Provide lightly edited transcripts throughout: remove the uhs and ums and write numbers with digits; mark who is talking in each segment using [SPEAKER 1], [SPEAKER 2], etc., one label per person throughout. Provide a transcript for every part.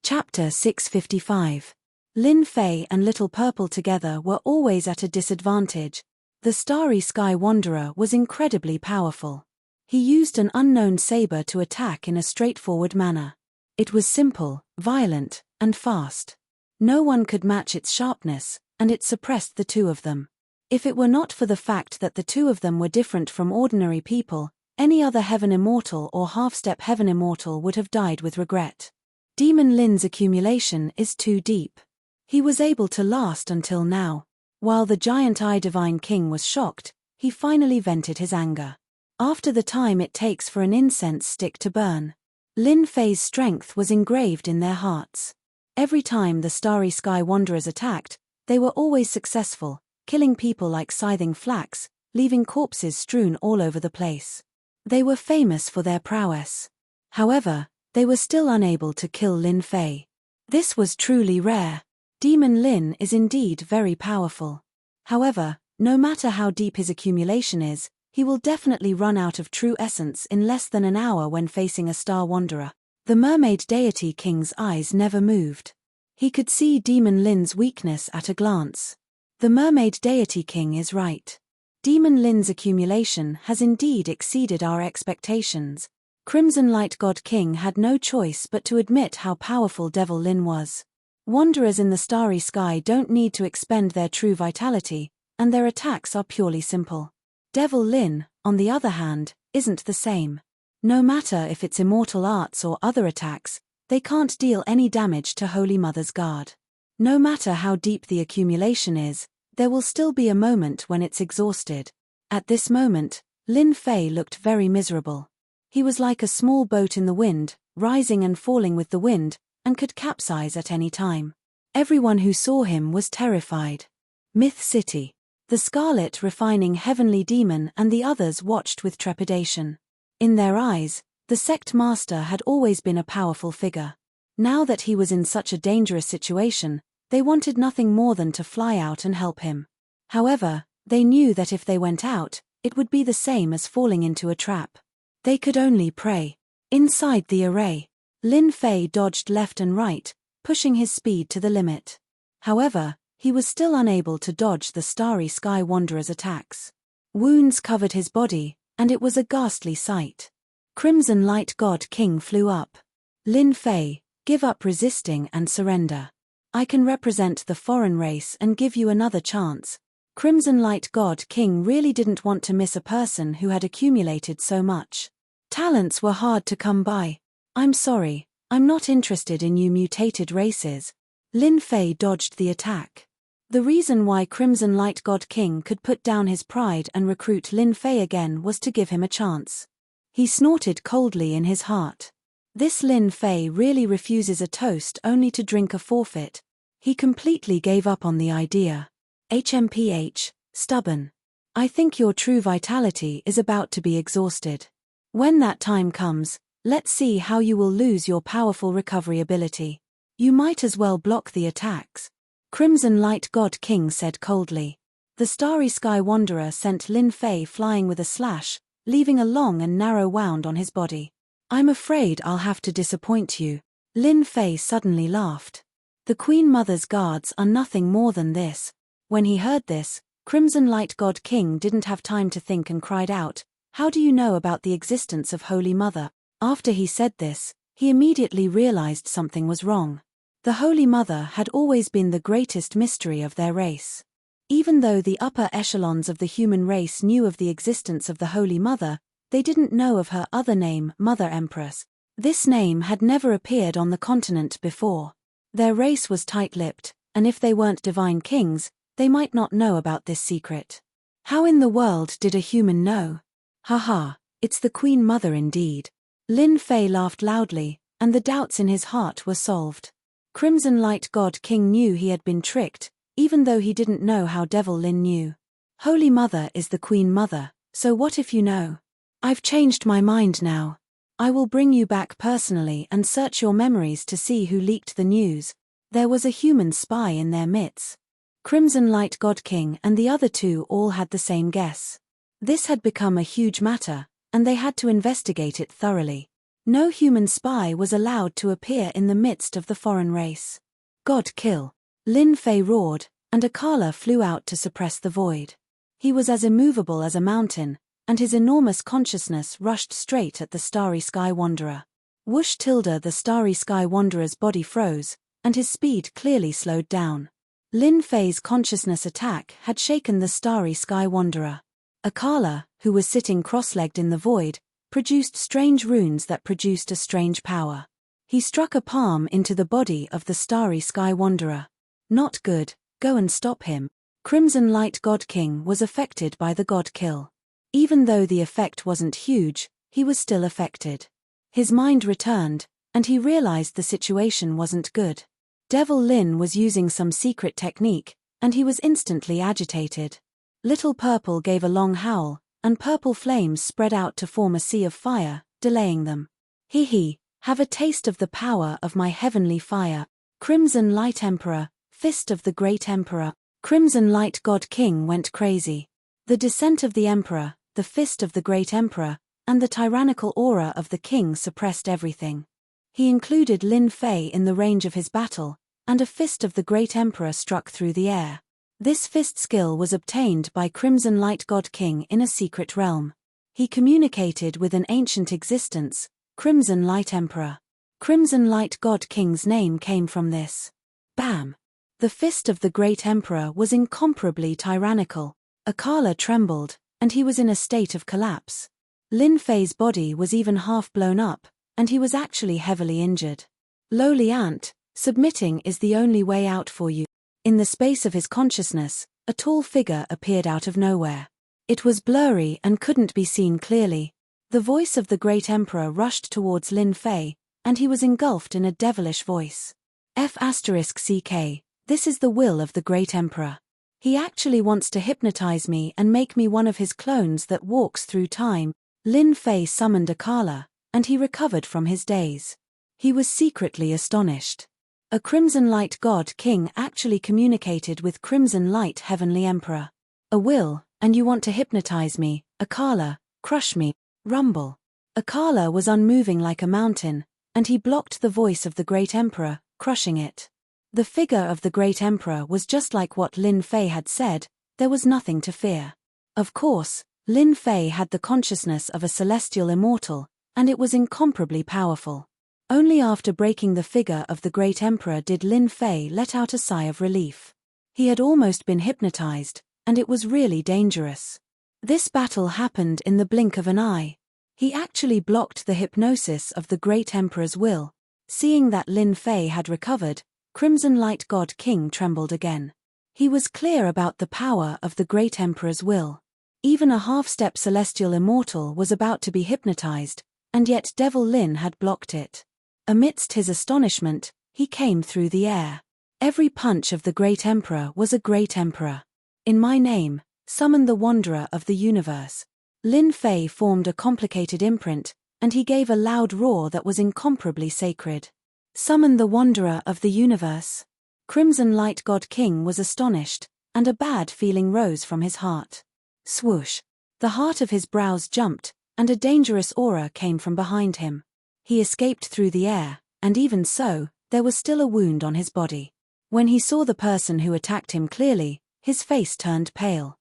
[SPEAKER 1] Chapter 655. Lin Fei and Little Purple together were always at a disadvantage. The Starry Sky Wanderer was incredibly powerful. He used an unknown saber to attack in a straightforward manner. It was simple, violent, and fast. No one could match its sharpness, and it suppressed the two of them. If it were not for the fact that the two of them were different from ordinary people, any other Heaven Immortal or half-step Heaven Immortal would have died with regret. Demon Lin's accumulation is too deep. He was able to last until now. While the giant Eye Divine King was shocked, he finally vented his anger. After the time it takes for an incense stick to burn. Lin Fei's strength was engraved in their hearts. Every time the Starry Sky Wanderers attacked, they were always successful, killing people like scything flax, leaving corpses strewn all over the place. They were famous for their prowess. However, they were still unable to kill Lin Fei. This was truly rare. Demon Lin is indeed very powerful. However, no matter how deep his accumulation is, he will definitely run out of true essence in less than an hour when facing a Star Wanderer. The Mermaid Deity King's eyes never moved. He could see Demon Lin's weakness at a glance. The Mermaid Deity King is right. Demon Lin's accumulation has indeed exceeded our expectations. Crimson Light God King had no choice but to admit how powerful Devil Lin was. Wanderers in the starry sky don't need to expend their true vitality, and their attacks are purely simple. Devil Lin, on the other hand, isn't the same. No matter if it's immortal arts or other attacks, they can't deal any damage to Holy Mother's guard. No matter how deep the accumulation is, there will still be a moment when it's exhausted. At this moment, Lin Fei looked very miserable. He was like a small boat in the wind, rising and falling with the wind, and could capsize at any time. Everyone who saw him was terrified. Myth City. The Scarlet Refining Heavenly Demon and the others watched with trepidation. In their eyes, the sect master had always been a powerful figure. Now that he was in such a dangerous situation, they wanted nothing more than to fly out and help him. However, they knew that if they went out, it would be the same as falling into a trap. They could only pray. Inside the array, Lin Fei dodged left and right, pushing his speed to the limit. However, he was still unable to dodge the Starry Sky Wanderer's attacks. Wounds covered his body, and it was a ghastly sight. Crimson Light God King flew up. Lin Fei, give up resisting and surrender. I can represent the foreign race and give you another chance. Crimson Light God King really didn't want to miss a person who had accumulated so much. Talents were hard to come by. I'm sorry, I'm not interested in you mutated races. Lin Fei dodged the attack. The reason why Crimson Light God King could put down his pride and recruit Lin Fei again was to give him a chance. He snorted coldly in his heart. This Lin Fei really refuses a toast only to drink a forfeit. He completely gave up on the idea. HMPH, stubborn. I think your true vitality is about to be exhausted. When that time comes, let's see how you will lose your powerful recovery ability. You might as well block the attacks. Crimson Light God King said coldly. The Starry Sky Wanderer sent Lin Fei flying with a slash, leaving a long and narrow wound on his body. I'm afraid I'll have to disappoint you. Lin Fei suddenly laughed. The Queen Mother's guards are nothing more than this. When he heard this, Crimson Light God King didn't have time to think and cried out, "How do you know about the existence of Holy Mother?" After he said this, he immediately realized something was wrong. The Holy Mother had always been the greatest mystery of their race. Even though the upper echelons of the human race knew of the existence of the Holy Mother, they didn't know of her other name, Mother Empress. This name had never appeared on the continent before. Their race was tight-lipped, and if they weren't divine kings, they might not know about this secret. How in the world did a human know? Haha, it's the Queen Mother indeed. Lin Fei laughed loudly, and the doubts in his heart were solved. Crimson Light God King knew he had been tricked, even though he didn't know how Devil Lin knew. Holy Mother is the Queen Mother, so what if you know? I've changed my mind now. I will bring you back personally and search your memories to see who leaked the news. There was a human spy in their midst. Crimson Light God King and the other two all had the same guess. This had become a huge matter, and they had to investigate it thoroughly. No human spy was allowed to appear in the midst of the foreign race. God kill! Lin Fei roared, and Akala flew out to suppress the void. He was as immovable as a mountain, and his enormous consciousness rushed straight at the Starry Sky Wanderer. Whoosh! The Starry Sky Wanderer's body froze, and his speed clearly slowed down. Lin Fei's consciousness attack had shaken the Starry Sky Wanderer. Akala, who was sitting cross-legged in the void, produced strange runes that produced a strange power. He struck a palm into the body of the Starry Sky Wanderer. Not good, go and stop him. Crimson Light God King was affected by the God Kill. Even though the effect wasn't huge, he was still affected. His mind returned, and he realized the situation wasn't good. Devil Lin was using some secret technique, and he was instantly agitated. Little Purple gave a long howl, and purple flames spread out to form a sea of fire, delaying them. He, have a taste of the power of my heavenly fire. Crimson Light Emperor, Fist of the Great Emperor. Crimson Light God King went crazy. The descent of the Emperor, the Fist of the Great Emperor, and the tyrannical aura of the King suppressed everything. He included Lin Fei in the range of his battle, and a Fist of the Great Emperor struck through the air. This fist skill was obtained by Crimson Light God King in a secret realm. He communicated with an ancient existence, Crimson Light Emperor. Crimson Light God King's name came from this. Bam! The fist of the Great Emperor was incomparably tyrannical. Akala trembled, and he was in a state of collapse. Lin Fei's body was even half blown up, and he was actually heavily injured. Lowly ant, submitting is the only way out for you. In the space of his consciousness, a tall figure appeared out of nowhere. It was blurry and couldn't be seen clearly. The voice of the Great Emperor rushed towards Lin Fei, and he was engulfed in a devilish voice. F***ck, this is the will of the Great Emperor. He actually wants to hypnotize me and make me one of his clones that walks through time. Lin Fei summoned Akala, and he recovered from his daze. He was secretly astonished. A Crimson Light God King actually communicated with Crimson Light Heavenly Emperor. A will, and you want to hypnotize me, Akala, crush me, rumble. Akala was unmoving like a mountain, and he blocked the voice of the Great Emperor, crushing it. The figure of the Great Emperor was just like what Lin Fei had said, there was nothing to fear. Of course, Lin Fei had the consciousness of a celestial immortal, and it was incomparably powerful. Only after breaking the figure of the Great Emperor did Lin Fei let out a sigh of relief. He had almost been hypnotized, and it was really dangerous. This battle happened in the blink of an eye. He actually blocked the hypnosis of the Great Emperor's will. Seeing that Lin Fei had recovered, Crimson Light God King trembled again. He was clear about the power of the Great Emperor's will. Even a half-step celestial immortal was about to be hypnotized, and yet Devil Lin had blocked it. Amidst his astonishment, he came through the air. Every punch of the Great Emperor was a Great Emperor. In my name, summon the Wanderer of the Universe. Lin Fei formed a complicated imprint, and he gave a loud roar that was incomparably sacred. Summon the Wanderer of the Universe. Crimson Light God King was astonished, and a bad feeling rose from his heart. Swoosh! The heart of his brows jumped, and a dangerous aura came from behind him. He escaped through the air, and even so, there was still a wound on his body. When he saw the person who attacked him clearly, his face turned pale.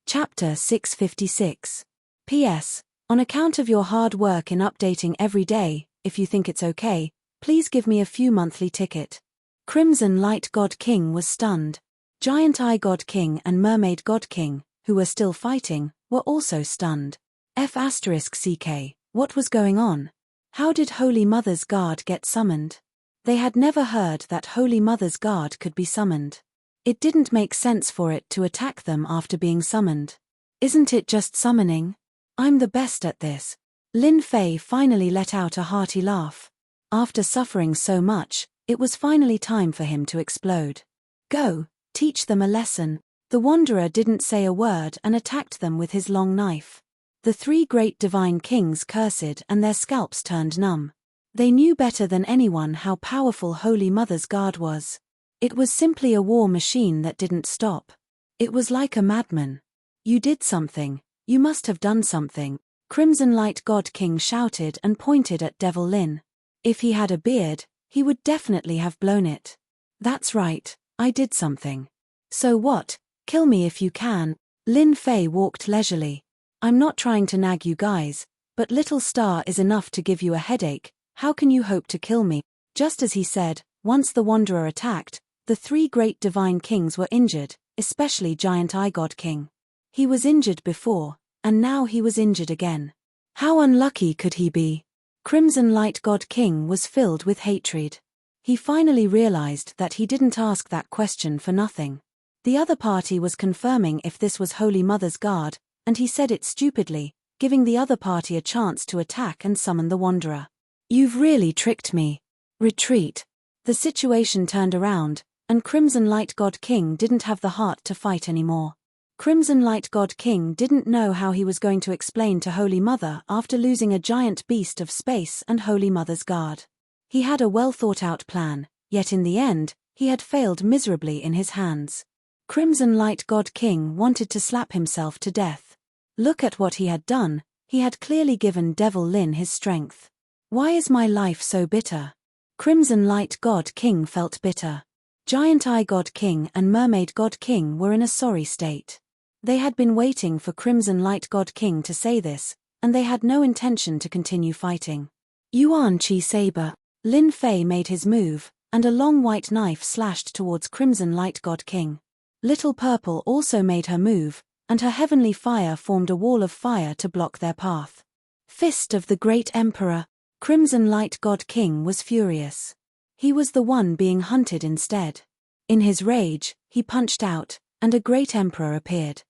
[SPEAKER 1] Chapter 656. P.S. On account of your hard work in updating every day, if you think it's okay, please give me a few monthly ticket. Crimson Light God King was stunned. Giant Eye God King and Mermaid God King, who were still fighting, were also stunned. F***ck, what was going on? How did Holy Mother's Guard get summoned? They had never heard that Holy Mother's Guard could be summoned. It didn't make sense for it to attack them after being summoned. Isn't it just summoning? I'm the best at this. Lin Fei finally let out a hearty laugh. After suffering so much, it was finally time for him to explode. Go, teach them a lesson. The Wanderer didn't say a word and attacked them with his long knife. The three great divine kings cursed and their scalps turned numb. They knew better than anyone how powerful Holy Mother's Guard was. It was simply a war machine that didn't stop. It was like a madman. You did something, you must have done something. Crimson Light God King shouted and pointed at Devil Lin. If he had a beard, he would definitely have blown it. That's right, I did something. So what? Kill me if you can. Lin Fei walked leisurely. I'm not trying to nag you guys, but little star is enough to give you a headache. How can you hope to kill me? Just as he said, once the Wanderer attacked, the three great divine kings were injured, especially Giant Eye God King. He was injured before, and now he was injured again. How unlucky could he be? Crimson Light God King was filled with hatred. He finally realized that he didn't ask that question for nothing. The other party was confirming if this was Holy Mother's guard, and he said it stupidly, giving the other party a chance to attack and summon the Wanderer. You've really tricked me. Retreat. The situation turned around, and Crimson Light God King didn't have the heart to fight anymore. Crimson Light God King didn't know how he was going to explain to Holy Mother after losing a giant beast of space and Holy Mother's guard. He had a well-thought-out plan, yet in the end, he had failed miserably in his hands. Crimson Light God King wanted to slap himself to death. Look at what he had done, he had clearly given Devil Lin his strength. Why is my life so bitter? Crimson Light God King felt bitter. Giant Eye God King and Mermaid God King were in a sorry state. They had been waiting for Crimson Light God King to say this, and they had no intention to continue fighting. Yuan Chi Saber. Lin Fei made his move, and a long white knife slashed towards Crimson Light God King. Little Purple also made her move, and her heavenly fire formed a wall of fire to block their path. Fist of the Great Emperor. Crimson Light God King was furious. He was the one being hunted instead. In his rage, he punched out, and a Great Emperor appeared.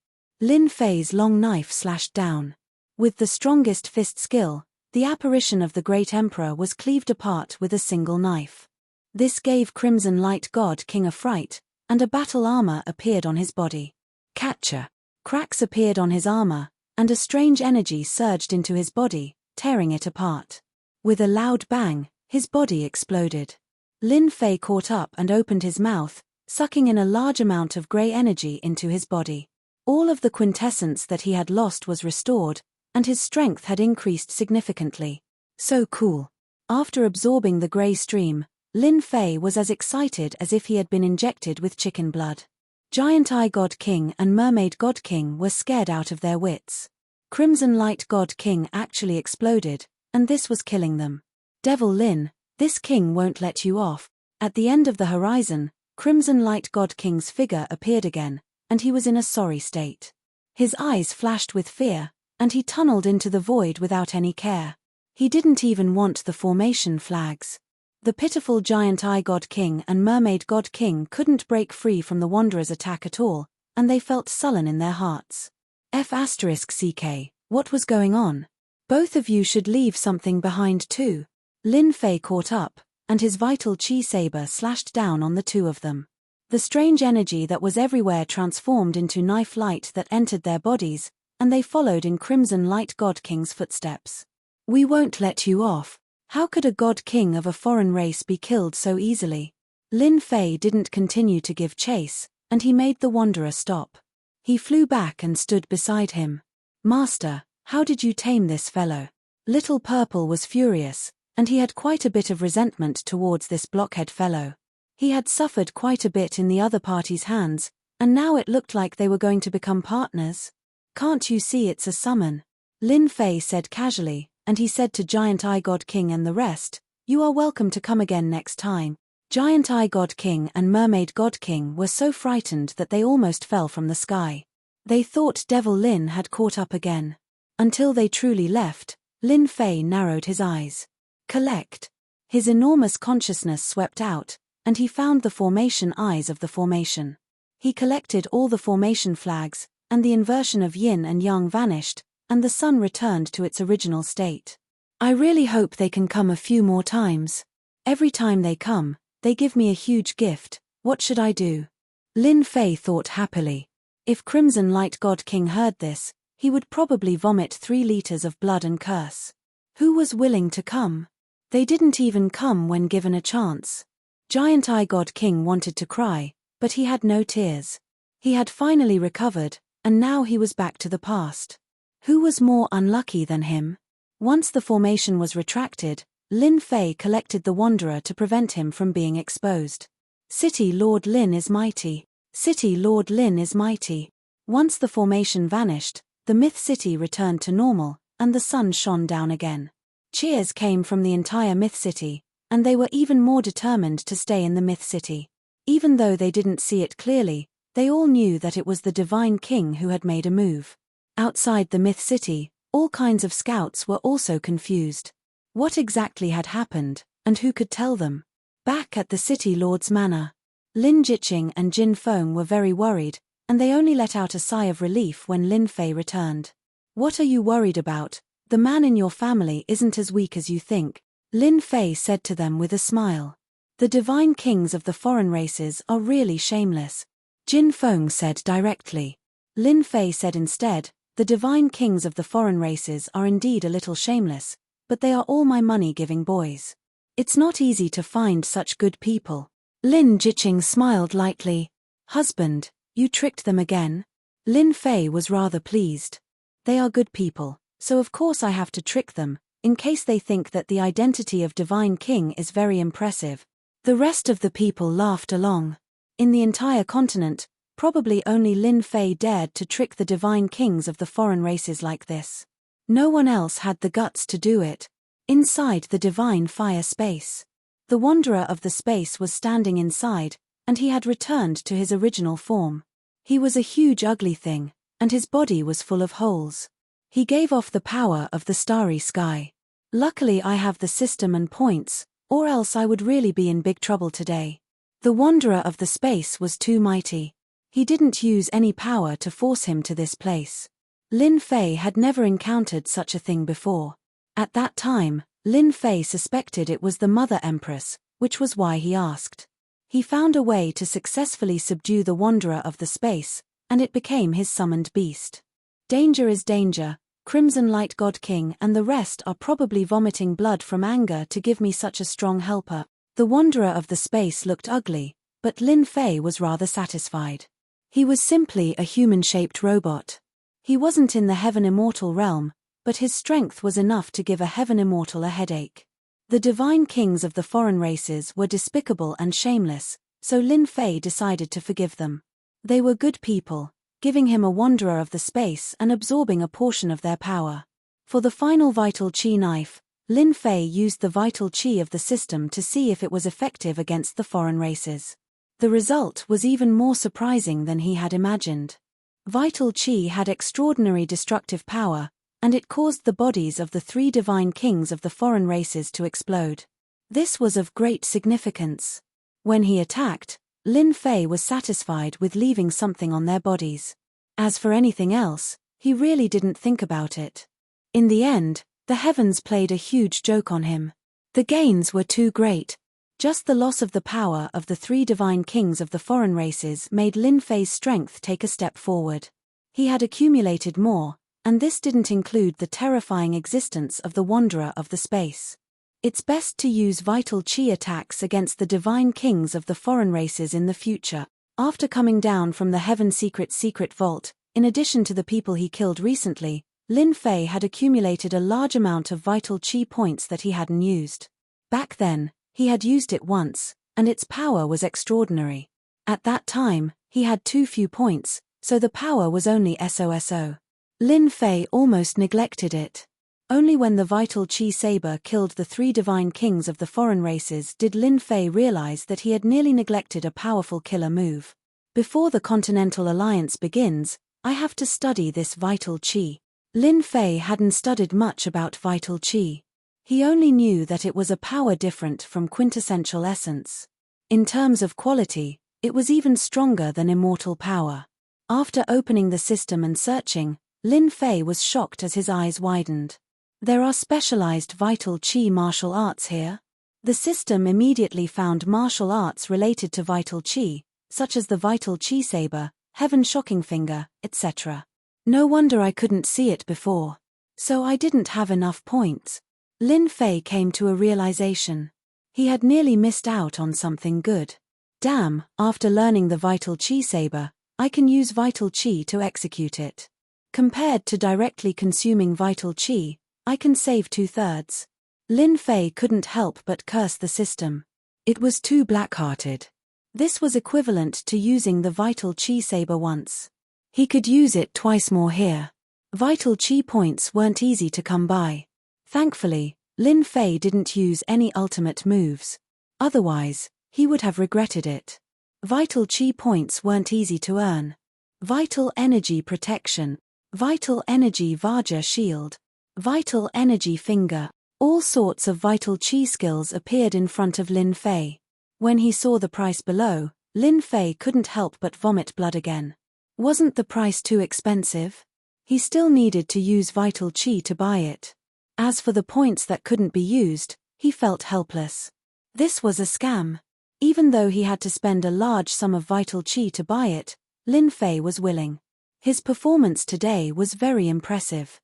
[SPEAKER 1] Lin Fei's long knife slashed down. With the strongest fist skill, the apparition of the Great Emperor was cleaved apart with a single knife. This gave Crimson Light God King a fright, and a battle armor appeared on his body. Catcher. Cracks appeared on his armor, and a strange energy surged into his body, tearing it apart. With a loud bang, his body exploded. Lin Fei caught up and opened his mouth, sucking in a large amount of grey energy into his body. All of the quintessence that he had lost was restored, and his strength had increased significantly. So cool. After absorbing the grey stream, Lin Fei was as excited as if he had been injected with chicken blood. Giant Eye God King and Mermaid God King were scared out of their wits. Crimson Light God King actually exploded, and this was killing them. Devil Lin, this king won't let you off. At the end of the horizon, Crimson Light God King's figure appeared again, and he was in a sorry state. His eyes flashed with fear, and he tunneled into the void without any care. He didn't even want the formation flags. The pitiful Giant Eye God King and Mermaid God King couldn't break free from the Wanderer's attack at all, and they felt sullen in their hearts. F***CK, what was going on? Both of you should leave something behind too. Lin Fei caught up, and his vital chi saber slashed down on the two of them. The strange energy that was everywhere transformed into knife light that entered their bodies, and they followed in Crimson Light God King's footsteps. We won't let you off. How could a God King of a foreign race be killed so easily? Lin Fei didn't continue to give chase, and he made the Wanderer stop. He flew back and stood beside him. Master, how did you tame this fellow? Little Purple was furious, and he had quite a bit of resentment towards this blockhead fellow. He had suffered quite a bit in the other party's hands, and now it looked like they were going to become partners. Can't you see it's a summon? Lin Fei said casually, and he said to Giant Eye God King and the rest, you are welcome to come again next time. Giant Eye God King and Mermaid God King were so frightened that they almost fell from the sky. They thought Devil Lin had caught up again. Until they truly left, Lin Fei narrowed his eyes. Collect. His enormous consciousness swept out, and he found the formation eyes of the formation. He collected all the formation flags, and the inversion of yin and yang vanished, and the sun returned to its original state. I really hope they can come a few more times. Every time they come, they give me a huge gift. What should I do? Lin Fei thought happily. If Crimson Light God King heard this, he would probably vomit 3 liters of blood and curse. Who was willing to come? They didn't even come when given a chance. Giant Eye God King wanted to cry, but he had no tears. He had finally recovered, and now he was back to the past. Who was more unlucky than him? Once the formation was retracted, Lin Fei collected the Wanderer to prevent him from being exposed. City Lord Lin is mighty. City Lord Lin is mighty. Once the formation vanished, the myth city returned to normal, and the sun shone down again. Cheers came from the entire myth city, and they were even more determined to stay in the myth city. Even though they didn't see it clearly, they all knew that it was the Divine King who had made a move. Outside the myth city, all kinds of scouts were also confused. What exactly had happened, and who could tell them? Back at the City Lord's manor, Lin Jiqing and Jin Feng were very worried, and they only let out a sigh of relief when Lin Fei returned. What are you worried about? The man in your family isn't as weak as you think, Lin Fei said to them with a smile. The divine kings of the foreign races are really shameless, Jin Feng said directly. Lin Fei said instead, the divine kings of the foreign races are indeed a little shameless, but they are all my money-giving boys. It's not easy to find such good people. Lin Jiqing smiled lightly. Husband, you tricked them again? Lin Fei was rather pleased. They are good people, so of course I have to trick them, in case they think that the identity of Divine King is very impressive. The rest of the people laughed along. In the entire continent, probably only Lin Fei dared to trick the Divine Kings of the foreign races like this. No one else had the guts to do it. Inside the divine fire space, the Wanderer of the space was standing inside, and he had returned to his original form. He was a huge ugly thing, and his body was full of holes. He gave off the power of the starry sky. Luckily I have the system and points, or else I would really be in big trouble today. The Wanderer of the space was too mighty. He didn't use any power to force him to this place. Lin Fei had never encountered such a thing before. At that time, Lin Fei suspected it was the Mother Empress, which was why he asked. He found a way to successfully subdue the Wanderer of the space, and it became his summoned beast. Danger is danger, Crimson Light God King and the rest are probably vomiting blood from anger to give me such a strong helper. The Wanderer of the space looked ugly, but Lin Fei was rather satisfied. He was simply a human-shaped robot. He wasn't in the Heaven Immortal realm, but his strength was enough to give a Heaven Immortal a headache. The divine kings of the foreign races were despicable and shameless, so Lin Fei decided to forgive them. They were good people, giving him a Wanderer of the space and absorbing a portion of their power. For the final vital chi knife, Lin Fei used the vital chi of the system to see if it was effective against the foreign races. The result was even more surprising than he had imagined. Vital chi had extraordinary destructive power, and it caused the bodies of the 3 divine kings of the foreign races to explode. This was of great significance. When he attacked, Lin Fei was satisfied with leaving something on their bodies. As for anything else, he really didn't think about it. In the end, the heavens played a huge joke on him. The gains were too great. Just the loss of the power of the 3 divine kings of the foreign races made Lin Fei's strength take a step forward. He had accumulated more, and this didn't include the terrifying existence of the Wanderer of the space. It's best to use vital chi attacks against the divine kings of the foreign races in the future. After coming down from the Heaven Secret Vault, in addition to the people he killed recently, Lin Fei had accumulated a large amount of vital chi points that he hadn't used. Back then, he had used it once, and its power was extraordinary. At that time, he had too few points, so the power was only SOSO. Lin Fei almost neglected it. Only when the vital chi saber killed the 3 divine kings of the foreign races did Lin Fei realize that he had nearly neglected a powerful killer move. Before the Continental Alliance begins, I have to study this vital chi. Lin Fei hadn't studied much about vital chi. He only knew that it was a power different from quintessential essence. In terms of quality, it was even stronger than immortal power. After opening the system and searching, Lin Fei was shocked as his eyes widened. There are specialized vital chi martial arts here. The system immediately found martial arts related to vital chi, such as the vital chi saber, heaven shocking finger, etc. No wonder I couldn't see it before. So I didn't have enough points. Lin Fei came to a realization. He had nearly missed out on something good. Damn, after learning the vital chi saber, I can use vital chi to execute it. Compared to directly consuming vital qi, I can save 2/3. Lin Fei couldn't help but curse the system. It was too black-hearted. This was equivalent to using the vital qi saber once. He could use it twice more here. Vital qi points weren't easy to come by. Thankfully, Lin Fei didn't use any ultimate moves. Otherwise, he would have regretted it. Vital qi points weren't easy to earn. Vital energy protection, vital energy Vajra shield, vital energy finger, all sorts of vital qi skills appeared in front of Lin Fei. When he saw the price below, Lin Fei couldn't help but vomit blood again. Wasn't the price too expensive? He still needed to use vital qi to buy it. As for the points that couldn't be used, he felt helpless. This was a scam. Even though he had to spend a large sum of vital qi to buy it, Lin Fei was willing. His performance today was very impressive.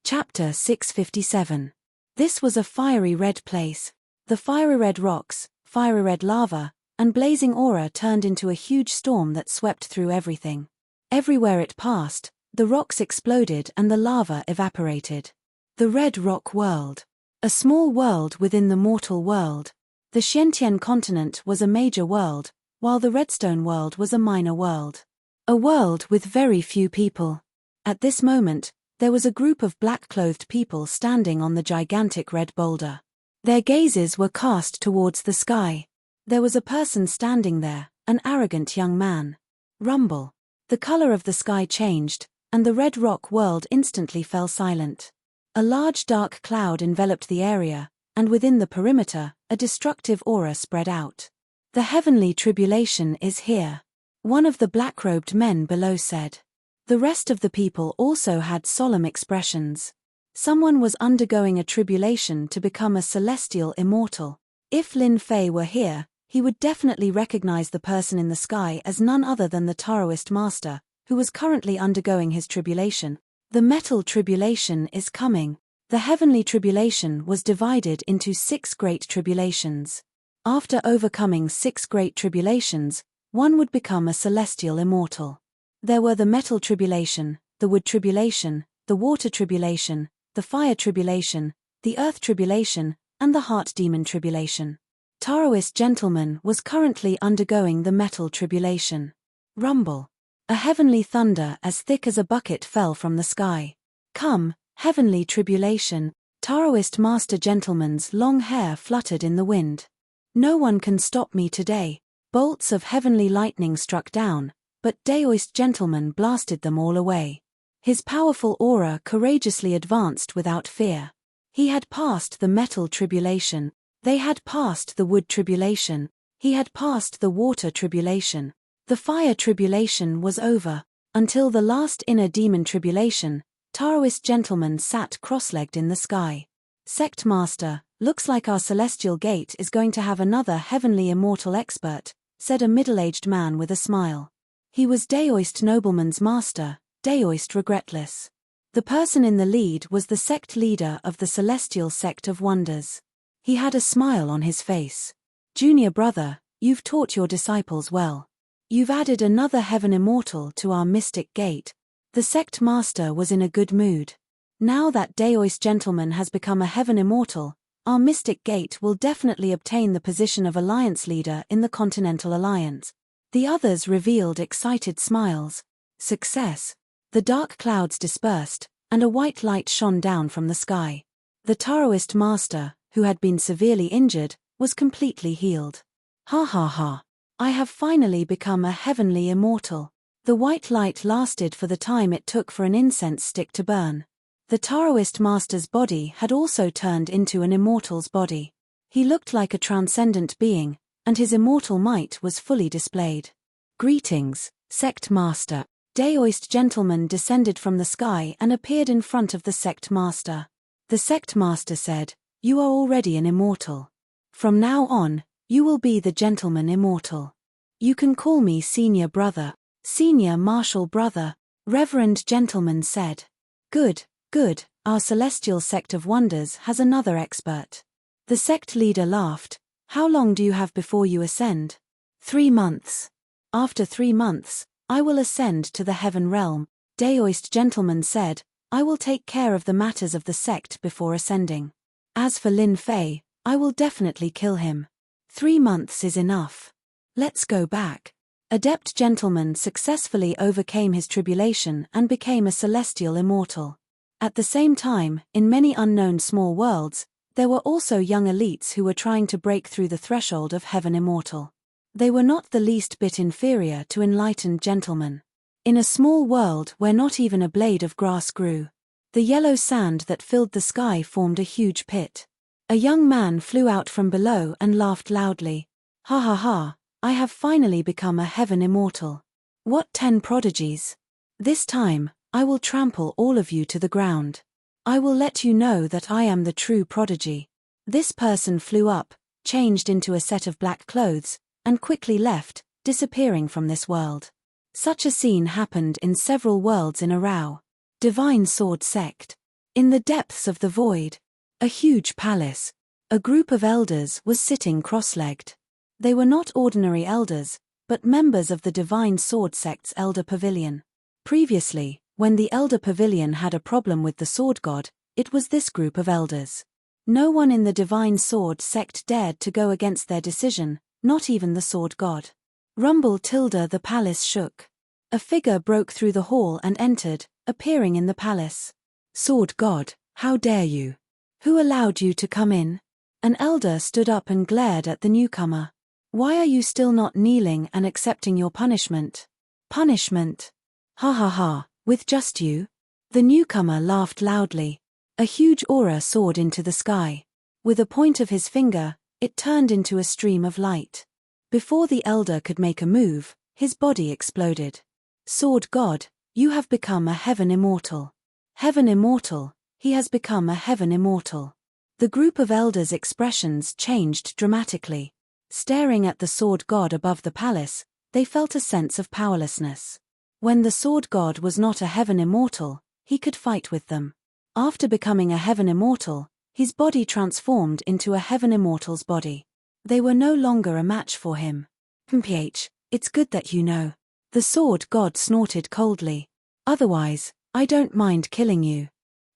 [SPEAKER 1] Chapter 657. This was a fiery red place. The fiery red rocks, fiery red lava, and blazing aura turned into a huge storm that swept through everything. Everywhere it passed, the rocks exploded and the lava evaporated. The Red Rock World. A small world within the mortal world. The Xiantian continent was a major world, while the Redstone world was a minor world. A world with very few people. At this moment, there was a group of black-clothed people standing on the gigantic red boulder. Their gazes were cast towards the sky. There was a person standing there, an arrogant young man. Rumble. The color of the sky changed, and the Red Rock world instantly fell silent. A large dark cloud enveloped the area, and within the perimeter, a destructive aura spread out. The heavenly tribulation is here. One of the black-robed men below said. The rest of the people also had solemn expressions. Someone was undergoing a tribulation to become a celestial immortal. If Lin Fei were here, he would definitely recognize the person in the sky as none other than the Taoist master, who was currently undergoing his tribulation. The metal tribulation is coming. The heavenly tribulation was divided into 6 great tribulations. After overcoming 6 great tribulations, one would become a celestial immortal. There were the metal tribulation, the wood tribulation, the water tribulation, the fire tribulation, the earth tribulation, and the heart demon tribulation. Taoist gentleman was currently undergoing the metal tribulation. Rumble. A heavenly thunder as thick as a bucket fell from the sky. Come, heavenly tribulation. Taoist master gentleman's long hair fluttered in the wind. No one can stop me today. Bolts of heavenly lightning struck down, but Taoist gentleman blasted them all away. His powerful aura courageously advanced without fear. He had passed the metal tribulation. They had passed the wood tribulation. He had passed the water tribulation. The fire tribulation was over. Until the last inner demon tribulation, Taoist gentleman sat cross-legged in the sky. Sect Master, looks like our celestial gate is going to have another heavenly immortal expert, said a middle-aged man with a smile. He was Taoist nobleman's master, Taoist regretless. The person in the lead was the sect leader of the Celestial Sect of Wonders. He had a smile on his face. Junior brother, you've taught your disciples well. You've added another heaven immortal to our mystic gate. The sect master was in a good mood. Now that Taoist gentleman has become a heaven immortal, our mystic gate will definitely obtain the position of alliance leader in the Continental Alliance. The others revealed excited smiles. Success. The dark clouds dispersed, and a white light shone down from the sky. The Taoist master, who had been severely injured, was completely healed. Ha ha ha. I have finally become a heavenly immortal. The white light lasted for the time it took for an incense stick to burn. The Taoist master's body had also turned into an immortal's body. He looked like a transcendent being, and his immortal might was fully displayed. Greetings, sect master. Taoist gentleman descended from the sky and appeared in front of the sect master. The sect master said, "You are already an immortal. From now on, you will be the gentleman immortal. You can call me senior brother, senior martial brother," Reverend gentleman said. Good, good, our celestial sect of wonders has another expert. The sect leader laughed. How long do you have before you ascend? 3 months. After 3 months, I will ascend to the heaven realm. Daoist gentleman said, "I will take care of the matters of the sect before ascending. As for Lin Fei, I will definitely kill him. 3 months is enough. Let's go back." Adept gentleman successfully overcame his tribulation and became a celestial immortal. At the same time, in many unknown small worlds, there were also young elites who were trying to break through the threshold of heaven immortal. They were not the least bit inferior to enlightened gentlemen. In a small world where not even a blade of grass grew, the yellow sand that filled the sky formed a huge pit. A young man flew out from below and laughed loudly. "Ha ha ha, I have finally become a heaven immortal. What 10 prodigies! This time, I will trample all of you to the ground. I will let you know that I am the true prodigy." This person flew up, changed into a set of black clothes, and quickly left, disappearing from this world. Such a scene happened in several worlds in a row. Divine Sword Sect. In the depths of the void, a huge palace, a group of elders was sitting cross-legged. They were not ordinary elders, but members of the Divine Sword Sect's Elder Pavilion. Previously, when the Elder Pavilion had a problem with the Sword God, it was this group of elders. No one in the Divine Sword Sect dared to go against their decision, not even the Sword God. Rumble tilde the palace shook. A figure broke through the hall and entered, appearing in the palace. "Sword God, how dare you? Who allowed you to come in?" An elder stood up and glared at the newcomer. "Why are you still not kneeling and accepting your punishment?" "Punishment? Ha ha ha, with just you?" The newcomer laughed loudly. A huge aura soared into the sky. With a point of his finger, it turned into a stream of light. Before the elder could make a move, his body exploded. "Sword God, you have become a heaven immortal." Heaven immortal, he has become a heaven immortal. The group of elders' expressions changed dramatically. Staring at the Sword God above the palace, they felt a sense of powerlessness. When the Sword God was not a heaven immortal, he could fight with them. After becoming a heaven immortal, his body transformed into a heaven immortal's body. They were no longer a match for him. "Mph, it's good that you know." The Sword God snorted coldly. "Otherwise, I don't mind killing you.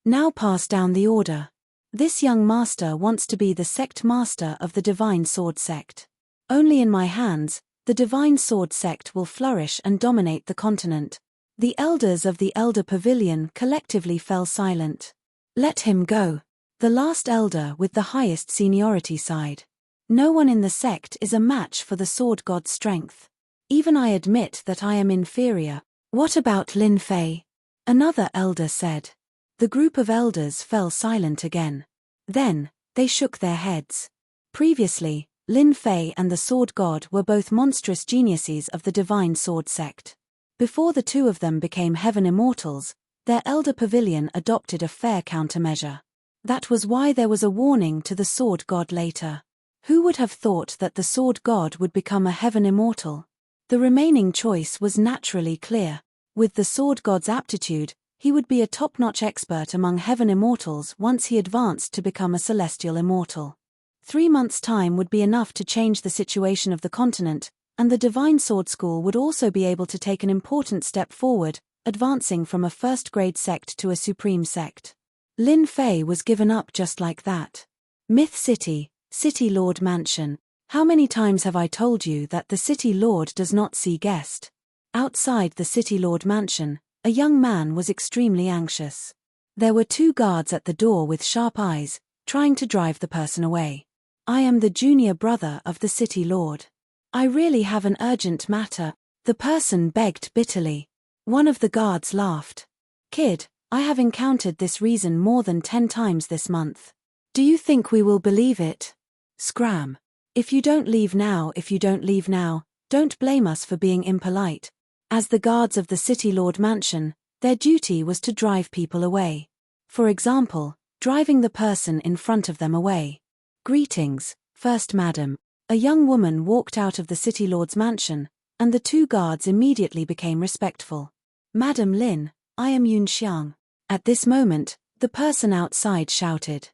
[SPEAKER 1] Now pass down the order. This young master wants to be the sect master of the Divine Sword Sect. Only in my hands, the Divine Sword Sect will flourish and dominate the continent." The elders of the Elder Pavilion collectively fell silent. "Let him go." The last elder with the highest seniority sighed. "No one in the sect is a match for the Sword God's strength. Even I admit that I am inferior." "What about Lin Fei?" another elder said. The group of elders fell silent again. Then, they shook their heads. Previously, Lin Fei and the Sword God were both monstrous geniuses of the Divine Sword Sect. Before the two of them became heaven immortals, their Elder Pavilion adopted a fair countermeasure. That was why there was a warning to the Sword God later. Who would have thought that the Sword God would become a heaven immortal? The remaining choice was naturally clear. With the Sword God's aptitude, he would be a top-notch expert among heaven immortals once he advanced to become a celestial immortal. 3 months' time would be enough to change the situation of the continent, and the Divine Sword School would also be able to take an important step forward, advancing from a first-grade sect to a supreme sect. Lin Fei was given up just like that. Myth City, City Lord Mansion. How many times have I told you that the City Lord does not see guest? Outside the City Lord Mansion, a young man was extremely anxious. There were 2 guards at the door with sharp eyes, trying to drive the person away. "I am the junior brother of the City Lord. I really have an urgent matter," the person begged bitterly. One of the guards laughed. "Kid, I have encountered this reason more than 10 times this month. Do you think we will believe it? Scram. If you don't leave now, don't blame us for being impolite." As the guards of the City Lord Mansion, their duty was to drive people away. For example, driving the person in front of them away. "Greetings, First Madam." A young woman walked out of the City Lord's mansion, and the 2 guards immediately became respectful. "Madam Lin, I am Yun Xiang." At this moment, the person outside shouted.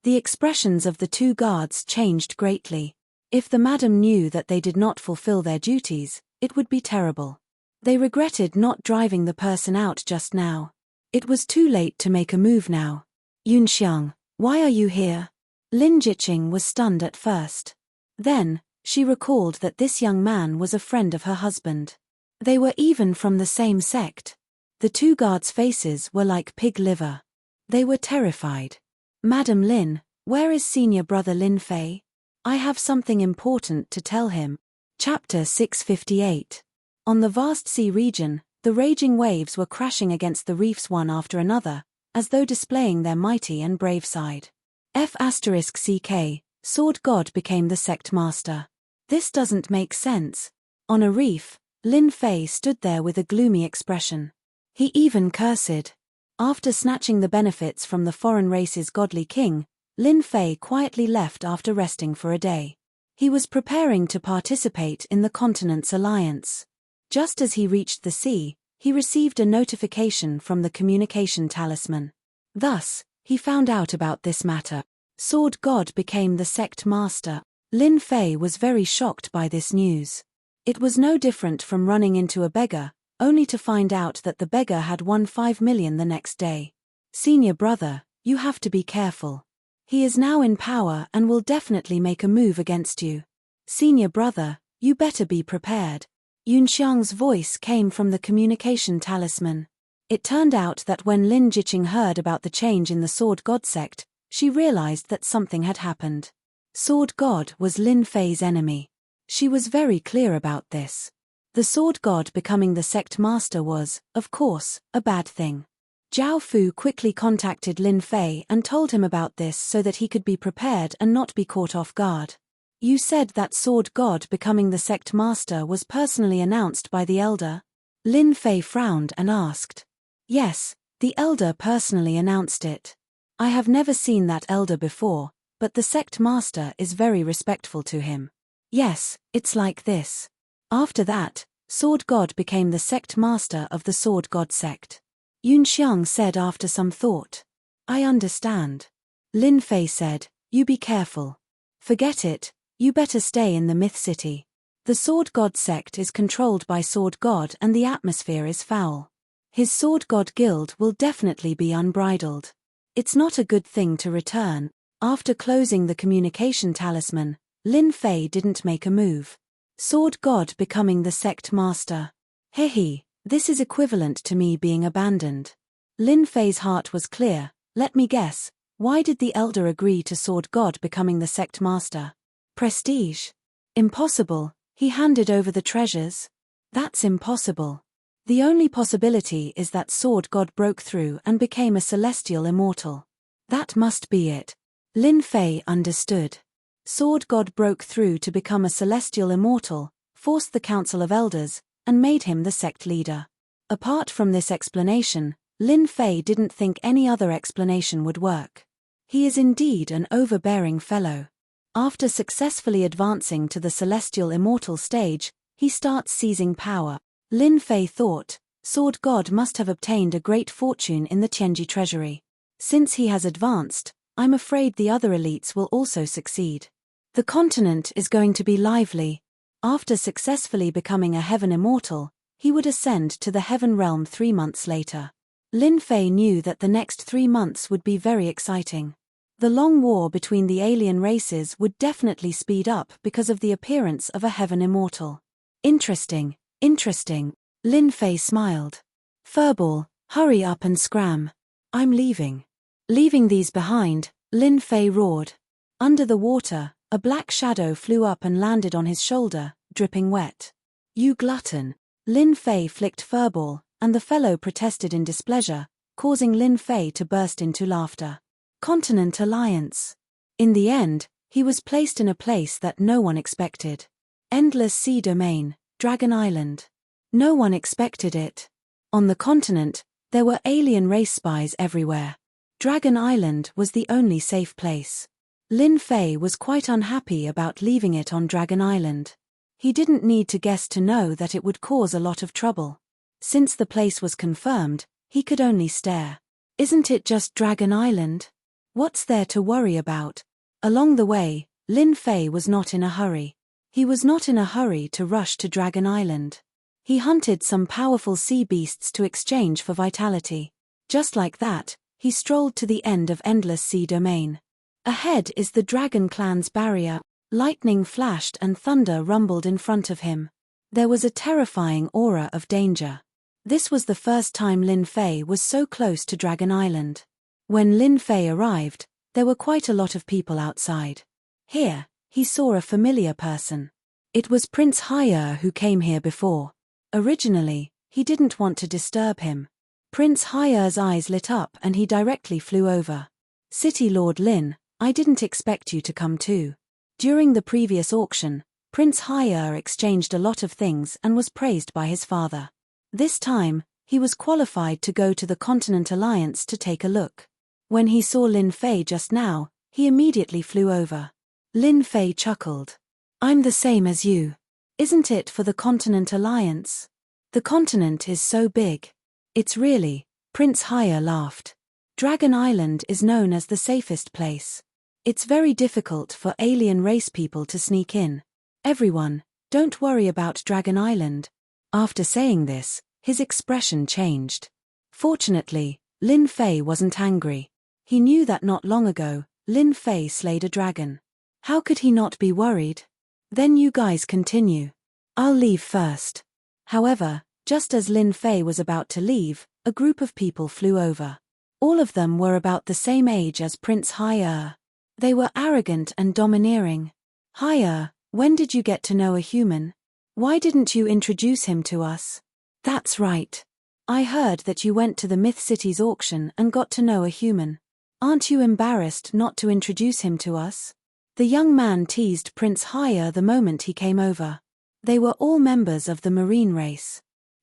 [SPEAKER 1] The expressions of the 2 guards changed greatly. If the madam knew that they did not fulfill their duties, it would be terrible. They regretted not driving the person out just now. It was too late to make a move now. Yunxiang, why are you here? Lin Jiqing was stunned at first. Then, she recalled that this young man was a friend of her husband. They were even from the same sect. The two guards' faces were like pig liver. They were terrified. Madam Lin, where is senior brother Lin Fei? I have something important to tell him. Chapter 658. On the vast sea region, the raging waves were crashing against the reefs one after another, as though displaying their mighty and brave side. F***CK, Sword God became the sect master. This doesn't make sense. On a reef, Lin Fei stood there with a gloomy expression. He even cursed. After snatching the benefits from the foreign race's godly king, Lin Fei quietly left after resting for a day. He was preparing to participate in the continent's alliance. Just as he reached the sea, he received a notification from the communication talisman. Thus, he found out about this matter. Sword God became the sect master. Lin Fei was very shocked by this news. It was no different from running into a beggar, only to find out that the beggar had won 5 million the next day. Senior brother, you have to be careful. He is now in power and will definitely make a move against you. Senior brother, you better be prepared. Yunxiang's voice came from the communication talisman. It turned out that when Lin Jiqing heard about the change in the Sword God sect, she realized that something had happened. Sword God was Lin Fei's enemy. She was very clear about this. The Sword God becoming the sect master was, of course, a bad thing. Zhao Fu quickly contacted Lin Fei and told him about this so that he could be prepared and not be caught off guard. You said that Sword God becoming the sect master was personally announced by the elder? Lin Fei frowned and asked. Yes, the elder personally announced it. I have never seen that elder before, but the sect master is very respectful to him. Yes, it's like this. After that, Sword God became the sect master of the Sword God sect. Yunxiang said after some thought. I understand. Lin Fei said, you be careful. Forget it, you better stay in the Myth City. The Sword God sect is controlled by Sword God and the atmosphere is foul. His Sword God guild will definitely be unbridled. It's not a good thing to return. After closing the communication talisman, Lin Fei didn't make a move. Sword God becoming the sect master. Hehe, this is equivalent to me being abandoned. Lin Fei's heart was clear. Let me guess, why did the elder agree to Sword God becoming the sect master? Prestige. Impossible, he handed over the treasures. That's impossible. The only possibility is that Sword God broke through and became a celestial immortal. That must be it. Lin Fei understood. Sword God broke through to become a celestial immortal, forced the Council of Elders, and made him the sect leader. Apart from this explanation, Lin Fei didn't think any other explanation would work. He is indeed an overbearing fellow. After successfully advancing to the celestial immortal stage, he starts seizing power. Lin Fei thought, Sword God must have obtained a great fortune in the Tianji treasury. Since he has advanced, I'm afraid the other elites will also succeed. The continent is going to be lively. After successfully becoming a heaven immortal, he would ascend to the heaven realm 3 months later. Lin Fei knew that the next 3 months would be very exciting. The long war between the alien races would definitely speed up because of the appearance of a heaven immortal. Interesting, interesting. Lin Fei smiled. Furball, hurry up and scram. I'm leaving. Leaving these behind, Lin Fei roared. Under the water, a black shadow flew up and landed on his shoulder, dripping wet. You glutton. Lin Fei flicked Furball, and the fellow protested in displeasure, causing Lin Fei to burst into laughter. Continent Alliance. In the end, he was placed in a place that no one expected. Endless Sea Domain, Dragon Island. No one expected it. On the continent, there were alien race spies everywhere. Dragon Island was the only safe place. Lin Fei was quite unhappy about leaving it on Dragon Island. He didn't need to guess to know that it would cause a lot of trouble. Since the place was confirmed, he could only stare. Isn't it just Dragon Island? What's there to worry about? Along the way, Lin Fei was not in a hurry. He was not in a hurry to rush to Dragon Island. He hunted some powerful sea beasts to exchange for vitality. Just like that, he strolled to the end of Endless Sea Domain. Ahead is the Dragon Clan's barrier. Lightning flashed and thunder rumbled in front of him. There was a terrifying aura of danger. This was the first time Lin Fei was so close to Dragon Island. When Lin Fei arrived, there were quite a lot of people outside. Here, he saw a familiar person. It was Prince Haier who came here before. Originally, he didn't want to disturb him. Prince Haier's eyes lit up and he directly flew over. City Lord Lin, I didn't expect you to come too. During the previous auction, Prince Haier exchanged a lot of things and was praised by his father. This time, he was qualified to go to the Continent Alliance to take a look. When he saw Lin Fei just now, he immediately flew over. Lin Fei chuckled. I'm the same as you. Isn't it for the Continent Alliance? The continent is so big. It's really, Prince Haier laughed. Dragon Island is known as the safest place. It's very difficult for alien race people to sneak in. Everyone, don't worry about Dragon Island. After saying this, his expression changed. Fortunately, Lin Fei wasn't angry. He knew that not long ago, Lin Fei slayed a dragon. How could he not be worried? Then you guys continue. I'll leave first. However, just as Lin Fei was about to leave, a group of people flew over. All of them were about the same age as Prince Haier. They were arrogant and domineering. Haier, when did you get to know a human? Why didn't you introduce him to us? That's right. I heard that you went to the Myth City's auction and got to know a human. Aren't you embarrassed not to introduce him to us? The young man teased Prince Haier the moment he came over. They were all members of the marine race.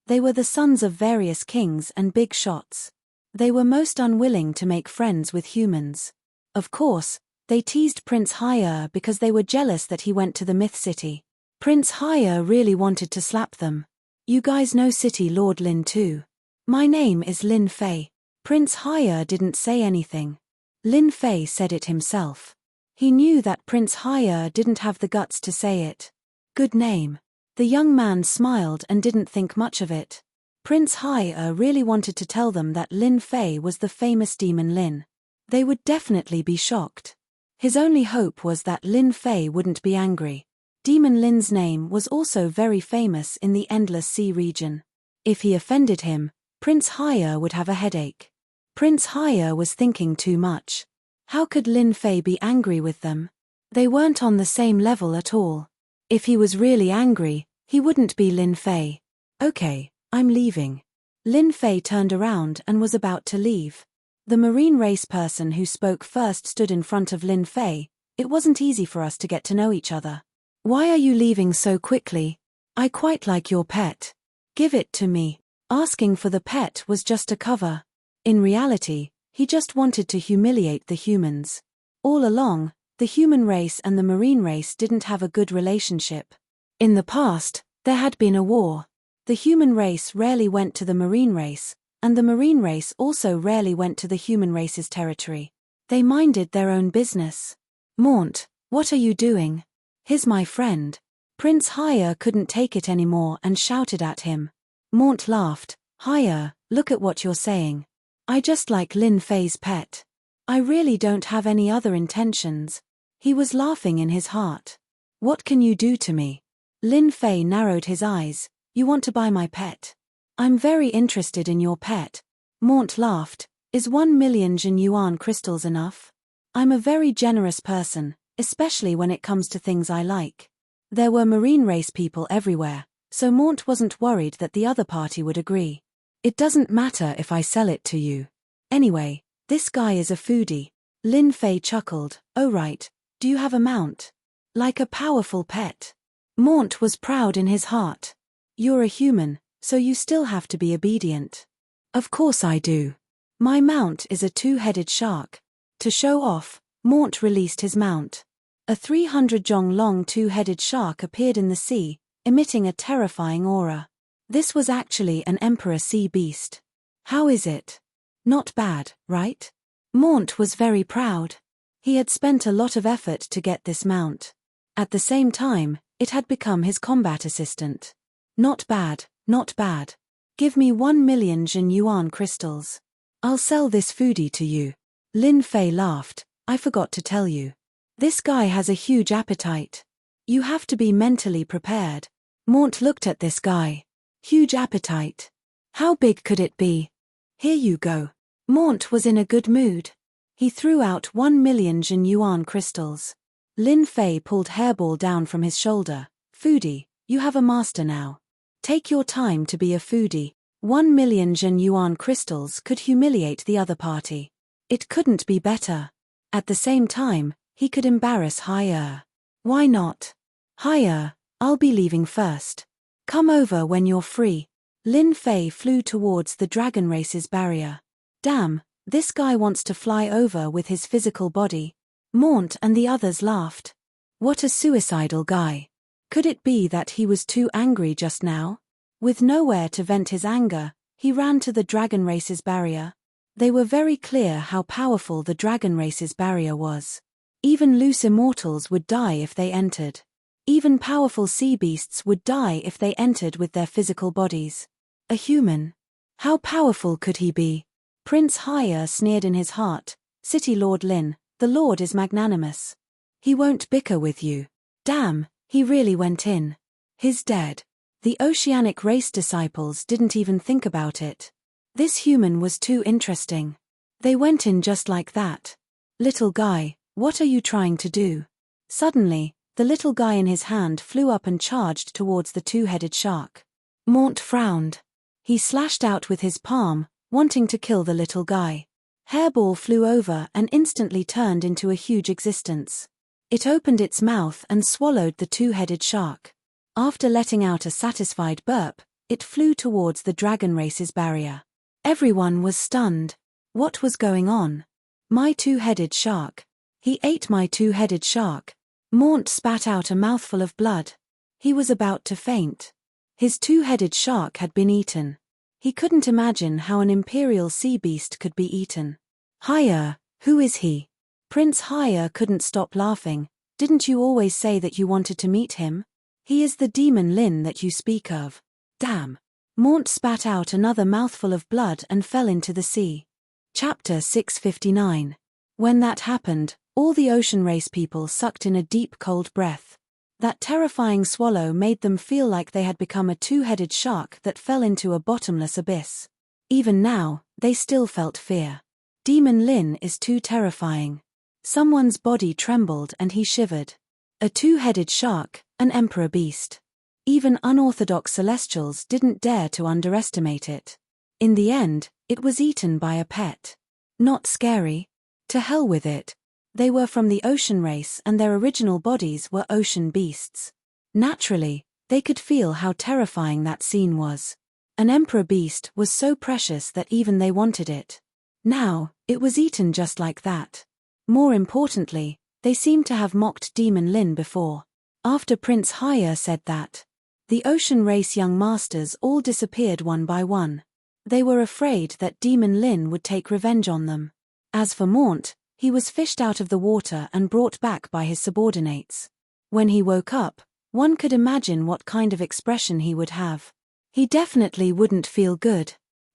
[SPEAKER 1] They were the sons of various kings and big shots. They were most unwilling to make friends with humans. Of course, they teased Prince Haier because they were jealous that he went to the Myth City. Prince Haier really wanted to slap them. You guys know City Lord Lin too. My name is Lin Fei. Prince Haier didn't say anything. Lin Fei said it himself. He knew that Prince Haier didn't have the guts to say it. Good name. The young man smiled and didn't think much of it. Prince Haier really wanted to tell them that Lin Fei was the famous Demon Lin. They would definitely be shocked. His only hope was that Lin Fei wouldn't be angry. Demon Lin's name was also very famous in the Endless Sea region. If he offended him, Prince Haier would have a headache. Prince Haier was thinking too much. How could Lin Fei be angry with them? They weren't on the same level at all. If he was really angry, he wouldn't be Lin Fei. Okay, I'm leaving. Lin Fei turned around and was about to leave. The marine race person who spoke first stood in front of Lin Fei. It wasn't easy for us to get to know each other. Why are you leaving so quickly? I quite like your pet. Give it to me. Asking for the pet was just a cover. In reality, he just wanted to humiliate the humans. All along, the human race and the marine race didn't have a good relationship. In the past, there had been a war. The human race rarely went to the marine race, and the marine race also rarely went to the human race's territory. They minded their own business. Maunt, what are you doing? He's my friend. Prince Haier couldn't take it anymore and shouted at him. Maunt laughed. Haier, look at what you're saying. I just like Lin Fei's pet. I really don't have any other intentions. He was laughing in his heart. What can you do to me? Lin Fei narrowed his eyes. You want to buy my pet? I'm very interested in your pet. Maunt laughed. Is 1 million Jin Yuan crystals enough? I'm a very generous person, especially when it comes to things I like. There were marine race people everywhere, so Maunt wasn't worried that the other party would agree. It doesn't matter if I sell it to you. Anyway, this guy is a foodie. Lin Fei chuckled. Oh right, do you have a mount? Like a powerful pet. Maunt was proud in his heart. You're a human, so you still have to be obedient. Of course I do. My mount is a 2-headed shark. To show off, Maunt released his mount. A 300 jong long 2-headed shark appeared in the sea, emitting a terrifying aura. This was actually an emperor sea beast. How is it? Not bad, right? Maunt was very proud. He had spent a lot of effort to get this mount. At the same time, it had become his combat assistant. Not bad, Not bad. Give me 1,000,000 Zhen yuan crystals. I'll sell this foodie to you. Lin Fei laughed. I forgot to tell you. This guy has a huge appetite. You have to be mentally prepared. Mort looked at this guy. Huge appetite. How big could it be? Here you go. Mort was in a good mood. He threw out 1,000,000 Zhen yuan crystals. Lin Fei pulled Hairball down from his shoulder. Foodie, you have a master now. Take your time to be a foodie. 1,000,000 Zhen yuan crystals could humiliate the other party. It couldn't be better. At the same time, he could embarrass Haier. Why not? Haier, I'll be leaving first. Come over when you're free. Lin Fei flew towards the dragon race's barrier. Damn, this guy wants to fly over with his physical body. Mort and the others laughed. What a suicidal guy. Could it be that he was too angry just now? With nowhere to vent his anger, he ran to the dragon race's barrier. They were very clear how powerful the dragon race's barrier was. Even loose immortals would die if they entered. Even powerful sea beasts would die if they entered with their physical bodies. A human. How powerful could he be? Prince Haier sneered in his heart. City Lord Lin, the Lord is magnanimous. He won't bicker with you. Damn, he really went in. He's dead. The oceanic race disciples didn't even think about it. This human was too interesting. They went in just like that. Little guy, what are you trying to do? Suddenly, the little guy in his hand flew up and charged towards the two-headed shark. Mort frowned. He slashed out with his palm, wanting to kill the little guy. Hairball flew over and instantly turned into a huge existence. It opened its mouth and swallowed the two-headed shark. After letting out a satisfied burp, it flew towards the dragon race's barrier. Everyone was stunned. What was going on? My two-headed shark. He ate my two-headed shark. Mort spat out a mouthful of blood. He was about to faint. His two-headed shark had been eaten. He couldn't imagine how an imperial sea beast could be eaten. Haier, who is he? Prince Haier couldn't stop laughing. Didn't you always say that you wanted to meet him? He is the demon Lin that you speak of. Damn. Mort spat out another mouthful of blood and fell into the sea. Chapter 659. When that happened, all the ocean race people sucked in a deep cold breath. That terrifying swallow made them feel like they had become a two-headed shark that fell into a bottomless abyss. Even now, they still felt fear. Demon Lin is too terrifying. Someone's body trembled and he shivered. A two-headed shark, an emperor beast. Even unorthodox celestials didn't dare to underestimate it. In the end, it was eaten by a pet. Not scary. To hell with it. They were from the ocean race and their original bodies were ocean beasts. Naturally, they could feel how terrifying that scene was. An emperor beast was so precious that even they wanted it. Now, it was eaten just like that. More importantly, they seemed to have mocked Demon Lin before. After Prince Haier said that, the ocean race young masters all disappeared one by one. They were afraid that Demon Lin would take revenge on them. As for Mort, he was fished out of the water and brought back by his subordinates. When he woke up, one could imagine what kind of expression he would have. He definitely wouldn't feel good.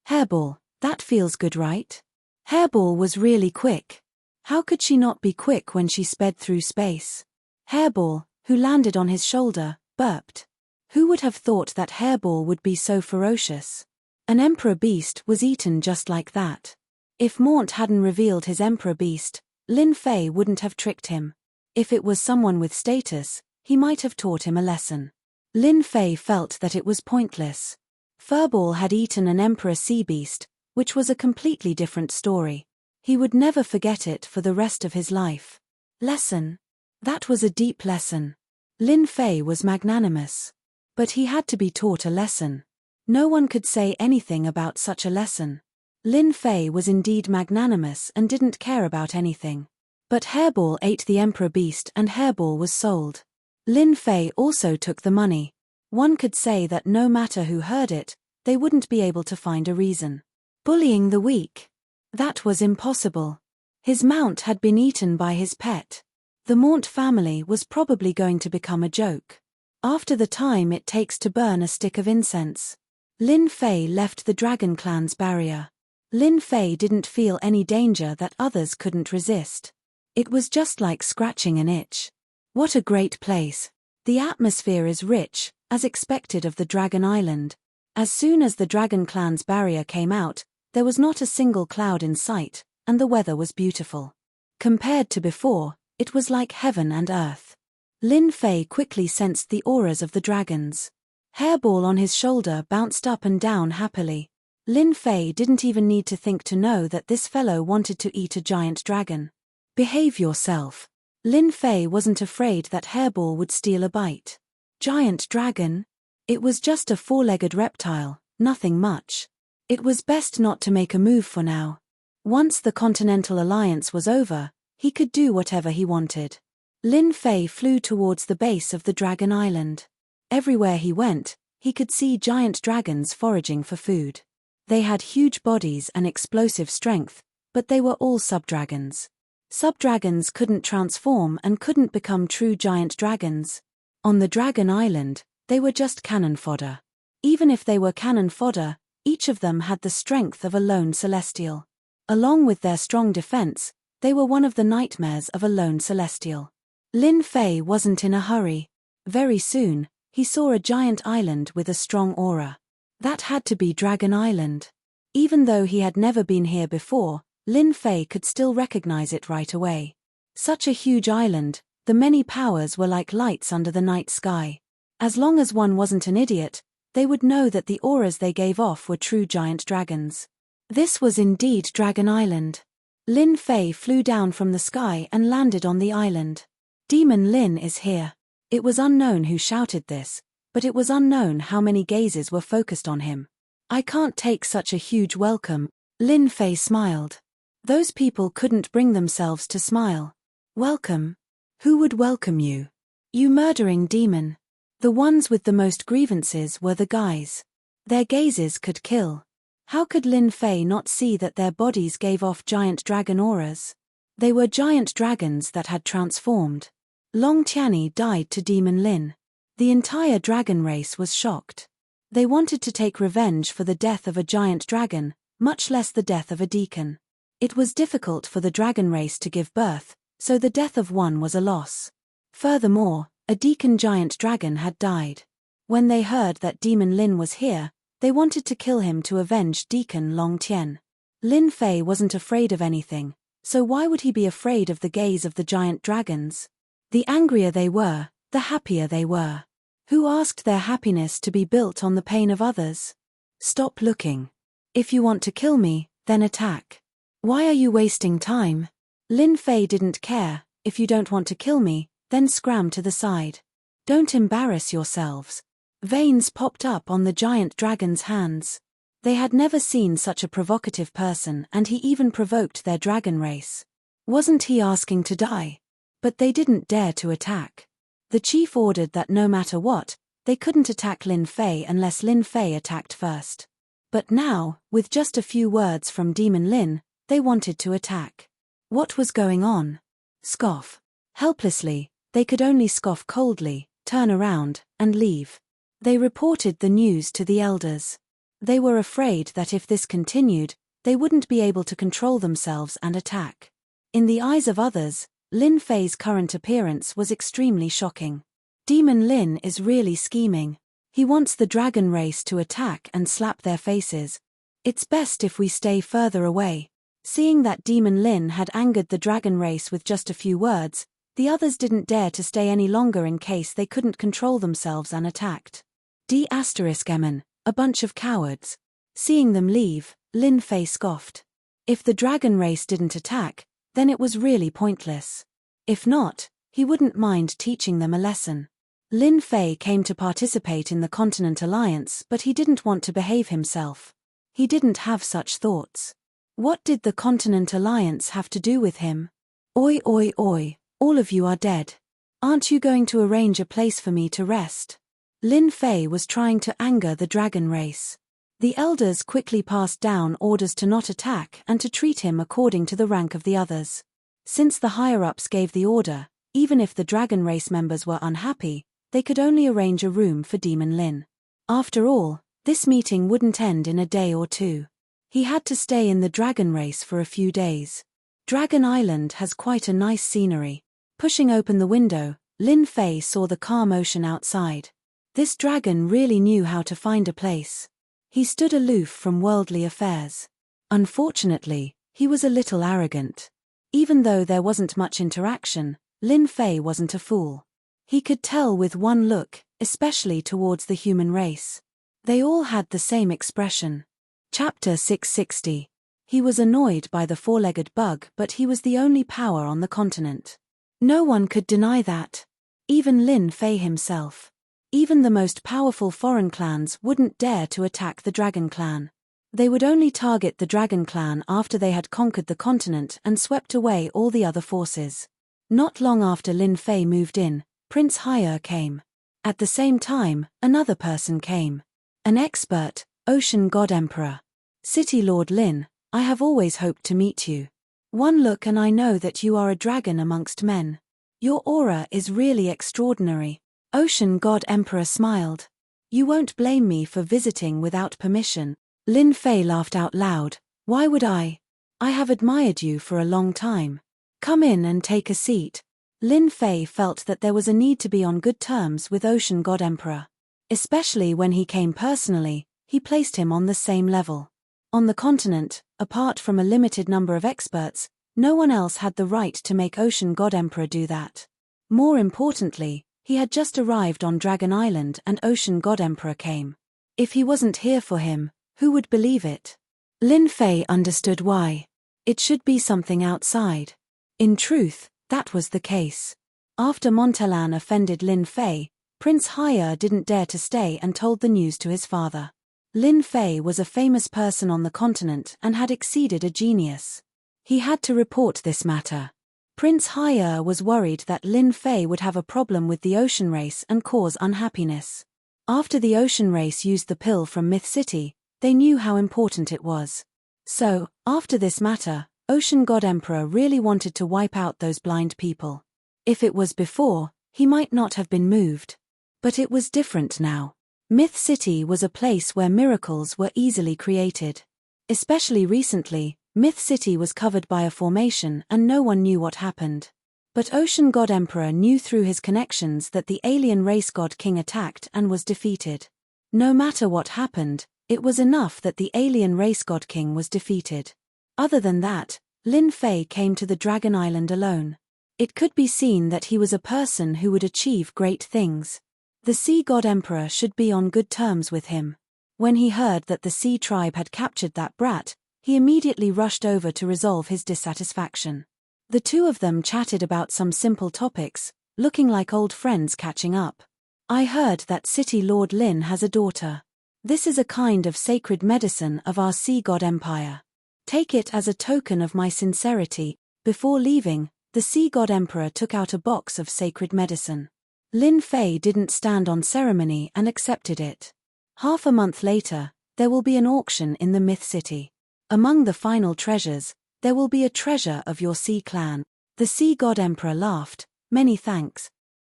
[SPEAKER 1] Hairball, that feels good, right? Hairball was really quick. How could she not be quick when she sped through space? Hairball, who landed on his shoulder, burped. Who would have thought that Hairball would be so ferocious? An emperor beast was eaten just like that. If Mort hadn't revealed his emperor beast, Lin Fei wouldn't have tricked him. If it was someone with status, he might have taught him a lesson. Lin Fei felt that it was pointless. Furball had eaten an emperor sea beast, which was a completely different story. He would never forget it for the rest of his life. Lesson? That was a deep lesson. Lin Fei was magnanimous. But he had to be taught a lesson. No one could say anything about such a lesson. Lin Fei was indeed magnanimous and didn't care about anything. But Hairball ate the emperor beast and Hairball was sold. Lin Fei also took the money. One could say that no matter who heard it, they wouldn't be able to find a reason. Bullying the weak. That was impossible. His mount had been eaten by his pet. The Mort family was probably going to become a joke. After the time it takes to burn a stick of incense. Lin Fei left the Dragon Clan's barrier. Lin Fei didn't feel any danger that others couldn't resist. It was just like scratching an itch. What a great place. The atmosphere is rich, as expected of the Dragon Island. As soon as the Dragon Clan's barrier came out, there was not a single cloud in sight, and the weather was beautiful. Compared to before, it was like heaven and earth. Lin Fei quickly sensed the auras of the dragons. Hairball on his shoulder bounced up and down happily. Lin Fei didn't even need to think to know that this fellow wanted to eat a giant dragon. Behave yourself. Lin Fei wasn't afraid that Hairball would steal a bite. Giant dragon? It was just a four-legged reptile, nothing much. It was best not to make a move for now. Once the Continental Alliance was over, he could do whatever he wanted. Lin Fei flew towards the base of the Dragon Island. Everywhere he went, he could see giant dragons foraging for food. They had huge bodies and explosive strength, but they were all sub-dragons. Sub-dragons couldn't transform and couldn't become true giant dragons. On the Dragon Island, they were just cannon fodder. Even if they were cannon fodder, each of them had the strength of a lone celestial. Along with their strong defense, they were one of the nightmares of a lone celestial. Lin Fei wasn't in a hurry. Very soon, he saw a giant island with a strong aura. That had to be Dragon Island. Even though he had never been here before, Lin Fei could still recognize it right away. Such a huge island, the many powers were like lights under the night sky. As long as one wasn't an idiot, they would know that the auras they gave off were true giant dragons. This was indeed Dragon Island. Lin Fei flew down from the sky and landed on the island. Demon Lin is here. It was unknown who shouted this, but it was unknown how many gazes were focused on him. I can't take such a huge welcome. Lin Fei smiled. Those people couldn't bring themselves to smile. Welcome? Who would welcome you? You murdering demon. The ones with the most grievances were the guys. Their gazes could kill. How could Lin Fei not see that their bodies gave off giant dragon auras? They were giant dragons that had transformed. Long Tianyi died to Demon Lin. The entire dragon race was shocked. They wanted to take revenge for the death of a giant dragon, much less the death of a deacon. It was difficult for the dragon race to give birth, so the death of one was a loss. Furthermore, a deacon giant dragon had died. When they heard that Demon Lin was here, they wanted to kill him to avenge Deacon Long Tian. Lin Fei wasn't afraid of anything, so why would he be afraid of the gaze of the giant dragons? The angrier they were, the happier they were. Who asked their happiness to be built on the pain of others? Stop looking. If you want to kill me, then attack. Why are you wasting time? Lin Fei didn't care. If you don't want to kill me, then scram to the side. Don't embarrass yourselves. Veins popped up on the giant dragon's hands. They had never seen such a provocative person, and he even provoked their dragon race. Wasn't he asking to die? But they didn't dare to attack. The chief ordered that no matter what, they couldn't attack Lin Fei unless Lin Fei attacked first. But now, with just a few words from Demon Lin, they wanted to attack. What was going on? Scoff. Helplessly, they could only scoff coldly, turn around, and leave. They reported the news to the elders. They were afraid that if this continued, they wouldn't be able to control themselves and attack. In the eyes of others, Lin Fei's current appearance was extremely shocking. Demon Lin is really scheming. He wants the dragon race to attack and slap their faces. It's best if we stay further away. Seeing that Demon Lin had angered the dragon race with just a few words, the others didn't dare to stay any longer in case they couldn't control themselves and attacked. D*****, a bunch of cowards. Seeing them leave, Lin Fei scoffed. If the dragon race didn't attack, then it was really pointless. If not, he wouldn't mind teaching them a lesson. Lin Fei came to participate in the Continent Alliance, but he didn't want to behave himself. He didn't have such thoughts. What did the Continent Alliance have to do with him? Oi oi oi, all of you are dead. Aren't you going to arrange a place for me to rest? Lin Fei was trying to anger the dragon race. The elders quickly passed down orders to not attack and to treat him according to the rank of the others. Since the higher-ups gave the order, even if the dragon race members were unhappy, they could only arrange a room for Demon Lin. After all, This meeting wouldn't end in a day or two. He had to stay in the dragon race for a few days. Dragon Island has quite a nice scenery. Pushing open the window, Lin Fei saw the calm ocean outside. This dragon really knew how to find a place. He stood aloof from worldly affairs. Unfortunately, he was a little arrogant. Even though there wasn't much interaction, Lin Fei wasn't a fool. He could tell with one look, especially towards the human race. They all had the same expression. Chapter 660. He was annoyed by the four-legged bug, but he was the only power on the continent. No one could deny that. Even Lin Fei himself. Even the most powerful foreign clans wouldn't dare to attack the Dragon Clan. They would only target the Dragon Clan after they had conquered the continent and swept away all the other forces. Not long after Lin Fei moved in, Prince Haier came. At the same time, another person came. An expert, Ocean God Emperor. City Lord Lin, I have always hoped to meet you. One look and I know that you are a dragon amongst men. Your aura is really extraordinary. Ocean God Emperor smiled. You won't blame me for visiting without permission. Lin Fei laughed out loud. Why would I? I have admired you for a long time. Come in and take a seat. Lin Fei felt that there was a need to be on good terms with Ocean God Emperor. Especially when he came personally, he placed him on the same level. On the continent, apart from a limited number of experts, no one else had the right to make Ocean God Emperor do that. More importantly, he had just arrived on Dragon Island and Ocean God Emperor came. If he wasn't here for him, who would believe it? Lin Fei understood why. It should be something outside. In truth, that was the case. After Montelan offended Lin Fei, Prince Haier didn't dare to stay and told the news to his father. Lin Fei was a famous person on the continent and had exceeded a genius. He had to report this matter. Prince Haier was worried that Lin Fei would have a problem with the ocean race and cause unhappiness. After the ocean race used the pill from Myth City, they knew how important it was. So, after this matter, Ocean God Emperor really wanted to wipe out those blind people. If it was before, he might not have been moved. But it was different now. Myth City was a place where miracles were easily created. Especially recently, Myth City was covered by a formation and no one knew what happened. But Ocean God Emperor knew through his connections that the alien race god king attacked and was defeated. No matter what happened, it was enough that the alien race god king was defeated. Other than that, Lin Fei came to the Dragon Island alone. It could be seen that he was a person who would achieve great things. The Sea God Emperor should be on good terms with him. When he heard that the Sea tribe had captured that brat, he immediately rushed over to resolve his dissatisfaction. The two of them chatted about some simple topics, looking like old friends catching up. I heard that City Lord Lin has a daughter. This is a kind of sacred medicine of our Sea God Empire. Take it as a token of my sincerity. Before leaving, the Sea God Emperor took out a box of sacred medicine. Lin Fei didn't stand on ceremony and accepted it. Half a month later, there will be an auction in the Myth City. Among the final treasures, there will be a treasure of your Sea clan. The Sea God Emperor laughed. Many thanks.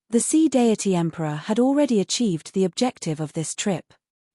[SPEAKER 1] The Sea Deity Emperor had already achieved the objective of this trip.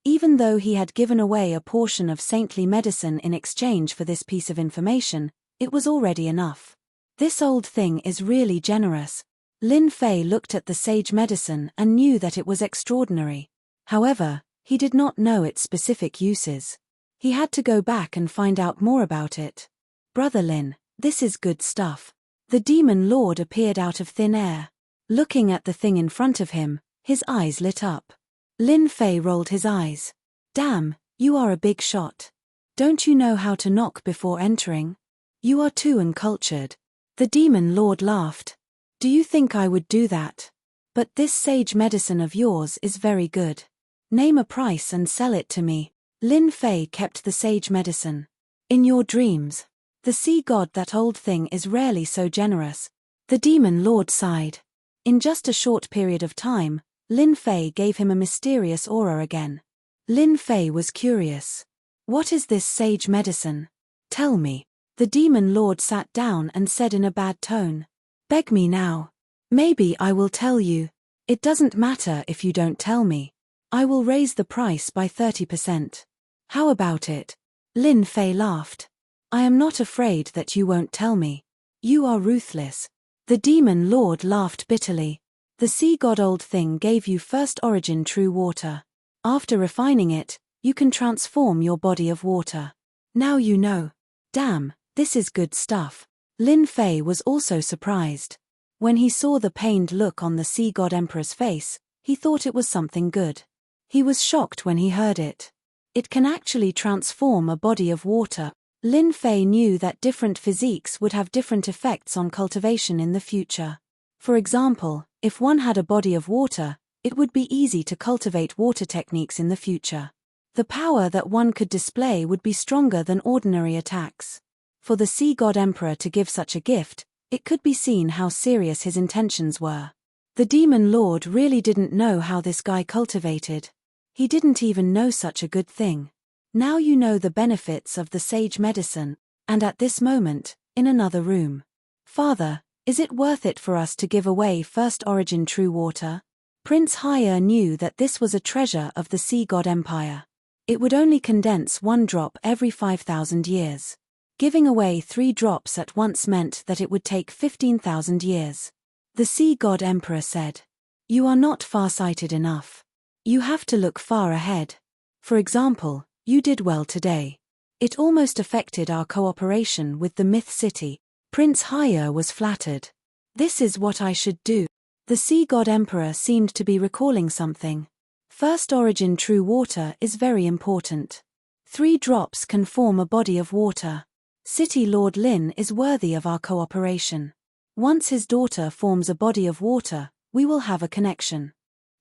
[SPEAKER 1] Even though he had given away a portion of saintly medicine in exchange for this piece of information, it was already enough. This old thing is really generous. Lin Fei looked at the sage medicine and knew that it was extraordinary. However, he did not know its specific uses. He had to go back and find out more about it. Brother Lin, this is good stuff. The demon lord appeared out of thin air. Looking at the thing in front of him, his eyes lit up. Lin Fei rolled his eyes. Damn, you are a big shot. Don't you know how to knock before entering? You are too uncultured. The demon lord laughed. Do you think I would do that? But this sage medicine of yours is very good. Name a price and sell it to me. Lin Fei kept the sage medicine. In your dreams. The sea god, that old thing is rarely so generous. The demon lord sighed. In just a short period of time, Lin Fei gave him a mysterious aura again. Lin Fei was curious. What is this sage medicine? Tell me. The demon lord sat down and said in a bad tone. Beg me now. Maybe I will tell you. It doesn't matter if you don't tell me. I will raise the price by 30%. How about it? Lin Fei laughed. I am not afraid that you won't tell me. You are ruthless. The demon lord laughed bitterly. The sea god old thing gave you first origin true water. After refining it, you can transform your body of water. Now you know. Damn, this is good stuff. Lin Fei was also surprised. When he saw the pained look on the sea god emperor's face, he thought it was something good. He was shocked when he heard it. It can actually transform a body of water. Lin Fei knew that different physiques would have different effects on cultivation in the future. For example, if one had a body of water, it would be easy to cultivate water techniques in the future. The power that one could display would be stronger than ordinary attacks. For the sea god emperor to give such a gift, it could be seen how serious his intentions were. The demon lord really didn't know how this guy cultivated. He didn't even know such a good thing. Now you know the benefits of the sage medicine, and at this moment, in another room. Father, is it worth it for us to give away first origin true water? Prince Haier knew that this was a treasure of the sea god empire. It would only condense 1 drop every 5,000 years. Giving away 3 drops at once meant that it would take 15,000 years. The sea god emperor said, "You are not far-sighted enough. You have to look far ahead. For example, you did well today. It almost affected our cooperation with the Myth City." Prince Haier was flattered. This is what I should do. The sea god emperor seemed to be recalling something. First origin true water is very important. 3 drops can form a body of water. City Lord Lin is worthy of our cooperation. Once his daughter forms a body of water, we will have a connection.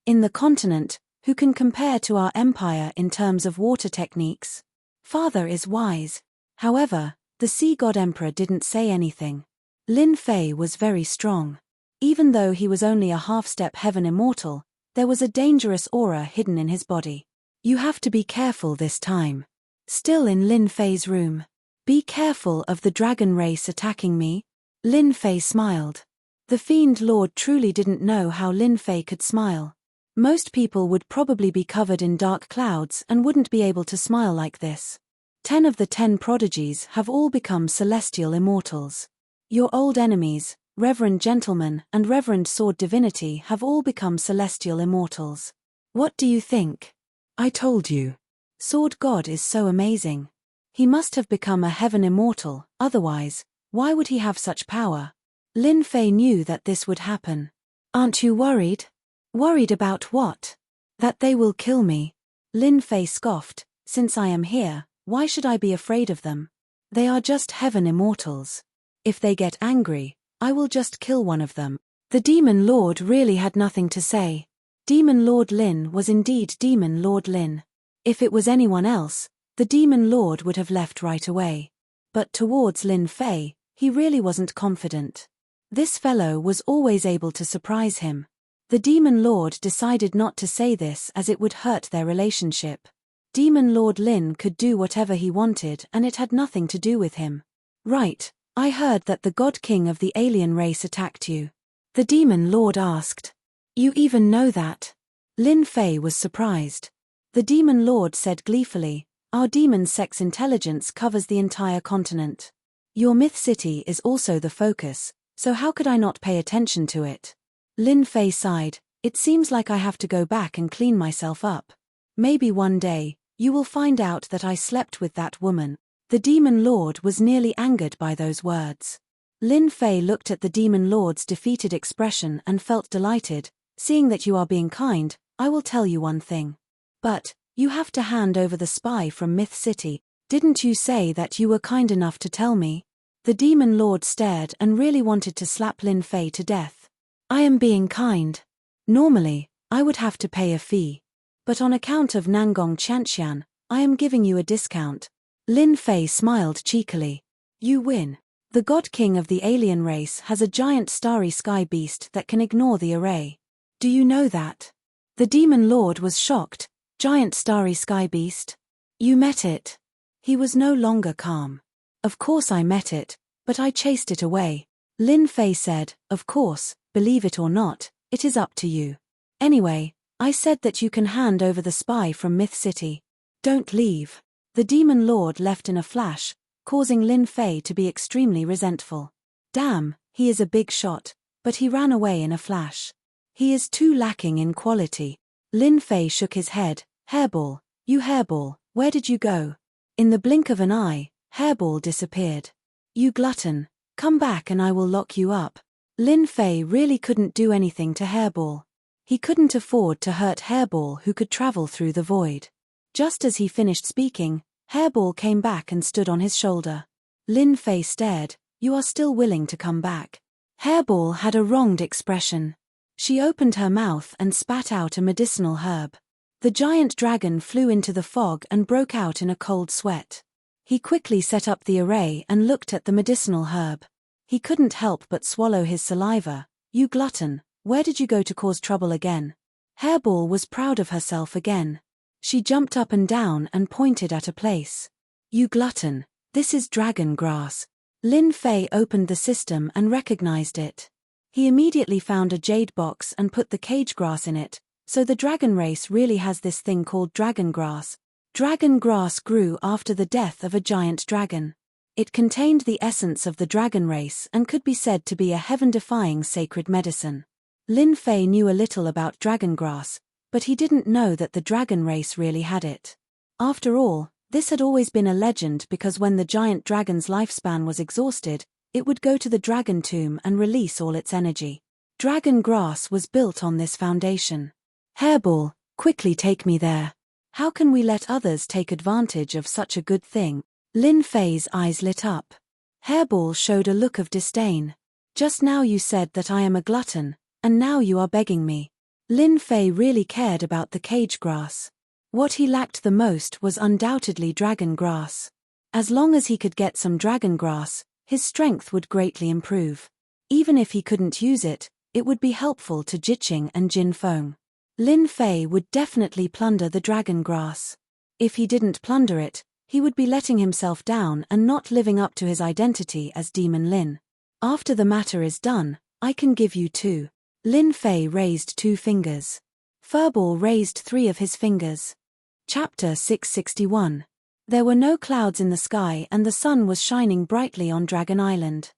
[SPEAKER 1] In the continent, who can compare to our empire in terms of water techniques? Father is wise. However, the sea god emperor didn't say anything. Lin Fei was very strong. Even though he was only a half-step heaven immortal, there was a dangerous aura hidden in his body. You have to be careful this time. Still in Lin Fei's room. Be careful of the dragon race attacking me. Lin Fei smiled. The Fiend Lord truly didn't know how Lin Fei could smile. Most people would probably be covered in dark clouds and wouldn't be able to smile like this. 10 of the 10 prodigies have all become celestial immortals. Your old enemies, Reverend Gentleman and Reverend Sword Divinity, have all become celestial immortals. What do you think? I told you. Sword God is so amazing. He must have become a heaven immortal, otherwise, why would he have such power? Lin Fei knew that this would happen. Aren't you worried? Worried about what? That they will kill me. Lin Fei scoffed. Since I am here, why should I be afraid of them? They are just heaven immortals. If they get angry, I will just kill one of them. The Demon Lord really had nothing to say. Demon Lord Lin was indeed Demon Lord Lin. If it was anyone else, the Demon Lord would have left right away. But towards Lin Fei, he really wasn't confident. This fellow was always able to surprise him. The Demon Lord decided not to say this as it would hurt their relationship. Demon Lord Lin could do whatever he wanted and it had nothing to do with him. Right, I heard that the God King of the alien race attacked you. The Demon Lord asked. You even know that? Lin Fei was surprised. The Demon Lord said gleefully, our demon sex intelligence covers the entire continent. Your Myth City is also the focus, so how could I not pay attention to it? Lin Fei sighed, it seems like I have to go back and clean myself up. Maybe one day, you will find out that I slept with that woman. The Demon Lord was nearly angered by those words. Lin Fei looked at the Demon Lord's defeated expression and felt delighted. Seeing that you are being kind, I will tell you one thing. But, you have to hand over the spy from Myth City. Didn't you say that you were kind enough to tell me? The Demon Lord stared and really wanted to slap Lin Fei to death. I am being kind. Normally, I would have to pay a fee. But on account of Nangong Qianxian, I am giving you a discount. Lin Fei smiled cheekily. You win. The God King of the alien race has a giant starry sky beast that can ignore the array. Do you know that? The Demon Lord was shocked. Giant starry sky beast? You met it. He was no longer calm. Of course I met it, but I chased it away. Lin Fei said, of course, believe it or not, it is up to you. Anyway, I said that you can hand over the spy from Myth City. Don't leave. The demon lord left in a flash, causing Lin Fei to be extremely resentful. Damn, he is a big shot, but he ran away in a flash. He is too lacking in quality. Lin Fei shook his head. Hairball, you hairball, where did you go? In the blink of an eye, Hairball disappeared. You glutton, come back and I will lock you up. Lin Fei really couldn't do anything to Hairball. He couldn't afford to hurt Hairball, who could travel through the void. Just as he finished speaking, Hairball came back and stood on his shoulder. Lin Fei stared. You are still willing to come back? Hairball had a wronged expression. She opened her mouth and spat out a medicinal herb. The giant dragon flew into the fog and broke out in a cold sweat. He quickly set up the array and looked at the medicinal herb. He couldn't help but swallow his saliva. You glutton, where did you go to cause trouble again? Hairball was proud of herself again. She jumped up and down and pointed at a place. You glutton, this is dragon grass. Lin Fei opened the system and recognized it. He immediately found a jade box and put the cage grass in it, so the dragon race really has this thing called dragon grass. Dragon grass grew after the death of a giant dragon. It contained the essence of the dragon race and could be said to be a heaven-defying sacred medicine. Lin Fei knew a little about dragon grass, but he didn't know that the dragon race really had it. After all, this had always been a legend because when the giant dragon's lifespan was exhausted, it would go to the dragon tomb and release all its energy. Dragon grass was built on this foundation. Hairball, quickly take me there. How can we let others take advantage of such a good thing? Lin Fei's eyes lit up. Hairball showed a look of disdain. Just now you said that I am a glutton, and now you are begging me. Lin Fei really cared about the cage grass. What he lacked the most was undoubtedly dragon grass. As long as he could get some dragon grass, his strength would greatly improve. Even if he couldn't use it, it would be helpful to Jiqing and Jin Feng. Lin Fei would definitely plunder the dragon grass. If he didn't plunder it, he would be letting himself down and not living up to his identity as Demon Lin. After the matter is done, I can give you 2. Lin Fei raised 2 fingers. Furball raised 3 of his fingers. Chapter 661. There were no clouds in the sky and the sun was shining brightly on Dragon Island.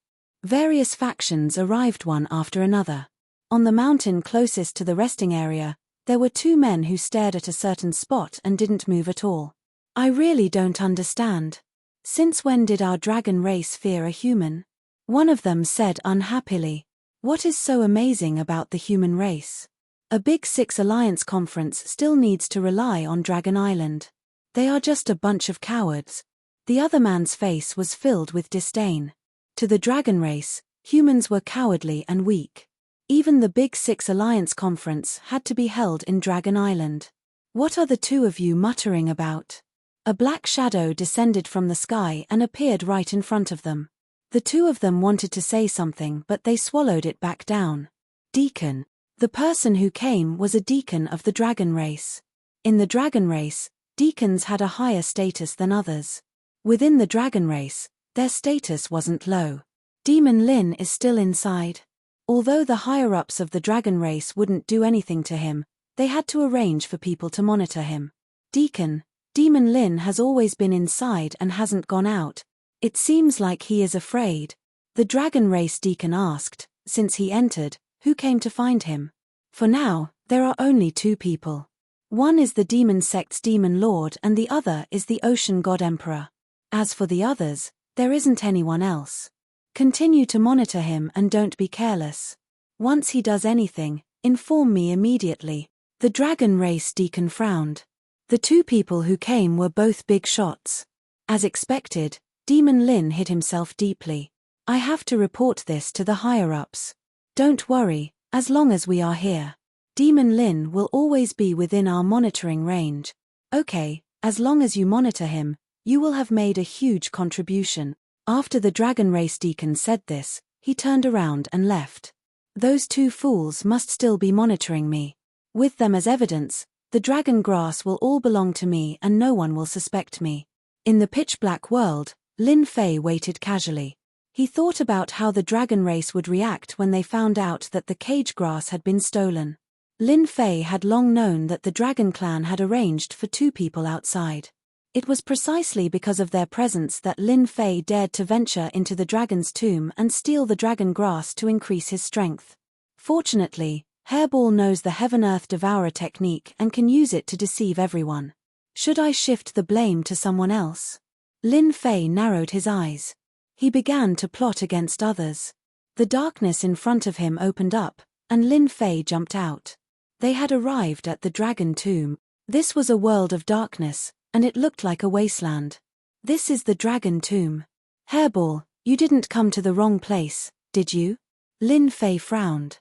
[SPEAKER 1] Various factions arrived one after another. On the mountain closest to the resting area, there were 2 men who stared at a certain spot and didn't move at all. I really don't understand. Since when did our dragon race fear a human? One of them said unhappily. What is so amazing about the human race? A Big Six Alliance conference still needs to rely on Dragon Island. They are just a bunch of cowards. The other man's face was filled with disdain. To the dragon race, humans were cowardly and weak. Even the Big Six Alliance conference had to be held in Dragon Island. What are the 2 of you muttering about? A black shadow descended from the sky and appeared right in front of them. The 2 of them wanted to say something but they swallowed it back down. Deacon. The person who came was a deacon of the dragon race. In the dragon race, deacons had a higher status than others. Within the dragon race, their status wasn't low. Demon Lin is still inside. Although the higher-ups of the dragon race wouldn't do anything to him, they had to arrange for people to monitor him. Deacon, Demon Lin has always been inside and hasn't gone out. It seems like he is afraid. The dragon race deacon asked, since he entered, who came to find him. For now, there are only 2 people. One is the demon sect's demon lord and the other is the ocean god emperor. As for the others, there isn't anyone else. Continue to monitor him and don't be careless. Once he does anything, inform me immediately. The dragon race deacon frowned. The 2 people who came were both big shots. As expected, Demon Lin hid himself deeply. I have to report this to the higher-ups. Don't worry, as long as we are here. Demon Lin will always be within our monitoring range. Okay, as long as you monitor him, you will have made a huge contribution. After the dragon race deacon said this, he turned around and left. Those 2 fools must still be monitoring me. With them as evidence, the dragon grass will all belong to me and no one will suspect me. In the pitch-black world, Lin Fei waited casually. He thought about how the dragon race would react when they found out that the cage grass had been stolen. Lin Fei had long known that the Dragon Clan had arranged for 2 people outside. It was precisely because of their presence that Lin Fei dared to venture into the dragon's tomb and steal the dragon grass to increase his strength. Fortunately, Hairball knows the Heaven-Earth Devourer technique and can use it to deceive everyone. Should I shift the blame to someone else? Lin Fei narrowed his eyes. He began to plot against others. The darkness in front of him opened up, and Lin Fei jumped out. They had arrived at the dragon tomb. This was a world of darkness, and it looked like a wasteland. This is the dragon tomb. Hairball, you didn't come to the wrong place, did you? Lin Fei frowned.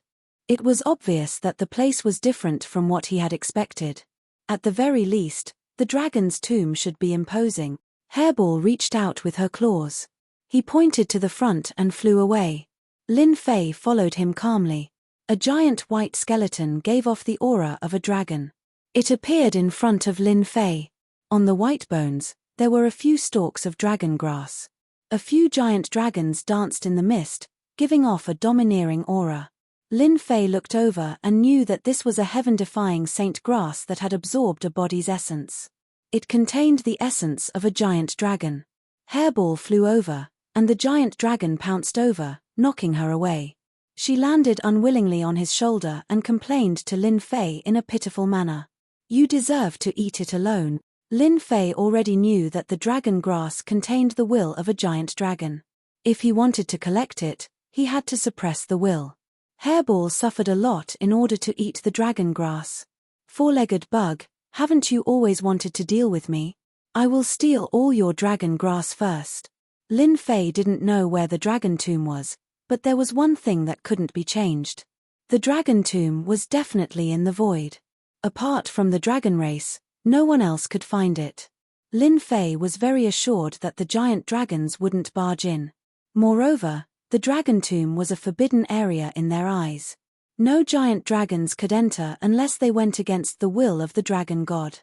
[SPEAKER 1] It was obvious that the place was different from what he had expected. At the very least, the dragon's tomb should be imposing. Hairball reached out with her claws. He pointed to the front and flew away. Lin Fei followed him calmly. A giant white skeleton gave off the aura of a dragon. It appeared in front of Lin Fei. On the white bones, there were a few stalks of dragon grass. A few giant dragons danced in the mist, giving off a domineering aura. Lin Fei looked over and knew that this was a heaven-defying saint grass that had absorbed a body's essence. It contained the essence of a giant dragon. Hairball flew over, and the giant dragon pounced over, knocking her away. She landed unwillingly on his shoulder and complained to Lin Fei in a pitiful manner. You deserve to eat it alone. Lin Fei already knew that the dragon grass contained the will of a giant dragon. If he wanted to collect it, he had to suppress the will. Hairball suffered a lot in order to eat the dragon grass. Four-legged bug, haven't you always wanted to deal with me? I will steal all your dragon grass first. Lin Fei didn't know where the dragon tomb was, but there was one thing that couldn't be changed. The dragon tomb was definitely in the void. Apart from the dragon race, no one else could find it. Lin Fei was very assured that the giant dragons wouldn't barge in. Moreover, the dragon tomb was a forbidden area in their eyes. No giant dragons could enter unless they went against the will of the dragon god.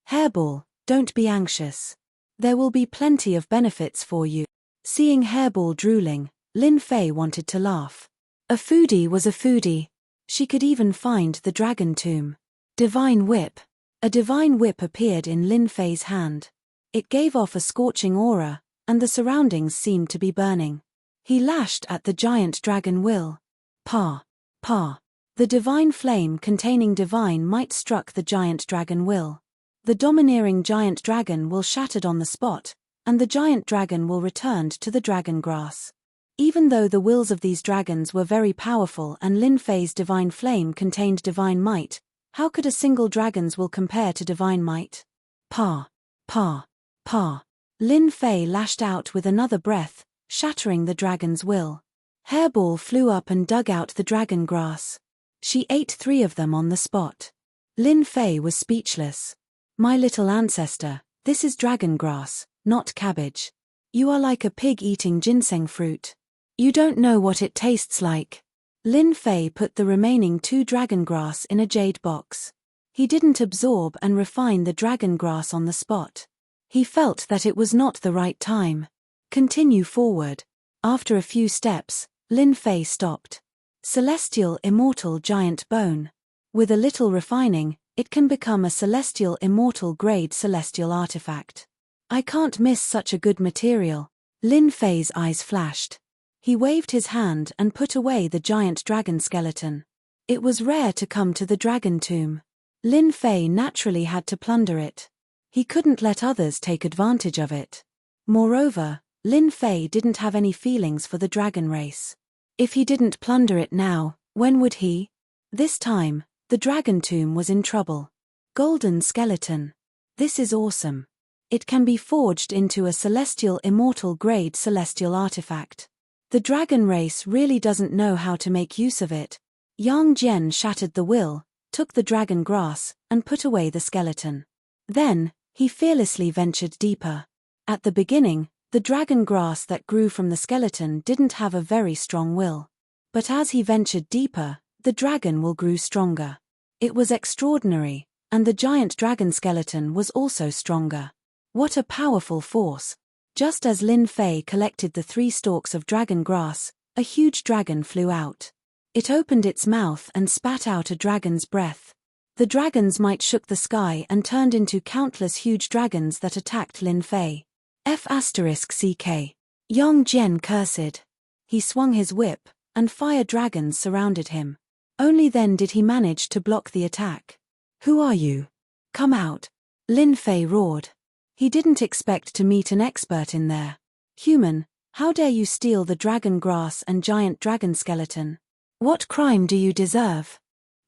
[SPEAKER 1] Hairball, don't be anxious. There will be plenty of benefits for you. Seeing Hairball drooling, Lin Fei wanted to laugh. A foodie was a foodie. She could even find the dragon tomb. Divine Whip. A divine whip appeared in Lin Fei's hand. It gave off a scorching aura, and the surroundings seemed to be burning. He lashed at the giant dragon will. Pa. Pa. The divine flame containing divine might struck the giant dragon will. The domineering giant dragon will shattered on the spot, and the giant dragon will returned to the dragon grass. Even though the wills of these dragons were very powerful and Lin Fei's divine flame contained divine might, how could a single dragon's will compare to divine might? Pa. Pa. Pa. Lin Fei lashed out with another breath, shattering the dragon's will. Hairball flew up and dug out the dragon grass. She ate 3 of them on the spot. Lin Fei was speechless. My little ancestor, this is dragon grass, not cabbage. You are like a pig eating ginseng fruit. You don't know what it tastes like. Lin Fei put the remaining 2 dragon grass in a jade box. He didn't absorb and refine the dragon grass on the spot. He felt that it was not the right time. Continue forward. After a few steps, Lin Fei stopped. Celestial Immortal Giant Bone. With a little refining, it can become a Celestial Immortal Grade Celestial Artifact. I can't miss such a good material. Lin Fei's eyes flashed. He waved his hand and put away the giant dragon skeleton. It was rare to come to the dragon tomb. Lin Fei naturally had to plunder it. He couldn't let others take advantage of it. Moreover, Lin Fei didn't have any feelings for the dragon race. If he didn't plunder it now, when would he? This time, the dragon tomb was in trouble. Golden skeleton. This is awesome. It can be forged into a Celestial Immortal Grade Celestial Artifact. The dragon race really doesn't know how to make use of it. Yang Jian shattered the will, took the dragon grass, and put away the skeleton. Then, he fearlessly ventured deeper. At the beginning, the dragon grass that grew from the skeleton didn't have a very strong will. But as he ventured deeper, the dragon will grew stronger. It was extraordinary, and the giant dragon skeleton was also stronger. What a powerful force! Just as Lin Fei collected the 3 stalks of dragon grass, a huge dragon flew out. It opened its mouth and spat out a dragon's breath. The dragon's might shook the sky and turned into countless huge dragons that attacked Lin Fei. F***ck. Yong Jian cursed. He swung his whip, and fire dragons surrounded him. Only then did he manage to block the attack. Who are you? Come out. Lin Fei roared. He didn't expect to meet an expert in there. Human, how dare you steal the dragon grass and giant dragon skeleton? What crime do you deserve?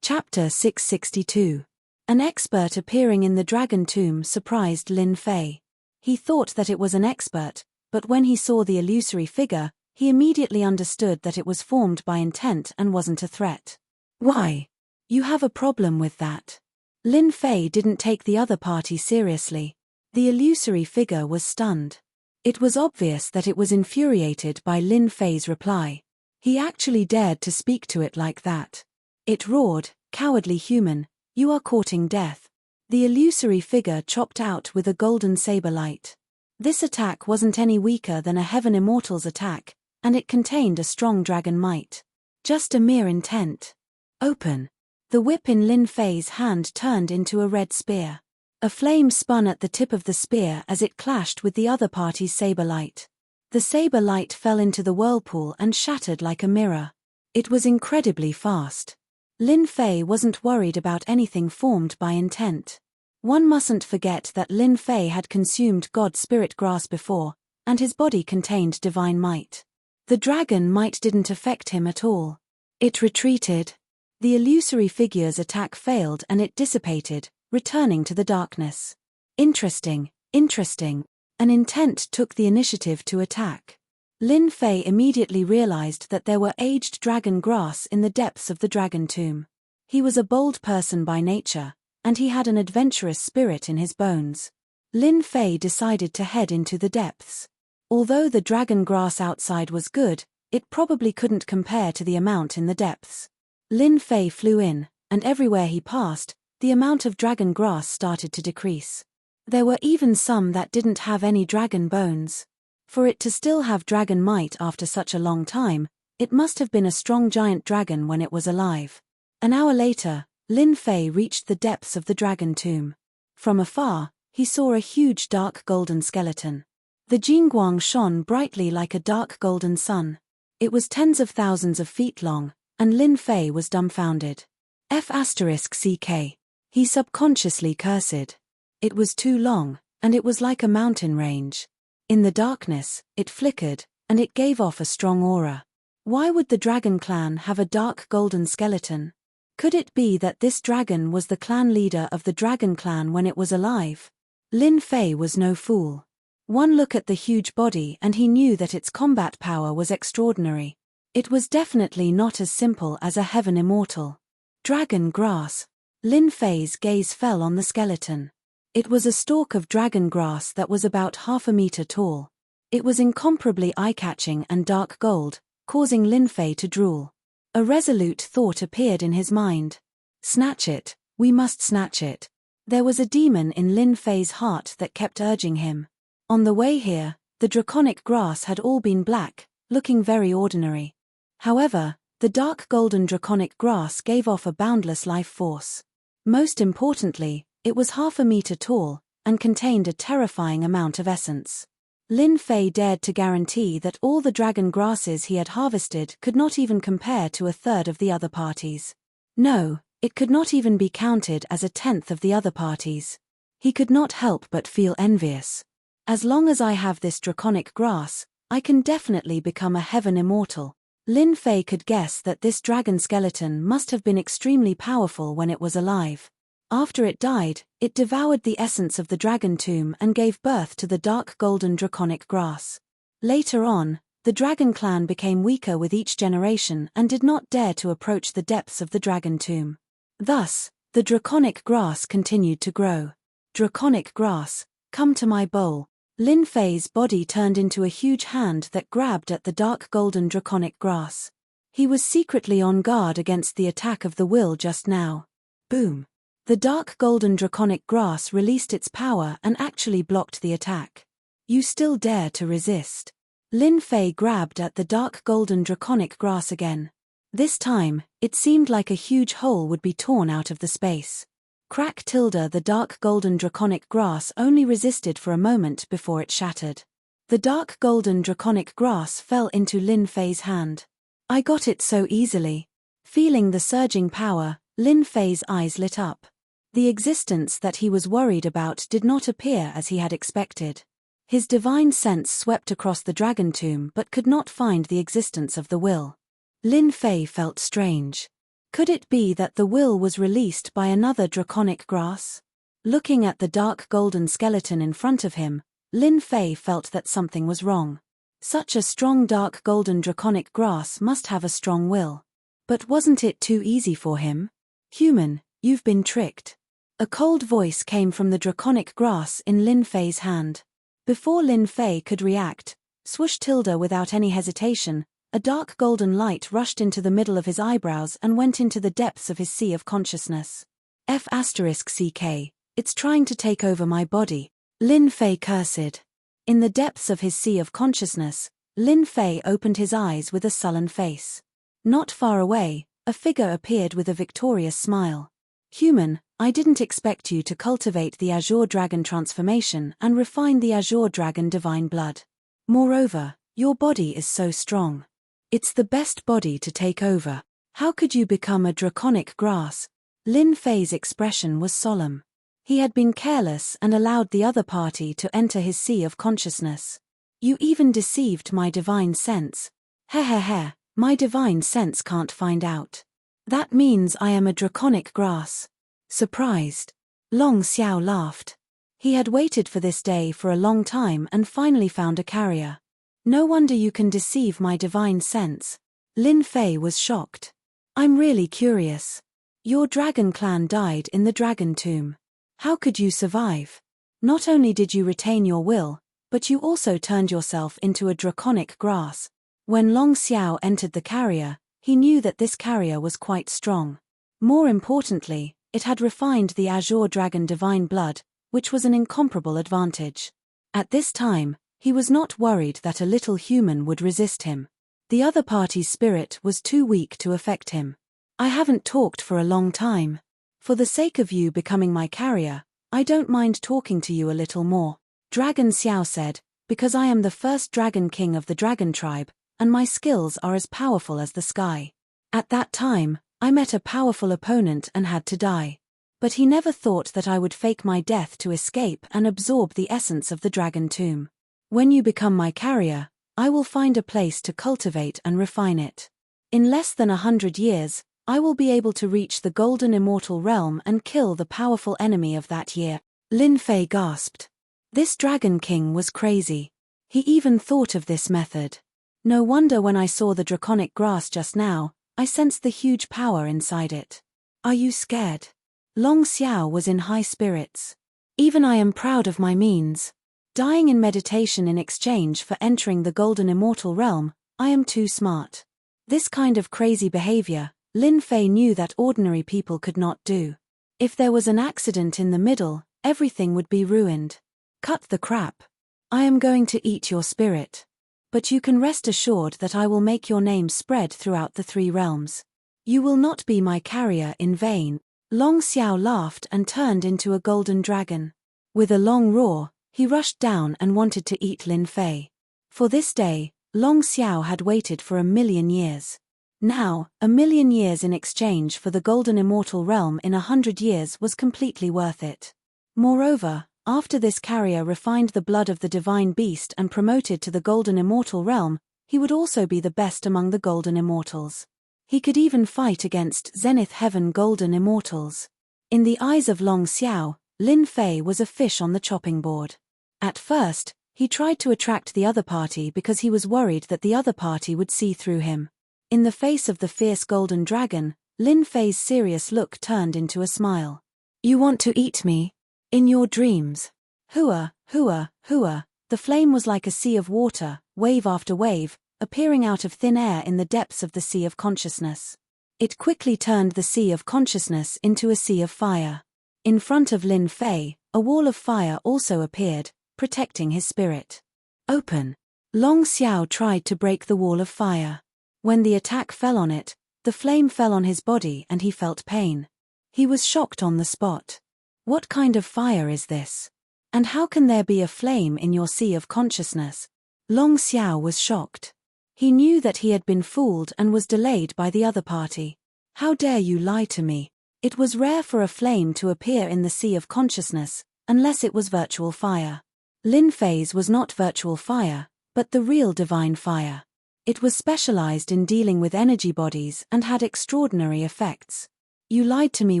[SPEAKER 1] Chapter 662. An expert appearing in the dragon tomb surprised Lin Fei. He thought that it was an expert, but when he saw the illusory figure, he immediately understood that it was formed by intent and wasn't a threat. Why? You have a problem with that. Lin Fei didn't take the other party seriously. The illusory figure was stunned. It was obvious that it was infuriated by Lin Fei's reply. He actually dared to speak to it like that. It roared, "Cowardly human, you are courting death." The illusory figure chopped out with a golden saber light. This attack wasn't any weaker than a Heaven Immortal's attack, and it contained a strong dragon might. Just a mere intent. Open. The whip in Lin Fei's hand turned into a red spear. A flame spun at the tip of the spear as it clashed with the other party's saber light. The saber light fell into the whirlpool and shattered like a mirror. It was incredibly fast. Lin Fei wasn't worried about anything formed by intent. One mustn't forget that Lin Fei had consumed God Spirit Grass before, and his body contained divine might. The dragon might didn't affect him at all. It retreated. The illusory figure's attack failed and it dissipated, returning to the darkness. Interesting. An intent took the initiative to attack. Lin Fei immediately realized that there were aged dragon grass in the depths of the dragon tomb. He was a bold person by nature, and he had an adventurous spirit in his bones. Lin Fei decided to head into the depths. Although the dragon grass outside was good, it probably couldn't compare to the amount in the depths. Lin Fei flew in, and everywhere he passed, the amount of dragon grass started to decrease. There were even some that didn't have any dragon bones. For it to still have dragon might after such a long time, it must have been a strong giant dragon when it was alive. An hour later, Lin Fei reached the depths of the dragon tomb. From afar, he saw a huge dark golden skeleton. The Jingguang shone brightly like a dark golden sun. It was tens of thousands of feet long, and Lin Fei was dumbfounded. F***ck. He subconsciously cursed. It was too long, and it was like a mountain range. In the darkness, it flickered, and it gave off a strong aura. Why would the dragon clan have a dark golden skeleton? Could it be that this dragon was the clan leader of the dragon clan when it was alive? Lin Fei was no fool. One look at the huge body and he knew that its combat power was extraordinary. It was definitely not as simple as a Heaven Immortal. Dragon grass. Lin Fei's gaze fell on the skeleton. It was a stalk of dragon grass that was about 1/2 meter tall. It was incomparably eye-catching and dark gold, causing Lin Fei to drool. A resolute thought appeared in his mind. Snatch it, we must snatch it. There was a demon in Lin Fei's heart that kept urging him. On the way here, the draconic grass had all been black, looking very ordinary. However, the dark golden draconic grass gave off a boundless life force. Most importantly, it was 1/2 meter tall, and contained a terrifying amount of essence. Lin Fei dared to guarantee that all the dragon grasses he had harvested could not even compare to 1/3 of the other parties. No, it could not even be counted as 1/10 of the other parties. He could not help but feel envious. As long as I have this draconic grass, I can definitely become a Heaven Immortal. Lin Fei could guess that this dragon skeleton must have been extremely powerful when it was alive. After it died, it devoured the essence of the dragon tomb and gave birth to the dark golden draconic grass. Later on, the dragon clan became weaker with each generation and did not dare to approach the depths of the dragon tomb. Thus, the draconic grass continued to grow. Draconic grass, come to my bowl. Lin Fei's body turned into a huge hand that grabbed at the dark golden draconic grass. He was secretly on guard against the attack of the will just now. Boom! The dark golden draconic grass released its power and actually blocked the attack. You still dare to resist? Lin Fei grabbed at the dark golden draconic grass again. This time, it seemed like a huge hole would be torn out of the space. Crack tilde. The dark golden draconic grass only resisted for a moment before it shattered. The dark golden draconic grass fell into Lin Fei's hand. I got it so easily. Feeling the surging power, Lin Fei's eyes lit up. The existence that he was worried about did not appear as he had expected. His divine sense swept across the dragon tomb but could not find the existence of the will. Lin Fei felt strange. Could it be that the will was released by another draconic grass? Looking at the dark golden skeleton in front of him, Lin Fei felt that something was wrong. Such a strong dark golden draconic grass must have a strong will. But wasn't it too easy for him? Human, you've been tricked. A cold voice came from the draconic grass in Lin Fei's hand. Before Lin Fei could react, swoosh tilde without any hesitation, a dark golden light rushed into the middle of his eyebrows and went into the depths of his sea of consciousness. F***CK, it's trying to take over my body, Lin Fei cursed. In the depths of his sea of consciousness, Lin Fei opened his eyes with a sullen face. Not far away, a figure appeared with a victorious smile. Human, I didn't expect you to cultivate the Azure Dragon transformation and refine the Azure Dragon divine blood. Moreover, your body is so strong. It's the best body to take over. How could you become a draconic grass? Lin Fei's expression was solemn. He had been careless and allowed the other party to enter his sea of consciousness. You even deceived my divine sense. Heh, my divine sense can't find out. That means I am a draconic grass. Surprised. Long Xiao laughed. He had waited for this day for a long time and finally found a carrier. No wonder you can deceive my divine sense. Lin Fei was shocked. I'm really curious. Your dragon clan died in the dragon tomb. How could you survive? Not only did you retain your will, but you also turned yourself into a draconic grass. When Long Xiao entered the carrier, he knew that this carrier was quite strong. More importantly, it had refined the Azure Dragon divine blood, which was an incomparable advantage. At this time, he was not worried that a little human would resist him. The other party's spirit was too weak to affect him. I haven't talked for a long time. For the sake of you becoming my carrier, I don't mind talking to you a little more, Dragon Xiao said, because I am the first dragon king of the dragon tribe, and my skills are as powerful as the sky. At that time, I met a powerful opponent and had to die. But he never thought that I would fake my death to escape and absorb the essence of the dragon tomb. When you become my carrier, I will find a place to cultivate and refine it. In less than 100 years, I will be able to reach the golden immortal realm and kill the powerful enemy of that year. Lin Fei gasped. This dragon king was crazy. He even thought of this method. No wonder when I saw the draconic grass just now, I sensed the huge power inside it. Are you scared? Long Xiao was in high spirits. Even I am proud of my means. Dying in meditation in exchange for entering the golden immortal realm, I am too smart. This kind of crazy behavior, Lin Fei knew that ordinary people could not do. If there was an accident in the middle, everything would be ruined. Cut the crap. I am going to eat your spirit. But you can rest assured that I will make your name spread throughout the 3 realms. You will not be my carrier in vain. Long Xiao laughed and turned into a golden dragon. With a long roar, he rushed down and wanted to eat Lin Fei. For this day, Long Xiao had waited for 1,000,000 years. Now, 1,000,000 years in exchange for the golden immortal realm in 100 years was completely worth it. Moreover, after this carrier refined the blood of the divine beast and promoted to the golden immortal realm, he would also be the best among the golden immortals. He could even fight against Zenith Heaven golden immortals. In the eyes of Long Xiao, Lin Fei was a fish on the chopping board. At first, he tried to attract the other party because he was worried that the other party would see through him. In the face of the fierce golden dragon, Lin Fei's serious look turned into a smile. You want to eat me? In your dreams. Hua, hua, hua. The flame was like a sea of water, wave after wave, appearing out of thin air in the depths of the sea of consciousness. It quickly turned the sea of consciousness into a sea of fire. In front of Lin Fei, a wall of fire also appeared, protecting his spirit. Open. Long Xiao tried to break the wall of fire. When the attack fell on it, the flame fell on his body and he felt pain. He was shocked on the spot. What kind of fire is this? And how can there be a flame in your sea of consciousness? Long Xiao was shocked. He knew that he had been fooled and was delayed by the other party. How dare you lie to me? It was rare for a flame to appear in the sea of consciousness, unless it was virtual fire. Lin Fei's was not virtual fire, but the real divine fire. It was specialized in dealing with energy bodies and had extraordinary effects. You lied to me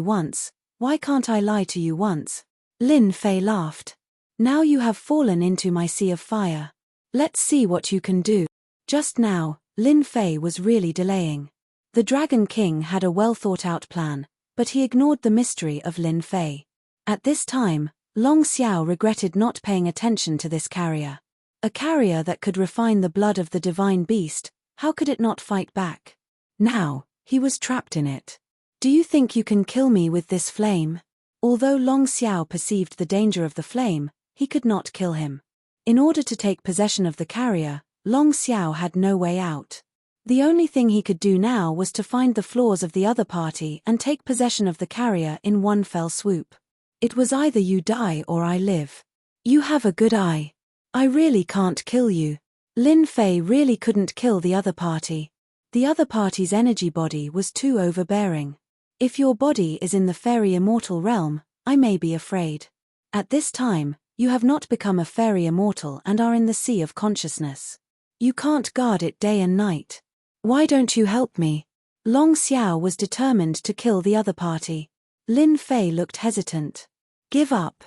[SPEAKER 1] once, why can't I lie to you once? Lin Fei laughed. Now you have fallen into my sea of fire. Let's see what you can do. Just now, Lin Fei was really delaying. The Dragon King had a well-thought-out plan, but he ignored the mystery of Lin Fei. At this time, Long Xiao regretted not paying attention to this carrier. A carrier that could refine the blood of the divine beast, how could it not fight back? Now, he was trapped in it. Do you think you can kill me with this flame? Although Long Xiao perceived the danger of the flame, he could not kill him. In order to take possession of the carrier, Long Xiao had no way out. The only thing he could do now was to find the flaws of the other party and take possession of the carrier in one fell swoop. It was either you die or I live. You have a good eye. I really can't kill you. Lin Fei really couldn't kill the other party. The other party's energy body was too overbearing. If your body is in the fairy immortal realm, I may be afraid. At this time, you have not become a fairy immortal and are in the sea of consciousness. You can't guard it day and night. Why don't you help me? Long Xiao was determined to kill the other party. Lin Fei looked hesitant. Give up.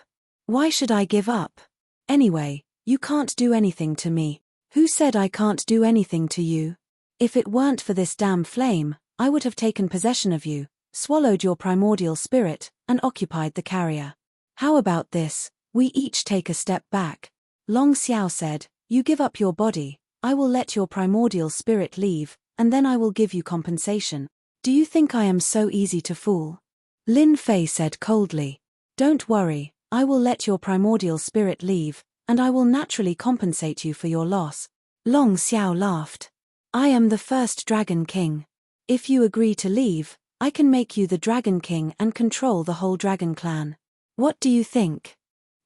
[SPEAKER 1] Why should I give up? Anyway, you can't do anything to me. Who said I can't do anything to you? If it weren't for this damn flame, I would have taken possession of you, swallowed your primordial spirit, and occupied the carrier. How about this? We each take a step back. Long Xiao said, you give up your body, I will let your primordial spirit leave, and then I will give you compensation. Do you think I am so easy to fool? Lin Fei said coldly. Don't worry, I will let your primordial spirit leave, and I will naturally compensate you for your loss. Long Xiao laughed. I am the first Dragon King. If you agree to leave, I can make you the Dragon King and control the whole Dragon Clan. What do you think?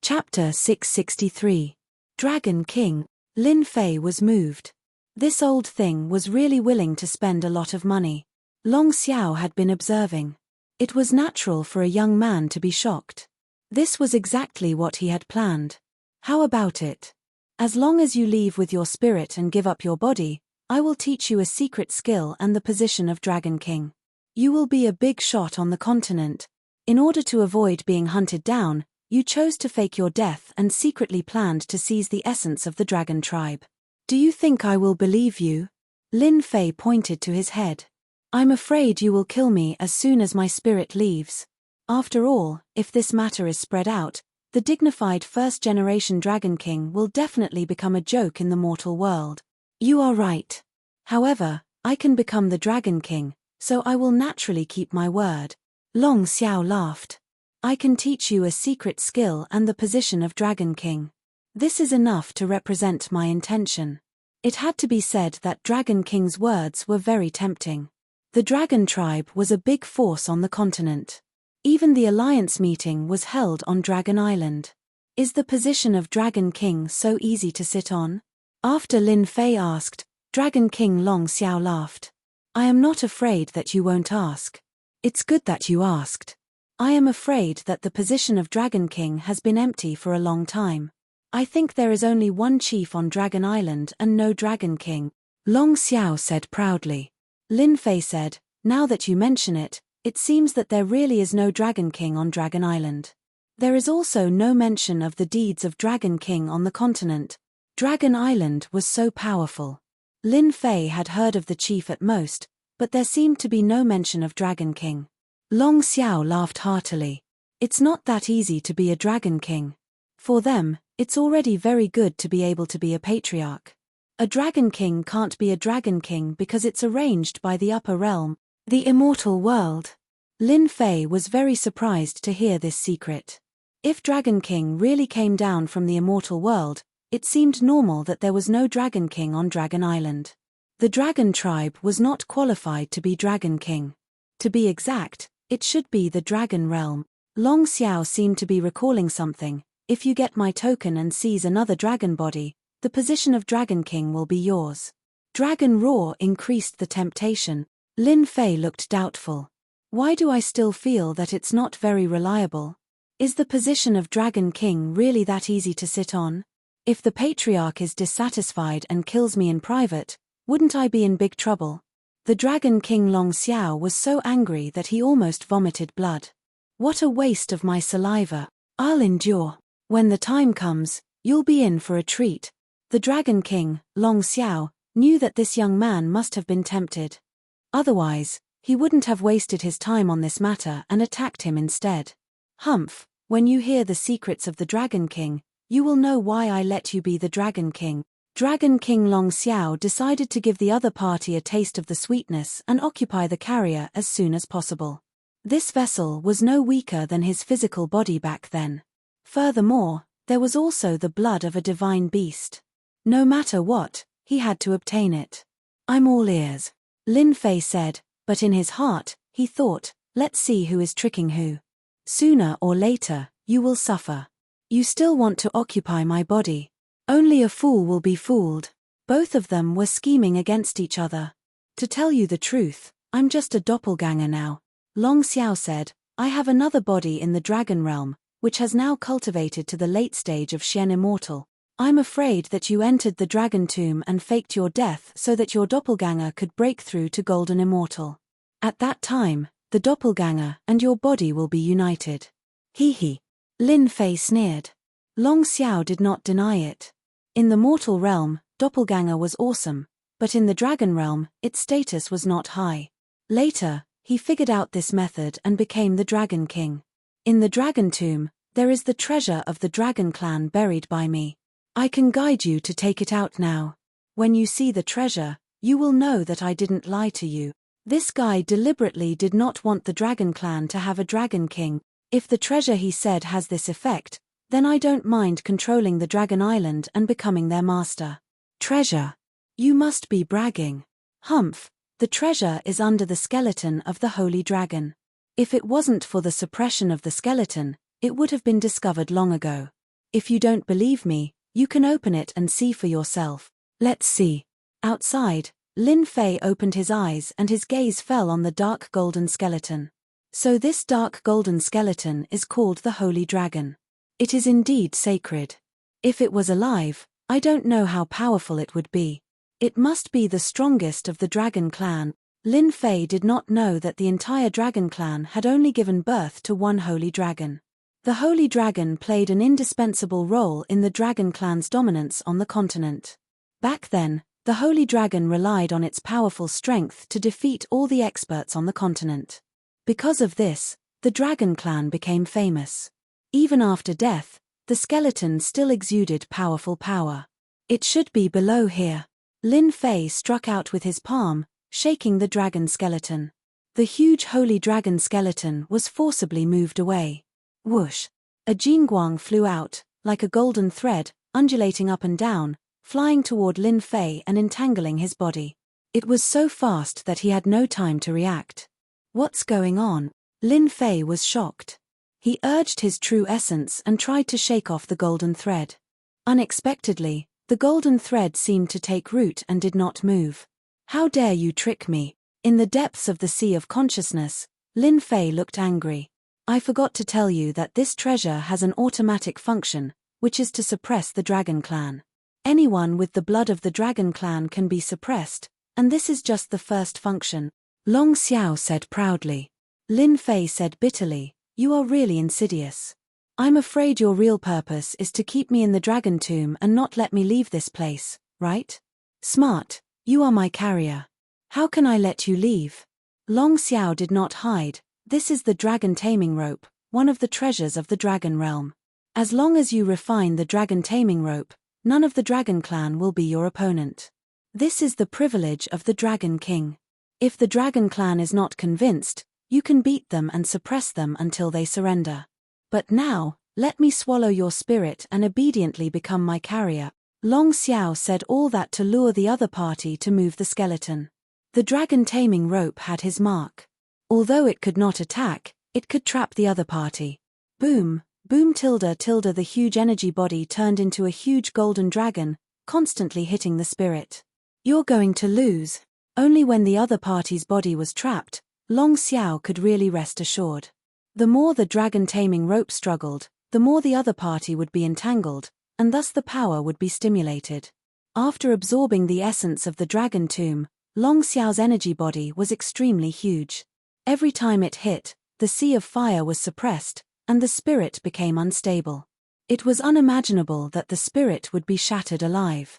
[SPEAKER 1] Chapter 663. Dragon King. Lin Fei was moved. This old thing was really willing to spend a lot of money. Long Xiao had been observing. It was natural for a young man to be shocked. This was exactly what he had planned. How about it? As long as you leave with your spirit and give up your body, I will teach you a secret skill and the position of Dragon King. You will be a big shot on the continent. In order to avoid being hunted down, you chose to fake your death and secretly planned to seize the essence of the dragon tribe. Do you think I will believe you? Lin Fei pointed to his head. I'm afraid you will kill me as soon as my spirit leaves. After all, if this matter is spread out, the dignified first-generation Dragon King will definitely become a joke in the mortal world. You are right. However, I can become the Dragon King, so I will naturally keep my word. Long Xiao laughed. I can teach you a secret skill and the position of Dragon King. This is enough to represent my intention. It had to be said that Dragon King's words were very tempting. The dragon tribe was a big force on the continent. Even the alliance meeting was held on Dragon Island. Is the position of Dragon King so easy to sit on? After Lin Fei asked, Dragon King Long Xiao laughed. I am not afraid that you won't ask. It's good that you asked. I am afraid that the position of Dragon King has been empty for a long time. I think there is only one chief on Dragon Island and no Dragon King, Long Xiao said proudly. Lin Fei said, now that you mention it, it seems that there really is no Dragon King on Dragon Island. There is also no mention of the deeds of Dragon King on the continent. Dragon Island was so powerful. Lin Fei had heard of the chief at most, but there seemed to be no mention of Dragon King. Long Xiao laughed heartily. It's not that easy to be a Dragon King. For them, it's already very good to be able to be a patriarch. A Dragon King can't be a Dragon King because it's arranged by the upper realm, the immortal world. Lin Fei was very surprised to hear this secret. If Dragon King really came down from the immortal world, it seemed normal that there was no Dragon King on Dragon Island. The dragon tribe was not qualified to be Dragon King. To be exact, it should be the Dragon Realm. Long Xiao seemed to be recalling something. If you get my token and seize another dragon body, the position of Dragon King will be yours. Dragon roar increased the temptation. Lin Fei looked doubtful. Why do I still feel that it's not very reliable? Is the position of Dragon King really that easy to sit on? If the Patriarch is dissatisfied and kills me in private, wouldn't I be in big trouble? The Dragon King Long Xiao was so angry that he almost vomited blood. What a waste of my saliva. I'll endure. When the time comes, you'll be in for a treat. The Dragon King, Long Xiao, knew that this young man must have been tempted. Otherwise, he wouldn't have wasted his time on this matter and attacked him instead. Humph, when you hear the secrets of the Dragon King, you will know why I let you be the Dragon King. Dragon King Long Xiao decided to give the other party a taste of the sweetness and occupy the carrier as soon as possible. This vessel was no weaker than his physical body back then. Furthermore, there was also the blood of a divine beast. No matter what, he had to obtain it. I'm all ears, Lin Fei said, but in his heart, he thought, let's see who is tricking who. Sooner or later, you will suffer. You still want to occupy my body. Only a fool will be fooled. Both of them were scheming against each other. To tell you the truth, I'm just a doppelganger now. Long Xiao said, I have another body in the dragon realm, which has now cultivated to the late stage of Shen Immortal. I'm afraid that you entered the dragon tomb and faked your death so that your doppelganger could break through to Golden Immortal. At that time, the doppelganger and your body will be united. Hee hee. Lin Fei sneered. Long Xiao did not deny it. In the mortal realm, doppelganger was awesome, but in the dragon realm, its status was not high. Later, he figured out this method and became the Dragon King. In the dragon tomb, there is the treasure of the dragon clan buried by me. I can guide you to take it out now. When you see the treasure, you will know that I didn't lie to you. This guy deliberately did not want the dragon clan to have a dragon king. If the treasure he said has this effect, then I don't mind controlling the dragon island and becoming their master. Treasure? You must be bragging. Humph, the treasure is under the skeleton of the holy dragon. If it wasn't for the suppression of the skeleton, it would have been discovered long ago. If you don't believe me, you can open it and see for yourself. Let's see. Outside, Lin Fei opened his eyes and his gaze fell on the dark golden skeleton. So this dark golden skeleton is called the Holy Dragon. It is indeed sacred. If it was alive, I don't know how powerful it would be. It must be the strongest of the dragon clan. Lin Fei did not know that the entire dragon clan had only given birth to one holy dragon. The holy dragon played an indispensable role in the dragon clan's dominance on the continent. Back then, the holy dragon relied on its powerful strength to defeat all the experts on the continent. Because of this, the dragon clan became famous. Even after death, the skeleton still exuded powerful power. It should be below here. Lin Fei struck out with his palm, shaking the dragon skeleton. The huge holy dragon skeleton was forcibly moved away. Whoosh! A jingguang flew out, like a golden thread, undulating up and down, flying toward Lin Fei and entangling his body. It was so fast that he had no time to react. What's going on? Lin Fei was shocked. He urged his true essence and tried to shake off the golden thread. Unexpectedly, the golden thread seemed to take root and did not move. How dare you trick me? In the depths of the sea of consciousness, Lin Fei looked angry. I forgot to tell you that this treasure has an automatic function, which is to suppress the dragon clan. Anyone with the blood of the dragon clan can be suppressed, and this is just the first function. Long Xiao said proudly. Lin Fei said bitterly, you are really insidious. I'm afraid your real purpose is to keep me in the dragon tomb and not let me leave this place, right? Smart, you are my carrier. How can I let you leave? Long Xiao did not hide. This is the dragon taming rope, one of the treasures of the dragon realm. As long as you refine the dragon taming rope, none of the dragon clan will be your opponent. This is the privilege of the Dragon King. If the dragon clan is not convinced, you can beat them and suppress them until they surrender. But now, let me swallow your spirit and obediently become my carrier. Long Xiao said all that to lure the other party to move the skeleton. The dragon taming rope had his mark. Although it could not attack, It could trap the other party. Boom, boom tilde tilde the huge energy body turned into a huge golden dragon, constantly hitting the spirit. You're going to lose. Only when the other party's body was trapped, Long Xiao could really rest assured. The more the dragon taming rope struggled, the more the other party would be entangled, and thus the power would be stimulated. After absorbing the essence of the dragon tomb, Long Xiao's energy body was extremely huge. Every time it hit, the sea of fire was suppressed, and the spirit became unstable. It was unimaginable that the spirit would be shattered alive.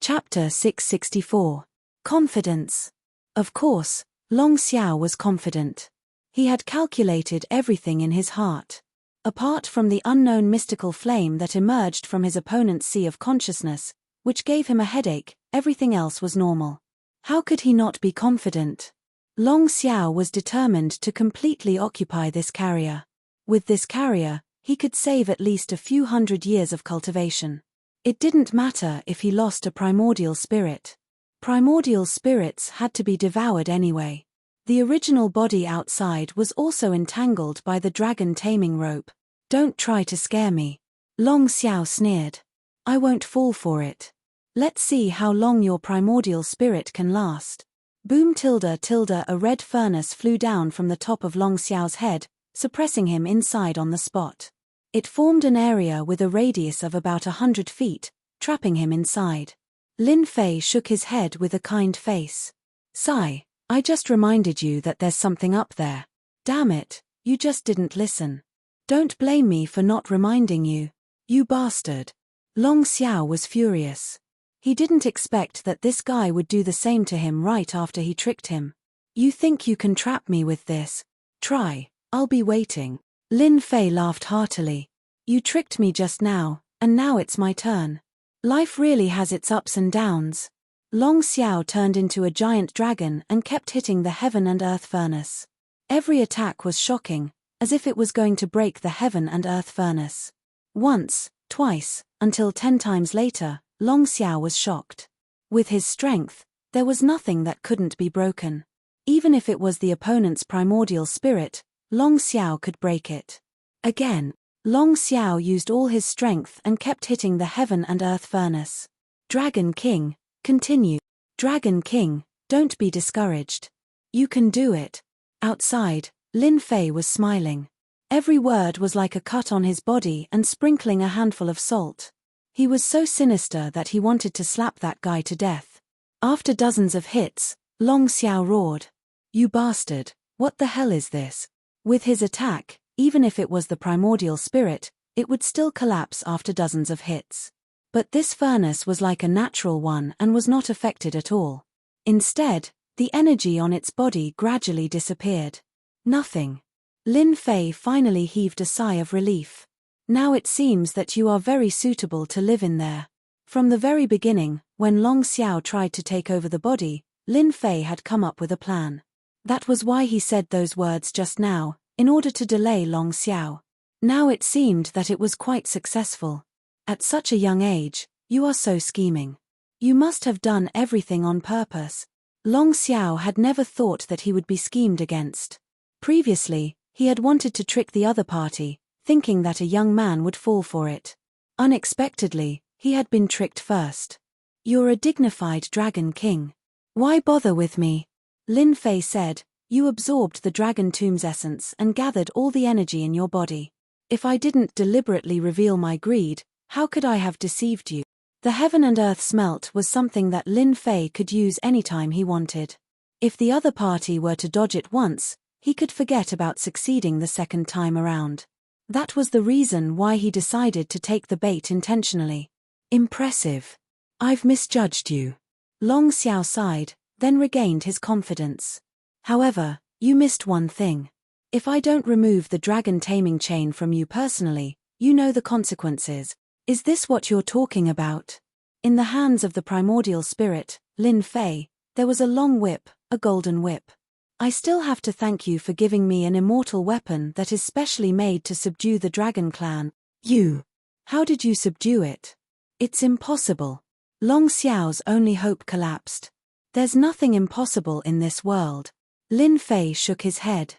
[SPEAKER 1] Chapter 664. Confidence. Of course, Long Xiao was confident. He had calculated everything in his heart. Apart from the unknown mystical flame that emerged from his opponent's sea of consciousness, which gave him a headache, everything else was normal. How could he not be confident? Long Xiao was determined to completely occupy this carrier. With this carrier, he could save at least a few hundred years of cultivation. It didn't matter if he lost a primordial spirit. Primordial spirits had to be devoured anyway. The original body outside was also entangled by the dragon taming rope. Don't try to scare me. Long Xiao sneered. I won't fall for it. Let's see how long your primordial spirit can last. Boom tilde tilde a red furnace flew down from the top of Long Xiao's head, suppressing him inside on the spot. It formed an area with a radius of about 100 feet, trapping him inside. Lin Fei shook his head with a kind face. Sigh, I just reminded you that there's something up there. Damn it, you just didn't listen. Don't blame me for not reminding you. You bastard. Long Xiao was furious. He didn't expect that this guy would do the same to him right after he tricked him. You think you can trap me with this? Try, I'll be waiting. Lin Fei laughed heartily. You tricked me just now, and now it's my turn. Life really has its ups and downs. Long Xiao turned into a giant dragon and kept hitting the heaven and earth furnace. Every attack was shocking, as if it was going to break the heaven and earth furnace. Once, twice, until 10 times later, Long Xiao was shocked. With his strength, there was nothing that couldn't be broken. Even if it was the opponent's primordial spirit, Long Xiao could break it. Again, Long Xiao used all his strength and kept hitting the heaven and earth furnace. Dragon King, continue. Dragon King, don't be discouraged. You can do it. Outside, Lin Fei was smiling. Every word was like a cut on his body and sprinkling a handful of salt. He was so sinister that he wanted to slap that guy to death. After dozens of hits, Long Xiao roared. You bastard, what the hell is this? With his attack, even if it was the primordial spirit, it would still collapse after dozens of hits. But this furnace was like a natural one and was not affected at all. Instead, the energy on its body gradually disappeared. Nothing. Lin Fei finally heaved a sigh of relief. Now it seems that you are very suitable to live in there. From the very beginning, when Long Xiao tried to take over the body, Lin Fei had come up with a plan. That was why he said those words just now, in order to delay Long Xiao. Now it seemed that it was quite successful. At such a young age, you are so scheming. You must have done everything on purpose. Long Xiao had never thought that he would be schemed against. Previously, he had wanted to trick the other party, thinking that a young man would fall for it. Unexpectedly, he had been tricked first. You're a dignified Dragon King. Why bother with me? Lin Fei said, you absorbed the Dragon Tomb's essence and gathered all the energy in your body. If I didn't deliberately reveal my greed, how could I have deceived you? The heaven and earth smelt was something that Lin Fei could use anytime he wanted. If the other party were to dodge it once, he could forget about succeeding the second time around. That was the reason why he decided to take the bait intentionally. Impressive. I've misjudged you. Long Xiao sighed, then regained his confidence. However, you missed one thing. If I don't remove the dragon taming chain from you personally, you know the consequences. Is this what you're talking about? In the hands of the primordial spirit, Lin Fei, there was a long whip, a golden whip. I still have to thank you for giving me an immortal weapon that is specially made to subdue the dragon clan. You. How did you subdue it? It's impossible. Long Xiao's only hope collapsed. There's nothing impossible in this world. Lin Fei shook his head.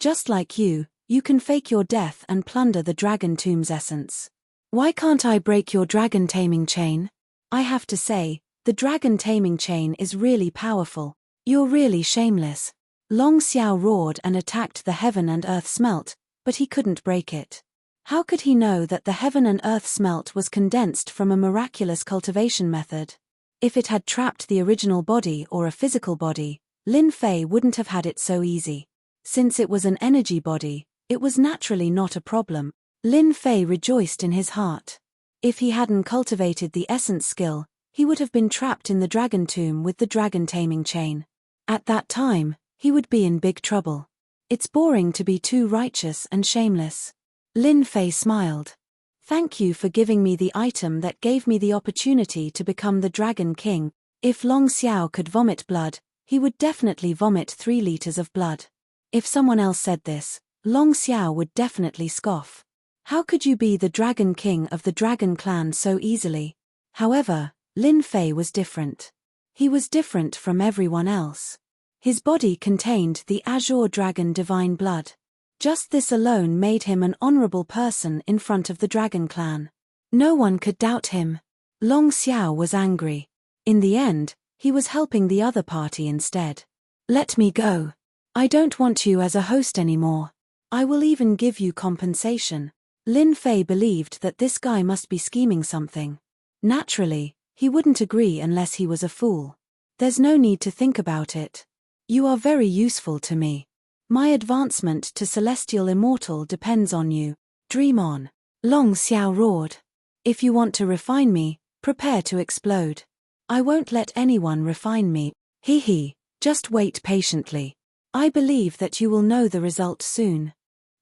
[SPEAKER 1] Just like you, You can fake your death and plunder the dragon tomb's essence. Why can't I break your dragon taming chain? I have to say, the dragon taming chain is really powerful. You're really shameless. Long Xiao roared and attacked the heaven and earth smelt, but he couldn't break it. How could he know that the heaven and earth smelt was condensed from a miraculous cultivation method? If it had trapped the original body or a physical body, Lin Fei wouldn't have had it so easy. Since it was an energy body, it was naturally not a problem. Lin Fei rejoiced in his heart. If he hadn't cultivated the essence skill, he would have been trapped in the dragon tomb with the dragon taming chain. At that time, he would be in big trouble. It's boring to be too righteous and shameless. Lin Fei smiled. Thank you for giving me the item that gave me the opportunity to become the Dragon King. If Long Xiao could vomit blood, he would definitely vomit 3 liters of blood. If someone else said this, Long Xiao would definitely scoff. How could you be the Dragon King of the Dragon Clan so easily? However, Lin Fei was different. He was different from everyone else. His body contained the Azure Dragon Divine Blood. Just this alone made him an honorable person in front of the Dragon Clan. No one could doubt him. Long Xiao was angry. In the end, he was helping the other party instead. Let me go. I don't want you as a host anymore. I will even give you compensation. Lin Fei believed that this guy must be scheming something. Naturally, he wouldn't agree unless he was a fool. There's no need to think about it. You are very useful to me. My advancement to Celestial Immortal depends on you. Dream on. Long Xiao roared. If you want to refine me, prepare to explode. I won't let anyone refine me. Hee, just wait patiently. I believe that you will know the result soon.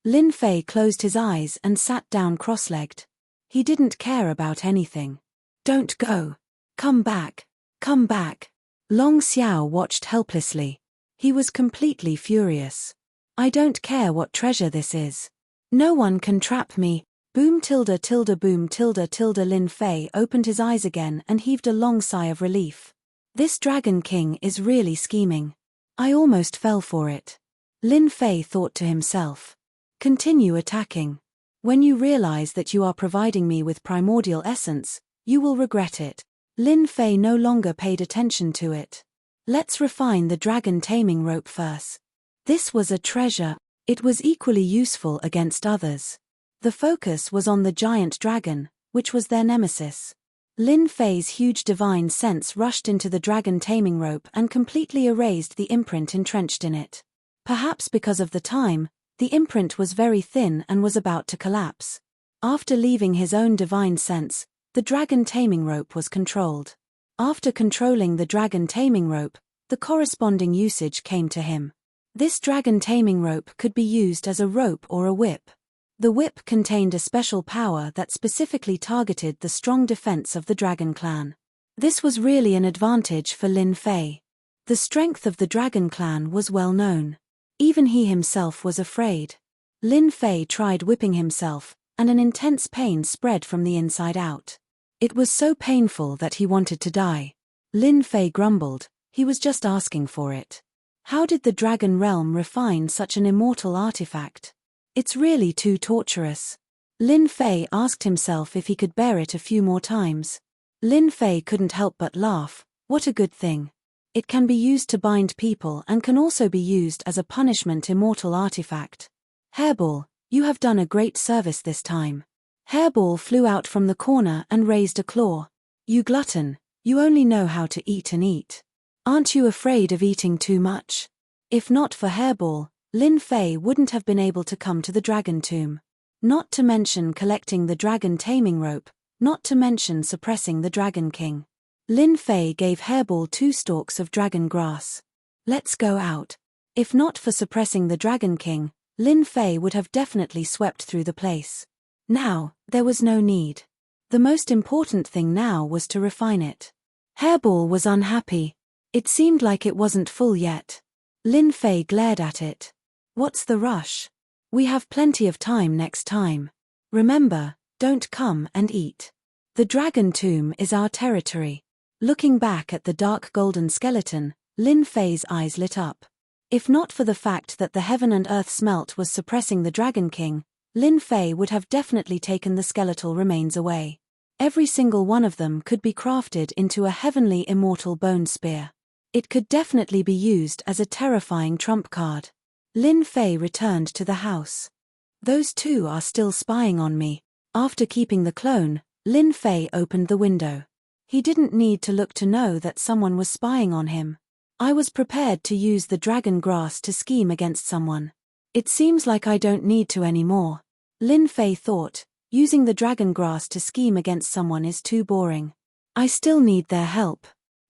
[SPEAKER 1] Lin Fei closed his eyes and sat down cross-legged. He didn't care about anything. Don't go. Come back. Come back. Long Xiao watched helplessly. He was completely furious. I don't care what treasure this is. No one can trap me. Boom tilde tilde boom tilde tilde. Lin Fei opened his eyes again and heaved a long sigh of relief. This Dragon King is really scheming. I almost fell for it. Lin Fei thought to himself. Continue attacking. When you realize that you are providing me with primordial essence, you will regret it. Lin Fei no longer paid attention to it. Let's refine the dragon taming rope first. This was a treasure. It was equally useful against others. The focus was on the giant dragon, which was their nemesis. Lin Fei's huge divine sense rushed into the dragon taming rope and completely erased the imprint entrenched in it. Perhaps because of the time, the imprint was very thin and was about to collapse. After leaving his own divine sense, the dragon taming rope was controlled. After controlling the dragon taming rope, the corresponding usage came to him. This dragon taming rope could be used as a rope or a whip. The whip contained a special power that specifically targeted the strong defense of the Dragon Clan. This was really an advantage for Lin Fei. The strength of the Dragon Clan was well known. Even he himself was afraid. Lin Fei tried whipping himself, and an intense pain spread from the inside out. It was so painful that he wanted to die. Lin Fei grumbled, he was just asking for it. How did the Dragon Realm refine such an immortal artifact? It's really too torturous. Lin Fei asked himself if he could bear it a few more times. Lin Fei couldn't help but laugh. What a good thing. It can be used to bind people and can also be used as a punishment immortal artifact. Hairball, you have done a great service this time. Hairball flew out from the corner and raised a claw. You glutton, you only know how to eat and eat. Aren't you afraid of eating too much? If not for Hairball, Lin Fei wouldn't have been able to come to the dragon tomb. Not to mention collecting the dragon taming rope, not to mention suppressing the Dragon King. Lin Fei gave Hairball 2 stalks of dragon grass. Let's go out. If not for suppressing the Dragon King, Lin Fei would have definitely swept through the place. Now, there was no need. The most important thing now was to refine it. Hairball was unhappy. It seemed like it wasn't full yet. Lin Fei glared at it. What's the rush? We have plenty of time next time. Remember, don't come and eat. The Dragon Tomb is our territory. Looking back at the dark golden skeleton, Lin Fei's eyes lit up. If not for the fact that the heaven and earth smelt was suppressing the Dragon King, Lin Fei would have definitely taken the skeletal remains away. Every single one of them could be crafted into a heavenly immortal bone spear. It could definitely be used as a terrifying trump card. Lin Fei returned to the house. Those two are still spying on me. After keeping the clone, Lin Fei opened the window. He didn't need to look to know that someone was spying on him. I was prepared to use the dragon grass to scheme against someone. It seems like I don't need to anymore. Lin Fei thought, using the dragon grass to scheme against someone is too boring. I still need their help.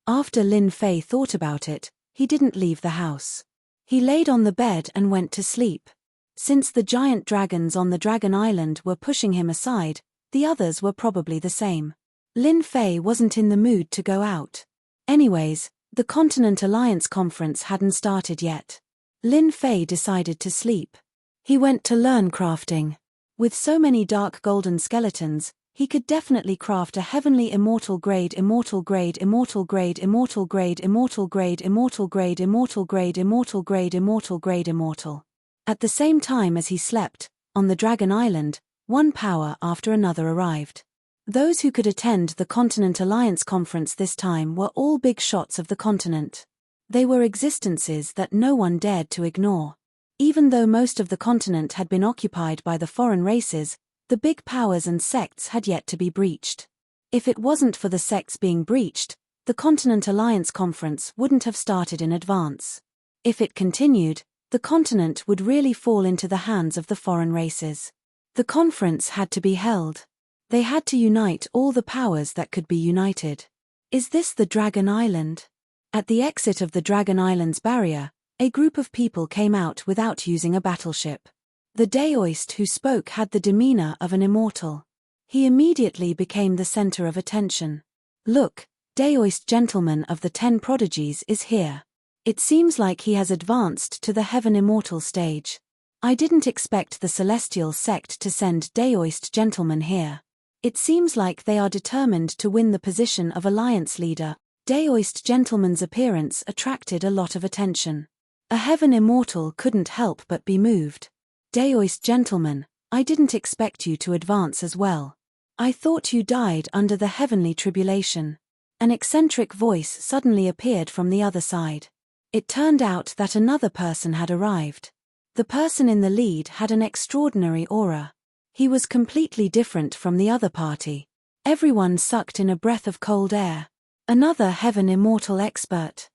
[SPEAKER 1] After Lin Fei thought about it, he didn't leave the house. He laid on the bed and went to sleep. Since the giant dragons on the Dragon Island were pushing him aside, the others were probably the same. Lin Fei wasn't in the mood to go out. Anyways, the Continent Alliance conference hadn't started yet. Lin Fei decided to sleep. He went to learn crafting. With so many dark golden skeletons, he could definitely craft a heavenly immortal grade immortal grade immortal grade immortal grade immortal grade immortal grade immortal grade immortal grade immortal grade immortal. At the same time as he slept, on the Dragon Island, one power after another arrived. Those who could attend the Continent Alliance conference this time were all big shots of the continent. They were existences that no one dared to ignore. Even though most of the continent had been occupied by the foreign races, the big powers and sects had yet to be breached. If it wasn't for the sects being breached, the Continent Alliance conference wouldn't have started in advance. If it continued, the continent would really fall into the hands of the foreign races. The conference had to be held. They had to unite all the powers that could be united. Is this the Dragon Island? At the exit of the Dragon Island's barrier, a group of people came out without using a battleship. The Daoist who spoke had the demeanor of an immortal. He immediately became the center of attention. Look, Daoist gentleman of the 10 prodigies is here. It seems like he has advanced to the heaven immortal stage. I didn't expect the celestial sect to send Daoist gentlemen here. It seems like they are determined to win the position of alliance leader. Daoist gentleman's appearance attracted a lot of attention. A heaven immortal couldn't help but be moved. Daoist gentleman, I didn't expect you to advance as well. I thought you died under the heavenly tribulation. An eccentric voice suddenly appeared from the other side. It turned out that another person had arrived. The person in the lead had an extraordinary aura. He was completely different from the other party. Everyone sucked in a breath of cold air. Another heaven immortal expert.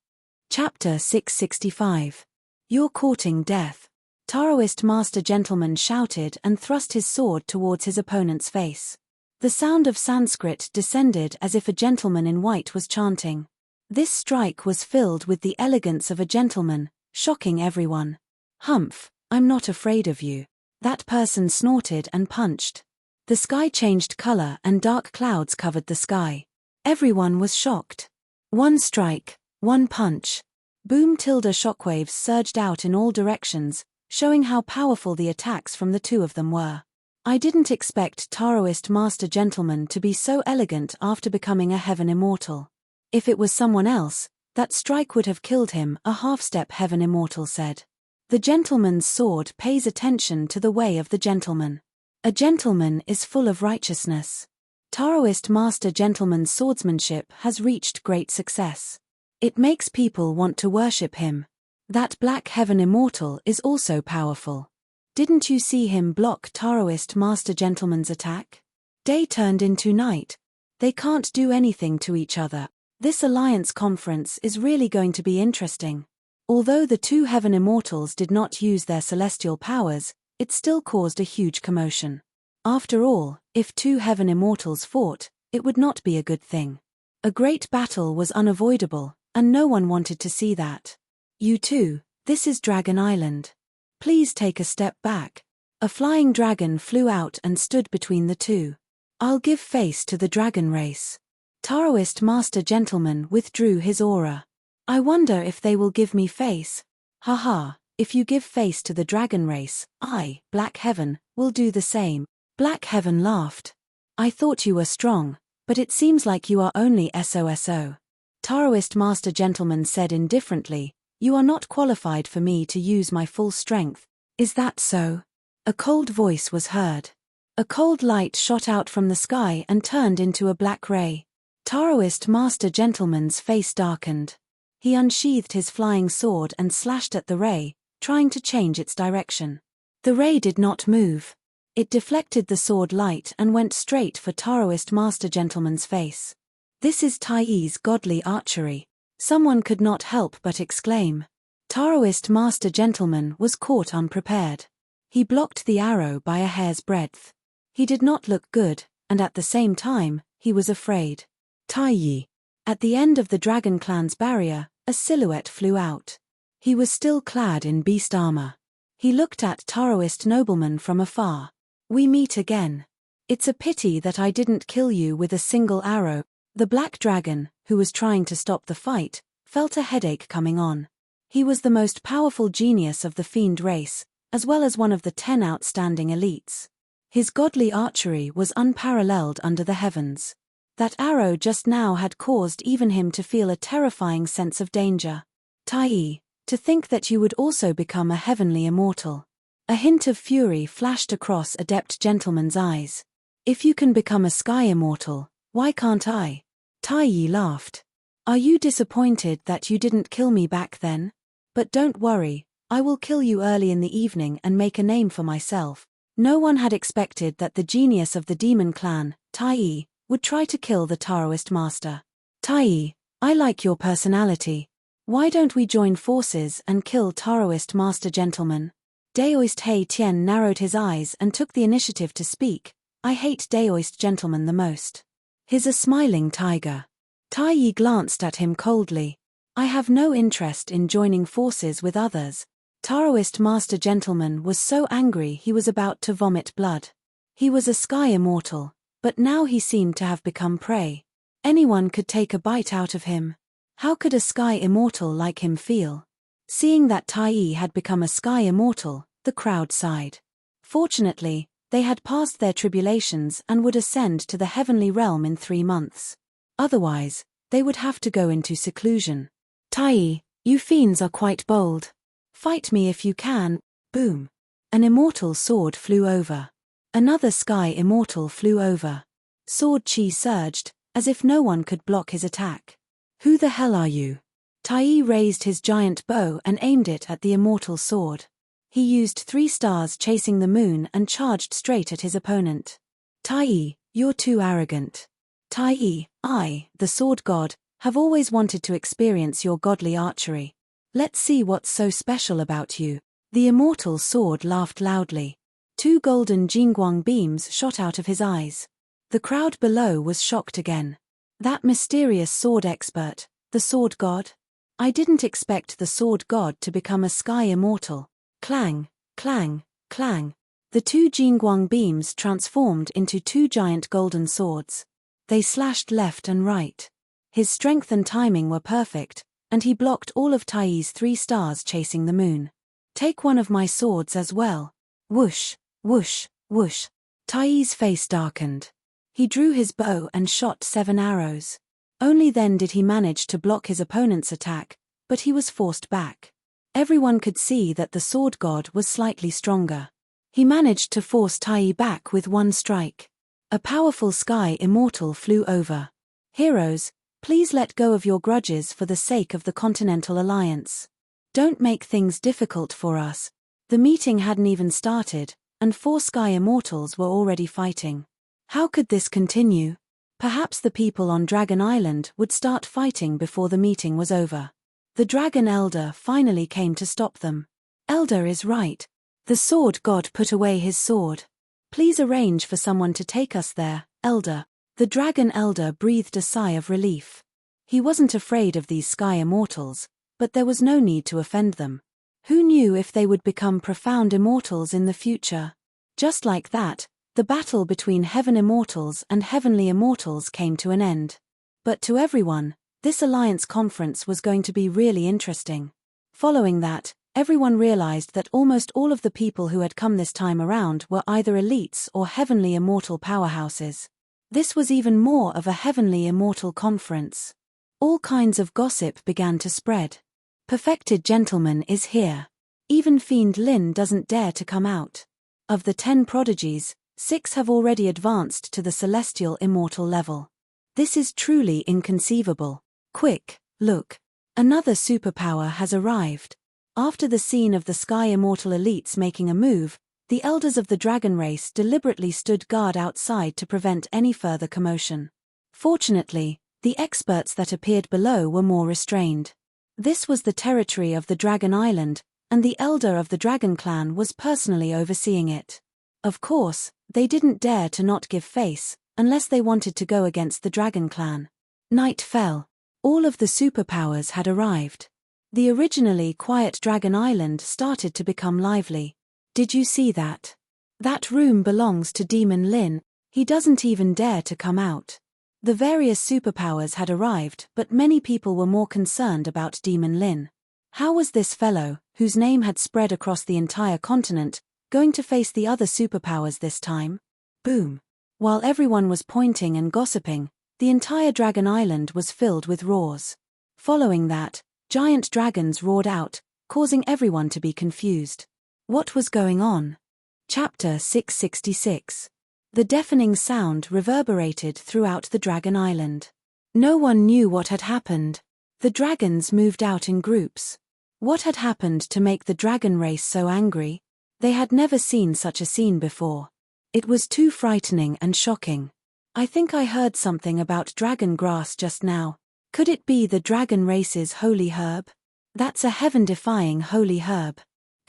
[SPEAKER 1] Chapter 665. You're courting death. Taoist master gentleman shouted and thrust his sword towards his opponent's face. The sound of Sanskrit descended as if a gentleman in white was chanting. This strike was filled with the elegance of a gentleman, shocking everyone. Humph, I'm not afraid of you. That person snorted and punched. The sky changed color and dark clouds covered the sky. Everyone was shocked. One strike, one punch. Boom! Shockwaves surged out in all directions, showing how powerful the attacks from the two of them were. I didn't expect Taoist master gentleman to be so elegant after becoming a heaven immortal. If it was someone else, that strike would have killed him, a half-step heaven immortal said. The gentleman's sword pays attention to the way of the gentleman. A gentleman is full of righteousness. Taoist master gentleman's swordsmanship has reached great success. It makes people want to worship him. That black heaven immortal is also powerful. Didn't you see him block Taoist master gentleman's attack? Day turned into night. They can't do anything to each other. This alliance conference is really going to be interesting. Although the two heaven immortals did not use their celestial powers, it still caused a huge commotion. After all, if two heaven immortals fought, it would not be a good thing. A great battle was unavoidable, and no one wanted to see that. You two, this is Dragon Island. Please take a step back. A flying dragon flew out and stood between the two. I'll give face to the dragon race. Taoist master gentleman withdrew his aura. I wonder if they will give me face. Haha, if you give face to the dragon race, I, Black Heaven, will do the same. Black Heaven laughed. I thought you were strong, but it seems like you are only SOSO. Taoist master gentleman said indifferently, You are not qualified for me to use my full strength, is that so? A cold voice was heard. A cold light shot out from the sky and turned into a black ray. Taoist Master Gentleman's face darkened. He unsheathed his flying sword and slashed at the ray, trying to change its direction. The ray did not move. It deflected the sword light and went straight for Taoist Master Gentleman's face. This is Taiyi's godly archery. Someone could not help but exclaim. Taoist Master Gentleman was caught unprepared. He blocked the arrow by a hair's breadth. He did not look good, and at the same time, he was afraid. Taiyi. At the end of the Dragon Clan's barrier, a silhouette flew out. He was still clad in beast armor. He looked at Taoist nobleman from afar. We meet again. It's a pity that I didn't kill you with a single arrow. The black dragon, who was trying to stop the fight, felt a headache coming on. He was the most powerful genius of the fiend race, as well as one of the 10 outstanding elites. His godly archery was unparalleled under the heavens. That arrow just now had caused even him to feel a terrifying sense of danger. Taiyi, to think that you would also become a heavenly immortal. A hint of fury flashed across Adept Gentleman's eyes. If you can become a sky immortal, why can't I? Taiyi laughed. Are you disappointed that you didn't kill me back then? But don't worry, I will kill you early in the evening and make a name for myself. No one had expected that the genius of the demon clan, Taiyi, would try to kill the Taoist master. Taiyi, I like your personality. Why don't we join forces and kill Taoist Master Gentleman? Daoist Hei Tian narrowed his eyes and took the initiative to speak. I hate Daoist Gentleman the most. He's a smiling tiger. Taiyi glanced at him coldly. I have no interest in joining forces with others. Taoist Master Gentleman was so angry he was about to vomit blood. He was a sky immortal, but now he seemed to have become prey. Anyone could take a bite out of him. How could a sky immortal like him feel? Seeing that Taiyi had become a sky immortal, the crowd sighed. Fortunately, they had passed their tribulations and would ascend to the heavenly realm in 3 months. Otherwise, they would have to go into seclusion. Taiyi, you fiends are quite bold. Fight me if you can. Boom. An immortal sword flew over. Another sky immortal flew over. Sword chi surged, as if no one could block his attack. Who the hell are you? Taiyi raised his giant bow and aimed it at the immortal sword. He used 3 stars chasing the moon and charged straight at his opponent. Taiyi, you're too arrogant. Taiyi, I, the sword god, have always wanted to experience your godly archery. Let's see what's so special about you. The immortal sword laughed loudly. 2 golden jingguang beams shot out of his eyes. The crowd below was shocked again. That mysterious sword expert, the sword god? I didn't expect the sword god to become a sky immortal. Clang, clang, clang. The 2 jingguang beams transformed into 2 giant golden swords. They slashed left and right. His strength and timing were perfect, and he blocked all of Taiyi's 3 stars chasing the moon. Take one of my swords as well. Whoosh, whoosh, whoosh. Taiyi's face darkened. He drew his bow and shot 7 arrows. Only then did he manage to block his opponent's attack, but he was forced back. Everyone could see that the sword god was slightly stronger. He managed to force Taiyi back with 1 strike. A powerful sky immortal flew over. Heroes, please let go of your grudges for the sake of the Continental Alliance. Don't make things difficult for us. The meeting hadn't even started, and 4 sky immortals were already fighting. How could this continue? Perhaps the people on Dragon Island would start fighting before the meeting was over. The Dragon Elder finally came to stop them. Elder is right. The sword god put away his sword. Please arrange for someone to take us there, Elder. The Dragon Elder breathed a sigh of relief. He wasn't afraid of these sky immortals, but there was no need to offend them. Who knew if they would become profound immortals in the future? Just like that, the battle between heaven immortals and heavenly immortals came to an end. But to everyone, this alliance conference was going to be really interesting. Following that, everyone realized that almost all of the people who had come this time around were either elites or heavenly immortal powerhouses. This was even more of a heavenly immortal conference. All kinds of gossip began to spread. Perfected gentleman is here. Even Fiend Lin doesn't dare to come out. Of the 10 prodigies, 6 have already advanced to the celestial immortal level. This is truly inconceivable. Quick, look. Another superpower has arrived. After the scene of the Sky Immortal elites making a move, the elders of the dragon race deliberately stood guard outside to prevent any further commotion. Fortunately, the experts that appeared below were more restrained. This was the territory of the Dragon Island, and the elder of the Dragon Clan was personally overseeing it. Of course, they didn't dare to not give face, unless they wanted to go against the Dragon Clan. Night fell. All of the superpowers had arrived. The originally quiet Dragon Island started to become lively. Did you see that? That room belongs to Demon Lin. He doesn't even dare to come out. The various superpowers had arrived, but many people were more concerned about Demon Lin. How was this fellow, whose name had spread across the entire continent, going to face the other superpowers this time? Boom. While everyone was pointing and gossiping, the entire Dragon Island was filled with roars. Following that, giant dragons roared out, causing everyone to be confused. What was going on? Chapter 666. The deafening sound reverberated throughout the Dragon Island. No one knew what had happened. The dragons moved out in groups. What had happened to make the dragon race so angry? They had never seen such a scene before. It was too frightening and shocking. I think I heard something about dragon grass just now. Could it be the dragon race's holy herb? That's a heaven-defying holy herb.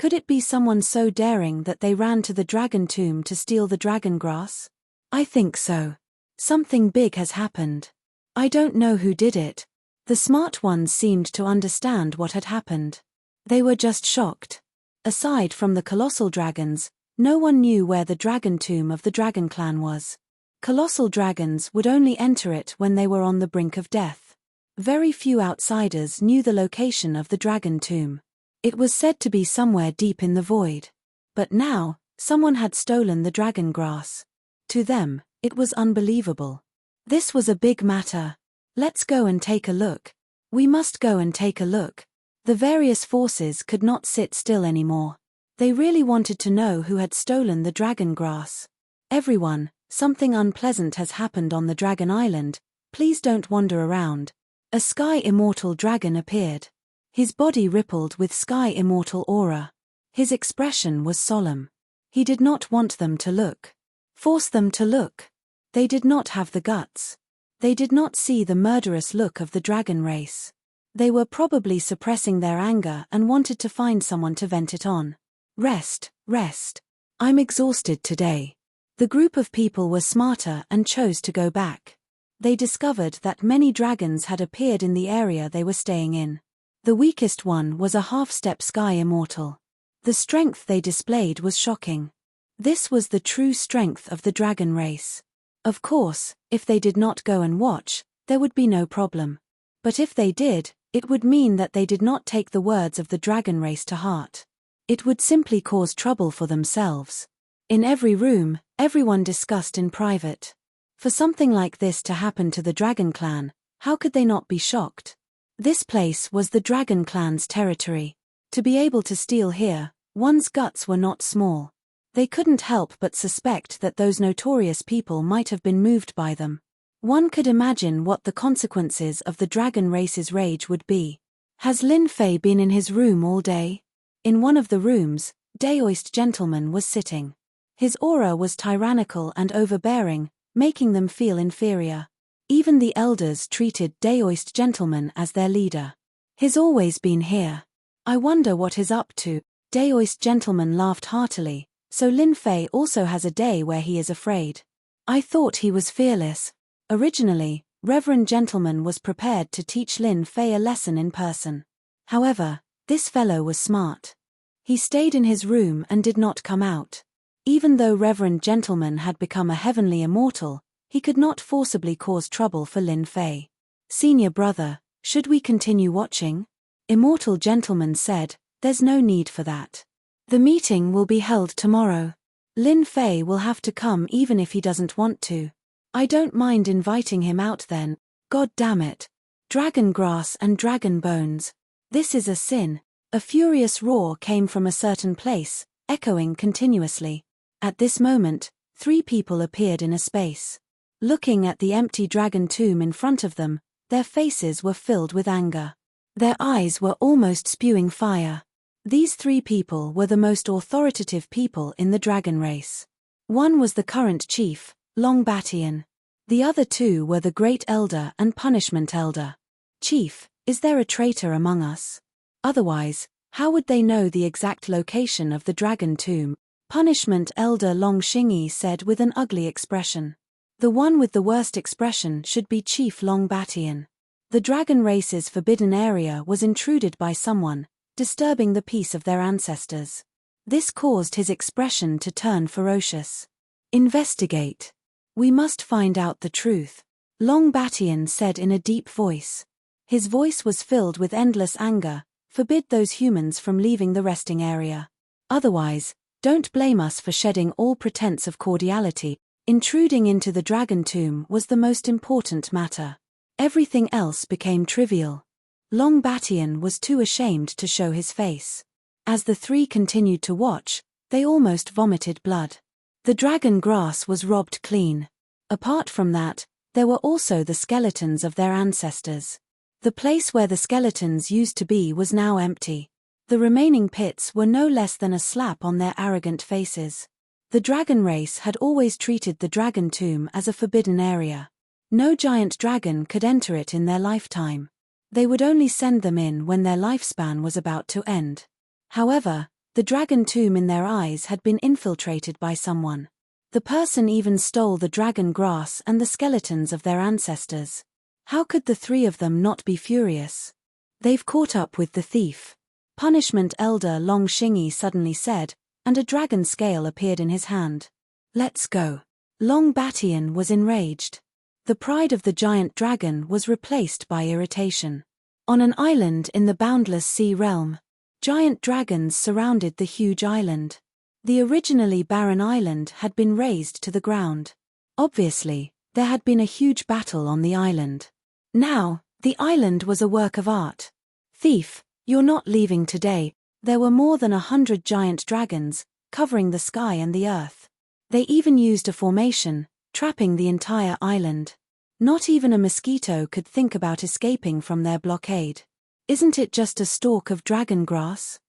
[SPEAKER 1] Could it be someone so daring that they ran to the dragon tomb to steal the dragon grass? I think so. Something big has happened. I don't know who did it. The smart ones seemed to understand what had happened. They were just shocked. Aside from the colossal dragons, no one knew where the dragon tomb of the Dragon Clan was. Colossal dragons would only enter it when they were on the brink of death. Very few outsiders knew the location of the dragon tomb. It was said to be somewhere deep in the void. But now, someone had stolen the dragon grass. To them, it was unbelievable. This was a big matter. Let's go and take a look. We must go and take a look. The various forces could not sit still anymore. They really wanted to know who had stolen the dragon grass. Everyone, something unpleasant has happened on the Dragon Island. Please don't wander around. A Sky Immortal dragon appeared. His body rippled with Sky Immortal aura. His expression was solemn. He did not want them to look. Force them to look. They did not have the guts. They did not see the murderous look of the dragon race. They were probably suppressing their anger and wanted to find someone to vent it on. Rest, rest. I'm exhausted today. The group of people were smarter and chose to go back. They discovered that many dragons had appeared in the area they were staying in. The weakest one was a half-step Sky Immortal. The strength they displayed was shocking. This was the true strength of the dragon race. Of course, if they did not go and watch, there would be no problem. But if they did, it would mean that they did not take the words of the dragon race to heart. It would simply cause trouble for themselves. In every room, everyone discussed in private. For something like this to happen to the Dragon Clan, how could they not be shocked? This place was the Dragon Clan's territory. To be able to steal here, one's guts were not small. They couldn't help but suspect that those notorious people might have been moved by them. One could imagine what the consequences of the dragon race's rage would be. Has Lin Fei been in his room all day? In one of the rooms, Daoist gentleman was sitting. His aura was tyrannical and overbearing, making them feel inferior. Even the elders treated Daoist gentleman as their leader. He's always been here. I wonder what he's up to. Daoist gentleman laughed heartily. So Lin Fei also has a day where he is afraid. I thought he was fearless. Originally, Reverend Gentleman was prepared to teach Lin Fei a lesson in person. However, this fellow was smart. He stayed in his room and did not come out. Even though Reverend Gentleman had become a heavenly immortal, he could not forcibly cause trouble for Lin Fei. Senior brother, should we continue watching? Immortal Gentleman said, there's no need for that. The meeting will be held tomorrow. Lin Fei will have to come even if he doesn't want to. I don't mind inviting him out then. God damn it. Dragon grass and dragon bones. This is a sin. A furious roar came from a certain place, echoing continuously. At this moment, 3 people appeared in a space. Looking at the empty dragon tomb in front of them, their faces were filled with anger. Their eyes were almost spewing fire. These 3 people were the most authoritative people in the dragon race. One was the current chief, Longbatian. The other 2 were the Great Elder and Punishment Elder. Chief, is there a traitor among us? Otherwise, how would they know the exact location of the dragon tomb? Punishment Elder Longshingi said with an ugly expression. The one with the worst expression should be Chief Longbatian. The dragon race's forbidden area was intruded by someone, disturbing the peace of their ancestors. This caused his expression to turn ferocious. Investigate. We must find out the truth, Longbatian said in a deep voice. His voice was filled with endless anger. Forbid those humans from leaving the resting area. Otherwise, don't blame us for shedding all pretense of cordiality. Intruding into the dragon tomb was the most important matter. Everything else became trivial. Longbatian was too ashamed to show his face. As the 3 continued to watch, they almost vomited blood. The dragon grass was robbed clean. Apart from that, there were also the skeletons of their ancestors. The place where the skeletons used to be was now empty. The remaining pits were no less than a slap on their arrogant faces. The dragon race had always treated the dragon tomb as a forbidden area. No giant dragon could enter it in their lifetime. They would only send them in when their lifespan was about to end. However, the dragon tomb in their eyes had been infiltrated by someone. The person even stole the dragon grass and the skeletons of their ancestors. How could the 3 of them not be furious? They've caught up with the thief. Punishment Elder Longshingi suddenly said, and a dragon scale appeared in his hand. Let's go. Longbatian was enraged. The pride of the giant dragon was replaced by irritation. On an island in the boundless sea realm, giant dragons surrounded the huge island. The originally barren island had been razed to the ground. Obviously, there had been a huge battle on the island. Now, the island was a work of art. Thief, you're not leaving today. There were more than 100 giant dragons, covering the sky and the earth. They even used a formation, trapping the entire island. Not even a mosquito could think about escaping from their blockade. Isn't it just a stalk of dragon grass?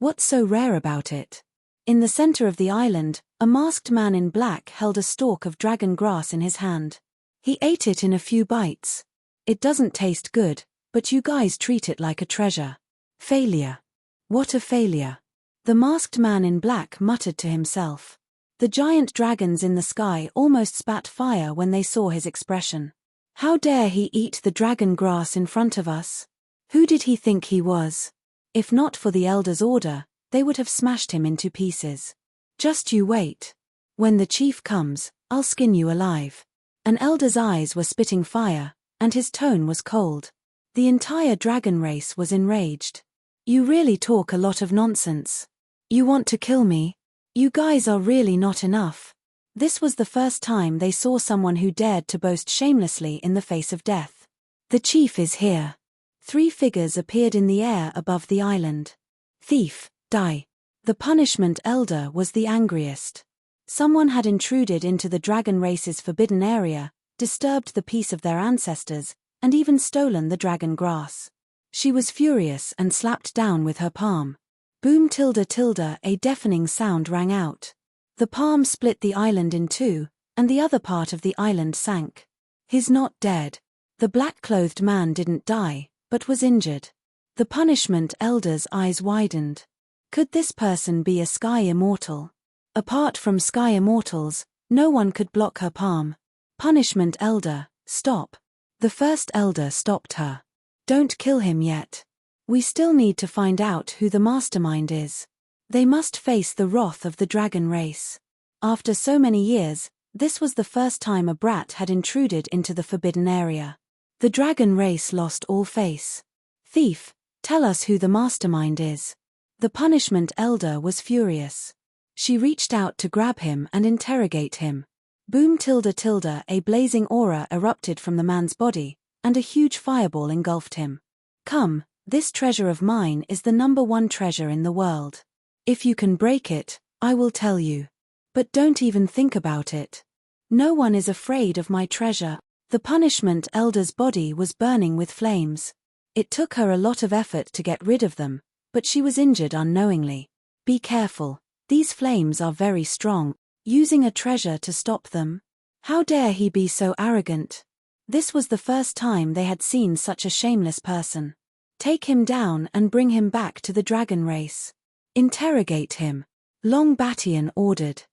[SPEAKER 1] What's so rare about it? In the center of the island, a masked man in black held a stalk of dragon grass in his hand. He ate it in a few bites. It doesn't taste good, but you guys treat it like a treasure. Failure. What a failure. The masked man in black muttered to himself. The giant dragons in the sky almost spat fire when they saw his expression. How dare he eat the dragon grass in front of us? Who did he think he was? If not for the elder's order, they would have smashed him into pieces. Just you wait. When the chief comes, I'll skin you alive. An elder's eyes were spitting fire, and his tone was cold. The entire dragon race was enraged. You really talk a lot of nonsense. You want to kill me? You guys are really not enough. This was the first time they saw someone who dared to boast shamelessly in the face of death. The chief is here. 3 figures appeared in the air above the island. Thief, die. The punishment elder was the angriest. Someone had intruded into the dragon race's forbidden area, disturbed the peace of their ancestors, and even stolen the dragon grass. She was furious and slapped down with her palm. Boom tilde tilde, a deafening sound rang out. The palm split the island in 2, and the other part of the island sank. He's not dead. The black-clothed man didn't die, but was injured. The punishment elder's eyes widened. Could this person be a sky immortal? Apart from sky immortals, no one could block her palm. Punishment elder, stop. The first elder stopped her. Don't kill him yet. We still need to find out who the mastermind is. They must face the wrath of the dragon race. After so many years, this was the first time a brat had intruded into the forbidden area. The dragon race lost all face. Thief, tell us who the mastermind is. The punishment elder was furious. She reached out to grab him and interrogate him. Boom tilde tilde, a blazing aura erupted from the man's body, and a huge fireball engulfed him. Come, This treasure of mine is the #1 treasure in the world. If you can break it, I will tell you. But don't even think about it. No one is afraid of my treasure." The punishment elder's body was burning with flames. It took her a lot of effort to get rid of them, but she was injured unknowingly. "Be careful. These flames are very strong. Using a treasure to stop them? How dare he be so arrogant?" This was the first time they had seen such a shameless person. "Take him down and bring him back to the dragon race. Interrogate him," Long Batian ordered.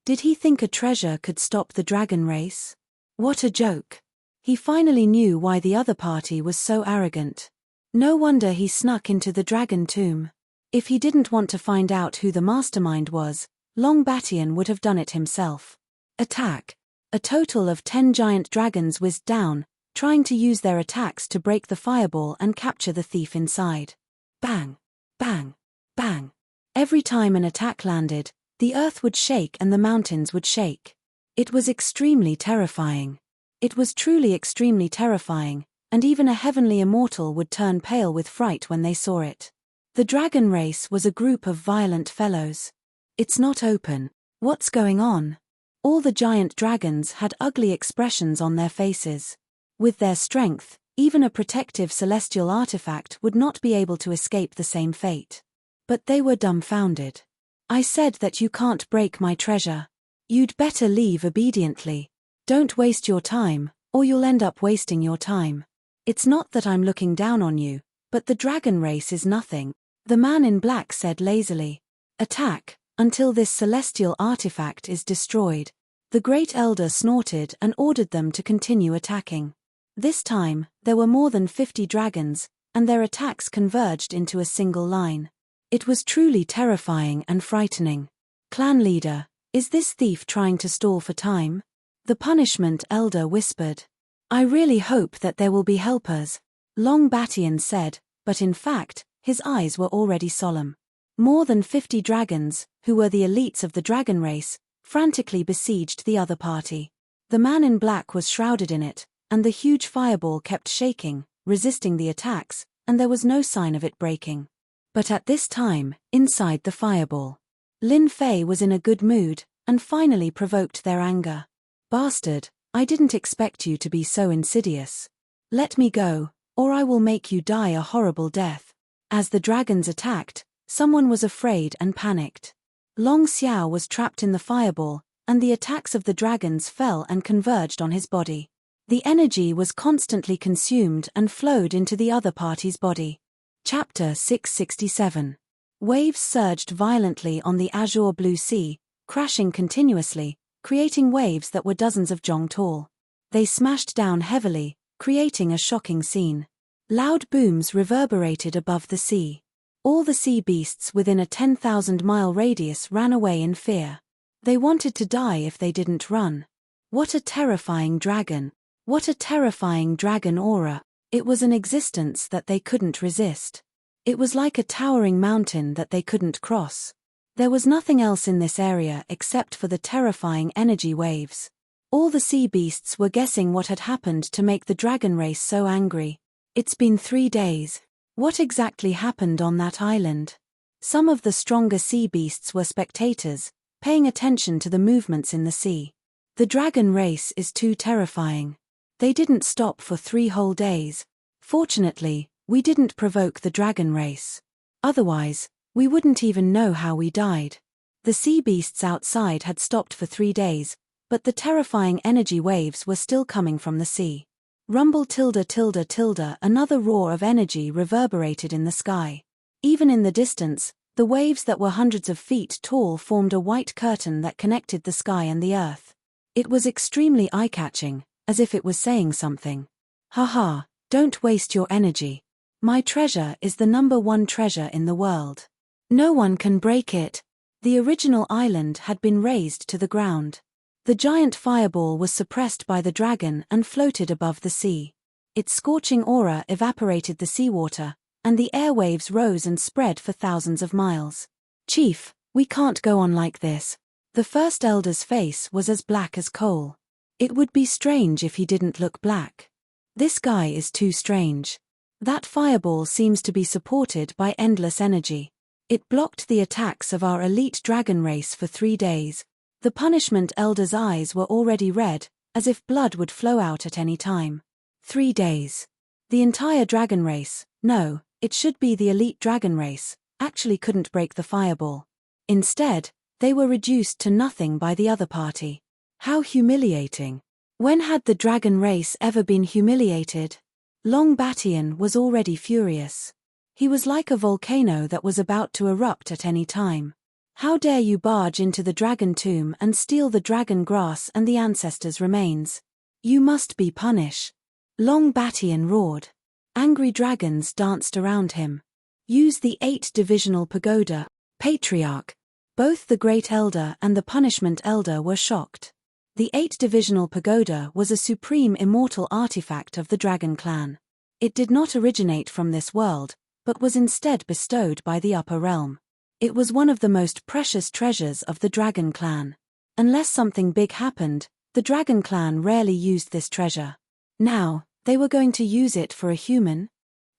[SPEAKER 1] Did he think a treasure could stop the dragon race? What a joke. He finally knew why the other party was so arrogant. No wonder he snuck into the dragon tomb. If he didn't want to find out who the mastermind was, Long Batian would have done it himself. Attack. A total of 10 giant dragons whizzed down, trying to use their attacks to break the fireball and capture the thief inside. Bang! Bang! Bang! Every time an attack landed, the earth would shake and the mountains would shake. It was extremely terrifying. It was truly extremely terrifying, and even a heavenly immortal would turn pale with fright when they saw it. The dragon race was a group of violent fellows. "It's not open. What's going on?" All the giant dragons had ugly expressions on their faces. With their strength, even a protective celestial artifact would not be able to escape the same fate. But they were dumbfounded. "I said that you can't break my treasure. You'd better leave obediently. Don't waste your time, or you'll end up wasting your time. It's not that I'm looking down on you, but the dragon race is nothing," the man in black said lazily. "Attack, until this celestial artifact is destroyed." The great elder snorted and ordered them to continue attacking. This time, there were more than 50 dragons, and their attacks converged into a single line. It was truly terrifying and frightening. "Clan leader, is this thief trying to stall for time?" The punishment elder whispered. "I really hope that there will be helpers," Long Batian said, but in fact, his eyes were already solemn. More than 50 dragons, who were the elites of the dragon race, frantically besieged the other party. The man in black was shrouded in it, and the huge fireball kept shaking, resisting the attacks, and there was no sign of it breaking. But at this time, inside the fireball, Lin Fei was in a good mood, and finally provoked their anger. "Bastard, I didn't expect you to be so insidious. Let me go, or I will make you die a horrible death." As the dragons attacked, someone was afraid and panicked. Long Xiao was trapped in the fireball, and the attacks of the dragons fell and converged on his body. The energy was constantly consumed and flowed into the other party's body. Chapter 667. Waves surged violently on the azure blue sea, crashing continuously, creating waves that were dozens of zhong tall. They smashed down heavily, creating a shocking scene. Loud booms reverberated above the sea. All the sea beasts within a 10,000-mile radius ran away in fear. They wanted to die if they didn't run. What a terrifying dragon! What a terrifying dragon aura! It was an existence that they couldn't resist. It was like a towering mountain that they couldn't cross. There was nothing else in this area except for the terrifying energy waves. All the sea beasts were guessing what had happened to make the dragon race so angry. It's been 3 days. What exactly happened on that island? Some of the stronger sea beasts were spectators, paying attention to the movements in the sea. The dragon race is too terrifying. They didn't stop for 3 whole days. Fortunately, we didn't provoke the dragon race. Otherwise, we wouldn't even know how we died. The sea beasts outside had stopped for 3 days, but the terrifying energy waves were still coming from the sea. Rumble tilde tilde tilde, another roar of energy reverberated in the sky. Even in the distance, the waves that were hundreds of feet tall formed a white curtain that connected the sky and the earth. It was extremely eye-catching, as if it was saying something. "Haha, don't waste your energy. My treasure is the #1 treasure in the world. No one can break it." The original island had been razed to the ground. The giant fireball was suppressed by the dragon and floated above the sea. Its scorching aura evaporated the seawater, and the airwaves rose and spread for thousands of miles. "Chief, we can't go on like this." The first elder's face was as black as coal. It would be strange if he didn't look black. This guy is too strange. That fireball seems to be supported by endless energy. It blocked the attacks of our elite dragon race for 3 days. The punishment elder's eyes were already red, as if blood would flow out at any time. 3 days. The entire dragon race, no, it should be the elite dragon race, actually couldn't break the fireball. Instead, they were reduced to nothing by the other party. How humiliating. When had the dragon race ever been humiliated? Long Batian was already furious. He was like a volcano that was about to erupt at any time. How dare you barge into the dragon tomb and steal the dragon grass and the ancestors' remains? You must be punished. Long Batian roared. Angry dragons danced around him. Use the 8-divisional pagoda, Patriarch. Both the Great Elder and the Punishment Elder were shocked. The 8-divisional pagoda was a supreme immortal artifact of the Dragon Clan. It did not originate from this world, but was instead bestowed by the Upper Realm. It was one of the most precious treasures of the Dragon Clan. Unless something big happened, the Dragon Clan rarely used this treasure. Now, they were going to use it for a human?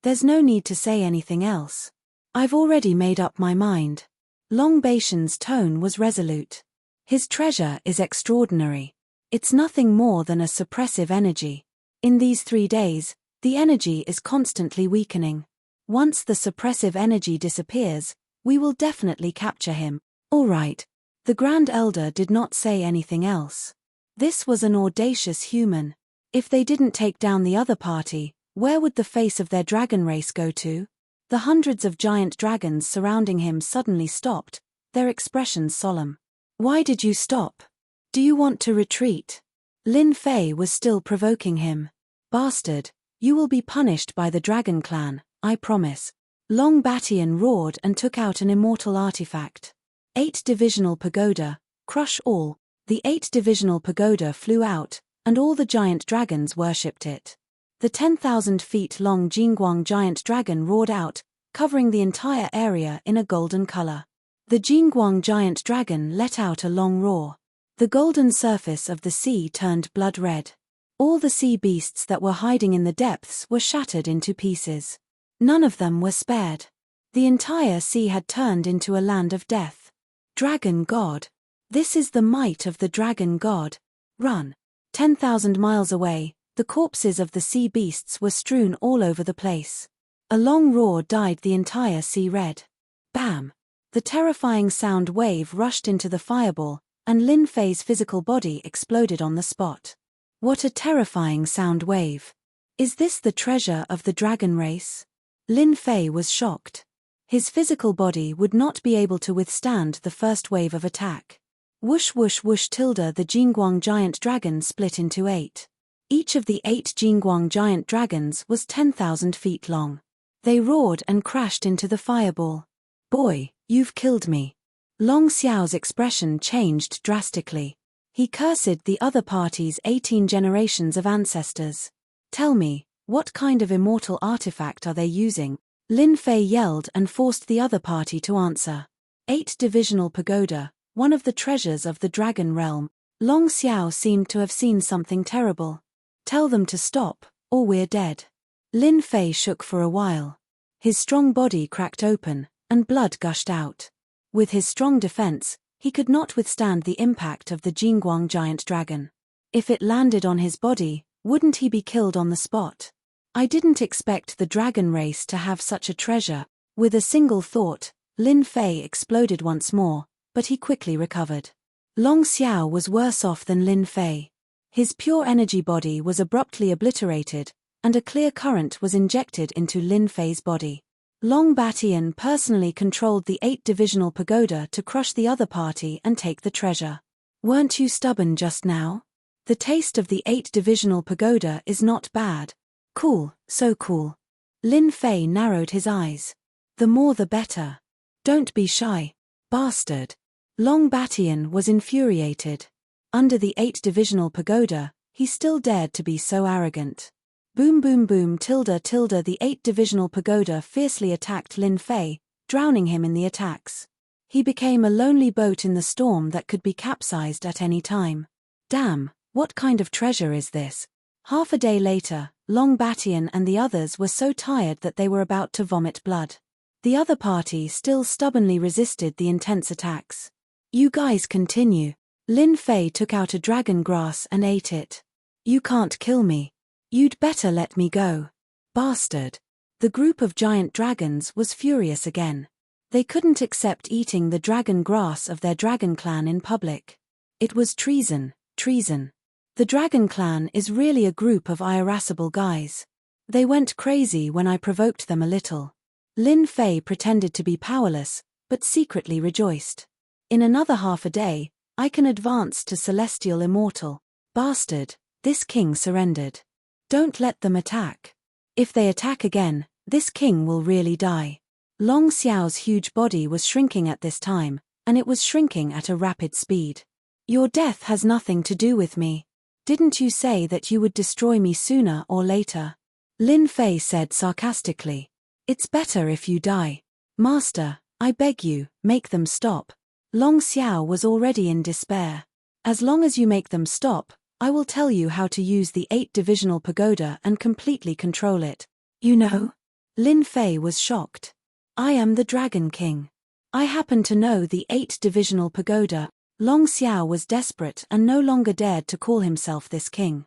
[SPEAKER 1] There's no need to say anything else. I've already made up my mind. Long Batian's tone was resolute. His treasure is extraordinary. It's nothing more than a suppressive energy. In these 3 days, the energy is constantly weakening. Once the suppressive energy disappears, we will definitely capture him. All right. The Grand Elder did not say anything else. This was an audacious human. If they didn't take down the other party, where would the face of their dragon race go to? The hundreds of giant dragons surrounding him suddenly stopped, their expressions solemn. Why did you stop? Do you want to retreat? Lin Fei was still provoking him. Bastard, you will be punished by the Dragon Clan, I promise. Long Batian roared and took out an immortal artifact. 8-divisional pagoda, crush all. The 8-divisional pagoda flew out, and all the giant dragons worshipped it. The 10,000 feet long Jingguang giant dragon roared out, covering the entire area in a golden color. The Jingguang giant dragon let out a long roar. The golden surface of the sea turned blood red. All the sea beasts that were hiding in the depths were shattered into pieces. None of them were spared. The entire sea had turned into a land of death. Dragon God. This is the might of the Dragon God. Run. 10,000 miles away, the corpses of the sea beasts were strewn all over the place. A long roar dyed the entire sea red. Bam! The terrifying sound wave rushed into the fireball, and Lin Fei's physical body exploded on the spot. What a terrifying sound wave. Is this the treasure of the dragon race? Lin Fei was shocked. His physical body would not be able to withstand the first wave of attack. Whoosh whoosh whoosh tilde the Jingguang giant dragon split into 8. Each of the 8 Jingguang giant dragons was 10,000 feet long. They roared and crashed into the fireball. Boy, you've killed me. Long Xiao's expression changed drastically. He cursed the other party's 18 generations of ancestors. Tell me, what kind of immortal artifact are they using? Lin Fei yelled and forced the other party to answer. 8-divisional pagoda, one of the treasures of the dragon realm. Long Xiao seemed to have seen something terrible. Tell them to stop, or we're dead. Lin Fei shook for a while. His strong body cracked open, and blood gushed out. With his strong defense, he could not withstand the impact of the Jingguang giant dragon. If it landed on his body, wouldn't he be killed on the spot? I didn't expect the dragon race to have such a treasure. With a single thought, Lin Fei exploded once more, but he quickly recovered. Long Xiao was worse off than Lin Fei. His pure energy body was abruptly obliterated, and a clear current was injected into Lin Fei's body. Long Batian personally controlled the 8-divisional pagoda to crush the other party and take the treasure. Weren't you stubborn just now? The taste of the 8-divisional pagoda is not bad. Cool, so cool. Lin Fei narrowed his eyes. The more the better. Don't be shy, bastard. Long Batian was infuriated. Under the 8-divisional pagoda, he still dared to be so arrogant. Boom boom boom tilde tilde the 8-divisional pagoda fiercely attacked Lin Fei, drowning him in the attacks. He became a lonely boat in the storm that could be capsized at any time. Damn, what kind of treasure is this? Half a day later, Long Batian and the others were so tired that they were about to vomit blood. The other party still stubbornly resisted the intense attacks. You guys continue. Lin Fei took out a dragon grass and ate it. You can't kill me. You'd better let me go. Bastard. The group of giant dragons was furious again. They couldn't accept eating the dragon grass of their dragon clan in public. It was treason, treason. The dragon clan is really a group of irascible guys. They went crazy when I provoked them a little. Lin Fei pretended to be powerless, but secretly rejoiced. In another half a day, I can advance to celestial immortal. Bastard, this king surrendered. Don't let them attack. If they attack again, this king will really die. Long Xiao's huge body was shrinking at this time, and it was shrinking at a rapid speed. Your death has nothing to do with me. Didn't you say that you would destroy me sooner or later? Lin Fei said sarcastically. It's better if you die. Master, I beg you, make them stop. Long Xiao was already in despair. As long as you make them stop, I will tell you how to use the 8-divisional pagoda and completely control it. You know? Lin Fei was shocked. I am the Dragon King. I happen to know the 8-divisional pagoda. Long Xiao was desperate and no longer dared to call himself this king.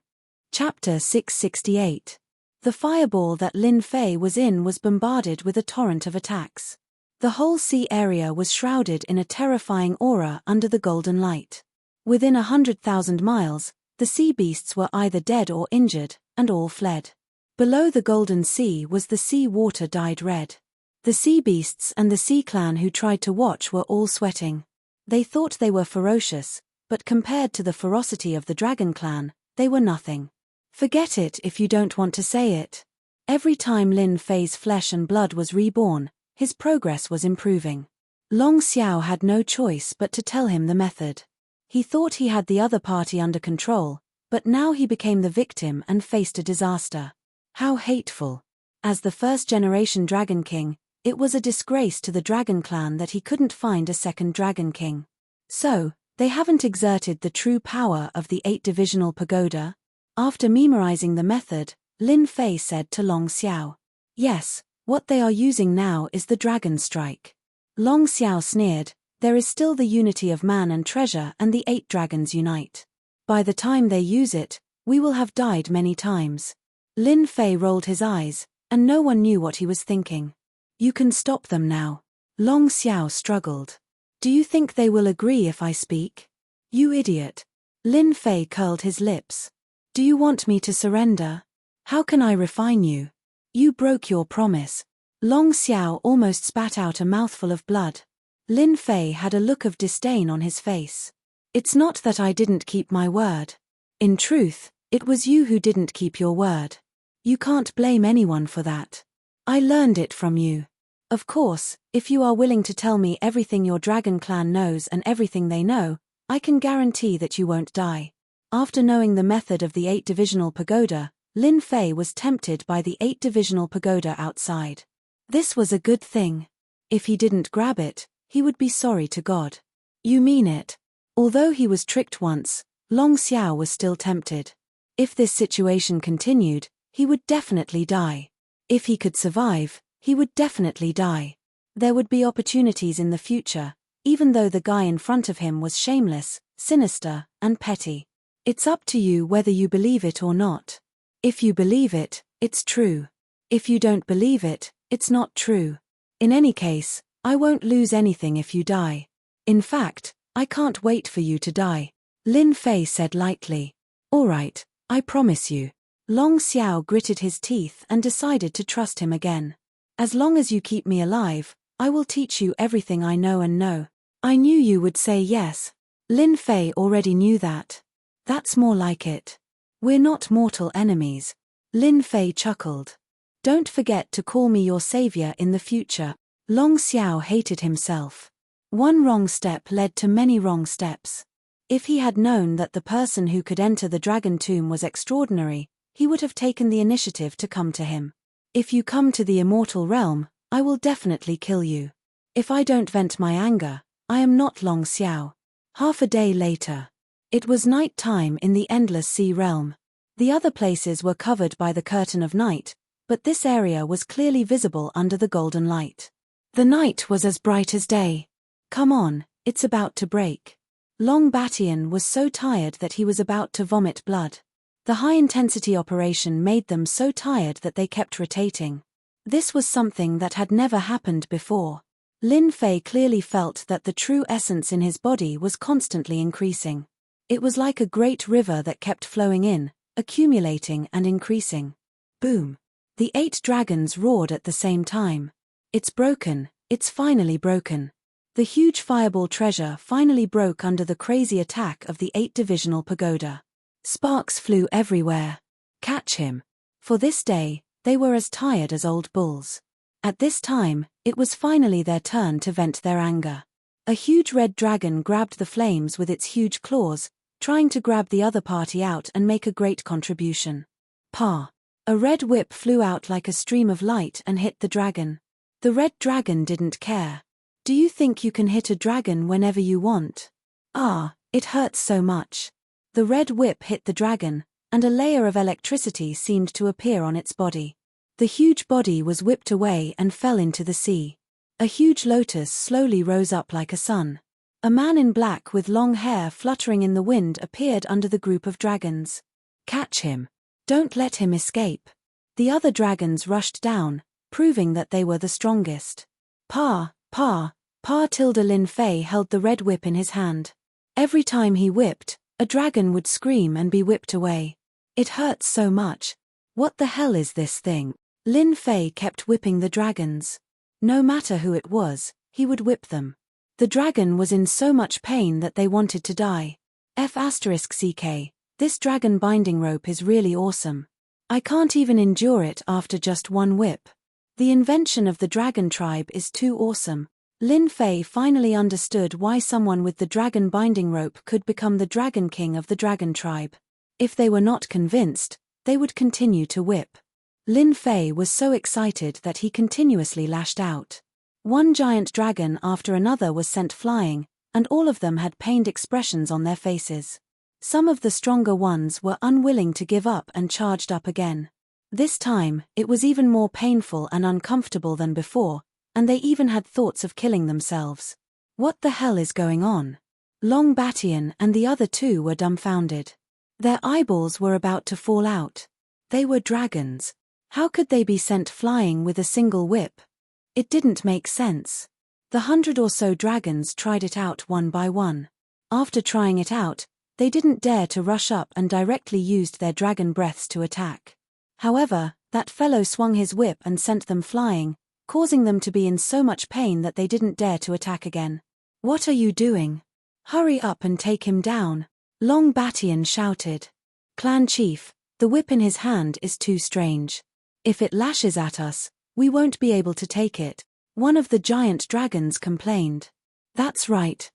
[SPEAKER 1] Chapter 668. The fireball that Lin Fei was in was bombarded with a torrent of attacks. The whole sea area was shrouded in a terrifying aura under the golden light. Within 100,000 miles, the sea beasts were either dead or injured, and all fled. Below the golden sea was the sea water dyed red. The sea beasts and the sea clan who tried to watch were all sweating. They thought they were ferocious, but compared to the ferocity of the dragon clan, they were nothing. Forget it if you don't want to say it. Every time Lin Fei's flesh and blood was reborn, his progress was improving. Long Xiao had no choice but to tell him the method. He thought he had the other party under control, but now he became the victim and faced a disaster. How hateful. As the first-generation Dragon King, it was a disgrace to the Dragon Clan that he couldn't find a second Dragon King. So, they haven't exerted the true power of the 8-divisional pagoda? After memorizing the method, Lin Fei said to Long Xiao. Yes, what they are using now is the Dragon Strike. Long Xiao sneered, there is still the unity of man and treasure and the 8 dragons unite. By the time they use it, we will have died many times. Lin Fei rolled his eyes, and no one knew what he was thinking. You can stop them now. Long Xiao struggled. Do you think they will agree if I speak? You idiot. Lin Fei curled his lips. Do you want me to surrender? How can I refine you? You broke your promise. Long Xiao almost spat out a mouthful of blood. Lin Fei had a look of disdain on his face. It's not that I didn't keep my word. In truth, it was you who didn't keep your word. You can't blame anyone for that. I learned it from you. Of course, if you are willing to tell me everything your dragon clan knows and everything they know, I can guarantee that you won't die. After knowing the method of the 8-divisional pagoda, Lin Fei was tempted by the 8-divisional pagoda outside. This was a good thing. If he didn't grab it, he would be sorry to God. You mean it? Although he was tricked once, Long Xiao was still tempted. If this situation continued, he would definitely die. If he could survive, he would definitely die. There would be opportunities in the future, even though the guy in front of him was shameless, sinister, and petty. It's up to you whether you believe it or not. If you believe it, it's true. If you don't believe it, it's not true. In any case, I won't lose anything if you die. In fact, I can't wait for you to die. Lin Fei said lightly. All right, I promise you. Long Xiao gritted his teeth and decided to trust him again. As long as you keep me alive, I will teach you everything I know and know. I knew you would say yes. Lin Fei already knew that. That's more like it. We're not mortal enemies. Lin Fei chuckled. Don't forget to call me your savior in the future. Long Xiao hated himself. One wrong step led to many wrong steps. If he had known that the person who could enter the dragon tomb was extraordinary, he would have taken the initiative to come to him. If you come to the immortal realm, I will definitely kill you. If I don't vent my anger, I am not Long Xiao. Half a day later. It was night time in the Endless Sea realm. The other places were covered by the curtain of night, but this area was clearly visible under the golden light. The night was as bright as day. Come on, it's about to break. Long Batian was so tired that he was about to vomit blood. The high-intensity operation made them so tired that they kept rotating. This was something that had never happened before. Lin Fei clearly felt that the true essence in his body was constantly increasing. It was like a great river that kept flowing in, accumulating and increasing. Boom! The 8 dragons roared at the same time. It's broken, it's finally broken. The huge fireball treasure finally broke under the crazy attack of the 8-divisional pagoda. Sparks flew everywhere. Catch him. For this day, they were as tired as old bulls. At this time, it was finally their turn to vent their anger. A huge red dragon grabbed the flames with its huge claws, trying to grab the other party out and make a great contribution. Pa! A red whip flew out like a stream of light and hit the dragon. The red dragon didn't care. Do you think you can hit a dragon whenever you want? Ah, it hurts so much. The red whip hit the dragon, and a layer of electricity seemed to appear on its body. The huge body was whipped away and fell into the sea. A huge lotus slowly rose up like a sun. A man in black with long hair fluttering in the wind appeared under the group of dragons. Catch him. Don't let him escape. The other dragons rushed down, proving that they were the strongest. Pa! Tilda Lin Fei held the red whip in his hand. Every time he whipped, a dragon would scream and be whipped away. It hurts so much. What the hell is this thing? Lin Fei kept whipping the dragons. No matter who it was, he would whip them. The dragon was in so much pain that they wanted to die. F***ck, this dragon binding rope is really awesome. I can't even endure it after just one whip. The invention of the dragon tribe is too awesome. Lin Fei finally understood why someone with the dragon binding rope could become the dragon king of the dragon tribe. If they were not convinced, they would continue to whip. Lin Fei was so excited that he continuously lashed out. One giant dragon after another was sent flying, and all of them had pained expressions on their faces. Some of the stronger ones were unwilling to give up and charged up again. This time, it was even more painful and uncomfortable than before, and they even had thoughts of killing themselves. What the hell is going on? Long Batian and the other 2 were dumbfounded. Their eyeballs were about to fall out. They were dragons. How could they be sent flying with a single whip? It didn't make sense. The 100 or so dragons tried it out one by one. After trying it out, they didn't dare to rush up and directly used their dragon breaths to attack. However, that fellow swung his whip and sent them flying, causing them to be in so much pain that they didn't dare to attack again. What are you doing? Hurry up and take him down, Long Batian shouted. Clan Chief, the whip in his hand is too strange. If it lashes at us, we won't be able to take it, one of the giant dragons complained. That's right.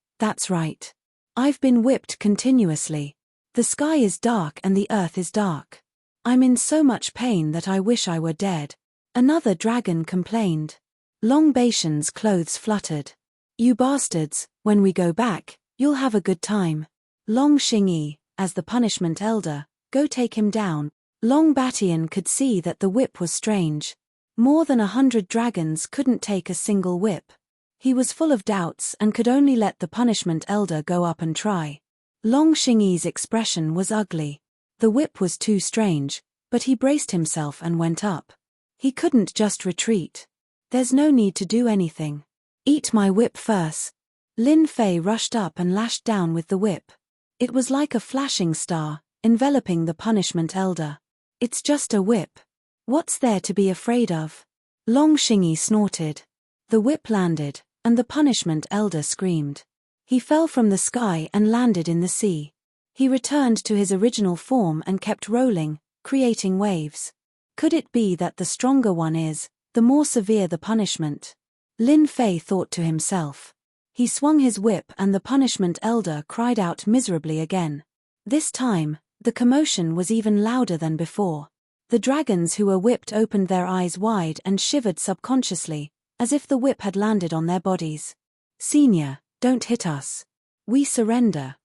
[SPEAKER 1] I've been whipped continuously. The sky is dark and the earth is dark. I'm in so much pain that I wish I were dead. Another dragon complained. Long Batian's clothes fluttered. You bastards, when we go back, you'll have a good time. Long Xingyi, as the punishment elder, go take him down. Long Batian could see that the whip was strange. More than 100 dragons couldn't take a single whip. He was full of doubts and could only let the punishment elder go up and try. Long Xingyi's expression was ugly. The whip was too strange, but he braced himself and went up. He couldn't just retreat. There's no need to do anything. Eat my whip first. Lin Fei rushed up and lashed down with the whip. It was like a flashing star, enveloping the punishment elder. It's just a whip. What's there to be afraid of? Long Xingyi snorted. The whip landed, and the punishment elder screamed. He fell from the sky and landed in the sea. He returned to his original form and kept rolling, creating waves. Could it be that the stronger one is, the more severe the punishment? Lin Fei thought to himself. He swung his whip and the punishment elder cried out miserably again. This time, the commotion was even louder than before. The dragons who were whipped opened their eyes wide and shivered subconsciously, as if the whip had landed on their bodies. Senior, don't hit us. We surrender.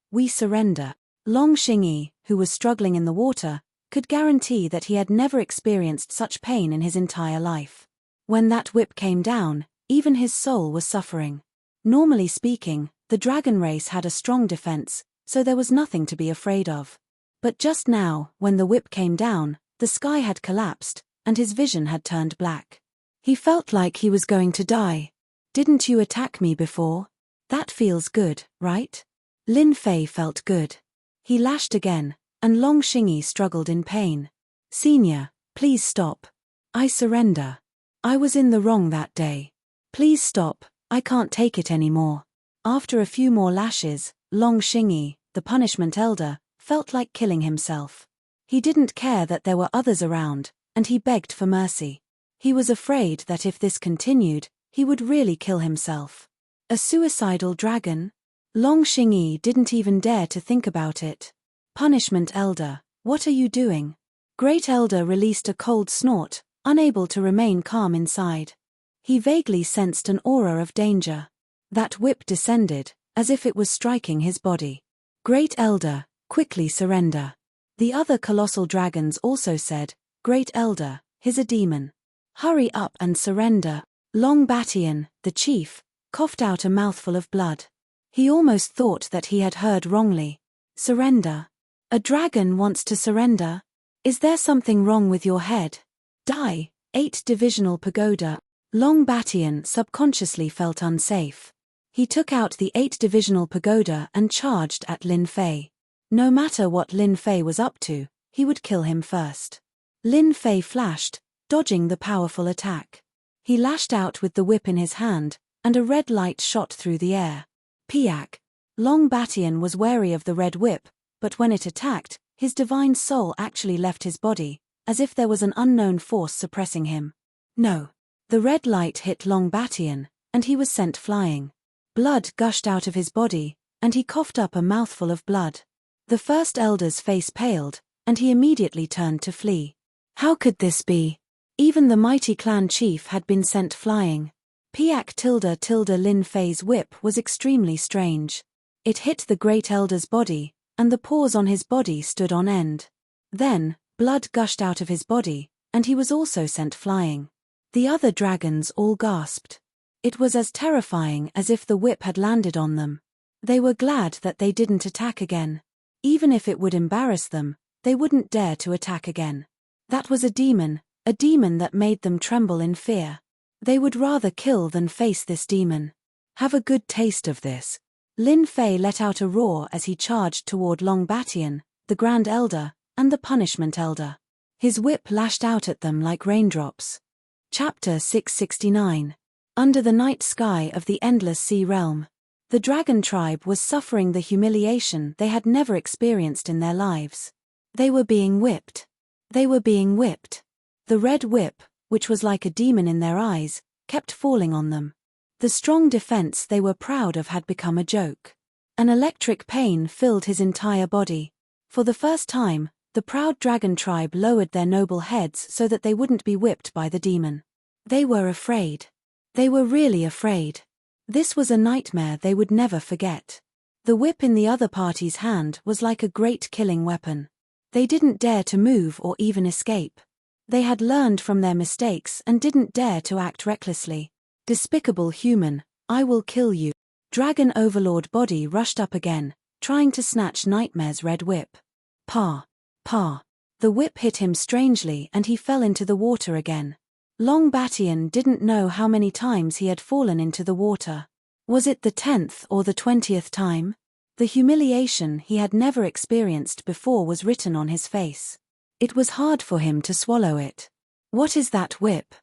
[SPEAKER 1] Long Xingyi, who was struggling in the water, could guarantee that he had never experienced such pain in his entire life. When that whip came down, even his soul was suffering. Normally speaking, the dragon race had a strong defense, so there was nothing to be afraid of. But just now, when the whip came down, the sky had collapsed, and his vision had turned black. He felt like he was going to die. Didn't you attack me before? That feels good, right? Lin Fei felt good. He lashed again, and Long Xingyi struggled in pain. Senior, please stop. I surrender. I was in the wrong that day. Please stop, I can't take it anymore. After a few more lashes, Long Xingyi, the punishment elder, felt like killing himself. He didn't care that there were others around, and he begged for mercy. He was afraid that if this continued, he would really kill himself. A suicidal dragon? Long Xingyi didn't even dare to think about it. Punishment elder, what are you doing? Great elder released a cold snort, unable to remain calm inside. He vaguely sensed an aura of danger. That whip descended, as if it was striking his body. Great elder, quickly surrender. The other colossal dragons also said, Great elder, he's a demon. Hurry up and surrender. Long Batian, the chief, coughed out a mouthful of blood. He almost thought that he had heard wrongly. Surrender? A dragon wants to surrender? Is there something wrong with your head? Die. 8 Divisional Pagoda. Long Batian subconsciously felt unsafe. He took out the 8 Divisional Pagoda and charged at Lin Fei. No matter what Lin Fei was up to, he would kill him first. Lin Fei flashed, dodging the powerful attack. He lashed out with the whip in his hand, and a red light shot through the air. Piak. Long Batian was wary of the red whip, but when it attacked, his divine soul actually left his body, as if there was an unknown force suppressing him. No. The red light hit Long Batian, and he was sent flying. Blood gushed out of his body, and he coughed up a mouthful of blood. The first elder's face paled, and he immediately turned to flee. How could this be? Even the mighty clan chief had been sent flying. Piak tilde Lin Fei's whip was extremely strange. It hit the great elder's body, and the pores on his body stood on end. Then, blood gushed out of his body, and he was also sent flying. The other dragons all gasped. It was as terrifying as if the whip had landed on them. They were glad that they didn't attack again. Even if it would embarrass them, they wouldn't dare to attack again. That was a demon that made them tremble in fear. They would rather kill than face this demon. Have a good taste of this. Lin Fei let out a roar as he charged toward Long Batian, the Grand Elder, and the Punishment Elder. His whip lashed out at them like raindrops. Chapter 669. Under the night sky of the Endless Sea Realm. The dragon tribe was suffering the humiliation they had never experienced in their lives. They were being whipped. They were being whipped. The red whip, which was like a demon in their eyes, kept falling on them. The strong defense they were proud of had become a joke. An electric pain filled his entire body. For the first time, the proud dragon tribe lowered their noble heads so that they wouldn't be whipped by the demon. They were afraid. They were really afraid. This was a nightmare they would never forget. The whip in the other party's hand was like a great killing weapon. They didn't dare to move or even escape. They had learned from their mistakes and didn't dare to act recklessly. Despicable human, I will kill you. Dragon Overlord body rushed up again, trying to snatch Nightmare's red whip. Pa. The whip hit him strangely and he fell into the water again. Long Batian didn't know how many times he had fallen into the water. Was it the 10th or the 20th time? The humiliation he had never experienced before was written on his face. It was hard for him to swallow it. What is that whip?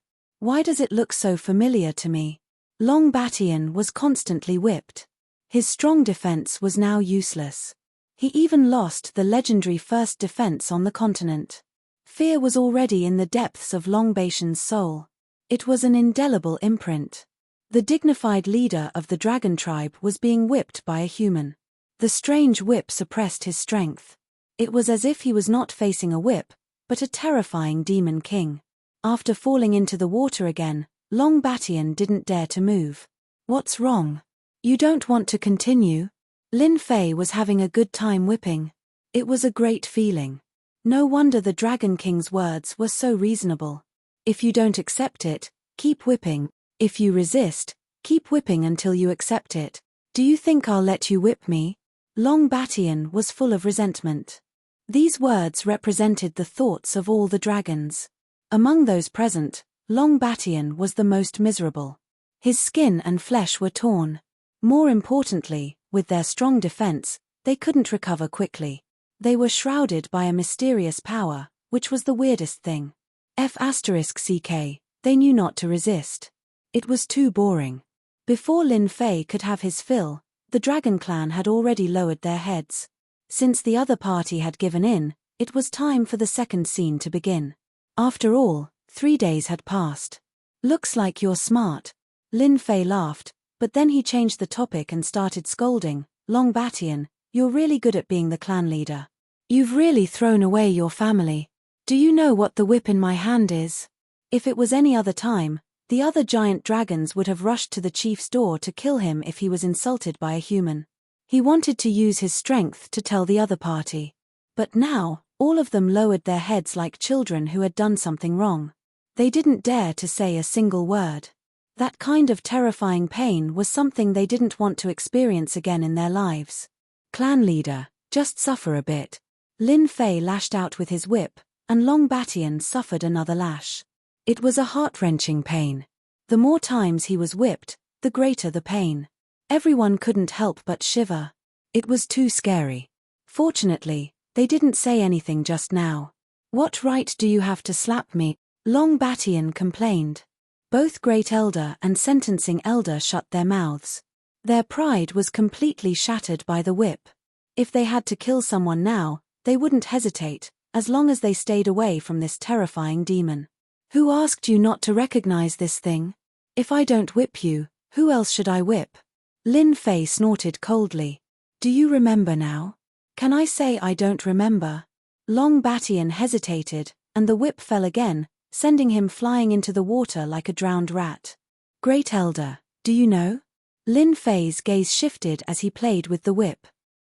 [SPEAKER 1] Why does it look so familiar to me? Long Batian was constantly whipped. His strong defense was now useless. He even lost the legendary first defense on the continent. Fear was already in the depths of Long Batian's soul. It was an indelible imprint. The dignified leader of the dragon tribe was being whipped by a human. The strange whip suppressed his strength. It was as if he was not facing a whip, but a terrifying demon king. After falling into the water again, Long Batian didn't dare to move. What's wrong? You don't want to continue? Lin Fei was having a good time whipping. It was a great feeling. No wonder the Dragon King's words were so reasonable. If you don't accept it, keep whipping. If you resist, keep whipping until you accept it. Do you think I'll let you whip me? Long Batian was full of resentment. These words represented the thoughts of all the dragons. Among those present, Long Batian was the most miserable. His skin and flesh were torn. More importantly, with their strong defense, they couldn't recover quickly. They were shrouded by a mysterious power, which was the weirdest thing. F*ck, they knew not to resist. It was too boring. Before Lin Fei could have his fill, the Dragon Clan had already lowered their heads. Since the other party had given in, it was time for the second scene to begin. After all, 3 days had passed. Looks like you're smart. Lin Fei laughed, but then he changed the topic and started scolding. Long Batian, you're really good at being the clan leader. You've really thrown away your family. Do you know what the whip in my hand is? If it was any other time, the other giant dragons would have rushed to the chief's door to kill him if he was insulted by a human. He wanted to use his strength to tell the other party. But now, all of them lowered their heads like children who had done something wrong. They didn't dare to say a single word. That kind of terrifying pain was something they didn't want to experience again in their lives. Clan leader, just suffer a bit. Lin Fei lashed out with his whip, and Long Batian suffered another lash. It was a heart-wrenching pain. The more times he was whipped, the greater the pain. Everyone couldn't help but shiver. It was too scary. Fortunately, they didn't say anything just now. What right do you have to slap me? Long Batian complained. Both Great Elder and Sentencing Elder shut their mouths. Their pride was completely shattered by the whip. If they had to kill someone now, they wouldn't hesitate, as long as they stayed away from this terrifying demon. Who asked you not to recognize this thing? If I don't whip you, who else should I whip? Lin Fei snorted coldly. Do you remember now? Can I say I don't remember? Long Batian hesitated, and the whip fell again, sending him flying into the water like a drowned rat. Great Elder, do you know? Lin Fei's gaze shifted as he played with the whip.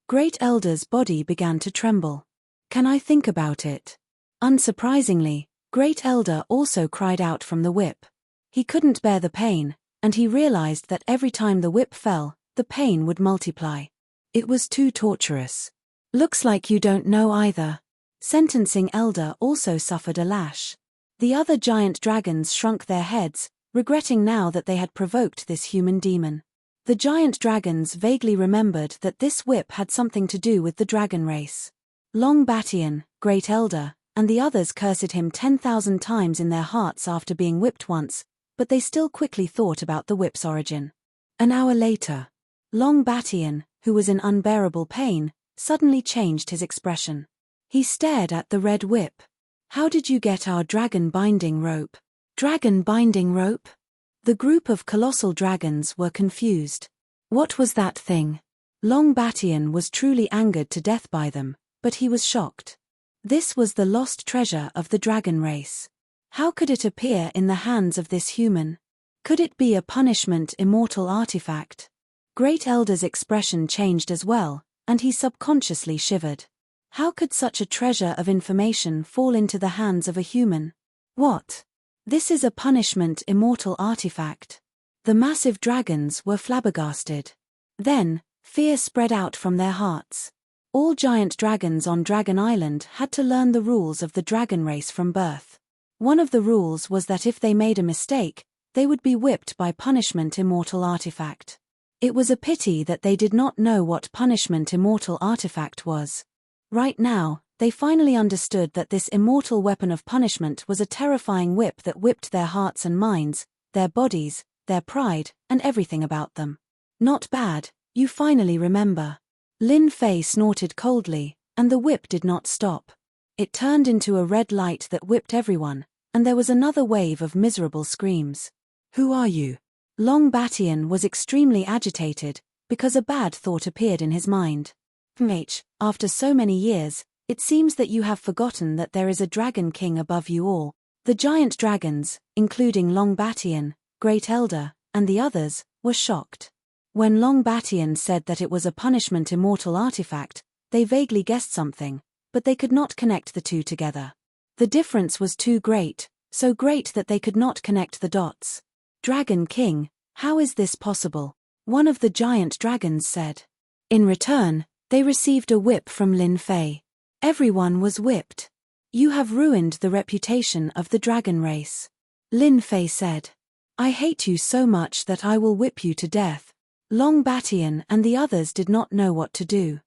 [SPEAKER 1] Great Elder's body began to tremble. Can I think about it? Unsurprisingly, Great Elder also cried out from the whip. He couldn't bear the pain, and he realized that every time the whip fell, the pain would multiply. It was too torturous. Looks like you don't know either. Sentencing Elder also suffered a lash. The other giant dragons shrunk their heads, regretting now that they had provoked this human demon. The giant dragons vaguely remembered that this whip had something to do with the dragon race. Long Batian, Great Elder, and the others cursed him 10,000 times in their hearts after being whipped once, but they still quickly thought about the whip's origin. An hour later, Long Batian, who was in unbearable pain, suddenly changed his expression. He stared at the red whip. How did you get our dragon binding rope? Dragon binding rope? The group of colossal dragons were confused. What was that thing? Long Batian was truly angered to death by them, but he was shocked. This was the lost treasure of the dragon race. How could it appear in the hands of this human? Could it be a punishment immortal artifact? Great Elder's expression changed as well, and he subconsciously shivered. How could such a treasure of information fall into the hands of a human? What? This is a punishment immortal artifact. The massive dragons were flabbergasted. Then, fear spread out from their hearts. All giant dragons on Dragon Island had to learn the rules of the dragon race from birth. One of the rules was that if they made a mistake, they would be whipped by punishment immortal artifact. It was a pity that they did not know what punishment immortal artifact was. Right now, they finally understood that this immortal weapon of punishment was a terrifying whip that whipped their hearts and minds, their bodies, their pride, and everything about them. Not bad, you finally remember. Lin Fei snorted coldly, and the whip did not stop. It turned into a red light that whipped everyone, and there was another wave of miserable screams. Who are you? Long Batian was extremely agitated, because a bad thought appeared in his mind. After so many years, it seems that you have forgotten that there is a dragon king above you all. The giant dragons, including Long Batian, Great Elder, and the others, were shocked. When Long Batian said that it was a punishment immortal artifact, they vaguely guessed something, but they could not connect the two together. The difference was too great, so great that they could not connect the dots. "Dragon King, how is this possible?" one of the giant dragons said. In return, they received a whip from Lin Fei. Everyone was whipped. "You have ruined the reputation of the dragon race," Lin Fei said. "I hate you so much that I will whip you to death." Long Batian and the others did not know what to do.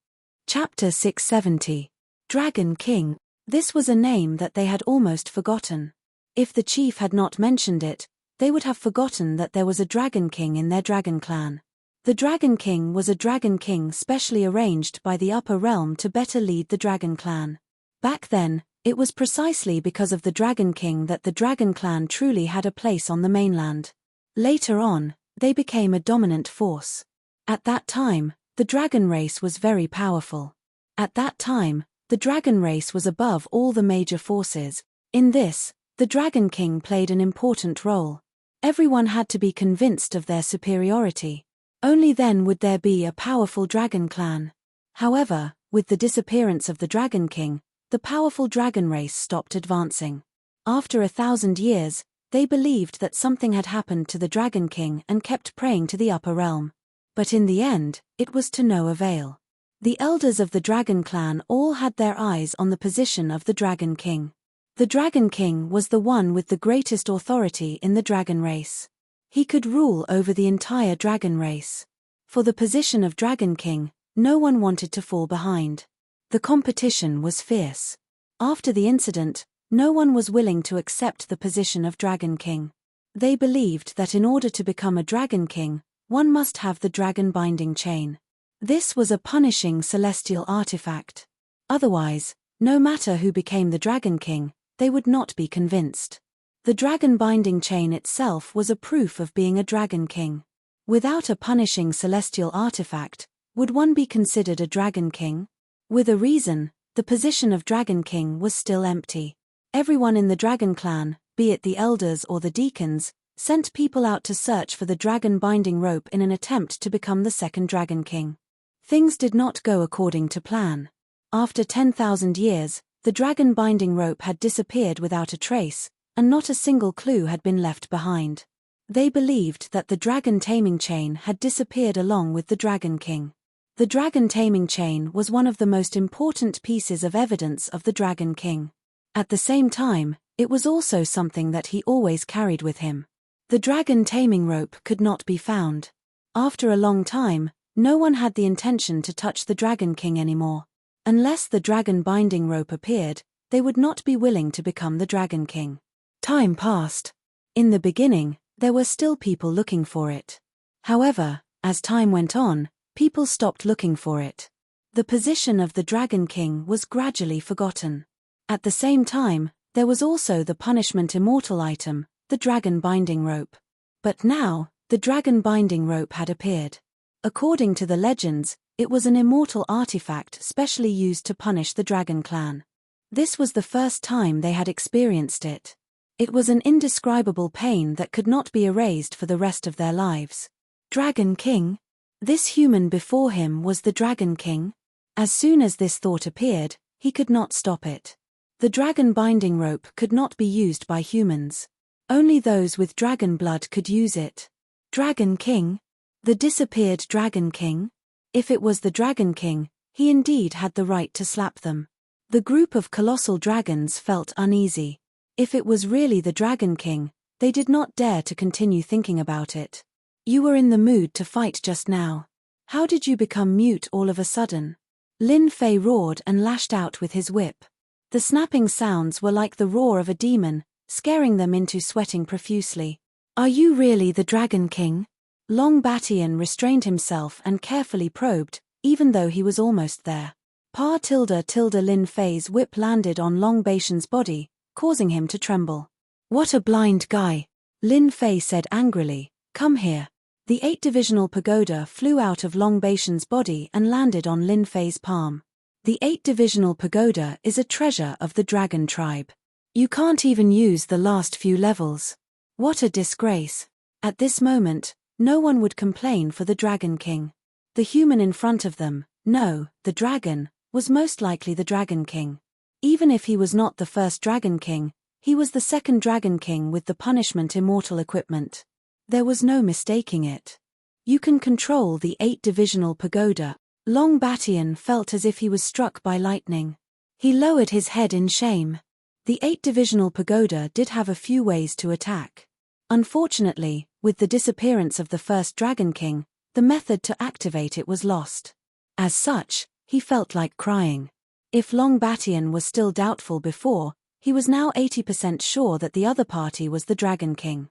[SPEAKER 1] Chapter 670. Dragon King. This was a name that they had almost forgotten. If the chief had not mentioned it, they would have forgotten that there was a Dragon King in their dragon clan. The Dragon King was a Dragon King specially arranged by the upper realm to better lead the dragon clan. Back then, it was precisely because of the Dragon King that the dragon clan truly had a place on the mainland. Later on, they became a dominant force. At that time, the dragon race was very powerful. At that time, the dragon race was above all the major forces. In this, the Dragon King played an important role. Everyone had to be convinced of their superiority. Only then would there be a powerful dragon clan. However, with the disappearance of the Dragon King, the powerful dragon race stopped advancing. After 1,000 years, they believed that something had happened to the Dragon King and kept praying to the upper realm. But in the end, it was to no avail. The elders of the Dragon Clan all had their eyes on the position of the Dragon King. The Dragon King was the one with the greatest authority in the dragon race. He could rule over the entire dragon race. For the position of Dragon King, no one wanted to fall behind. The competition was fierce. After the incident, no one was willing to accept the position of Dragon King. They believed that in order to become a Dragon King, one must have the dragon binding chain. This was a punishing celestial artifact. Otherwise, no matter who became the Dragon King, they would not be convinced. The dragon binding chain itself was a proof of being a Dragon King. Without a punishing celestial artifact, would one be considered a Dragon King? With a reason, the position of Dragon King was still empty. Everyone in the dragon clan, be it the elders or the deacons, sent people out to search for the dragon binding rope in an attempt to become the second Dragon King. Things did not go according to plan. After 10,000 years, the dragon binding rope had disappeared without a trace, and not a single clue had been left behind. They believed that the dragon taming chain had disappeared along with the Dragon King. The dragon taming chain was one of the most important pieces of evidence of the Dragon King. At the same time, it was also something that he always carried with him. The dragon taming rope could not be found. After a long time, no one had the intention to touch the Dragon King anymore. Unless the dragon binding rope appeared, they would not be willing to become the Dragon King. Time passed. In the beginning, there were still people looking for it. However, as time went on, people stopped looking for it. The position of the Dragon King was gradually forgotten. At the same time, there was also the punishment immortal item, the dragon binding rope. But now, the dragon binding rope had appeared. According to the legends, it was an immortal artifact specially used to punish the Dragon Clan. This was the first time they had experienced it. It was an indescribable pain that could not be erased for the rest of their lives. Dragon King? This human before him was the Dragon King? As soon as this thought appeared, he could not stop it. The dragon binding rope could not be used by humans. Only those with dragon blood could use it. Dragon King? The disappeared Dragon King? If it was the Dragon King, he indeed had the right to slap them. The group of colossal dragons felt uneasy. If it was really the Dragon King, they did not dare to continue thinking about it. You were in the mood to fight just now. How did you become mute all of a sudden? Lin Fei roared and lashed out with his whip. The snapping sounds were like the roar of a demon, scaring them into sweating profusely. Are you really the Dragon King? Long Batian restrained himself and carefully probed, even though he was almost there. Lin Fei's whip landed on Long Batian's body, causing him to tremble. What a blind guy, Lin Fei said angrily. Come here. The 8-divisional pagoda flew out of Long Batian's body and landed on Lin Fei's palm. The 8-divisional pagoda is a treasure of the dragon tribe. You can't even use the last few levels. What a disgrace. At this moment, no one would complain for the Dragon King. The human in front of them, no, the dragon, was most likely the Dragon King. Even if he was not the first Dragon King, he was the second Dragon King with the punishment immortal equipment. There was no mistaking it. You can control the 8-divisional pagoda. Long Batian felt as if he was struck by lightning. He lowered his head in shame. The 8-divisional pagoda did have a few ways to attack. Unfortunately, with the disappearance of the first Dragon King, the method to activate it was lost. As such, he felt like crying. If Long Batian was still doubtful before, he was now 80% sure that the other party was the Dragon King.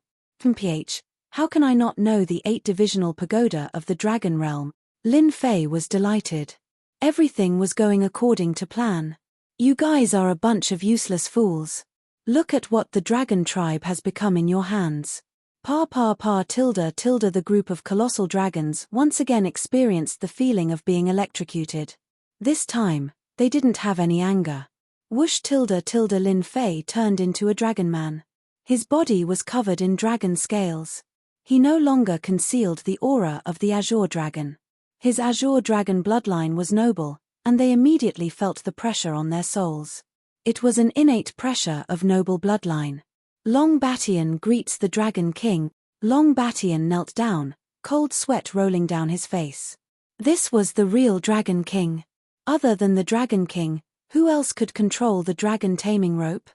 [SPEAKER 1] How can I not know the 8-divisional pagoda of the Dragon Realm? Lin Fei was delighted. Everything was going according to plan. You guys are a bunch of useless fools. Look at what the dragon tribe has become in your hands. The group of colossal dragons once again experienced the feeling of being electrocuted. This time, they didn't have any anger. Whoosh Lin Fei turned into a dragon man. His body was covered in dragon scales. He no longer concealed the aura of the Azure Dragon. His Azure Dragon bloodline was noble, and they immediately felt the pressure on their souls. It was an innate pressure of noble bloodline. Long Batian greets the Dragon King. Long Batian knelt down, cold sweat rolling down his face. This was the real Dragon King. Other than the Dragon King, who else could control the dragon taming rope?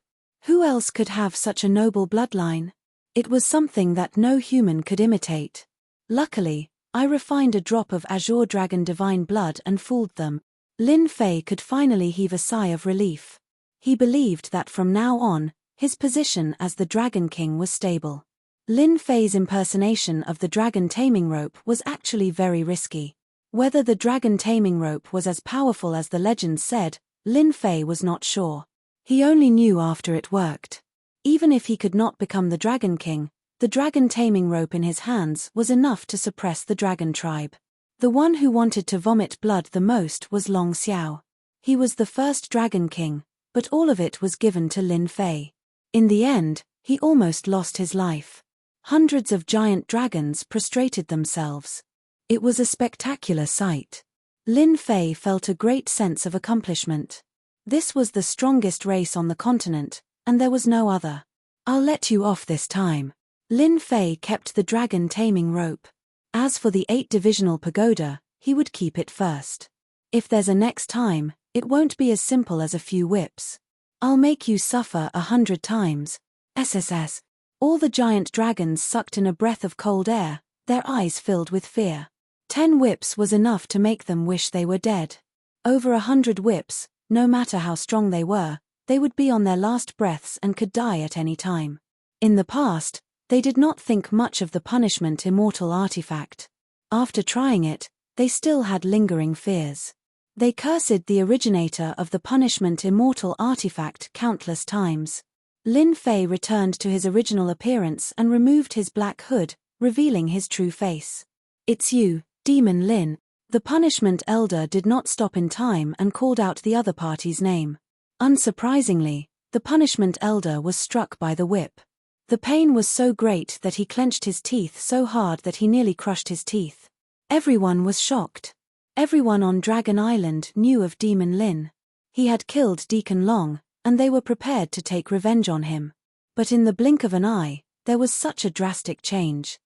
[SPEAKER 1] Who else could have such a noble bloodline? It was something that no human could imitate. Luckily, I refined a drop of Azure Dragon divine blood and fooled them. Lin Fei could finally heave a sigh of relief. He believed that from now on, his position as the Dragon King was stable. Lin Fei's impersonation of the dragon taming rope was actually very risky. Whether the dragon taming rope was as powerful as the legends said, Lin Fei was not sure. He only knew after it worked. Even if he could not become the Dragon King, the dragon taming rope in his hands was enough to suppress the dragon tribe. The one who wanted to vomit blood the most was Long Xiao. He was the first Dragon King, but all of it was given to Lin Fei. In the end, he almost lost his life. Hundreds of giant dragons prostrated themselves. It was a spectacular sight. Lin Fei felt a great sense of accomplishment. This was the strongest race on the continent, and there was no other. I'll let you off this time. Lin Fei kept the dragon taming rope. As for the 8-divisional pagoda, he would keep it first. If there's a next time, it won't be as simple as a few whips. I'll make you suffer 100 times. SSS. All the giant dragons sucked in a breath of cold air, their eyes filled with fear. 10 whips was enough to make them wish they were dead. Over 100 whips, no matter how strong they would be on their last breaths and could die at any time. In the past, they did not think much of the punishment immortal artifact. After trying it, they still had lingering fears. They cursed the originator of the punishment immortal artifact countless times. Lin Fei returned to his original appearance and removed his black hood, revealing his true face. It's you, Demon Lin. The punishment elder did not stop in time and called out the other party's name. Unsurprisingly, the punishment elder was struck by the whip. The pain was so great that he clenched his teeth so hard that he nearly crushed his teeth. Everyone was shocked. Everyone on Dragon Island knew of Demon Lin. He had killed Deacon Long, and they were prepared to take revenge on him. But in the blink of an eye, there was such a drastic change.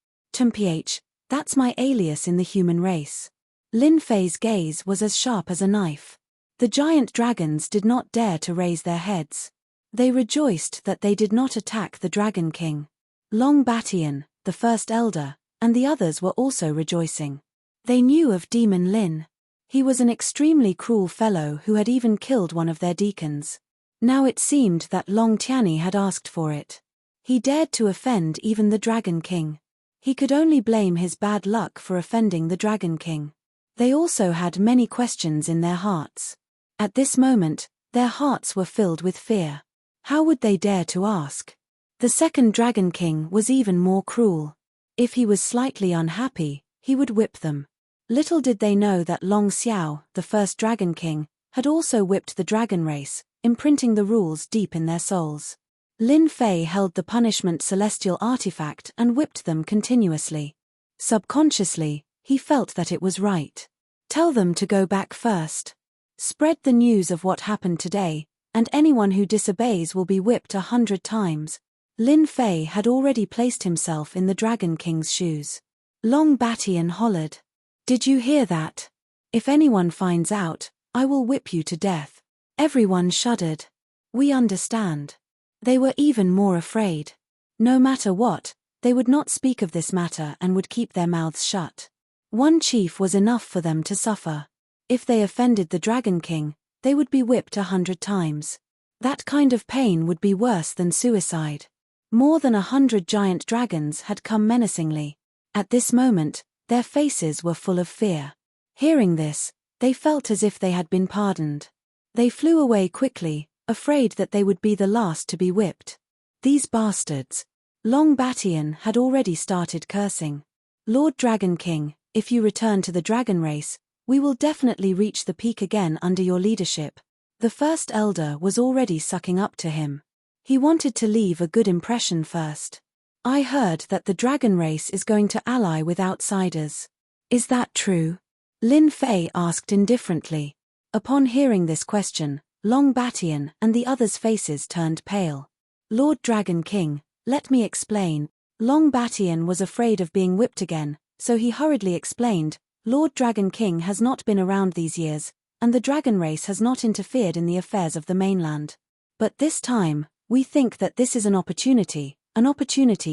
[SPEAKER 1] That's my alias in the human race. Lin Fei's gaze was as sharp as a knife. The giant dragons did not dare to raise their heads. They rejoiced that they did not attack the Dragon King. Long Batian, the first elder, and the others were also rejoicing. They knew of Demon Lin. He was an extremely cruel fellow who had even killed one of their deacons. Now it seemed that Long Tianyi had asked for it. He dared to offend even the Dragon King. He could only blame his bad luck for offending the Dragon King. They also had many questions in their hearts. At this moment, their hearts were filled with fear. How would they dare to ask? The second Dragon King was even more cruel. If he was slightly unhappy, he would whip them. Little did they know that Long Xiao, the first Dragon King, had also whipped the dragon race, imprinting the rules deep in their souls. Lin Fei held the punishment celestial artifact and whipped them continuously. Subconsciously, he felt that it was right. Tell them to go back first. Spread the news of what happened today, and anyone who disobeys will be whipped 100 times. Lin Fei had already placed himself in the Dragon King's shoes. Long Batian hollered. Did you hear that? If anyone finds out, I will whip you to death. Everyone shuddered. We understand. They were even more afraid. No matter what, they would not speak of this matter and would keep their mouths shut. One chief was enough for them to suffer. If they offended the Dragon King, they would be whipped 100 times. That kind of pain would be worse than suicide. More than 100 giant dragons had come menacingly. At this moment, their faces were full of fear. Hearing this, they felt as if they had been pardoned. They flew away quickly, afraid that they would be the last to be whipped. These bastards. Long Batian had already started cursing. Lord Dragon King, if you return to the dragon race, we will definitely reach the peak again under your leadership. The first elder was already sucking up to him. He wanted to leave a good impression first. I heard that the dragon race is going to ally with outsiders. Is that true? Lin Fei asked indifferently. Upon hearing this question, Long Batian and the others' faces turned pale. Lord Dragon King, let me explain. Long Batian was afraid of being whipped again, so he hurriedly explained, Lord Dragon King has not been around these years, and the dragon race has not interfered in the affairs of the mainland. But this time, we think that this is an opportunity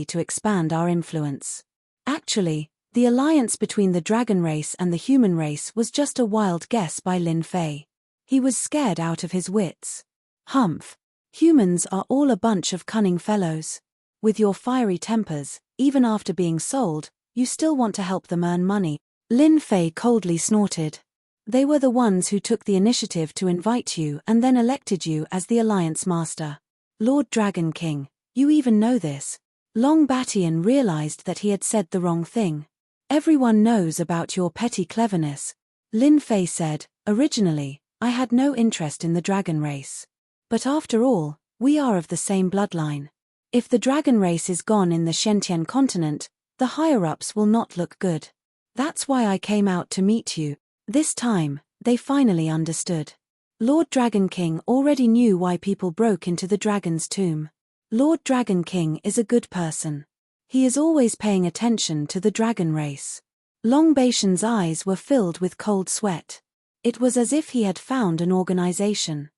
[SPEAKER 1] to expand our influence. Actually, the alliance between the dragon race and the human race was just a wild guess by Lin Fei. He was scared out of his wits. Humph. Humans are all a bunch of cunning fellows. With your fiery tempers, even after being sold, you still want to help them earn money. Lin Fei coldly snorted. They were the ones who took the initiative to invite you and then elected you as the Alliance Master. Lord Dragon King, you even know this. Long Batian realized that he had said the wrong thing. Everyone knows about your petty cleverness. Lin Fei said, originally, I had no interest in the dragon race. But after all, we are of the same bloodline. If the dragon race is gone in the Shentian continent, the higher-ups will not look good. That's why I came out to meet you. This time, they finally understood. Lord Dragon King already knew why people broke into the dragon's tomb. Lord Dragon King is a good person. He is always paying attention to the dragon race. Long Batian's eyes were filled with cold sweat. It was as if he had found an organization.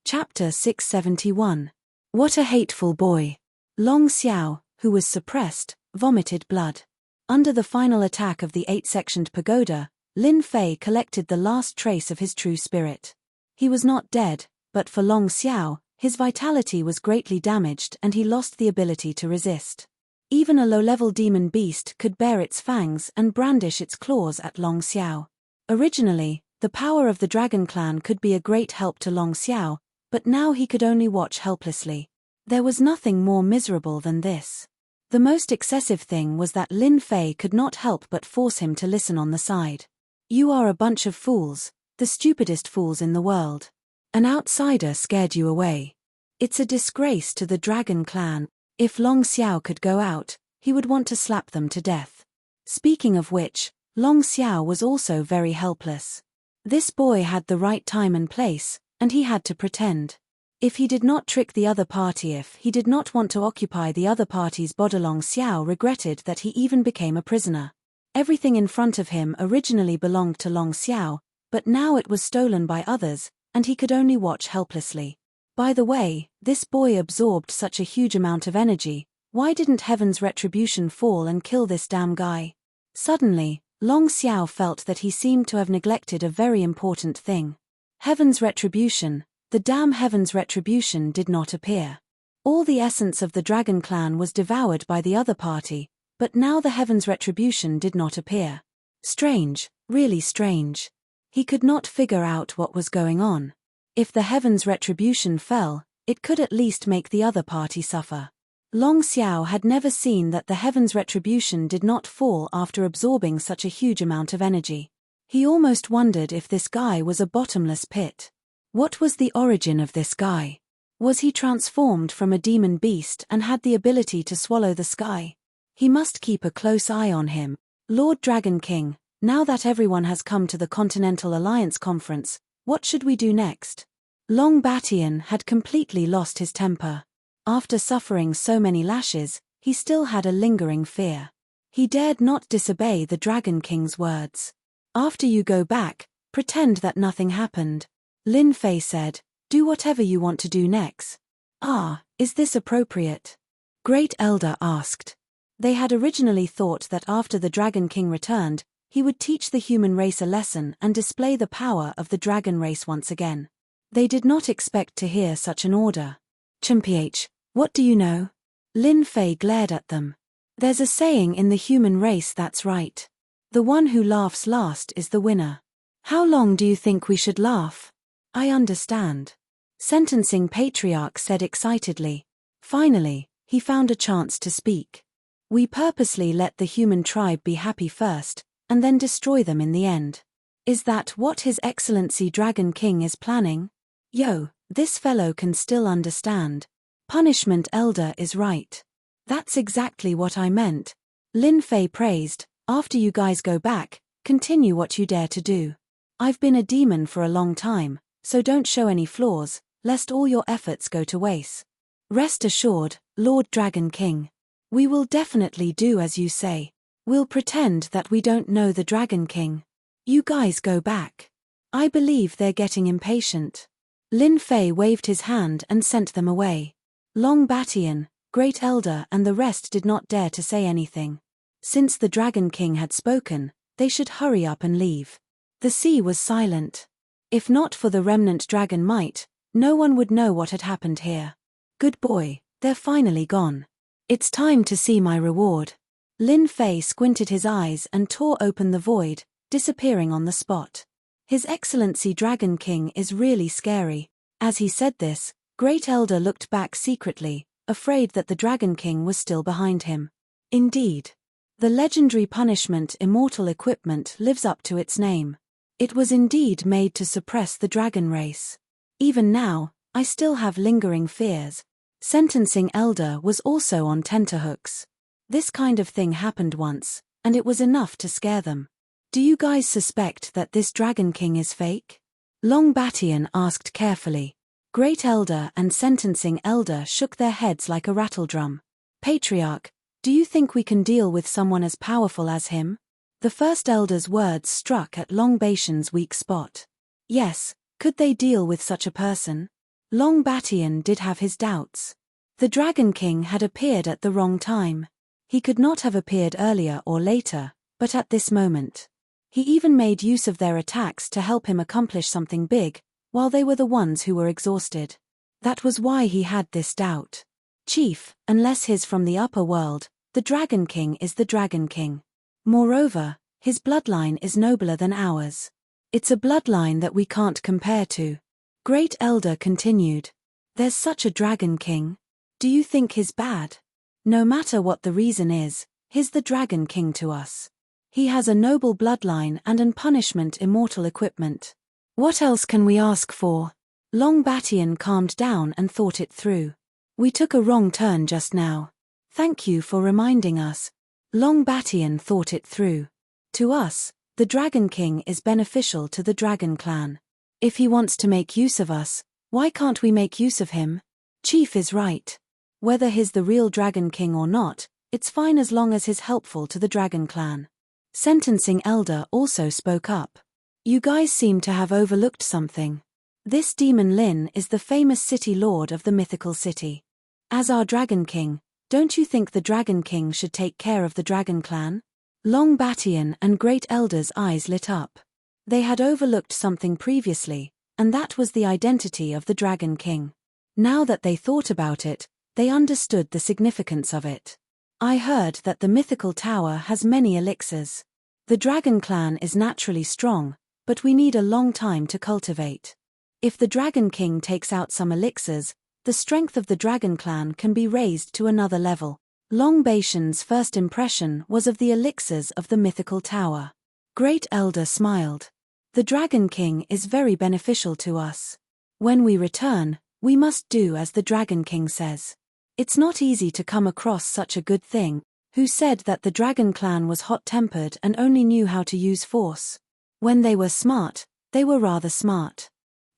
[SPEAKER 1] Chapter 671. What a hateful boy. Long Xiao, who was suppressed, vomited blood. Under the final attack of the 8-sectioned pagoda, Lin Fei collected the last trace of his true spirit. He was not dead, but for Long Xiao, his vitality was greatly damaged and he lost the ability to resist. Even a low-level demon beast could bare its fangs and brandish its claws at Long Xiao. Originally, the power of the Dragon Clan could be a great help to Long Xiao, but now he could only watch helplessly. There was nothing more miserable than this. The most excessive thing was that Lin Fei could not help but force him to listen on the side. You are a bunch of fools, the stupidest fools in the world. An outsider scared you away. It's a disgrace to the Dragon Clan. If Long Xiao could go out, he would want to slap them to death. Speaking of which, Long Xiao was also very helpless. This boy had the right time and place, and he had to pretend. If he did not trick the other party, if he did not want to occupy the other party's body, Long Xiao regretted that he even became a prisoner. Everything in front of him originally belonged to Long Xiao, but now it was stolen by others, and he could only watch helplessly. By the way, this boy absorbed such a huge amount of energy. Why didn't Heaven's retribution fall and kill this damn guy? Suddenly, Long Xiao felt that he seemed to have neglected a very important thing. Heaven's retribution. The damn Heaven's retribution did not appear. All the essence of the Dragon Clan was devoured by the other party, but now the Heaven's retribution did not appear. Strange, really strange. He could not figure out what was going on. If the Heaven's retribution fell, it could at least make the other party suffer. Long Xiao had never seen that the Heaven's retribution did not fall after absorbing such a huge amount of energy. He almost wondered if this guy was a bottomless pit. What was the origin of this guy? Was he transformed from a demon beast and had the ability to swallow the sky? He must keep a close eye on him. Lord Dragon King, now that everyone has come to the Continental Alliance Conference, What should we do next? Long Batian had completely lost his temper. After suffering so many lashes, he still had a lingering fear. He dared not disobey the Dragon King's words. After you go back, pretend that nothing happened. Lin Fei said, do whatever you want to do next. Ah, is this appropriate? Great Elder asked. They had originally thought that after the Dragon King returned, he would teach the human race a lesson and display the power of the dragon race once again. They did not expect to hear such an order. Chimph, what do you know? Lin Fei glared at them. There's a saying in the human race that's right. The one who laughs last is the winner. How long do you think we should laugh? I understand. Sentencing Patriarch said excitedly. Finally, he found a chance to speak. We purposely let the human tribe be happy first, and then destroy them in the end. Is that what His Excellency Dragon King is planning? Yo, this fellow can still understand. Punishment Elder is right. That's exactly what I meant. Lin Fei praised, after you guys go back, continue what you dare to do. I've been a demon for a long time, so don't show any flaws, lest all your efforts go to waste. Rest assured, Lord Dragon King. We will definitely do as you say. We'll pretend that we don't know the Dragon King. You guys go back. I believe they're getting impatient. Lin Fei waved his hand and sent them away. Long Batian, Great Elder and the rest did not dare to say anything. Since the Dragon King had spoken, they should hurry up and leave. The sea was silent. If not for the remnant dragon might, no one would know what had happened here. Good boy, they're finally gone. It's time to see my reward. Lin Fei squinted his eyes and tore open the void, disappearing on the spot. His Excellency Dragon King is really scary. As he said this, Great Elder looked back secretly, afraid that the Dragon King was still behind him. Indeed. The legendary punishment Immortal Equipment lives up to its name. It was indeed made to suppress the dragon race. Even now, I still have lingering fears. Sentencing Elder was also on tenterhooks. This kind of thing happened once, and it was enough to scare them. Do you guys suspect that this Dragon King is fake? Long Batian asked carefully. Great Elder and Sentencing Elder shook their heads like a rattledrum. Patriarch, do you think we can deal with someone as powerful as him? The First Elder's words struck at Long Batian's weak spot. Yes, could they deal with such a person? Long Batian did have his doubts. The Dragon King had appeared at the wrong time. He could not have appeared earlier or later, but at this moment. He even made use of their attacks to help him accomplish something big, while they were the ones who were exhausted. That was why he had this doubt. Chief, unless he's from the upper world, the Dragon King is the Dragon King. Moreover, his bloodline is nobler than ours. It's a bloodline that we can't compare to. Great Elder continued. There's such a Dragon King. Do you think he's bad? No matter what the reason is, he's the Dragon King to us. He has a noble bloodline and an punishment Immortal Equipment. What else can we ask for? Long Batian calmed down and thought it through. We took a wrong turn just now. Thank you for reminding us. Long Batian thought it through. To us, the Dragon King is beneficial to the Dragon Clan. If he wants to make use of us, why can't we make use of him? Chief is right. Whether he's the real Dragon King or not, it's fine as long as he's helpful to the Dragon Clan. Sentencing Elder also spoke up. You guys seem to have overlooked something. This Demon Lin is the famous city lord of the mythical city. As our Dragon King, don't you think the Dragon King should take care of the Dragon Clan? Long Batian and Great Elder's eyes lit up. They had overlooked something previously, and that was the identity of the Dragon King. Now that they thought about it, they understood the significance of it. I heard that the mythical tower has many elixirs. The Dragon Clan is naturally strong, but we need a long time to cultivate. If the Dragon King takes out some elixirs, the strength of the Dragon Clan can be raised to another level. Long Batian's first impression was of the elixirs of the mythical tower. Great Elder smiled. The Dragon King is very beneficial to us. When we return, we must do as the Dragon King says. It's not easy to come across such a good thing. Who said that the Dragon Clan was hot-tempered and only knew how to use force? When they were smart, they were rather smart.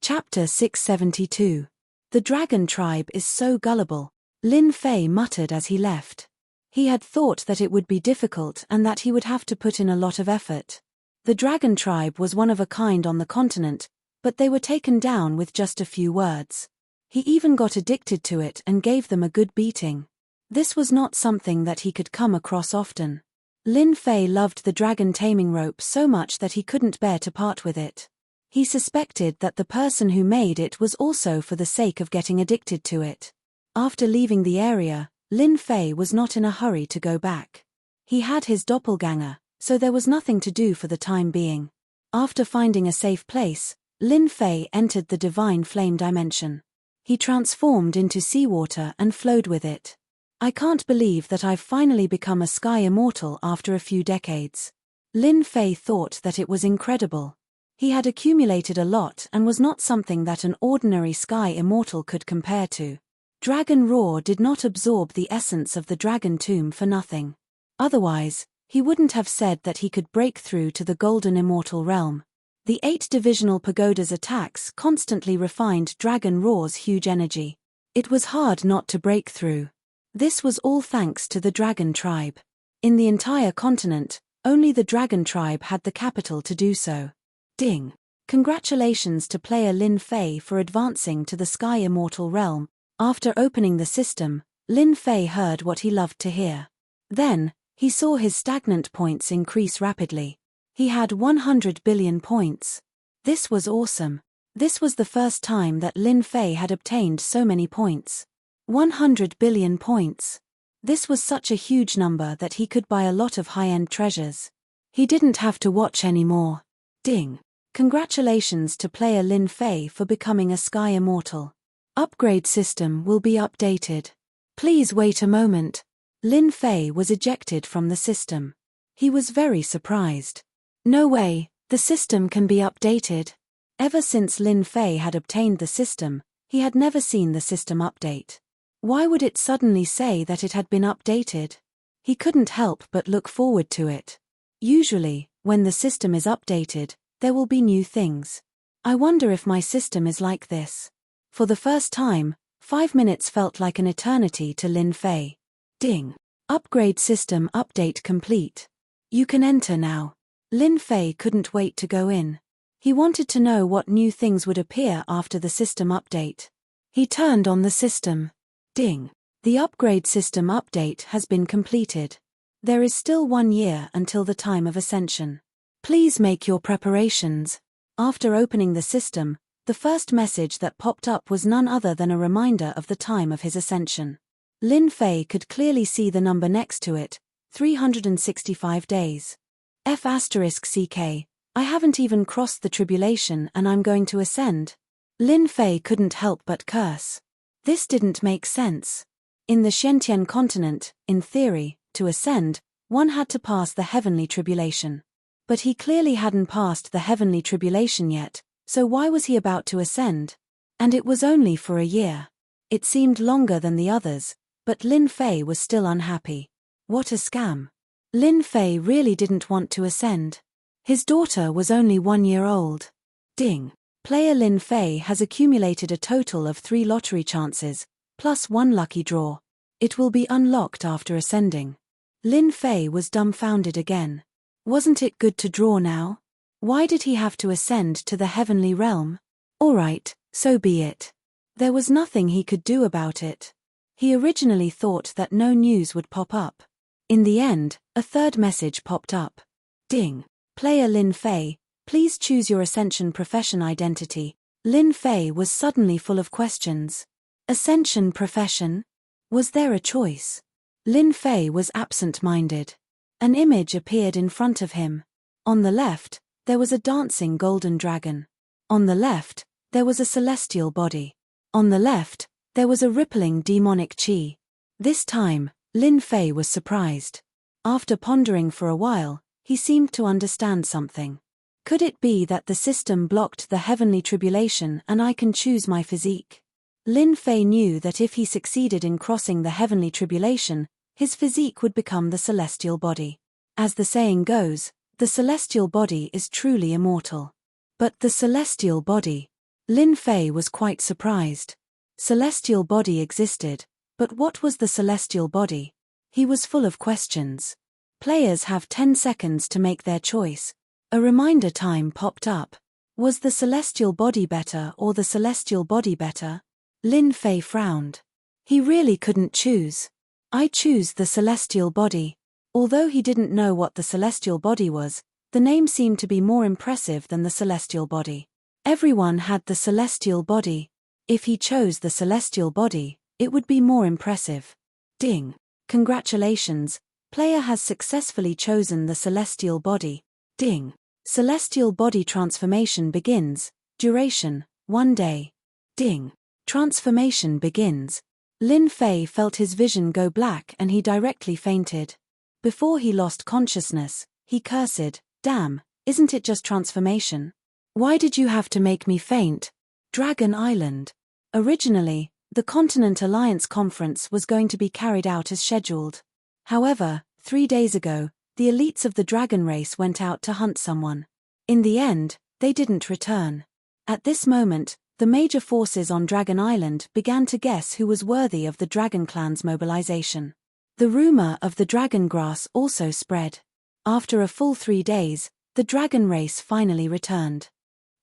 [SPEAKER 1] Chapter 672. The dragon tribe is so gullible, Lin Fei muttered as he left. He had thought that it would be difficult and that he would have to put in a lot of effort. The dragon tribe was one of a kind on the continent, but they were taken down with just a few words. He even got addicted to it and gave them a good beating. This was not something that he could come across often. Lin Fei loved the dragon taming rope so much that he couldn't bear to part with it. He suspected that the person who made it was also for the sake of getting addicted to it. After leaving the area, Lin Fei was not in a hurry to go back. He had his doppelganger, so there was nothing to do for the time being. After finding a safe place, Lin Fei entered the divine flame dimension. He transformed into seawater and flowed with it. I can't believe that I've finally become a sky immortal after a few decades. Lin Fei thought that it was incredible. He had accumulated a lot and was not something that an ordinary sky immortal could compare to. Dragon Roar did not absorb the essence of the dragon tomb for nothing. Otherwise, he wouldn't have said that he could break through to the golden immortal realm. The 8 divisional pagoda's attacks constantly refined Dragon Roar's huge energy. It was hard not to break through. This was all thanks to the dragon tribe. In the entire continent, only the dragon tribe had the capital to do so. Ding! Congratulations to player Lin Fei for advancing to the Sky Immortal realm. After opening the system, Lin Fei heard what he loved to hear. Then, he saw his stagnant points increase rapidly. He had 100 billion points. This was awesome. This was the first time that Lin Fei had obtained so many points. 100 billion points. This was such a huge number that he could buy a lot of high-end treasures. He didn't have to watch anymore. Ding! Congratulations to player Lin Fei for becoming a Sky Immortal. Upgrade system will be updated. Please wait a moment. Lin Fei was ejected from the system. He was very surprised. No way, the system can be updated. Ever since Lin Fei had obtained the system, he had never seen the system update. Why would it suddenly say that it had been updated? He couldn't help but look forward to it. Usually, when the system is updated, there will be new things. I wonder if my system is like this. For the first time, 5 minutes felt like an eternity to Lin Fei. Ding! Upgrade system update complete. You can enter now. Lin Fei couldn't wait to go in. He wanted to know what new things would appear after the system update. He turned on the system. Ding! The upgrade system update has been completed. There is still 1 year until the time of ascension. Please make your preparations. After opening the system, the first message that popped up was none other than a reminder of the time of his ascension. Lin Fei could clearly see the number next to it, 365 days. F***ck, I haven't even crossed the tribulation and I'm going to ascend. Lin Fei couldn't help but curse. This didn't make sense. In the Shentian continent, in theory, to ascend, one had to pass the heavenly tribulation. But he clearly hadn't passed the heavenly tribulation yet, so why was he about to ascend? And it was only for a year. It seemed longer than the others, but Lin Fei was still unhappy. What a scam. Lin Fei really didn't want to ascend. His daughter was only 1 year old. Ding! Player Lin Fei has accumulated a total of 3 lottery chances, plus 1 lucky draw. It will be unlocked after ascending. Lin Fei was dumbfounded again. Wasn't it good to draw now? Why did he have to ascend to the heavenly realm? Alright, so be it. There was nothing he could do about it. He originally thought that no news would pop up. In the end, a third message popped up. Ding! Player Lin Fei, please choose your Ascension profession identity. Lin Fei was suddenly full of questions. Ascension profession? Was there a choice? Lin Fei was absent-minded. An image appeared in front of him. On the left, there was a dancing golden dragon. On the left, there was a celestial body. On the left, there was a rippling demonic chi. This time, Lin Fei was surprised. After pondering for a while, he seemed to understand something. Could it be that the system blocked the heavenly tribulation and I can choose my physique? Lin Fei knew that if he succeeded in crossing the heavenly tribulation, his physique would become the celestial body. As the saying goes, the celestial body is truly immortal. But the celestial body, Lin Fei was quite surprised. Celestial body existed, but what was the celestial body? He was full of questions. Players have 10 seconds to make their choice. A reminder time popped up. Was the celestial body better or the celestial body better? Lin Fei frowned. He really couldn't choose. I choose the celestial body. Although he didn't know what the celestial body was, the name seemed to be more impressive than the celestial body. Everyone had the celestial body. If he chose the celestial body, it would be more impressive. Ding. Congratulations, player has successfully chosen the celestial body. Ding. Celestial body transformation begins. Duration, 1 day. Ding. Transformation begins. Lin Fei felt his vision go black and he directly fainted. Before he lost consciousness, he cursed, "Damn, isn't it just transformation? Why did you have to make me faint?" Dragon Island. Originally, the Continent Alliance Conference was going to be carried out as scheduled. However, 3 days ago, the elites of the dragon race went out to hunt someone. In the end, they didn't return. At this moment, the major forces on Dragon Island began to guess who was worthy of the Dragon Clan's mobilization. The rumor of the dragon grass also spread. After a full 3 days, the dragon race finally returned.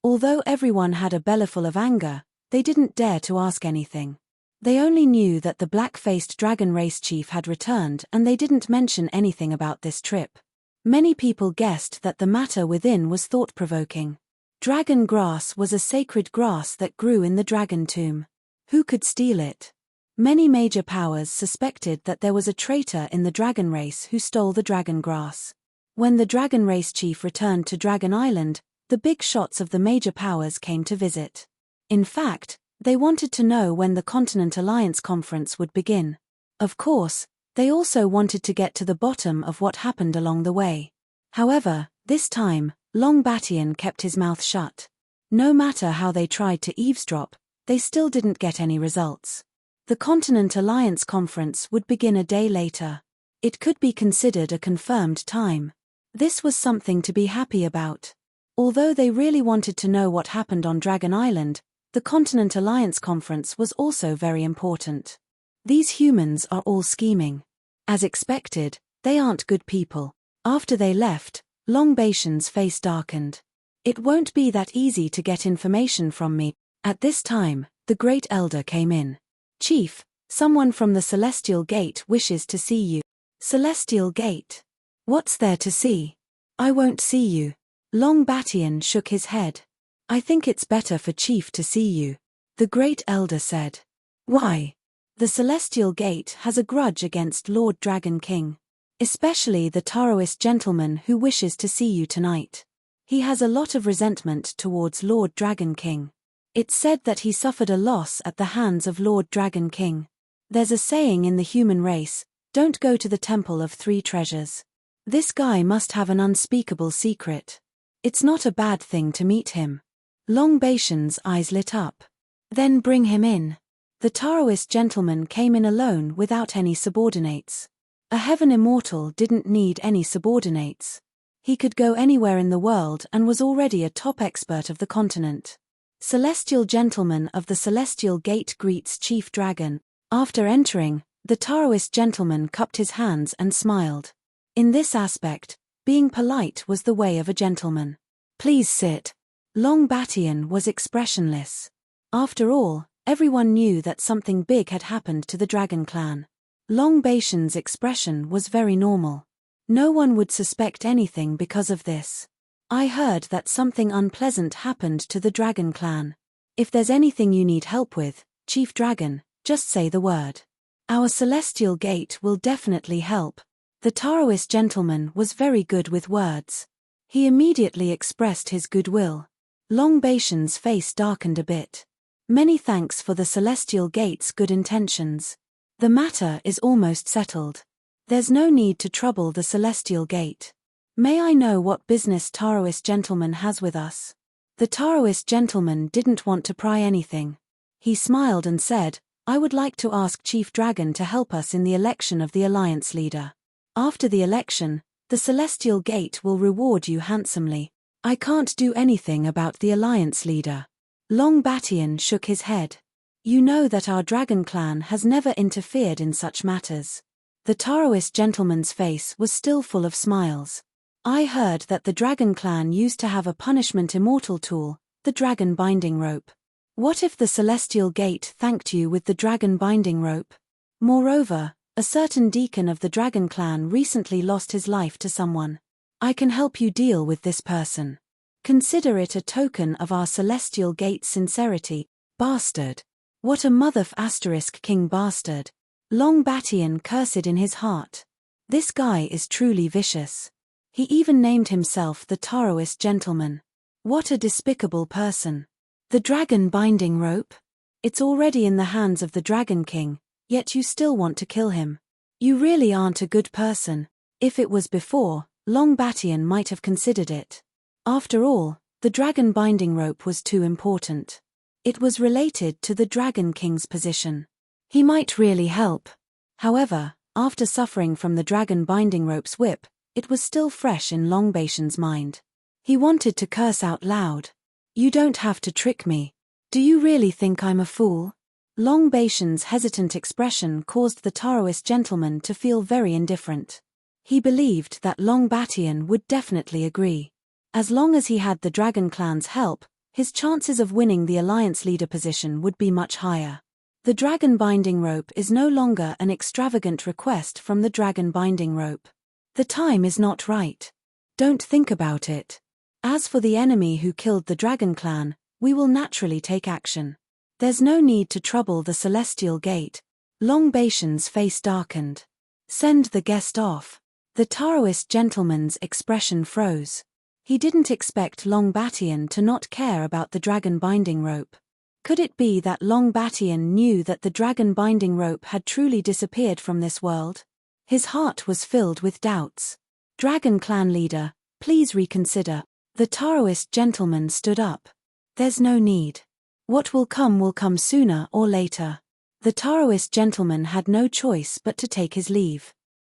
[SPEAKER 1] Although everyone had a bellyful of anger, they didn't dare to ask anything. They only knew that the black-faced dragon race chief had returned and they didn't mention anything about this trip. Many people guessed that the matter within was thought-provoking. Dragon grass was a sacred grass that grew in the dragon tomb. Who could steal it? Many major powers suspected that there was a traitor in the dragon race who stole the dragon grass. When the dragon race chief returned to Dragon Island, the big shots of the major powers came to visit. In fact, they wanted to know when the Continent Alliance Conference would begin. Of course, they also wanted to get to the bottom of what happened along the way. However, this time, Long Batian kept his mouth shut. No matter how they tried to eavesdrop, they still didn't get any results. The Continent Alliance Conference would begin a day later. It could be considered a confirmed time. This was something to be happy about. Although they really wanted to know what happened on Dragon Island, the Continent Alliance Conference was also very important. These humans are all scheming. As expected, they aren't good people. After they left, Long Batian's face darkened. It won't be that easy to get information from me. At this time, the Great Elder came in. Chief, someone from the Celestial Gate wishes to see you. Celestial Gate? What's there to see? I won't see you. Long Batian shook his head. I think it's better for Chief to see you. The Great Elder said. Why? The Celestial Gate has a grudge against Lord Dragon King. Especially the Taoist gentleman who wishes to see you tonight. He has a lot of resentment towards Lord Dragon King. It's said that he suffered a loss at the hands of Lord Dragon King. There's a saying in the human race, don't go to the Temple of Three Treasures. This guy must have an unspeakable secret. It's not a bad thing to meet him. Long Batian's eyes lit up. Then bring him in. The Taoist gentleman came in alone without any subordinates. A heaven immortal didn't need any subordinates. He could go anywhere in the world and was already a top expert of the continent. Celestial gentleman of the Celestial Gate greets Chief Dragon. After entering, the Taoist gentleman cupped his hands and smiled. In this aspect, being polite was the way of a gentleman. Please sit. Long Batian was expressionless. After all, everyone knew that something big had happened to the Dragon Clan. Long Batian's expression was very normal. No one would suspect anything because of this. I heard that something unpleasant happened to the Dragon Clan. If there's anything you need help with, Chief Dragon, just say the word. Our Celestial Gate will definitely help. The Taoist gentleman was very good with words. He immediately expressed his goodwill. Long Batian's face darkened a bit. Many thanks for the Celestial Gate's good intentions. The matter is almost settled. There's no need to trouble the Celestial Gate. May I know what business Taoist gentleman has with us? The Taoist gentleman didn't want to pry anything. He smiled and said, I would like to ask Chief Dragon to help us in the election of the Alliance leader. After the election, the Celestial Gate will reward you handsomely. I can't do anything about the Alliance leader. Long Batian shook his head. You know that our dragon clan has never interfered in such matters. The Taoist gentleman's face was still full of smiles. I heard that the dragon clan used to have a punishment immortal tool, the dragon binding rope. What if the celestial gate thanked you with the dragon binding rope? Moreover, a certain deacon of the dragon clan recently lost his life to someone. I can help you deal with this person. Consider it a token of our celestial gate's sincerity. Bastard. What a **king bastard. Long Batian cursed in his heart. This guy is truly vicious. He even named himself the Taoist gentleman. What a despicable person. The dragon binding rope? It's already in the hands of the Dragon King, yet you still want to kill him. You really aren't a good person. If it was before, Long Batian might have considered it. After all, the dragon binding rope was too important. It was related to the Dragon King's position. He might really help. However, after suffering from the dragon binding rope's whip, it was still fresh in Long Batian's mind. He wanted to curse out loud. You don't have to trick me. Do you really think I'm a fool? Long Batian's hesitant expression caused the Taoist gentleman to feel very indifferent. He believed that Long Batian would definitely agree. As long as he had the Dragon Clan's help, his chances of winning the alliance leader position would be much higher. The dragon binding rope is no longer an extravagant request from the dragon binding rope. The time is not right. Don't think about it. As for the enemy who killed the Dragon Clan, we will naturally take action. There's no need to trouble the celestial gate. Long Batian's face darkened. Send the guest off. The Taoist gentleman's expression froze. He didn't expect Long Batian to not care about the dragon binding rope. Could it be that Long Batian knew that the dragon binding rope had truly disappeared from this world? His heart was filled with doubts. Dragon Clan leader, please reconsider. The Taoist gentleman stood up. There's no need. What will come sooner or later. The Taoist gentleman had no choice but to take his leave.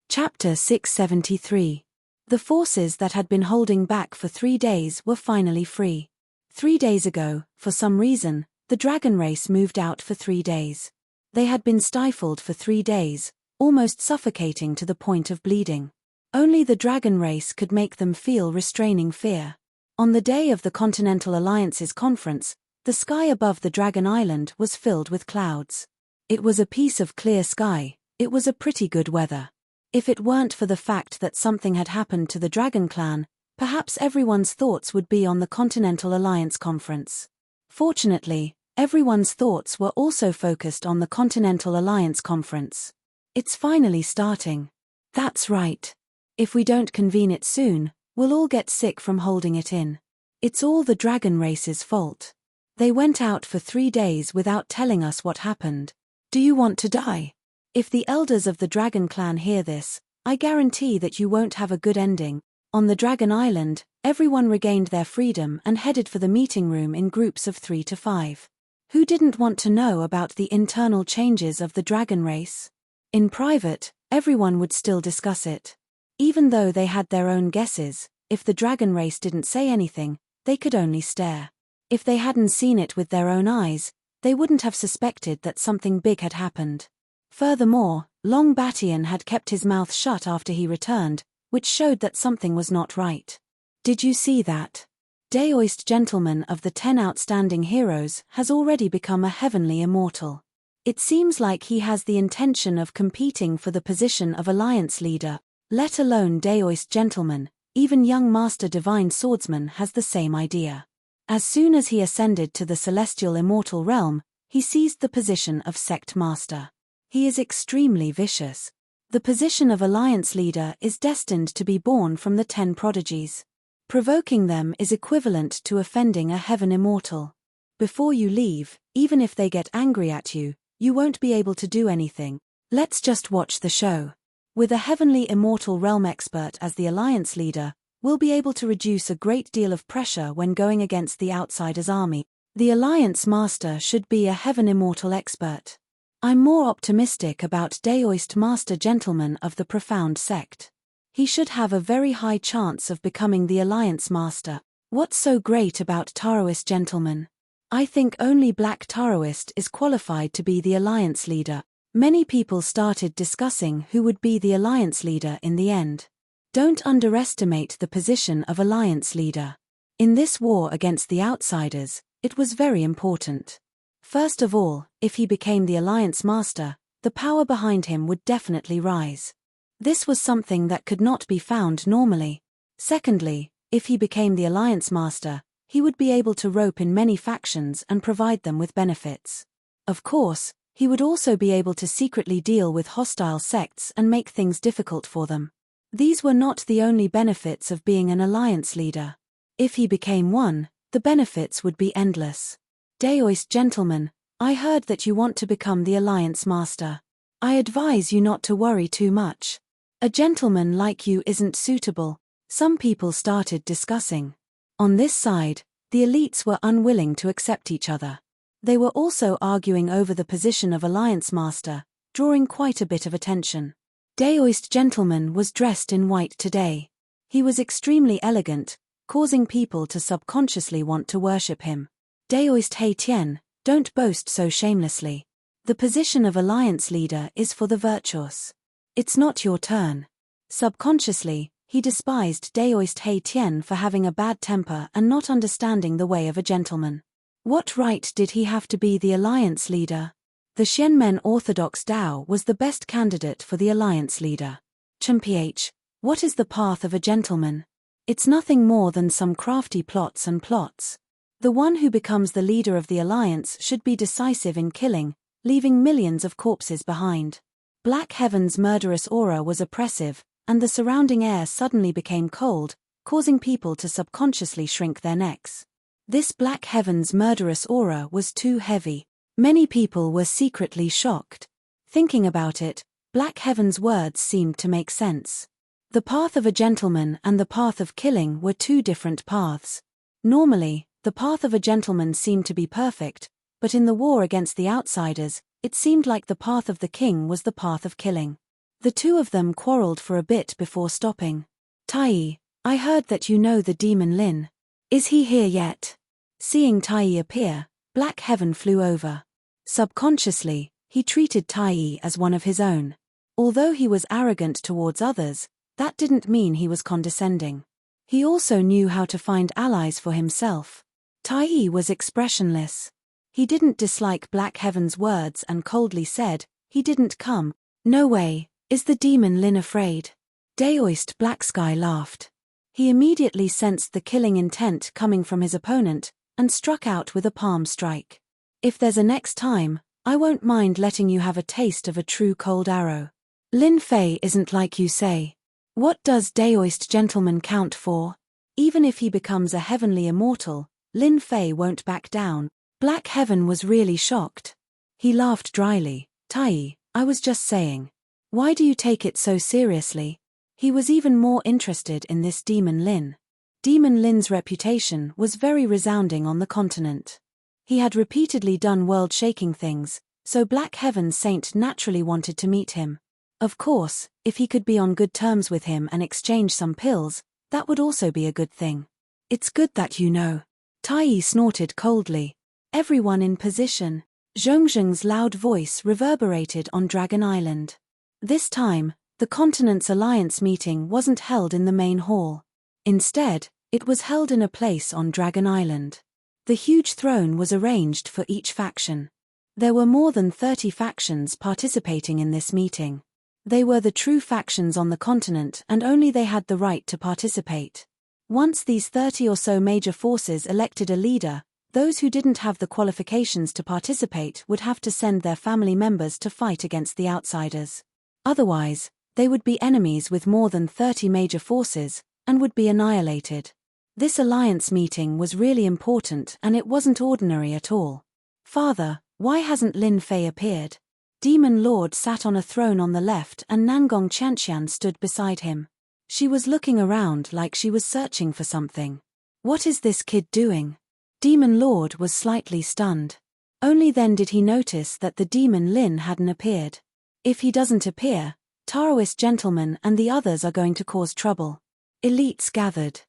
[SPEAKER 1] Chapter 673. The forces that had been holding back for 3 days were finally free. 3 days ago, for some reason, the dragon race moved out for 3 days. They had been stifled for 3 days, almost suffocating to the point of bleeding. Only the dragon race could make them feel restraining fear. On the day of the Continental Alliance's conference, the sky above the Dragon Island was filled with clouds. It was a piece of clear sky. It was a pretty good weather. If it weren't for the fact that something had happened to the Dragon Clan, perhaps everyone's thoughts would be on the Continental Alliance conference. Fortunately, everyone's thoughts were also focused on the Continental Alliance conference. It's finally starting. That's right. If we don't convene it soon, we'll all get sick from holding it in. It's all the dragon race's fault. They went out for 3 days without telling us what happened. Do you want to die? If the elders of the Dragon Clan hear this, I guarantee that you won't have a good ending. On the Dragon Island, everyone regained their freedom and headed for the meeting room in groups of 3 to 5. Who didn't want to know about the internal changes of the dragon race? In private, everyone would still discuss it. Even though they had their own guesses, if the dragon race didn't say anything, they could only stare. If they hadn't seen it with their own eyes, they wouldn't have suspected that something big had happened. Furthermore, Long Batian had kept his mouth shut after he returned, which showed that something was not right. Did you see that? Taoist gentleman of the 10 outstanding heroes has already become a heavenly immortal. It seems like he has the intention of competing for the position of alliance leader, let alone Taoist gentleman. Even young Master Divine Swordsman has the same idea. As soon as he ascended to the celestial immortal realm, he seized the position of sect master. He is extremely vicious. The position of alliance leader is destined to be born from the 10 prodigies. Provoking them is equivalent to offending a heaven immortal. Before you leave, even if they get angry at you, you won't be able to do anything. Let's just watch the show. With a heavenly immortal realm expert as the alliance leader, we'll be able to reduce a great deal of pressure when going against the outsiders' army. The alliance master should be a heaven immortal expert. I'm more optimistic about Taoist master gentleman of the profound sect. He should have a very high chance of becoming the alliance master. What's so great about Taoist gentleman? I think only Black Taoist is qualified to be the alliance leader. Many people started discussing who would be the alliance leader in the end. Don't underestimate the position of alliance leader. In this war against the outsiders, it was very important. First of all, if he became the alliance master, the power behind him would definitely rise. This was something that could not be found normally. Secondly, if he became the alliance master, he would be able to rope in many factions and provide them with benefits. Of course, he would also be able to secretly deal with hostile sects and make things difficult for them. These were not the only benefits of being an alliance leader. If he became one, the benefits would be endless. Daoist gentlemen, I heard that you want to become the alliance master. I advise you not to worry too much. A gentleman like you isn't suitable. Some people started discussing. On this side, the elites were unwilling to accept each other. They were also arguing over the position of alliance master, drawing quite a bit of attention. Daoist gentleman was dressed in white today. He was extremely elegant, causing people to subconsciously want to worship him. Daoist Hei Tian, don't boast so shamelessly. The position of alliance leader is for the virtuous. It's not your turn. Subconsciously, he despised Daoist Hei Tian for having a bad temper and not understanding the way of a gentleman. What right did he have to be the alliance leader? The Xianmen Orthodox Dao was the best candidate for the alliance leader. Ch, what is the path of a gentleman? It's nothing more than some crafty plots and plots. The one who becomes the leader of the alliance should be decisive in killing, leaving millions of corpses behind. Black Heaven's murderous aura was oppressive, and the surrounding air suddenly became cold, causing people to subconsciously shrink their necks. This Black Heaven's murderous aura was too heavy. Many people were secretly shocked. Thinking about it, Black Heaven's words seemed to make sense. The path of a gentleman and the path of killing were two different paths. Normally, the path of a gentleman seemed to be perfect, but in the war against the outsiders, it seemed like the path of the king was the path of killing. The two of them quarreled for a bit before stopping. Tai, I heard that you know the demon Lin. Is he here yet? Seeing Tai appear, Black Heaven flew over. Subconsciously, he treated Tai as one of his own. Although he was arrogant towards others, that didn't mean he was condescending. He also knew how to find allies for himself. Tai was expressionless. He didn't dislike Black Heaven's words and coldly said, he didn't come. No way, is the demon Lin afraid? Daoist Black Sky laughed. He immediately sensed the killing intent coming from his opponent, and struck out with a palm strike. If there's a next time, I won't mind letting you have a taste of a true cold arrow. Lin Fei isn't like you say. What does Daoist gentleman count for? Even if he becomes a heavenly immortal, Lin Fei won't back down. Black Heaven was really shocked. He laughed dryly. Tai, I was just saying. Why do you take it so seriously? He was even more interested in this Demon Lin. Demon Lin's reputation was very resounding on the continent. He had repeatedly done world-shaking things, so Black Heaven's saint naturally wanted to meet him. Of course, if he could be on good terms with him and exchange some pills, that would also be a good thing. It's good that you know. Tai snorted coldly. Everyone in position. Zhongzheng's loud voice reverberated on Dragon Island. This time, the continent's alliance meeting wasn't held in the main hall. Instead, it was held in a place on Dragon Island. The huge throne was arranged for each faction. There were more than 30 factions participating in this meeting. They were the true factions on the continent and only they had the right to participate. Once these 30 or so major forces elected a leader, those who didn't have the qualifications to participate would have to send their family members to fight against the outsiders. Otherwise, they would be enemies with more than 30 major forces, and would be annihilated. This alliance meeting was really important and it wasn't ordinary at all. Father, why hasn't Lin Fei appeared? Demon Lord sat on a throne on the left and Nangong Qianqian stood beside him. She was looking around like she was searching for something. What is this kid doing? Demon Lord was slightly stunned. Only then did he notice that the Demon Lin hadn't appeared. If he doesn't appear, Taoist gentleman and the others are going to cause trouble. Elites gathered.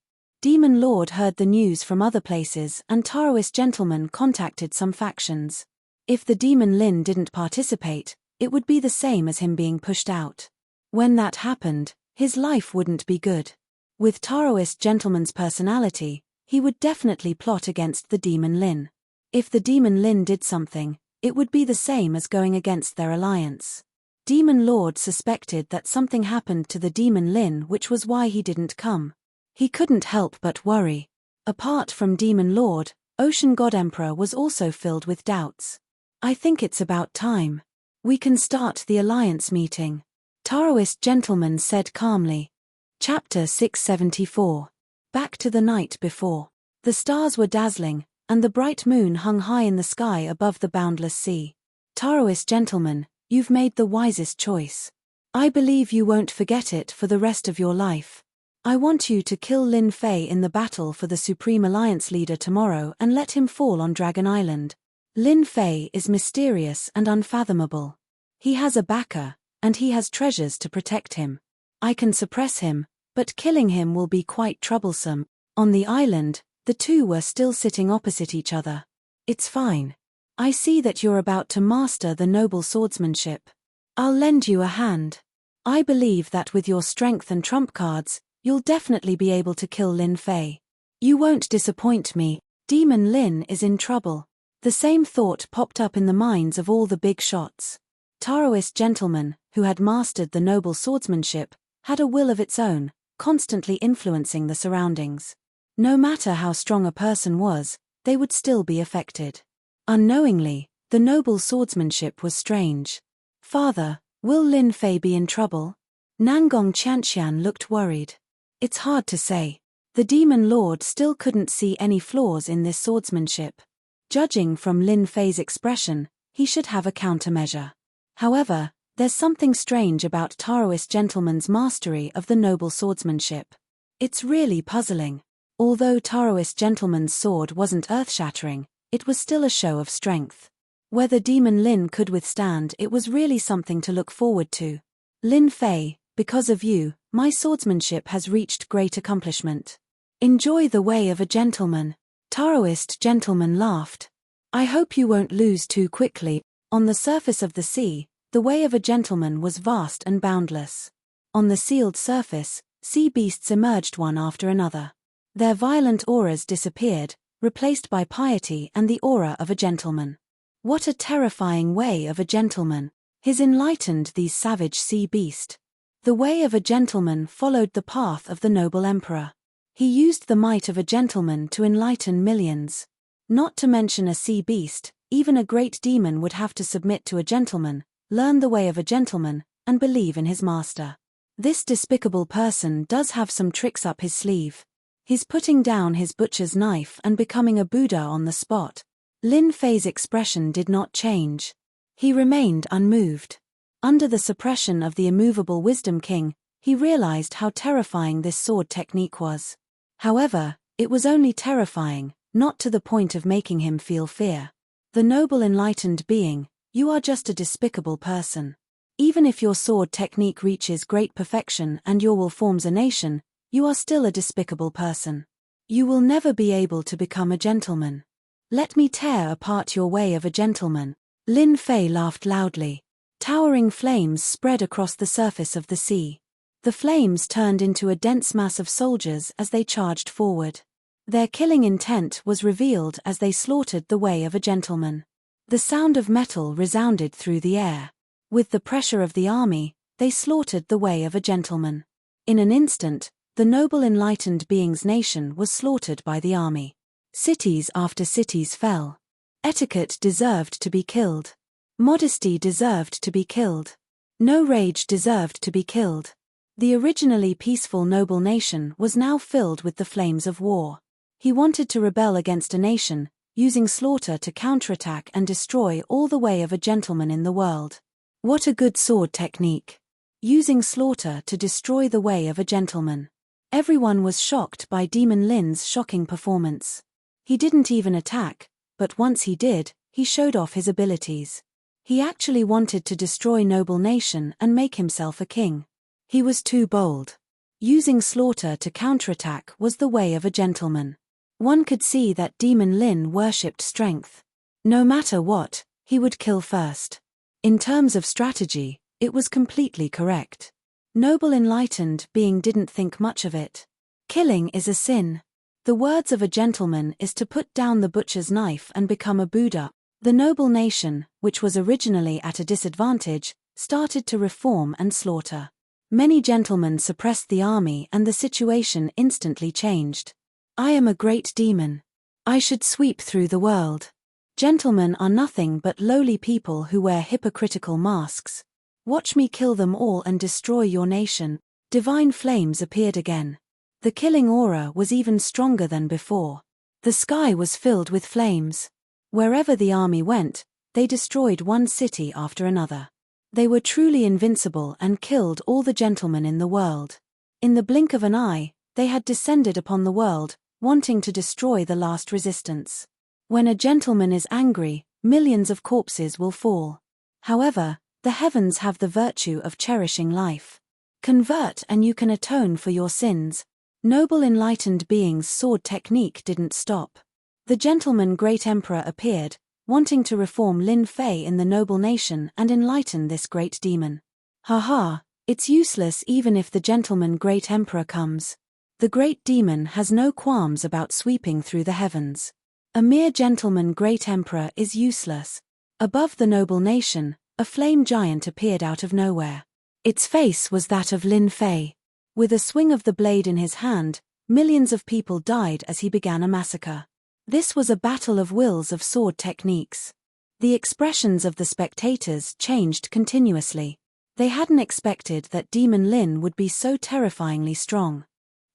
[SPEAKER 1] Demon Lord heard the news from other places and Taoist gentlemen contacted some factions. If the Demon Lin didn't participate, it would be the same as him being pushed out. When that happened, his life wouldn't be good. With Taoist gentleman's personality, he would definitely plot against the Demon Lin. If the Demon Lin did something, it would be the same as going against their alliance. Demon Lord suspected that something happened to the Demon Lin, which was why he didn't come. He couldn't help but worry. Apart from Demon Lord, Ocean God Emperor was also filled with doubts. I think it's about time. We can start the alliance meeting, Taoist gentleman said calmly. Chapter 674. Back to the night before. The stars were dazzling, and the bright moon hung high in the sky above the boundless sea. Taoist gentleman, you've made the wisest choice. I believe you won't forget it for the rest of your life. I want you to kill Lin Fei in the battle for the Supreme Alliance leader tomorrow and let him fall on Dragon Island. Lin Fei is mysterious and unfathomable. He has a backer, and he has treasures to protect him. I can suppress him, but killing him will be quite troublesome. On the island, the two were still sitting opposite each other. It's fine. I see that you're about to master the noble swordsmanship. I'll lend you a hand. I believe that with your strength and trump cards, you'll definitely be able to kill Lin Fei. You won't disappoint me. Demon Lin is in trouble. The same thought popped up in the minds of all the big shots. Taoist gentlemen, who had mastered the noble swordsmanship, had a will of its own, constantly influencing the surroundings. No matter how strong a person was, they would still be affected. Unknowingly, the noble swordsmanship was strange. Father, will Lin Fei be in trouble? Nangong Qianqian looked worried. It's hard to say. The Demon Lord still couldn't see any flaws in this swordsmanship. Judging from Lin Fei's expression, he should have a countermeasure. However, there's something strange about Taoist gentleman's mastery of the noble swordsmanship. It's really puzzling. Although Taoist gentleman's sword wasn't earth-shattering, it was still a show of strength. Whether Demon Lin could withstand it was really something to look forward to. Lin Fei, because of you, my swordsmanship has reached great accomplishment. Enjoy the way of a gentleman. Taoist gentleman laughed. I hope you won't lose too quickly. On the surface of the sea, the way of a gentleman was vast and boundless. On the sealed surface, sea beasts emerged one after another. Their violent auras disappeared, replaced by piety and the aura of a gentleman. What a terrifying way of a gentleman. His enlightened these savage sea beast. The way of a gentleman followed the path of the noble emperor. He used the might of a gentleman to enlighten millions. Not to mention a sea beast, even a great demon would have to submit to a gentleman, learn the way of a gentleman, and believe in his master. This despicable person does have some tricks up his sleeve. He's putting down his butcher's knife and becoming a Buddha on the spot. Lin Fei's expression did not change. He remained unmoved. Under the suppression of the immovable Wisdom King, he realized how terrifying this sword technique was. However, it was only terrifying, not to the point of making him feel fear. The noble enlightened being, you are just a despicable person. Even if your sword technique reaches great perfection and your will forms a nation, you are still a despicable person. You will never be able to become a gentleman. Let me tear apart your way of a gentleman. Lin Fei laughed loudly. Towering flames spread across the surface of the sea. The flames turned into a dense mass of soldiers as they charged forward. Their killing intent was revealed as they slaughtered the way of a gentleman. The sound of metal resounded through the air. With the pressure of the army, they slaughtered the way of a gentleman. In an instant, the noble enlightened being's nation was slaughtered by the army. Cities after cities fell. Etiquette deserved to be killed. Modesty deserved to be killed. No rage deserved to be killed. The originally peaceful noble nation was now filled with the flames of war. He wanted to rebel against a nation, using slaughter to counterattack and destroy all the way of a gentleman in the world. What a good sword technique. Using slaughter to destroy the way of a gentleman. Everyone was shocked by Demon Lin's shocking performance. He didn't even attack, but once he did, he showed off his abilities. He actually wanted to destroy noble nation and make himself a king. He was too bold. Using slaughter to counterattack was the way of a gentleman. One could see that Demon Lin worshipped strength. No matter what, he would kill first. In terms of strategy, it was completely correct. Noble enlightened being didn't think much of it. Killing is a sin. The words of a gentleman is to put down the butcher's knife and become a Buddha. The noble nation, which was originally at a disadvantage, started to reform and slaughter. Many gentlemen suppressed the army and the situation instantly changed. I am a great demon. I should sweep through the world. Gentlemen are nothing but lowly people who wear hypocritical masks. Watch me kill them all and destroy your nation. Divine flames appeared again. The killing aura was even stronger than before. The sky was filled with flames. Wherever the army went, they destroyed one city after another. They were truly invincible and killed all the gentlemen in the world. In the blink of an eye, they had descended upon the world, wanting to destroy the last resistance. When a gentleman is angry, millions of corpses will fall. However, the heavens have the virtue of cherishing life. Convert and you can atone for your sins. Noble enlightened being's sword technique didn't stop. The gentleman great emperor appeared, wanting to reform Lin Fei in the noble nation and enlighten this great demon. Haha, it's useless even if the gentleman great emperor comes. The great demon has no qualms about sweeping through the heavens. A mere gentleman great emperor is useless. Above the noble nation, a flame giant appeared out of nowhere. Its face was that of Lin Fei. With a swing of the blade in his hand, millions of people died as he began a massacre. This was a battle of wills of sword techniques. The expressions of the spectators changed continuously. They hadn't expected that Demon Lin would be so terrifyingly strong.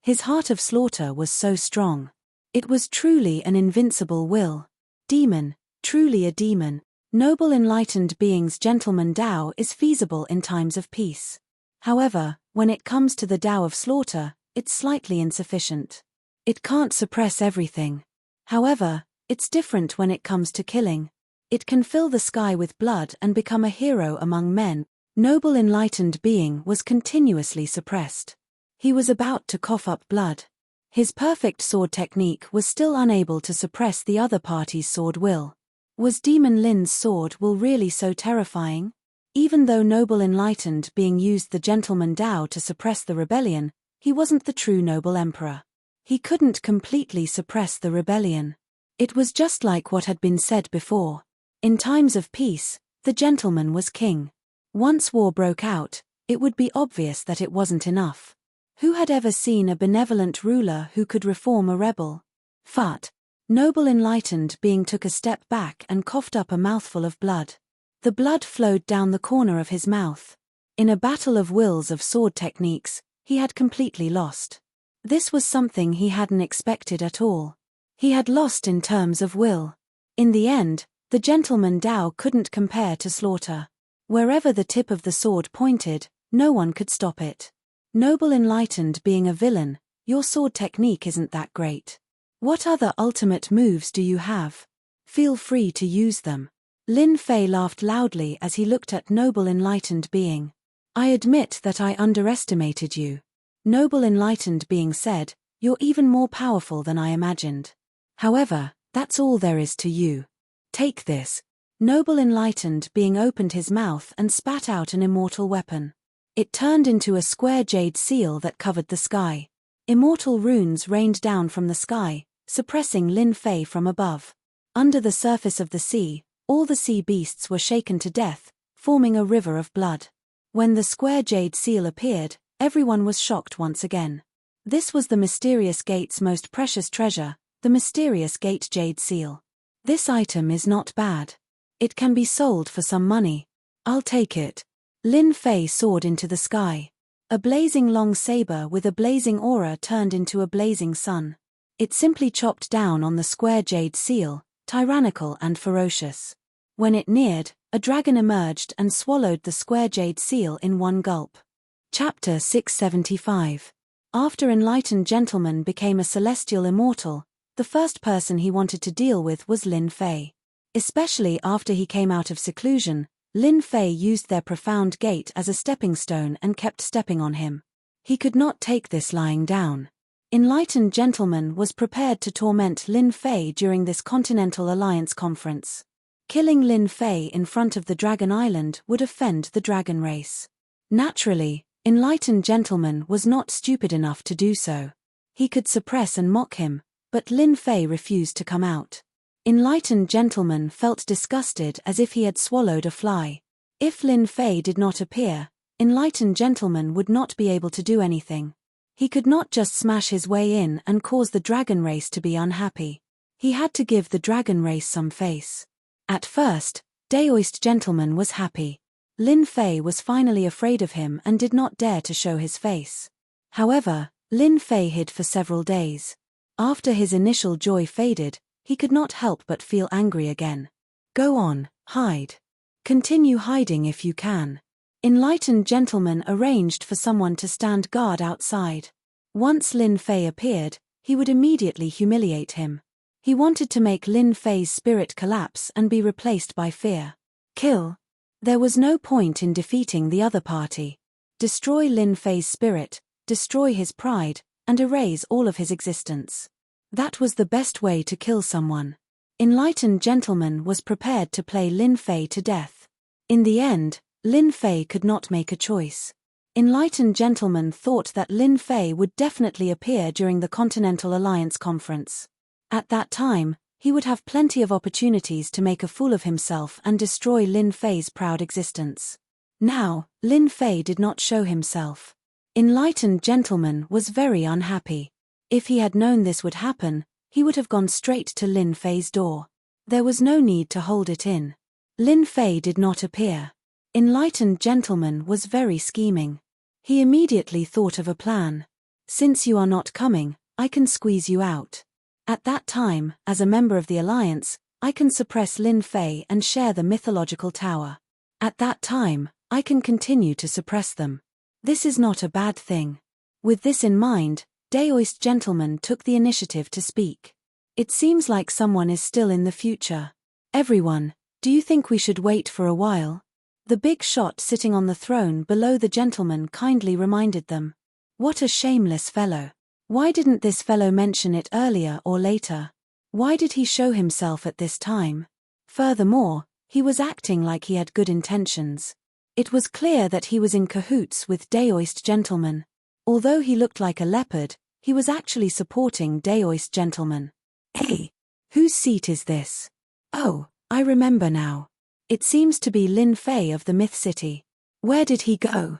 [SPEAKER 1] His heart of slaughter was so strong. It was truly an invincible will. Demon, truly a demon. Noble enlightened being's gentleman Tao is feasible in times of peace. However, when it comes to the Tao of slaughter, it's slightly insufficient. It can't suppress everything. However, it's different when it comes to killing. It can fill the sky with blood and become a hero among men. Noble enlightened being was continuously suppressed. He was about to cough up blood. His perfect sword technique was still unable to suppress the other party's sword will. Was Demon Lin's sword will really so terrifying? Even though noble enlightened being used the gentleman Tao to suppress the rebellion, he wasn't the true noble emperor. He couldn't completely suppress the rebellion. It was just like what had been said before. In times of peace, the gentleman was king. Once war broke out, it would be obvious that it wasn't enough. Who had ever seen a benevolent ruler who could reform a rebel? Fut. Noble enlightened being took a step back and coughed up a mouthful of blood. The blood flowed down the corner of his mouth. In a battle of wills of sword techniques, he had completely lost. This was something he hadn't expected at all. He had lost in terms of will. In the end, the gentleman Tao couldn't compare to slaughter. Wherever the tip of the sword pointed, no one could stop it. Noble enlightened being a villain, your sword technique isn't that great. What other ultimate moves do you have? Feel free to use them. Lin Fei laughed loudly as he looked at noble enlightened being. I admit that I underestimated you. Noble enlightened being said, you're even more powerful than I imagined. However, that's all there is to you. Take this. Noble enlightened being opened his mouth and spat out an immortal weapon. It turned into a square jade seal that covered the sky. Immortal runes rained down from the sky, suppressing Lin Fei from above. Under the surface of the sea, all the sea beasts were shaken to death, forming a river of blood. When the square jade seal appeared, everyone was shocked once again. This was the mysterious gate's most precious treasure, the mysterious gate jade seal. This item is not bad. It can be sold for some money. I'll take it. Lin Fei soared into the sky. A blazing long saber with a blazing aura turned into a blazing sun. It simply chopped down on the square jade seal, tyrannical and ferocious. When it neared, a dragon emerged and swallowed the square jade seal in one gulp. Chapter 675. After enlightened gentleman became a celestial immortal, the first person he wanted to deal with was Lin Fei. Especially after he came out of seclusion, Lin Fei used their profound gate as a stepping stone and kept stepping on him. He could not take this lying down. Enlightened Gentleman was prepared to torment Lin Fei during this Continental Alliance conference. Killing Lin Fei in front of the Dragon Island would offend the dragon race. Naturally, Enlightened Gentleman was not stupid enough to do so. He could suppress and mock him, but Lin Fei refused to come out. Enlightened Gentleman felt disgusted as if he had swallowed a fly. If Lin Fei did not appear, Enlightened Gentleman would not be able to do anything. He could not just smash his way in and cause the dragon race to be unhappy. He had to give the dragon race some face. At first, Daoist Gentleman was happy. Lin Fei was finally afraid of him and did not dare to show his face. However, Lin Fei hid for several days. After his initial joy faded, he could not help but feel angry again. Go on, hide. Continue hiding if you can. Enlightened Gentleman arranged for someone to stand guard outside. Once Lin Fei appeared, he would immediately humiliate him. He wanted to make Lin Fei's spirit collapse and be replaced by fear. Kill. There was no point in defeating the other party. Destroy Lin Fei's spirit, destroy his pride, and erase all of his existence. That was the best way to kill someone. Enlightened Gentleman was prepared to play Lin Fei to death. In the end, Lin Fei could not make a choice. Enlightened Gentleman thought that Lin Fei would definitely appear during the Continental Alliance conference. At that time, he would have plenty of opportunities to make a fool of himself and destroy Lin Fei's proud existence. Now, Lin Fei did not show himself. Enlightened Gentleman was very unhappy. If he had known this would happen, he would have gone straight to Lin Fei's door. There was no need to hold it in. Lin Fei did not appear. Enlightened Gentleman was very scheming. He immediately thought of a plan. Since you are not coming, I can squeeze you out. At that time, as a member of the Alliance, I can suppress Lin Fei and share the mythological tower. At that time, I can continue to suppress them. This is not a bad thing. With this in mind, Daoist Gentleman took the initiative to speak. It seems like someone is still in the future. Everyone, do you think we should wait for a while? The big shot sitting on the throne below the gentleman kindly reminded them. What a shameless fellow. Why didn't this fellow mention it earlier or later? Why did he show himself at this time? Furthermore, he was acting like he had good intentions. It was clear that he was in cahoots with Daoist Gentleman. Although he looked like a leopard, he was actually supporting Daoist Gentleman. Hey, whose seat is this? Oh, I remember now. It seems to be Lin Fei of the Myth City. Where did he go?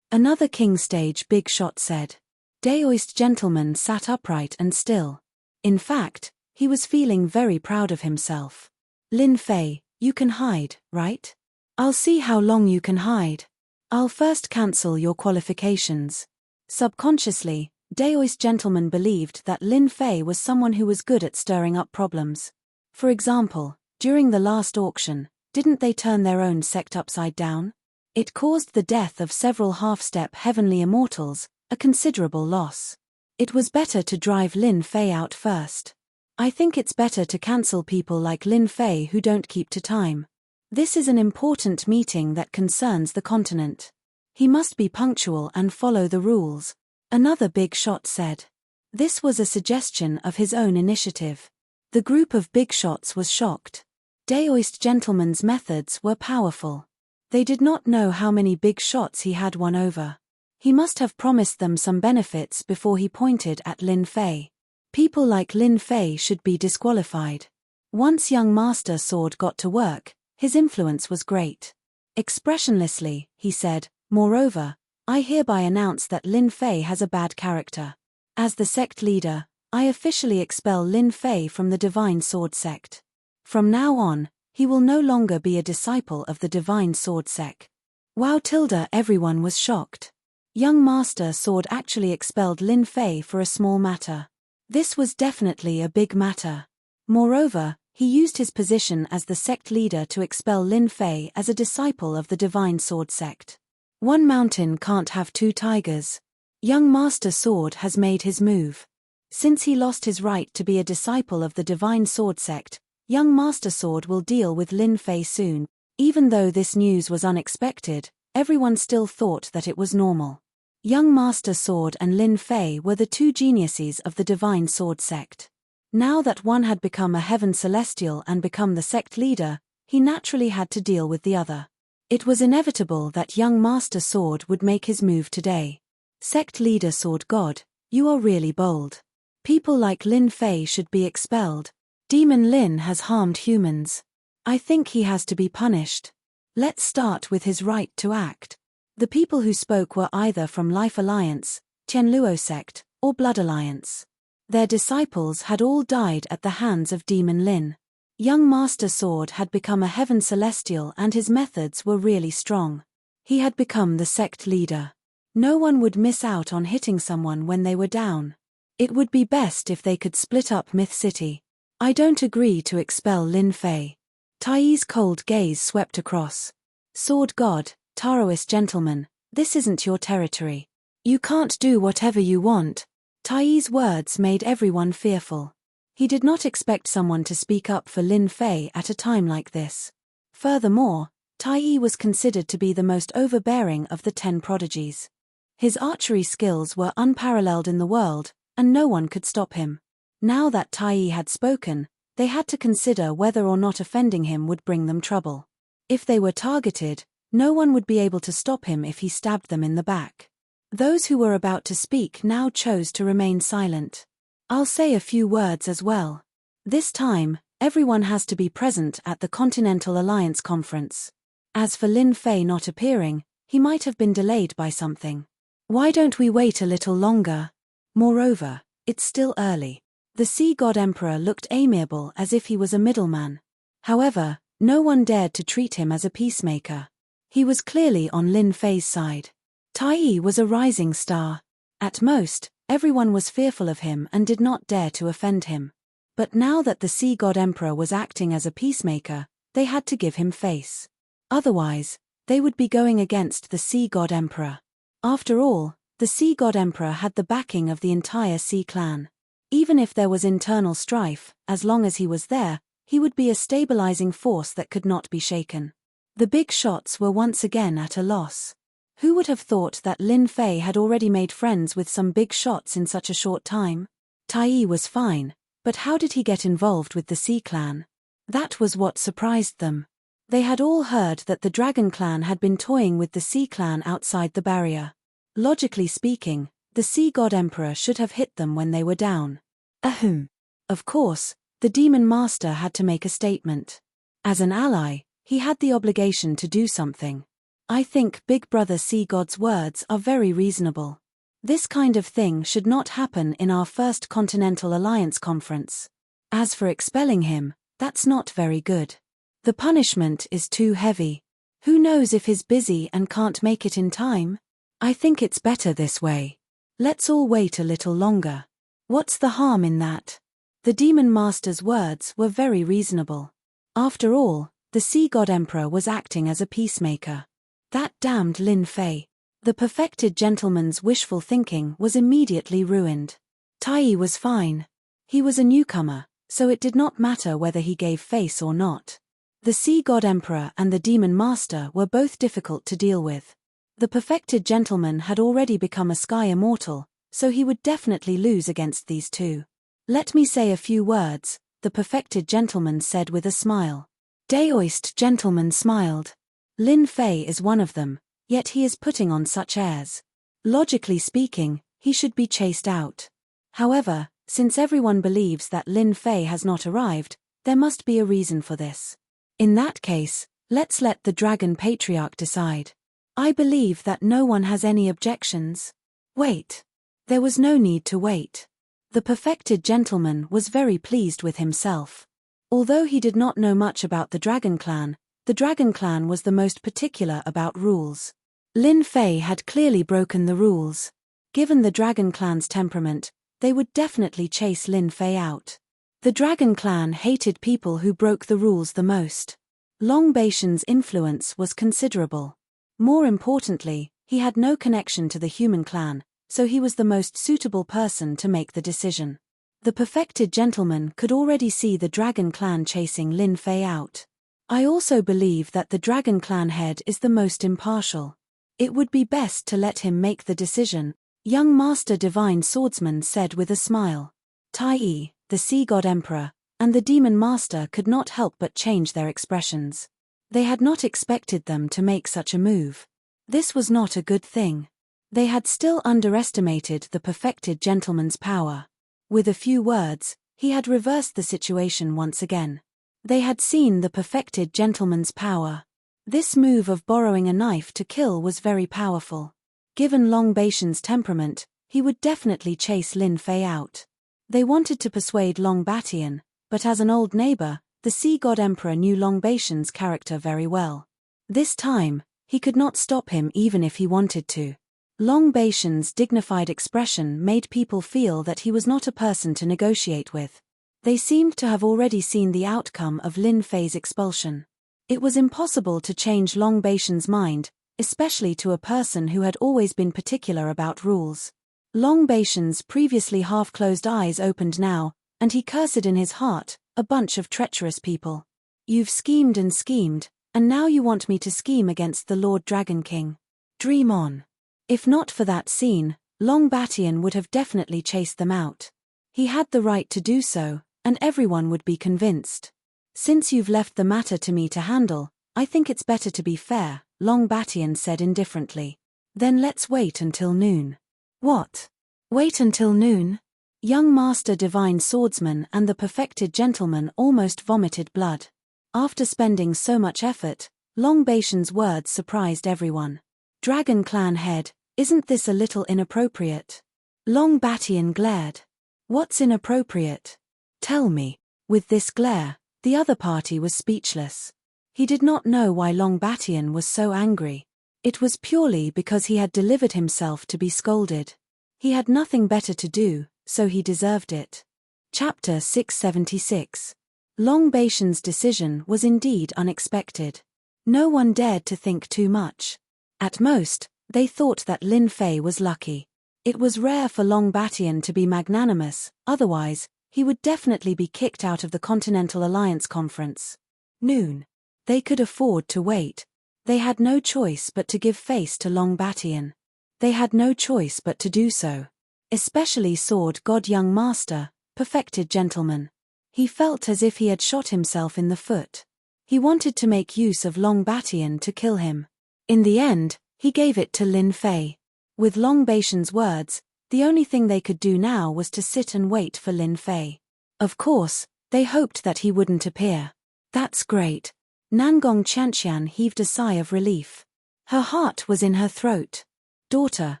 [SPEAKER 1] Another king stage big shot said. Daoist Gentleman sat upright and still. In fact, he was feeling very proud of himself. Lin Fei, you can hide, right? I'll see how long you can hide. I'll first cancel your qualifications. Subconsciously, Daoist Gentleman believed that Lin Fei was someone who was good at stirring up problems. For example, during the last auction, didn't they turn their own sect upside down? It caused the death of several half-step heavenly immortals, a considerable loss. It was better to drive Lin Fei out first. I think it's better to cancel people like Lin Fei who don't keep to time. This is an important meeting that concerns the continent. He must be punctual and follow the rules. Another big shot said. This was a suggestion of his own initiative. The group of big shots was shocked. Daoist Gentleman's methods were powerful. They did not know how many big shots he had won over. He must have promised them some benefits before he pointed at Lin Fei. People like Lin Fei should be disqualified. Once young Master Sword got to work, his influence was great. Expressionlessly, he said, moreover, I hereby announce that Lin Fei has a bad character. As the sect leader, I officially expel Lin Fei from the Divine Sword sect. From now on, he will no longer be a disciple of the Divine Sword sect. Wow tilde everyone was shocked. Young Master Sword actually expelled Lin Fei for a small matter. This was definitely a big matter. Moreover, he used his position as the sect leader to expel Lin Fei as a disciple of the Divine Sword sect. One mountain can't have two tigers. Young Master Sword has made his move. Since he lost his right to be a disciple of the Divine Sword sect, young Master Sword will deal with Lin Fei soon. Even though this news was unexpected, everyone still thought that it was normal. Young Master Sword and Lin Fei were the two geniuses of the Divine Sword sect. Now that one had become a heaven celestial and become the sect leader, he naturally had to deal with the other. It was inevitable that young Master Sword would make his move today. Sect leader Sword God, you are really bold. People like Lin Fei should be expelled. Demon Lin has harmed humans. I think he has to be punished. Let's start with his right to act. The people who spoke were either from Life Alliance, Tianluo sect, or Blood Alliance. Their disciples had all died at the hands of Demon Lin. Young Master Sword had become a heaven celestial and his methods were really strong. He had become the sect leader. No one would miss out on hitting someone when they were down. It would be best if they could split up Myth City. I don't agree to expel Lin Fei. Tai's cold gaze swept across. Sword God, Taoist gentleman, this isn't your territory. You can't do whatever you want. Tai's words made everyone fearful. He did not expect someone to speak up for Lin Fei at a time like this. Furthermore, Tai was considered to be the most overbearing of the 10 prodigies. His archery skills were unparalleled in the world, and no one could stop him. Now that Tai had spoken, they had to consider whether or not offending him would bring them trouble. If they were targeted, no one would be able to stop him if he stabbed them in the back. Those who were about to speak now chose to remain silent. I'll say a few words as well. This time, everyone has to be present at the Continental Alliance conference. As for Lin Fei not appearing, he might have been delayed by something. Why don't we wait a little longer? Moreover, it's still early. The Sea God Emperor looked amiable as if he was a middleman. However, no one dared to treat him as a peacemaker. He was clearly on Lin Fei's side. Tai was a rising star. At most, everyone was fearful of him and did not dare to offend him. But now that the Sea God Emperor was acting as a peacemaker, they had to give him face. Otherwise, they would be going against the Sea God Emperor. After all, the Sea God Emperor had the backing of the entire Sea clan. Even if there was internal strife, as long as he was there, he would be a stabilizing force that could not be shaken. The big shots were once again at a loss. Who would have thought that Lin Fei had already made friends with some big shots in such a short time? Tai was fine, but how did he get involved with the Sea Clan? That was what surprised them. They had all heard that the Dragon Clan had been toying with the Sea Clan outside the barrier. Logically speaking, the Sea God Emperor should have hit them when they were down. Ahem. Of course, the Demon Master had to make a statement. As an ally, he had the obligation to do something. I think Big Brother Sea God's words are very reasonable. This kind of thing should not happen in our first Continental Alliance conference. As for expelling him, that's not very good. The punishment is too heavy. Who knows if he's busy and can't make it in time? I think it's better this way. Let's all wait a little longer. What's the harm in that? The Demon Master's words were very reasonable. After all, the Sea God Emperor was acting as a peacemaker. That damned Lin Fei. The perfected gentleman's wishful thinking was immediately ruined. Tai was fine. He was a newcomer, so it did not matter whether he gave face or not. The Sea God Emperor and the Demon Master were both difficult to deal with. The perfected gentleman had already become a sky immortal, so he would definitely lose against these two. Let me say a few words, the perfected gentleman said with a smile. Daoist gentleman smiled. Lin Fei is one of them, yet he is putting on such airs. Logically speaking, he should be chased out. However, since everyone believes that Lin Fei has not arrived, there must be a reason for this. In that case, let's let the Dragon Patriarch decide. I believe that no one has any objections. Wait. There was no need to wait. The perfected gentleman was very pleased with himself. Although he did not know much about the Dragon Clan was the most particular about rules. Lin Fei had clearly broken the rules. Given the Dragon Clan's temperament, they would definitely chase Lin Fei out. The Dragon Clan hated people who broke the rules the most. Long Baishan's influence was considerable. More importantly, he had no connection to the human clan, so he was the most suitable person to make the decision. The perfected gentleman could already see the Dragon Clan chasing Lin Fei out. I also believe that the Dragon Clan head is the most impartial. It would be best to let him make the decision, young Master Divine Swordsman said with a smile. Tai, the Sea God Emperor, and the Demon Master could not help but change their expressions. They had not expected them to make such a move. This was not a good thing. They had still underestimated the perfected gentleman's power. With a few words, he had reversed the situation once again. They had seen the perfected gentleman's power. This move of borrowing a knife to kill was very powerful. Given Long Bation's temperament, he would definitely chase Lin Fei out. They wanted to persuade Long Bation, but as an old neighbor, the Sea God Emperor knew Long Bation's character very well. This time, he could not stop him even if he wanted to. Long Bation's dignified expression made people feel that he was not a person to negotiate with. They seemed to have already seen the outcome of Lin Fei's expulsion. It was impossible to change Long Bation's mind, especially to a person who had always been particular about rules. Long Bation's previously half-closed eyes opened now, and he cursed in his heart, a bunch of treacherous people. You've schemed, and now you want me to scheme against the Lord Dragon King. Dream on. If not for that scene, Long Bation would have definitely chased them out. He had the right to do so, and everyone would be convinced. Since you've left the matter to me to handle, I think it's better to be fair, Long Bation said indifferently. Then let's wait until noon. What? Wait until noon? Young Master Divine Swordsman and the perfected gentleman almost vomited blood. After spending so much effort, Long Bation's words surprised everyone. Dragon Clan head, isn't this a little inappropriate? Long Bation glared. What's inappropriate? Tell me. With this glare, the other party was speechless. He did not know why Long Bation was so angry. It was purely because he had delivered himself to be scolded. He had nothing better to do, so he deserved it. Chapter 676. Long Bation's decision was indeed unexpected. No one dared to think too much. At most, they thought that Lin Fei was lucky. It was rare for Long Bation to be magnanimous, otherwise, he would definitely be kicked out of the Continental Alliance Conference. Noon. They could afford to wait. They had no choice but to give face to Long Bation. They had no choice but to do so. Especially Sword God Young Master, perfected gentleman. He felt as if he had shot himself in the foot. He wanted to make use of Long Bation to kill him. In the end, he gave it to Lin Fei. With Long Bation's words, the only thing they could do now was to sit and wait for Lin Fei. Of course, they hoped that he wouldn't appear. That's great. Nangong Qianqian heaved a sigh of relief. Her heart was in her throat. Daughter,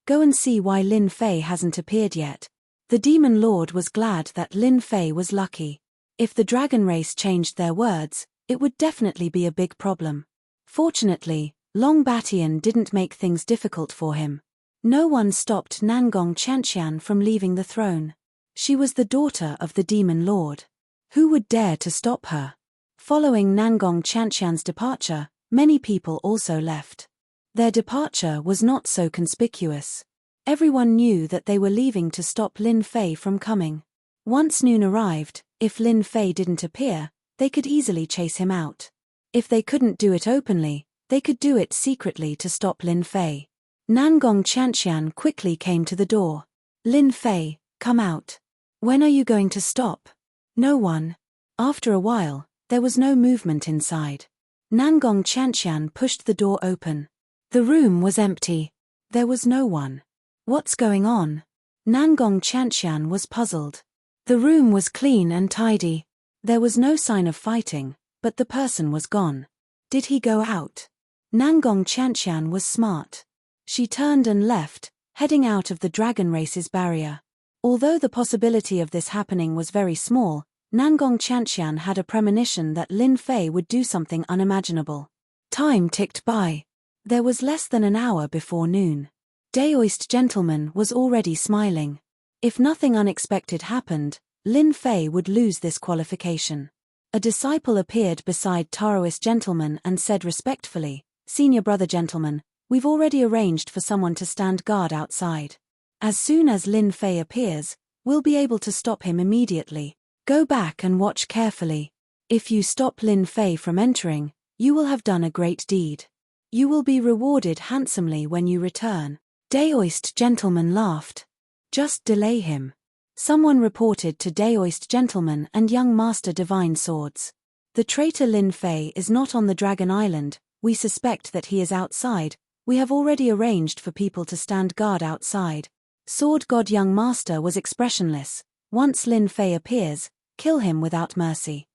[SPEAKER 1] go and see why Lin Fei hasn't appeared yet. The Demon Lord was glad that Lin Fei was lucky. If the dragon race changed their words, it would definitely be a big problem. Fortunately, Long Bation didn't make things difficult for him. No one stopped Nangong Qianqian from leaving the throne. She was the daughter of the Demon Lord. Who would dare to stop her? Following Nangong Qianqian's departure, many people also left. Their departure was not so conspicuous. Everyone knew that they were leaving to stop Lin Fei from coming. Once noon arrived, if Lin Fei didn't appear, they could easily chase him out. If they couldn't do it openly, they could do it secretly to stop Lin Fei. Nangong Qianqian quickly came to the door. Lin Fei, come out. When are you going to stop? No one. After a while, there was no movement inside. Nangong Qianqian pushed the door open. The room was empty. There was no one. What's going on? Nangong Qianqian was puzzled. The room was clean and tidy. There was no sign of fighting, but the person was gone. Did he go out? Nangong Qianqian was smart. She turned and left, heading out of the dragon race's barrier. Although the possibility of this happening was very small, Nangong Qianqian had a premonition that Lin Fei would do something unimaginable. Time ticked by. There was less than an hour before noon. Daoist gentleman was already smiling. If nothing unexpected happened, Lin Fei would lose this qualification. A disciple appeared beside Taoist gentleman and said respectfully, "Senior brother gentleman, we've already arranged for someone to stand guard outside. As soon as Lin Fei appears, we'll be able to stop him immediately. Go back and watch carefully. If you stop Lin Fei from entering, you will have done a great deed." You will be rewarded handsomely when you return. Daoist gentleman laughed. Just delay him. Someone reported to Daoist gentleman and young master divine swords. The traitor Lin Fei is not on the Dragon Island. We suspect that he is outside. We have already arranged for people to stand guard outside. Sword God young master was expressionless. Once Lin Fei appears, kill him without mercy.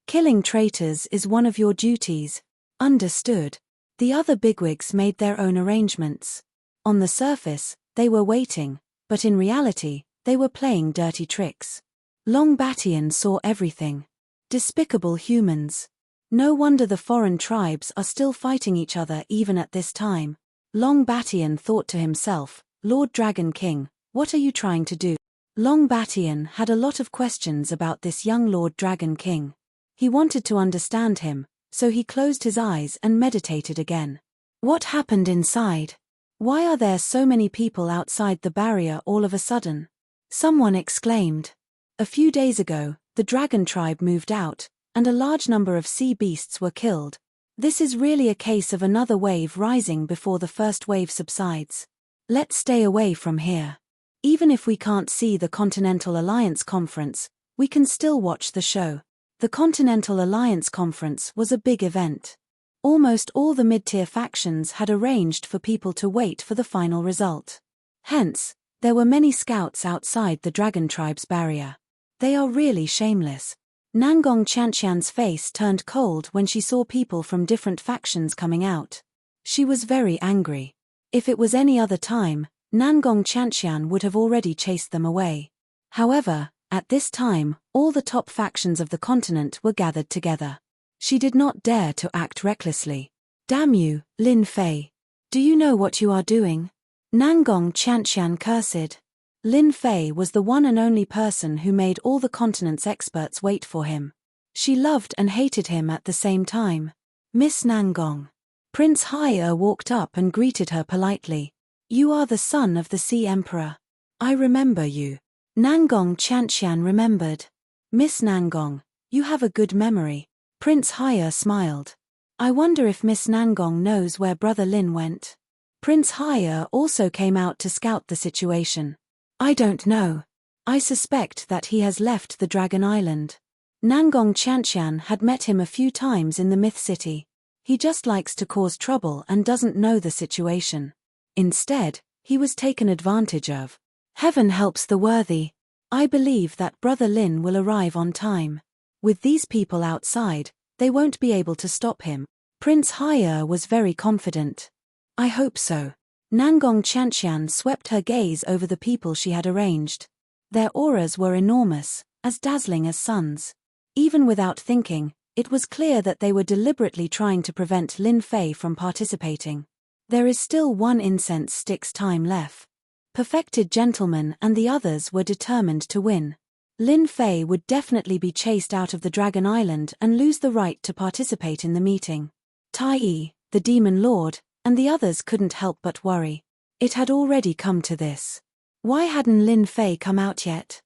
[SPEAKER 1] Killing traitors is one of your duties. Understood. The other bigwigs made their own arrangements. On the surface, they were waiting, but in reality, they were playing dirty tricks. Long Batian saw everything. Despicable humans. No wonder the foreign tribes are still fighting each other even at this time. Long Batian thought to himself, Lord Dragon King, what are you trying to do? Long Batian had a lot of questions about this young Lord Dragon King. He wanted to understand him, so he closed his eyes and meditated again. What happened inside? Why are there so many people outside the barrier all of a sudden? Someone exclaimed. A few days ago, the dragon tribe moved out, and a large number of sea beasts were killed. This is really a case of another wave rising before the first wave subsides. Let's stay away from here. Even if we can't see the Continental Alliance Conference, we can still watch the show. The Continental Alliance Conference was a big event. Almost all the mid-tier factions had arranged for people to wait for the final result. Hence, there were many scouts outside the Dragon Tribe's barrier. They are really shameless. Nangong Chanxian's face turned cold when she saw people from different factions coming out. She was very angry. If it was any other time, Nangong Chanxian would have already chased them away. However, at this time, all the top factions of the continent were gathered together. She did not dare to act recklessly. Damn you, Lin Fei. Do you know what you are doing? Nangong Chanxian cursed. Lin Fei was the one and only person who made all the continent's experts wait for him. She loved and hated him at the same time. Miss Nangong. Prince Hai walked up and greeted her politely. You are the son of the Sea Emperor. I remember you. Nangong Chanxian remembered. Miss Nangong, you have a good memory. Prince Hai smiled. I wonder if Miss Nangong knows where Brother Lin went. Prince Hai also came out to scout the situation. I don't know. I suspect that he has left the Dragon Island. Nangong Chanxian had met him a few times in the Myth City. He just likes to cause trouble and doesn't know the situation. Instead, he was taken advantage of. Heaven helps the worthy. I believe that Brother Lin will arrive on time. With these people outside, they won't be able to stop him. Prince Hai was very confident. I hope so. Nangong Chanxian swept her gaze over the people she had arranged. Their auras were enormous, as dazzling as suns. Even without thinking, it was clear that they were deliberately trying to prevent Lin Fei from participating. There is still one incense stick's time left. Perfected Gentleman and the others were determined to win. Lin Fei would definitely be chased out of the Dragon Island and lose the right to participate in the meeting. Tai Yi, the Demon Lord, and the others couldn't help but worry. It had already come to this. Why hadn't Lin Fei come out yet?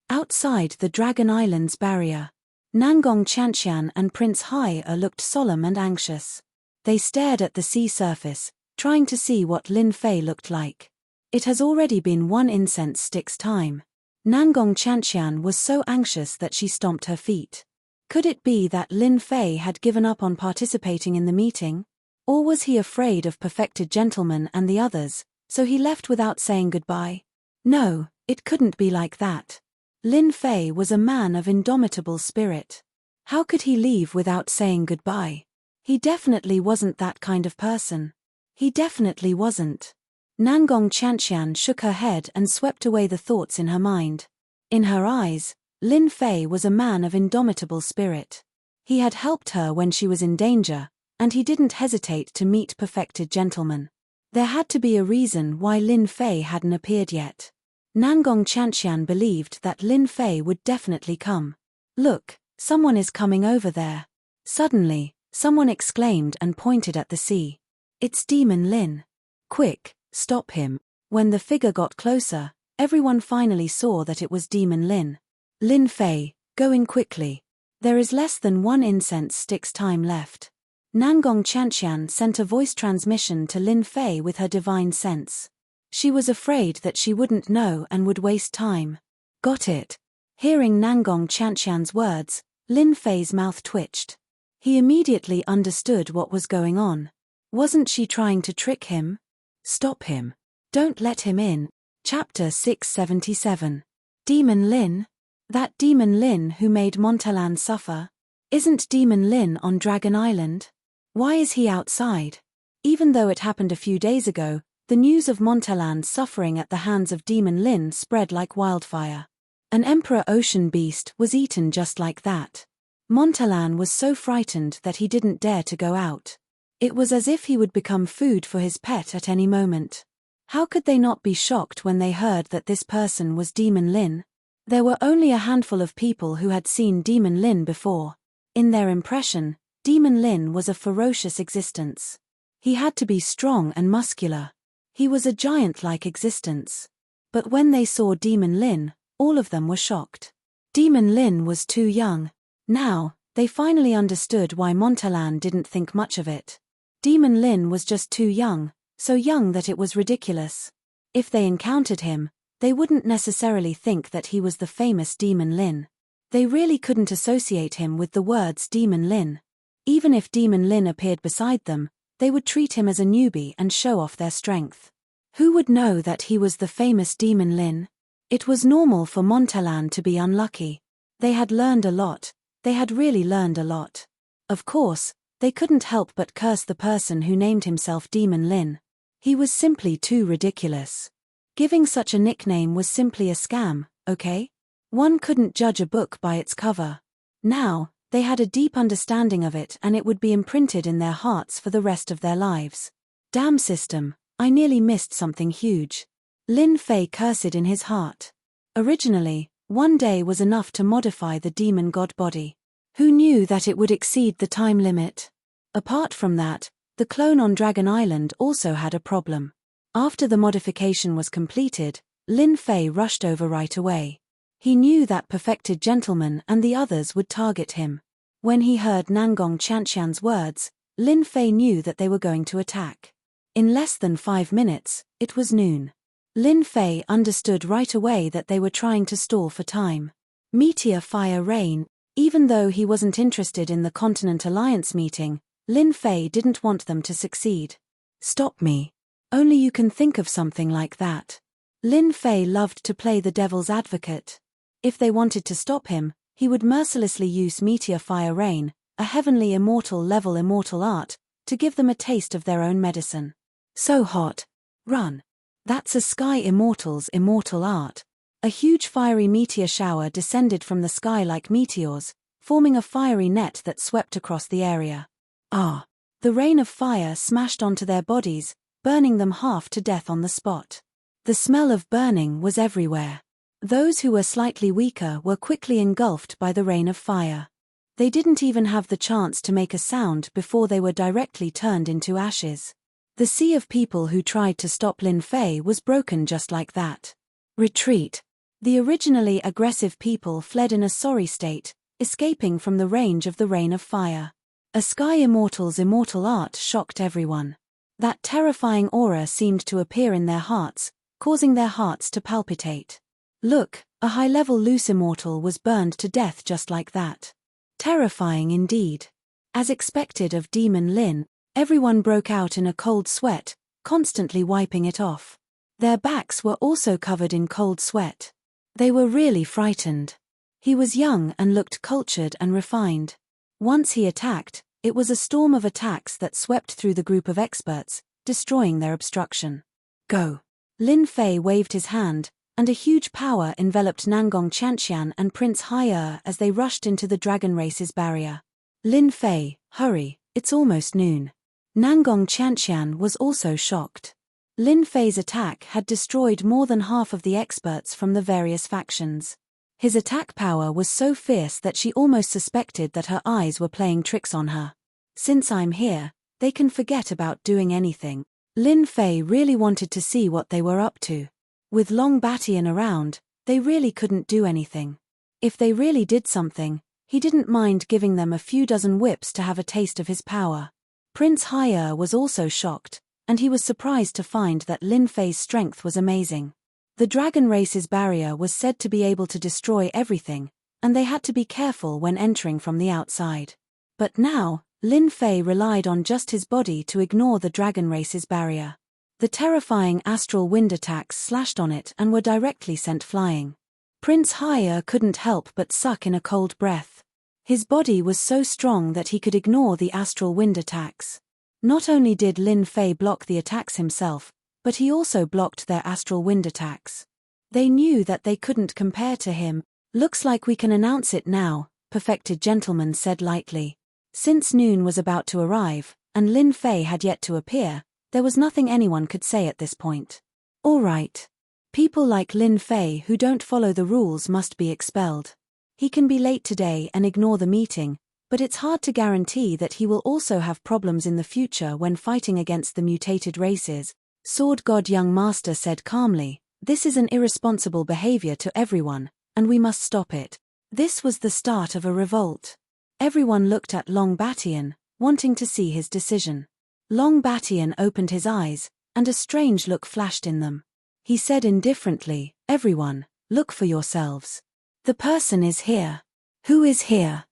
[SPEAKER 1] Outside the Dragon Island's barrier, Nangong Chanxian and Prince Hai looked solemn and anxious. They stared at the sea surface, trying to see what Lin Fei looked like. It has already been one incense stick's time. Nangong Chanxian was so anxious that she stomped her feet. Could it be that Lin Fei had given up on participating in the meeting? Or was he afraid of Perfected Gentleman and the others, so he left without saying goodbye? No, it couldn't be like that. Lin Fei was a man of indomitable spirit. How could he leave without saying goodbye? He definitely wasn't that kind of person. He definitely wasn't. Nangong Chanxian shook her head and swept away the thoughts in her mind. In her eyes, Lin Fei was a man of indomitable spirit. He had helped her when she was in danger, and he didn't hesitate to meet Perfected Gentleman. There had to be a reason why Lin Fei hadn't appeared yet. Nangong Chanxian believed that Lin Fei would definitely come. Look, someone is coming over there. Suddenly, someone exclaimed and pointed at the sea. It's Demon Lin. Quick, stop him. When the figure got closer, everyone finally saw that it was Demon Lin. Lin Fei, going quickly. There is less than one incense stick's time left. Nangong Chanxian sent a voice transmission to Lin Fei with her divine sense. She was afraid that she wouldn't know and would waste time. Got it. Hearing Nangong Chanxian's words, Lin Fei's mouth twitched. He immediately understood what was going on. Wasn't she trying to trick him? Stop him. Don't let him in. Chapter 677. Demon Lin? That Demon Lin who made Montalan suffer? Isn't Demon Lin on Dragon Island? Why is he outside? Even though it happened a few days ago, the news of Montalan's suffering at the hands of Demon Lin spread like wildfire. An Emperor Ocean Beast was eaten just like that. Montalan was so frightened that he didn't dare to go out. It was as if he would become food for his pet at any moment. How could they not be shocked when they heard that this person was Demon Lin? There were only a handful of people who had seen Demon Lin before. In their impression, Demon Lin was a ferocious existence. He had to be strong and muscular. He was a giant-like existence. But when they saw Demon Lin, all of them were shocked. Demon Lin was too young. Now, they finally understood why Montalan didn't think much of it. Demon Lin was just too young, so young that it was ridiculous. If they encountered him, they wouldn't necessarily think that he was the famous Demon Lin. They really couldn't associate him with the words Demon Lin. Even if Demon Lin appeared beside them, they would treat him as a newbie and show off their strength. Who would know that he was the famous Demon Lin? It was normal for Montalan to be unlucky. They had learned a lot. They had really learned a lot. Of course, they couldn't help but curse the person who named himself Demon Lin. He was simply too ridiculous. Giving such a nickname was simply a scam, okay? One couldn't judge a book by its cover. Now, they had a deep understanding of it and it would be imprinted in their hearts for the rest of their lives. Damn system, I nearly missed something huge. Lin Fei cursed in his heart. Originally, one day was enough to modify the demon god body. Who knew that it would exceed the time limit? Apart from that, the clone on Dragon Island also had a problem. After the modification was completed, Lin Fei rushed over right away. He knew that perfected gentleman and the others would target him. When he heard Nangong Chanxian's words, Lin Fei knew that they were going to attack. In less than 5 minutes, it was noon. Lin Fei understood right away that they were trying to stall for time. Meteor Fire Rain. Even though he wasn't interested in the Continent Alliance meeting, Lin Fei didn't want them to succeed. Stop me. Only you can think of something like that. Lin Fei loved to play the devil's advocate. If they wanted to stop him, he would mercilessly use Meteor Fire Rain, a heavenly immortal level immortal art, to give them a taste of their own medicine. So hot. Run. That's a Sky Immortal's immortal art. A huge fiery meteor shower descended from the sky like meteors, forming a fiery net that swept across the area. Ah! The rain of fire smashed onto their bodies, burning them half to death on the spot. The smell of burning was everywhere. Those who were slightly weaker were quickly engulfed by the rain of fire. They didn't even have the chance to make a sound before they were directly turned into ashes. The sea of people who tried to stop Lin Fei was broken just like that. Retreat. The originally aggressive people fled in a sorry state, escaping from the range of the rain of fire. A Sky Immortal's immortal art shocked everyone. That terrifying aura seemed to appear in their hearts, causing their hearts to palpitate. Look, a high-level loose immortal was burned to death just like that. Terrifying indeed. As expected of Demon Lin, everyone broke out in a cold sweat, constantly wiping it off. Their backs were also covered in cold sweat. They were really frightened. He was young and looked cultured and refined. Once he attacked, it was a storm of attacks that swept through the group of experts, destroying their obstruction. Go. Lin Fei waved his hand, and a huge power enveloped Nangong Chanxian and Prince Haier as they rushed into the dragon race's barrier. Lin Fei, hurry, it's almost noon. Nangong Chanxian was also shocked. Lin Fei's attack had destroyed more than half of the experts from the various factions. His attack power was so fierce that she almost suspected that her eyes were playing tricks on her. Since I'm here, they can forget about doing anything. Lin Fei really wanted to see what they were up to. With Long Batian around, they really couldn't do anything. If they really did something, he didn't mind giving them a few dozen whips to have a taste of his power. Prince Haier was also shocked, and he was surprised to find that Lin Fei's strength was amazing. The dragon race's barrier was said to be able to destroy everything, and they had to be careful when entering from the outside. But now, Lin Fei relied on just his body to ignore the dragon race's barrier. The terrifying astral wind attacks slashed on it and were directly sent flying. Prince Haier couldn't help but suck in a cold breath. His body was so strong that he could ignore the astral wind attacks. Not only did Lin Fei block the attacks himself, but he also blocked their astral wind attacks. They knew that they couldn't compare to him. "Looks like we can announce it now," Perfected Gentleman said lightly. Since noon was about to arrive, and Lin Fei had yet to appear, there was nothing anyone could say at this point. All right. People like Lin Fei who don't follow the rules must be expelled. He can be late today and ignore the meeting, but it's hard to guarantee that he will also have problems in the future when fighting against the mutated races, Sword God Young Master said calmly. This is an irresponsible behavior to everyone, and we must stop it. This was the start of a revolt. Everyone looked at Long Batian, wanting to see his decision. Long Batian opened his eyes, and a strange look flashed in them. He said indifferently, "Everyone, look for yourselves. The person is here." "Who is here?"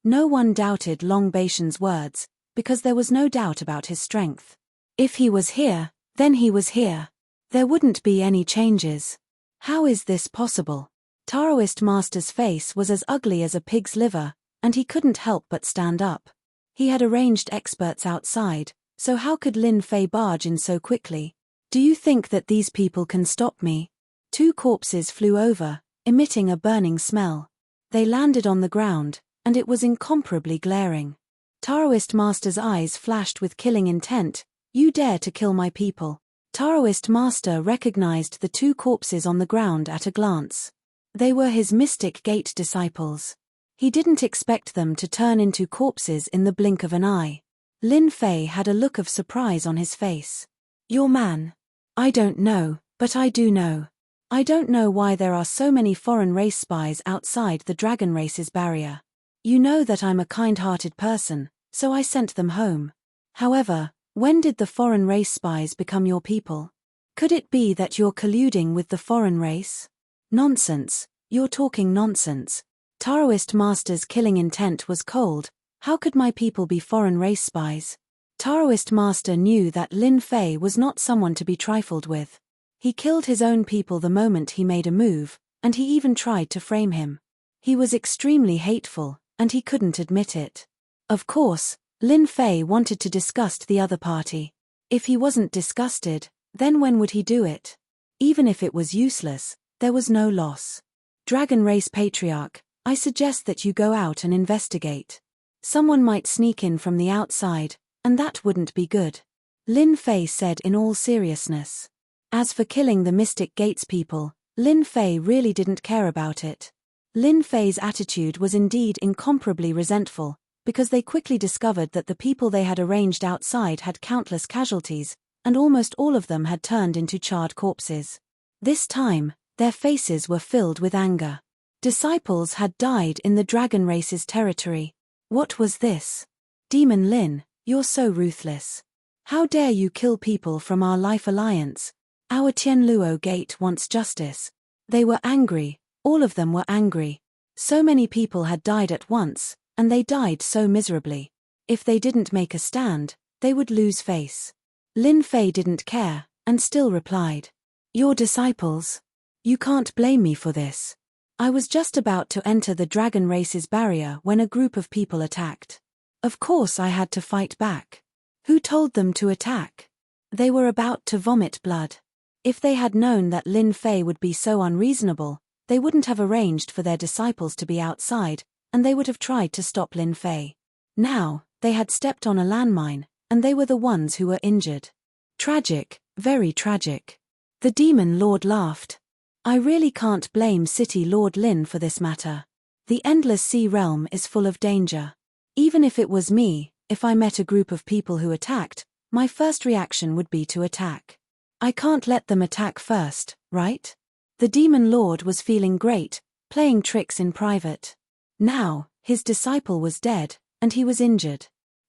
[SPEAKER 1] No one doubted Long Batian's words, because there was no doubt about his strength. If he was here, then he was here. There wouldn't be any changes. How is this possible? Taoist Master's face was as ugly as a pig's liver, and he couldn't help but stand up. He had arranged experts outside, so how could Lin Fei barge in so quickly? "Do you think that these people can stop me?" 2 corpses flew over, emitting a burning smell. They landed on the ground, and it was incomparably glaring. Taoist Master's eyes flashed with killing intent. "You dare to kill my people." Taoist Master recognized the 2 corpses on the ground at a glance. They were his Mystic Gate disciples. He didn't expect them to turn into corpses in the blink of an eye. Lin Fei had a look of surprise on his face. "Your man?" "I don't know, but I do know. I don't know why there are so many foreign race spies outside the dragon race's barrier. You know that I'm a kind-hearted person, so I sent them home. However, when did the foreign race spies become your people? Could it be that you're colluding with the foreign race?" "Nonsense, you're talking nonsense." Taoist Master's killing intent was cold. "How could my people be foreign race spies?" Taoist Master knew that Lin Fei was not someone to be trifled with. He killed his own people the moment he made a move, and he even tried to frame him. He was extremely hateful, and he couldn't admit it. Of course, Lin Fei wanted to disgust the other party. If he wasn't disgusted, then when would he do it? Even if it was useless, there was no loss. "Dragon Race Patriarch, I suggest that you go out and investigate. Someone might sneak in from the outside, and that wouldn't be good," Lin Fei said in all seriousness. As for killing the Mystic Gates people, Lin Fei really didn't care about it. Lin Fei's attitude was indeed incomparably resentful, because they quickly discovered that the people they had arranged outside had countless casualties, and almost all of them had turned into charred corpses. This time, their faces were filled with anger. Disciples had died in the dragon race's territory. What was this? "Demon Lin, you're so ruthless. How dare you kill people from our life alliance? Our Tianluo Gate wants justice." They were angry, all of them were angry. So many people had died at once, and they died so miserably. If they didn't make a stand, they would lose face. Lin Fei didn't care, and still replied, "Your disciples? You can't blame me for this. I was just about to enter the dragon race's barrier when a group of people attacked. Of course I had to fight back. Who told them to attack? They were about to vomit blood. If they had known that Lin Fei would be so unreasonable, they wouldn't have arranged for their disciples to be outside, and they would have tried to stop Lin Fei. Now, they had stepped on a landmine, and they were the ones who were injured. Tragic, very tragic." The Demon Lord laughed. "I really can't blame City Lord Lin for this matter. The Endless Sea Realm is full of danger. Even if it was me, if I met a group of people who attacked, my first reaction would be to attack. I can't let them attack first, right?" The Demon Lord was feeling great, playing tricks in private. Now, his disciple was dead, and he was injured.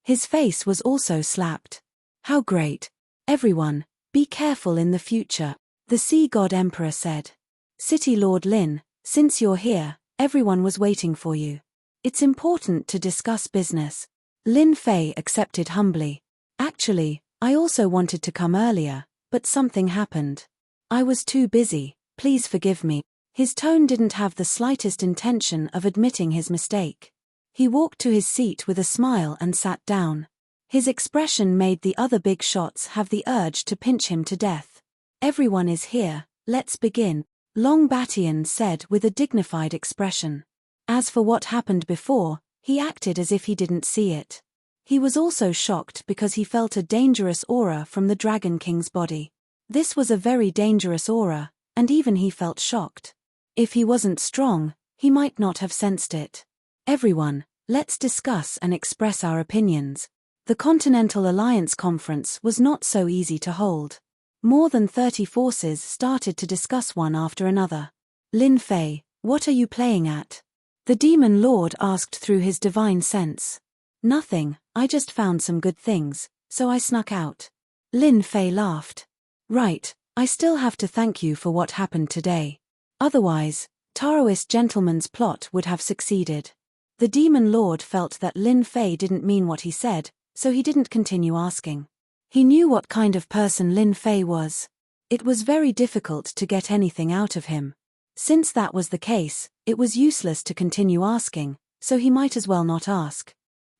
[SPEAKER 1] His face was also slapped. How great. Everyone, be careful in the future, the Sea God Emperor said. City Lord Lin, since you're here, everyone was waiting for you. It's important to discuss business. Lin Fei accepted humbly. Actually, I also wanted to come earlier, but something happened. I was too busy, please forgive me. His tone didn't have the slightest intention of admitting his mistake. He walked to his seat with a smile and sat down. His expression made the other big shots have the urge to pinch him to death. Everyone is here, let's begin, Long Batian said with a dignified expression. As for what happened before, he acted as if he didn't see it. He was also shocked because he felt a dangerous aura from the Dragon King's body. This was a very dangerous aura, and even he felt shocked. If he wasn't strong, he might not have sensed it. Everyone, let's discuss and express our opinions. The Continental Alliance Conference was not so easy to hold. More than 30 forces started to discuss one after another. Lin Fei, what are you playing at? The Demon Lord asked through his divine sense. Nothing, I just found some good things, so I snuck out. Lin Fei laughed. Right, I still have to thank you for what happened today. Otherwise, Taoist gentleman's plot would have succeeded. The Demon Lord felt that Lin Fei didn't mean what he said, so he didn't continue asking. He knew what kind of person Lin Fei was. It was very difficult to get anything out of him. Since that was the case, it was useless to continue asking, so he might as well not ask.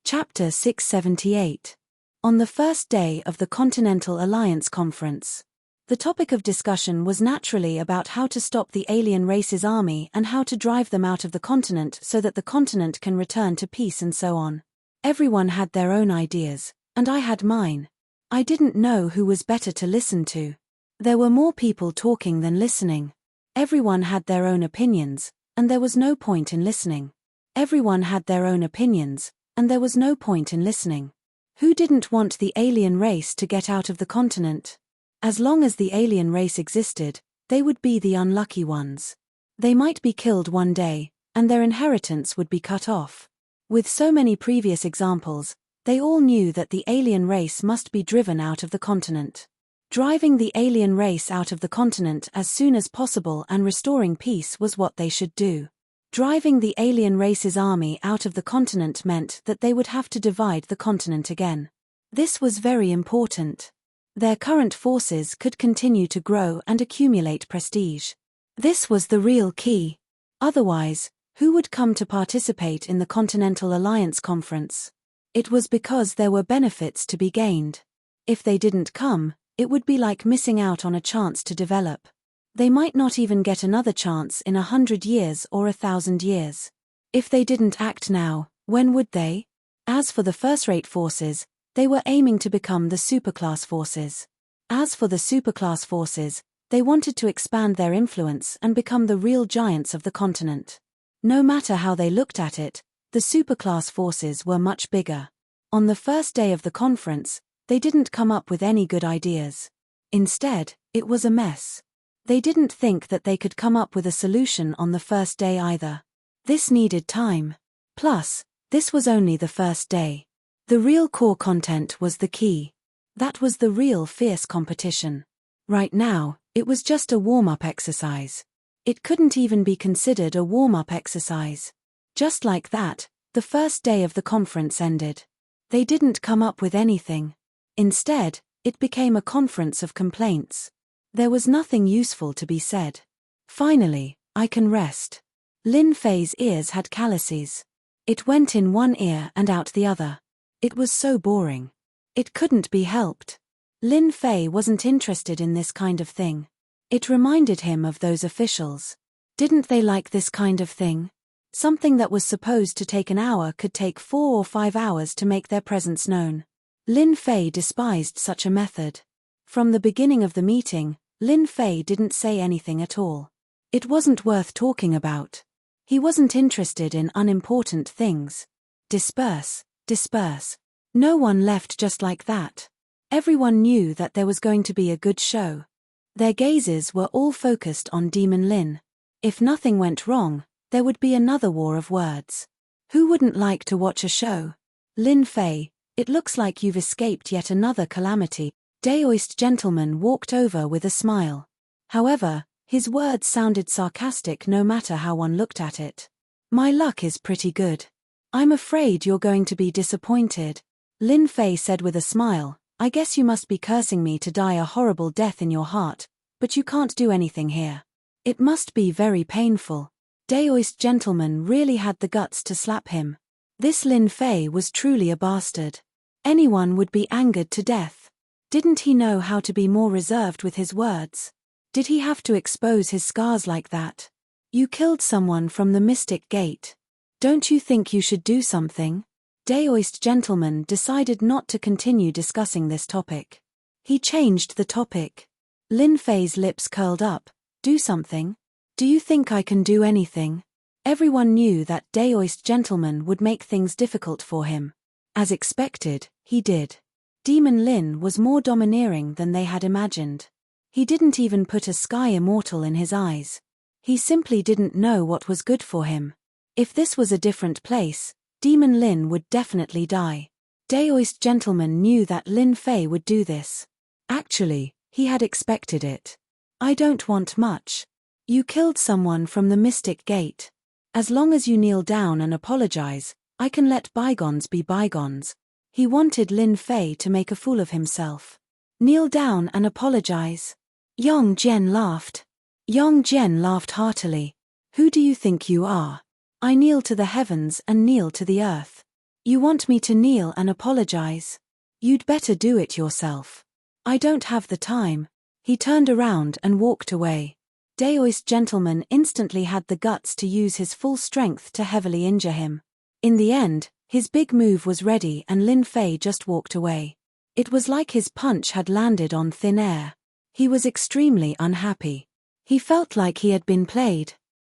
[SPEAKER 1] Chapter 678. On the first day of the Continental Alliance Conference. The topic of discussion was naturally about how to stop the alien race's army and how to drive them out of the continent so that the continent can return to peace and so on. Everyone had their own ideas, and I had mine. I didn't know who was better to listen to. There were more people talking than listening. Everyone had their own opinions, and there was no point in listening. Everyone had their own opinions, and there was no point in listening. Who didn't want the alien race to get out of the continent? As long as the alien race existed, they would be the unlucky ones. They might be killed one day, and their inheritance would be cut off. With so many previous examples, they all knew that the alien race must be driven out of the continent. Driving the alien race out of the continent as soon as possible and restoring peace was what they should do. Driving the alien race's army out of the continent meant that they would have to divide the continent again. This was very important. Their current forces could continue to grow and accumulate prestige. This was the real key. Otherwise, who would come to participate in the Continental Alliance Conference? It was because there were benefits to be gained. If they didn't come, it would be like missing out on a chance to develop. They might not even get another chance in 100 years or 1,000 years. If they didn't act now, when would they? As for the first-rate forces, they were aiming to become the superclass forces. As for the superclass forces, they wanted to expand their influence and become the real giants of the continent. No matter how they looked at it, the superclass forces were much bigger. On the first day of the conference, they didn't come up with any good ideas. Instead, it was a mess. They didn't think that they could come up with a solution on the first day either. This needed time. Plus, this was only the first day. The real core content was the key. That was the real fierce competition. Right now, it was just a warm-up exercise. It couldn't even be considered a warm-up exercise. Just like that, the first day of the conference ended. They didn't come up with anything. Instead, it became a conference of complaints. There was nothing useful to be said. Finally, I can rest. Lin Fei's ears had calluses. It went in one ear and out the other. It was so boring. It couldn't be helped. Lin Fei wasn't interested in this kind of thing. It reminded him of those officials. Didn't they like this kind of thing? Something that was supposed to take an hour could take 4 or 5 hours to make their presence known. Lin Fei despised such a method. From the beginning of the meeting, Lin Fei didn't say anything at all. It wasn't worth talking about. He wasn't interested in unimportant things. Disperse. Disperse. No one left just like that. Everyone knew that there was going to be a good show. Their gazes were all focused on Demon Lin. If nothing went wrong, there would be another war of words. Who wouldn't like to watch a show? Lin Fei, It looks like you've escaped yet another calamity. Daoist gentleman walked over with a smile. However, his words sounded sarcastic no matter how one looked at it. My luck is pretty good. I'm afraid you're going to be disappointed. Lin Fei said with a smile, I guess you must be cursing me to die a horrible death in your heart, but you can't do anything here. It must be very painful. Daoist gentleman really had the guts to slap him. This Lin Fei was truly a bastard. Anyone would be angered to death. Didn't he know how to be more reserved with his words? Did he have to expose his scars like that? You killed someone from the Mystic Gate. Don't you think you should do something? Daoist gentleman decided not to continue discussing this topic. He changed the topic. Lin Fei's lips curled up. Do something? Do you think I can do anything? Everyone knew that Daoist gentleman would make things difficult for him. As expected, he did. Demon Lin was more domineering than they had imagined. He didn't even put a sky immortal in his eyes. He simply didn't know what was good for him. If this was a different place, Demon Lin would definitely die. Daoist gentleman knew that Lin Fei would do this. Actually, he had expected it. I don't want much. You killed someone from the Mystic Gate. As long as you kneel down and apologize, I can let bygones be bygones. He wanted Lin Fei to make a fool of himself. Kneel down and apologize. Yang Jian laughed. Yang Jian laughed heartily. Who do you think you are? I kneel to the heavens and kneel to the earth. You want me to kneel and apologize? You'd better do it yourself. I don't have the time. He turned around and walked away. Daoist gentleman instantly had the guts to use his full strength to heavily injure him. In the end, his big move was ready and Lin Fei just walked away. It was like his punch had landed on thin air. He was extremely unhappy. He felt like he had been played.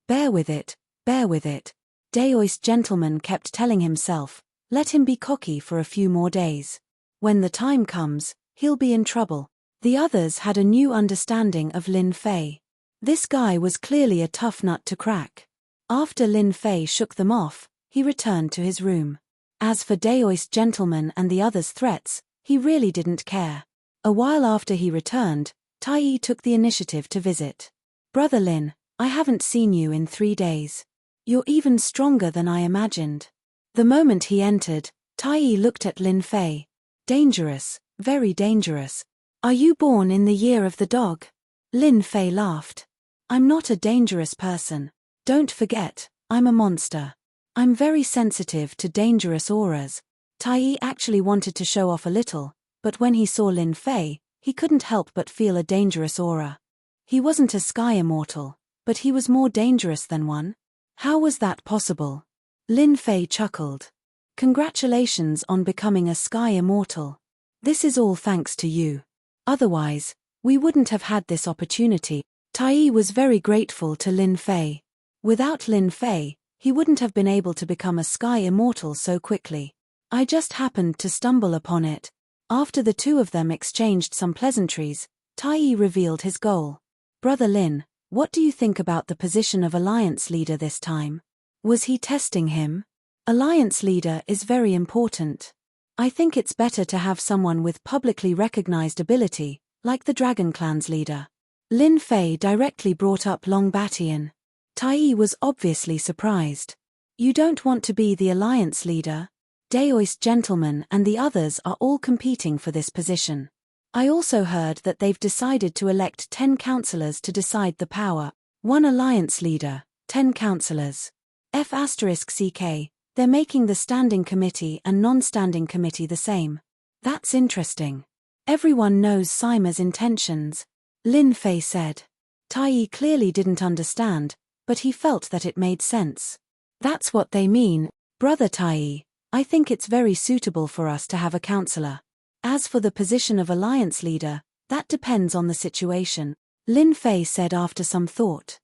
[SPEAKER 1] Bear with it, bear with it. Daoist gentleman kept telling himself, let him be cocky for a few more days. When the time comes, he'll be in trouble. The others had a new understanding of Lin Fei. This guy was clearly a tough nut to crack. After Lin Fei shook them off, he returned to his room. As for Daoist gentleman and the others' threats, he really didn't care. A while after he returned, Tai Yi took the initiative to visit. Brother Lin, I haven't seen you in 3 days. You're even stronger than I imagined. The moment he entered, Tai Yi looked at Lin Fei. Dangerous, very dangerous. Are you born in the year of the dog? Lin Fei laughed. I'm not a dangerous person. Don't forget, I'm a monster. I'm very sensitive to dangerous auras. Tai Yi actually wanted to show off a little, but when he saw Lin Fei, he couldn't help but feel a dangerous aura. He wasn't a sky immortal, but he was more dangerous than one. How was that possible? Lin Fei chuckled. Congratulations on becoming a sky immortal. This is all thanks to you. Otherwise, we wouldn't have had this opportunity. Tai Yi was very grateful to Lin Fei. Without Lin Fei, he wouldn't have been able to become a sky immortal so quickly. I just happened to stumble upon it. After the two of them exchanged some pleasantries, Tai Yi revealed his goal. Brother Lin, what do you think about the position of Alliance Leader this time? Was he testing him? Alliance Leader is very important. I think it's better to have someone with publicly recognized ability, like the Dragon Clan's leader. Lin Fei directly brought up Long Batian. Tai Yi was obviously surprised. You don't want to be the Alliance Leader? Daoist gentleman and the others are all competing for this position. I also heard that they've decided to elect 10 councillors to decide the power. 1 Alliance Leader, 10 councillors. F***CK, they're making the standing committee and non-standing committee the same. That's interesting. Everyone knows Sima's intentions. Lin Fei said. Tai Yi clearly didn't understand, but he felt that it made sense. That's what they mean, Brother Tai Yi. I think it's very suitable for us to have a councillor. As for the position of Alliance Leader, that depends on the situation, Lin Fei said after some thought.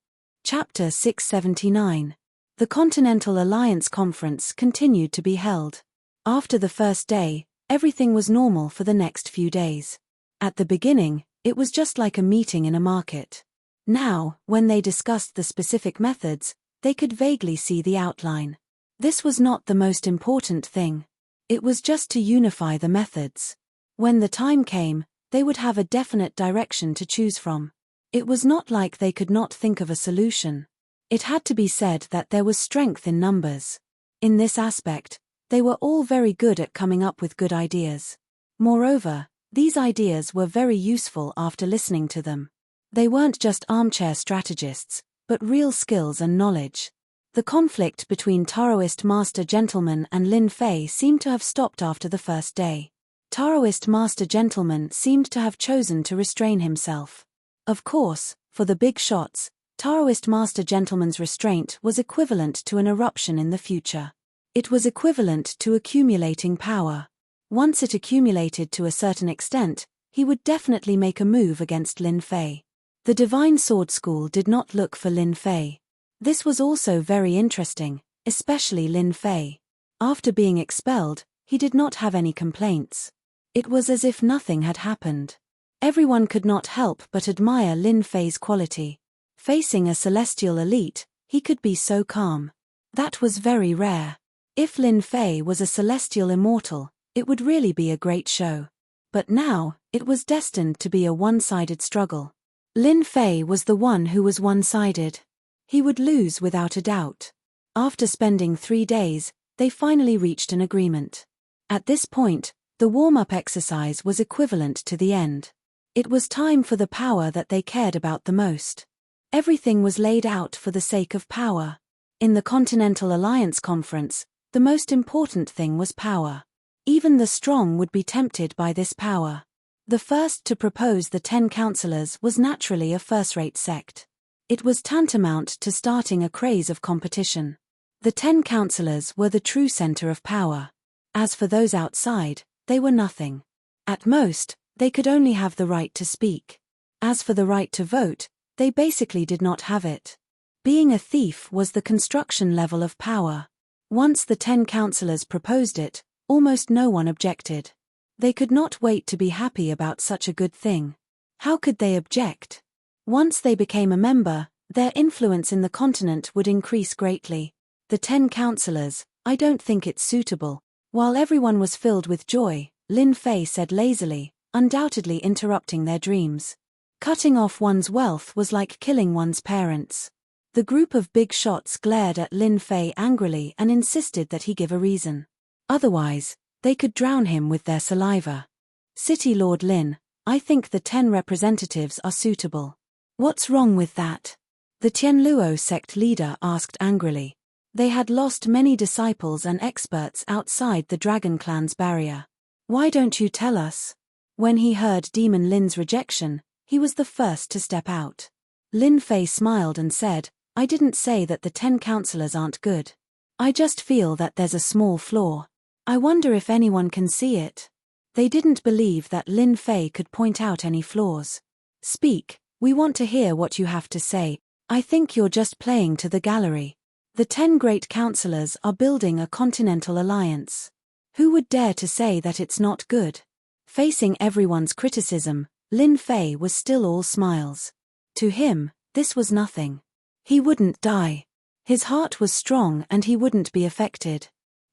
[SPEAKER 1] Chapter 679. The Continental Alliance Conference continued to be held. After the first day, everything was normal for the next few days. At the beginning, it was just like a meeting in a market. Now, when they discussed the specific methods, they could vaguely see the outline. This was not the most important thing. It was just to unify the methods. When the time came, they would have a definite direction to choose from. It was not like they could not think of a solution. It had to be said that there was strength in numbers. In this aspect, they were all very good at coming up with good ideas. Moreover, these ideas were very useful after listening to them. They weren't just armchair strategists, but real skills and knowledge. The conflict between Taoist Master Gentleman and Lin Fei seemed to have stopped after the first day. Taoist Master Gentleman seemed to have chosen to restrain himself. Of course, for the big shots, Taoist Master Gentleman's restraint was equivalent to an eruption in the future. It was equivalent to accumulating power. Once it accumulated to a certain extent, he would definitely make a move against Lin Fei. The Divine Sword School did not look for Lin Fei. This was also very interesting, especially Lin Fei. After being expelled, he did not have any complaints. It was as if nothing had happened. Everyone could not help but admire Lin Fei's quality. Facing a celestial elite, he could be so calm. That was very rare. If Lin Fei was a celestial immortal, it would really be a great show. But now, it was destined to be a one-sided struggle. Lin Fei was the one who was one-sided. He would lose without a doubt. After spending 3 days, they finally reached an agreement. At this point, the warm-up exercise was equivalent to the end. It was time for the power that they cared about the most. Everything was laid out for the sake of power. In the Continental Alliance Conference, the most important thing was power. Even the strong would be tempted by this power. The first to propose the 10 counselors was naturally a first-rate sect. It was tantamount to starting a craze of competition. The 10 counselors were the true center of power. As for those outside, they were nothing. At most, they could only have the right to speak. As for the right to vote, they basically did not have it. Being a thief was the construction level of power. Once the 10 counselors proposed it, almost no one objected. They could not wait to be happy about such a good thing. How could they object? Once they became a member, their influence in the continent would increase greatly. The 10 counselors, I don't think it's suitable. While everyone was filled with joy, Lin Fei said lazily, undoubtedly interrupting their dreams. Cutting off one's wealth was like killing one's parents. The group of big shots glared at Lin Fei angrily and insisted that he give a reason. Otherwise, they could drown him with their saliva. City Lord Lin, I think the 10 representatives are suitable. What's wrong with that? The Tianluo sect leader asked angrily. They had lost many disciples and experts outside the Dragon Clan's barrier. Why don't you tell us? When he heard Demon Lin's rejection, he was the first to step out. Lin Fei smiled and said, I didn't say that the 10 counselors aren't good. I just feel that there's a small flaw. I wonder if anyone can see it. They didn't believe that Lin Fei could point out any flaws. Speak, we want to hear what you have to say. I think you're just playing to the gallery. The 10 great counselors are building a continental alliance. Who would dare to say that it's not good? Facing everyone's criticism, Lin Fei was still all smiles. To him, this was nothing. He wouldn't die. His heart was strong and he wouldn't be affected.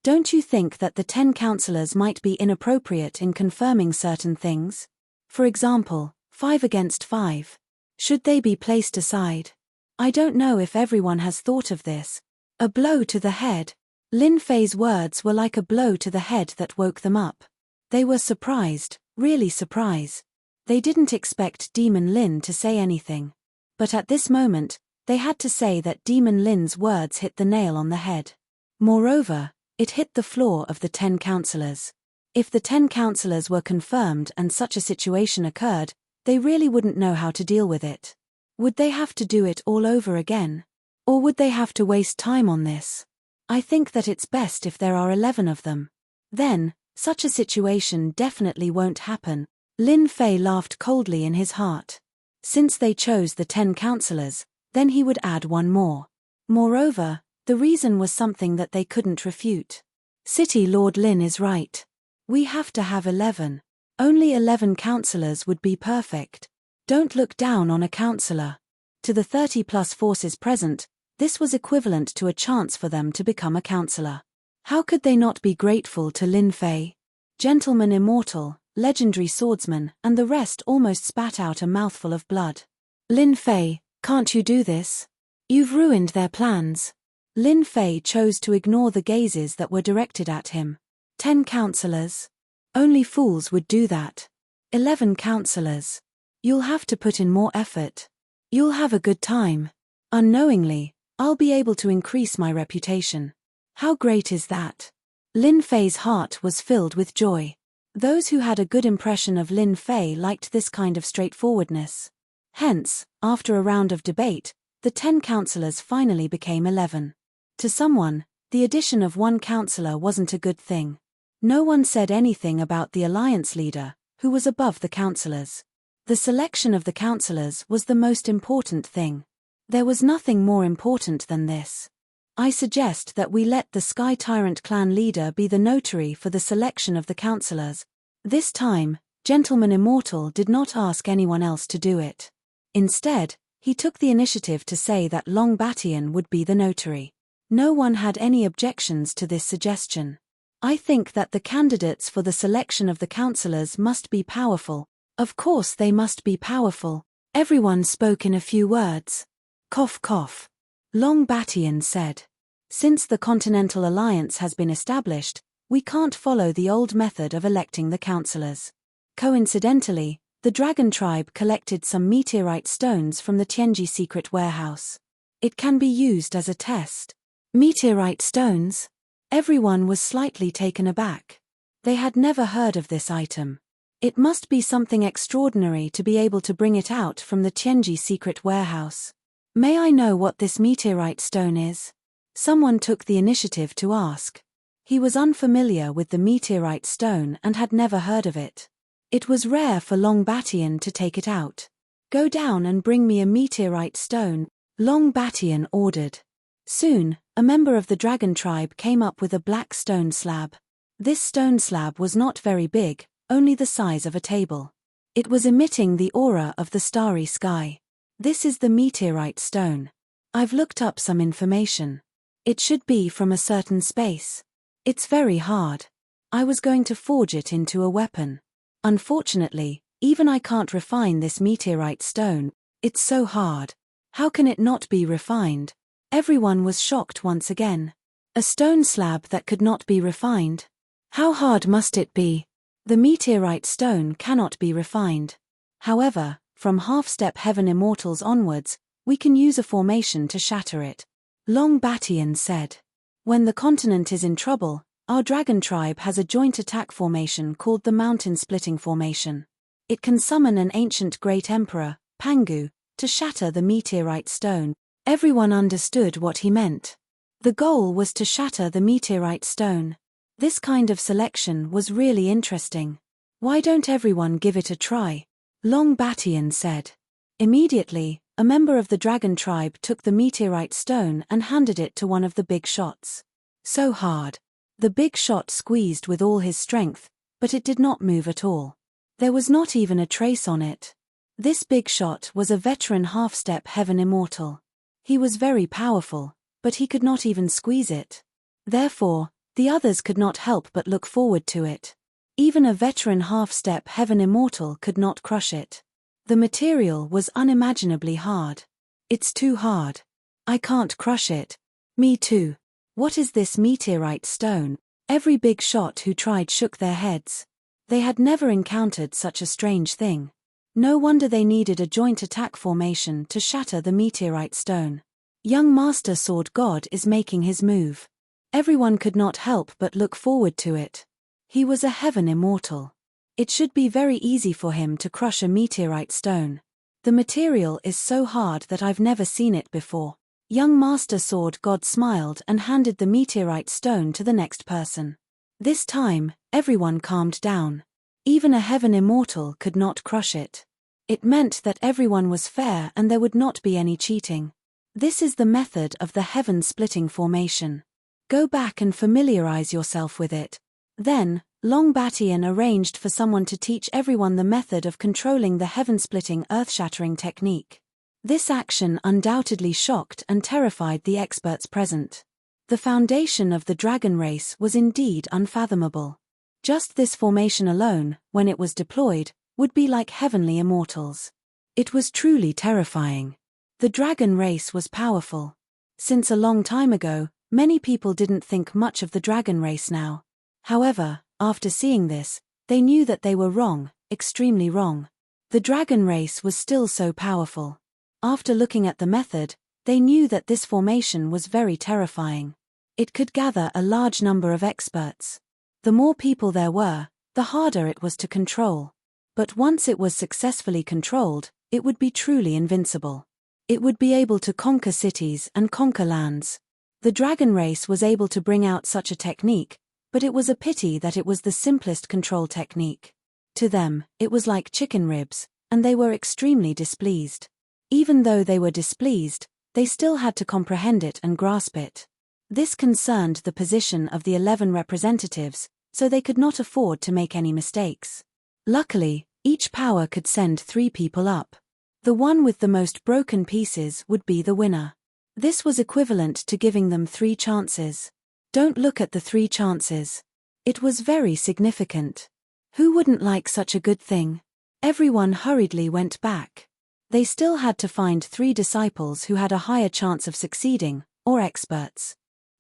[SPEAKER 1] Don't you think that the 10 counselors might be inappropriate in confirming certain things? For example, 5 against 5. Should they be placed aside? I don't know if everyone has thought of this. A blow to the head. Lin Fei's words were like a blow to the head that woke them up. They were surprised, really surprised. They didn't expect Demon Lin to say anything. But at this moment, they had to say that Demon Lin's words hit the nail on the head. Moreover, it hit the flaw of the 10 counselors. If the 10 counselors were confirmed and such a situation occurred, they really wouldn't know how to deal with it. Would they have to do it all over again? Or would they have to waste time on this? I think that it's best if there are 11 of them. Then, such a situation definitely won't happen. Lin Fei laughed coldly in his heart. Since they chose the 10 counselors, then he would add one more. Moreover, the reason was something that they couldn't refute. City Lord Lin is right. We have to have 11. Only 11 counselors would be perfect. Don't look down on a counselor. To the 30+ forces present, this was equivalent to a chance for them to become a counselor. How could they not be grateful to Lin Fei? Gentleman Immortal, legendary swordsman, and the rest almost spat out a mouthful of blood. Lin Fei, can't you do this? You've ruined their plans. Lin Fei chose to ignore the gazes that were directed at him. 10 counselors? Only fools would do that. 11 counselors. You'll have to put in more effort. You'll have a good time. Unknowingly, I'll be able to increase my reputation. How great is that? Lin Fei's heart was filled with joy. Those who had a good impression of Lin Fei liked this kind of straightforwardness. Hence, after a round of debate, the 10 counselors finally became 11. To someone, the addition of 1 counselor wasn't a good thing. No one said anything about the alliance leader, who was above the counselors. The selection of the counselors was the most important thing. There was nothing more important than this. I suggest that we let the Sky Tyrant clan leader be the notary for the selection of the counselors. This time, Gentleman Immortal did not ask anyone else to do it. Instead, he took the initiative to say that Long Batian would be the notary. No one had any objections to this suggestion. I think that the candidates for the selection of the counselors must be powerful. Of course they must be powerful. Everyone spoke in a few words. Cough cough. Long Batian said. Since the Continental Alliance has been established, we can't follow the old method of electing the counselors. Coincidentally, the Dragon Tribe collected some meteorite stones from the Tianji secret warehouse. It can be used as a test. Meteorite stones? Everyone was slightly taken aback. They had never heard of this item. It must be something extraordinary to be able to bring it out from the Tianji secret warehouse. May I know what this meteorite stone is? Someone took the initiative to ask. He was unfamiliar with the meteorite stone and had never heard of it. It was rare for Long Batian to take it out. Go down and bring me a meteorite stone, Long Batian ordered. Soon, a member of the Dragon Tribe came up with a black stone slab. This stone slab was not very big, only the size of a table. It was emitting the aura of the starry sky. This is the meteorite stone. I've looked up some information. It should be from a certain space. It's very hard. I was going to forge it into a weapon. Unfortunately, even I can't refine this meteorite stone. It's so hard. How can it not be refined? Everyone was shocked once again. A stone slab that could not be refined? How hard must it be? The meteorite stone cannot be refined. However, from half-step heaven immortals onwards, we can use a formation to shatter it. Long Batian said. When the continent is in trouble, our Dragon Tribe has a joint attack formation called the Mountain Splitting Formation. It can summon an ancient great emperor, Pangu, to shatter the meteorite stone. Everyone understood what he meant. The goal was to shatter the meteorite stone. This kind of selection was really interesting. Why don't everyone give it a try? Long Batian said. Immediately, a member of the Dragon Tribe took the meteorite stone and handed it to one of the big shots. So hard. The big shot squeezed with all his strength, but it did not move at all. There was not even a trace on it. This big shot was a veteran half-step heaven immortal. He was very powerful, but he could not even squeeze it. Therefore, the others could not help but look forward to it. Even a veteran half-step heaven immortal could not crush it. The material was unimaginably hard. It's too hard. I can't crush it. Me too. What is this meteorite stone? Every big shot who tried shook their heads. They had never encountered such a strange thing. No wonder they needed a joint attack formation to shatter the meteorite stone. Young Master Sword God is making his move. Everyone could not help but look forward to it. He was a heaven immortal. It should be very easy for him to crush a meteorite stone. The material is so hard that I've never seen it before. Young Master Sword God smiled and handed the meteorite stone to the next person. This time, everyone calmed down. Even a heaven immortal could not crush it. It meant that everyone was fair and there would not be any cheating. This is the method of the heaven splitting formation. Go back and familiarize yourself with it. Then, Long Batian arranged for someone to teach everyone the method of controlling the heaven-splitting earth-shattering technique. This action undoubtedly shocked and terrified the experts present. The foundation of the dragon race was indeed unfathomable. Just this formation alone, when it was deployed, would be like heavenly immortals. It was truly terrifying. The dragon race was powerful. Since a long time ago, many people didn't think much of the dragon race now. However, after seeing this, they knew that they were wrong, extremely wrong. The dragon race was still so powerful. After looking at the method, they knew that this formation was very terrifying. It could gather a large number of experts. The more people there were, the harder it was to control. But once it was successfully controlled, it would be truly invincible. It would be able to conquer cities and conquer lands. The dragon race was able to bring out such a technique, but it was a pity that it was the simplest control technique. To them, it was like chicken ribs, and they were extremely displeased. Even though they were displeased, they still had to comprehend it and grasp it. This concerned the position of the 11 representatives, so they could not afford to make any mistakes. Luckily, each power could send 3 people up. The one with the most broken pieces would be the winner. This was equivalent to giving them 3 chances. Don't look at the 3 chances. It was very significant. Who wouldn't like such a good thing? Everyone hurriedly went back. They still had to find 3 disciples who had a higher chance of succeeding, or experts.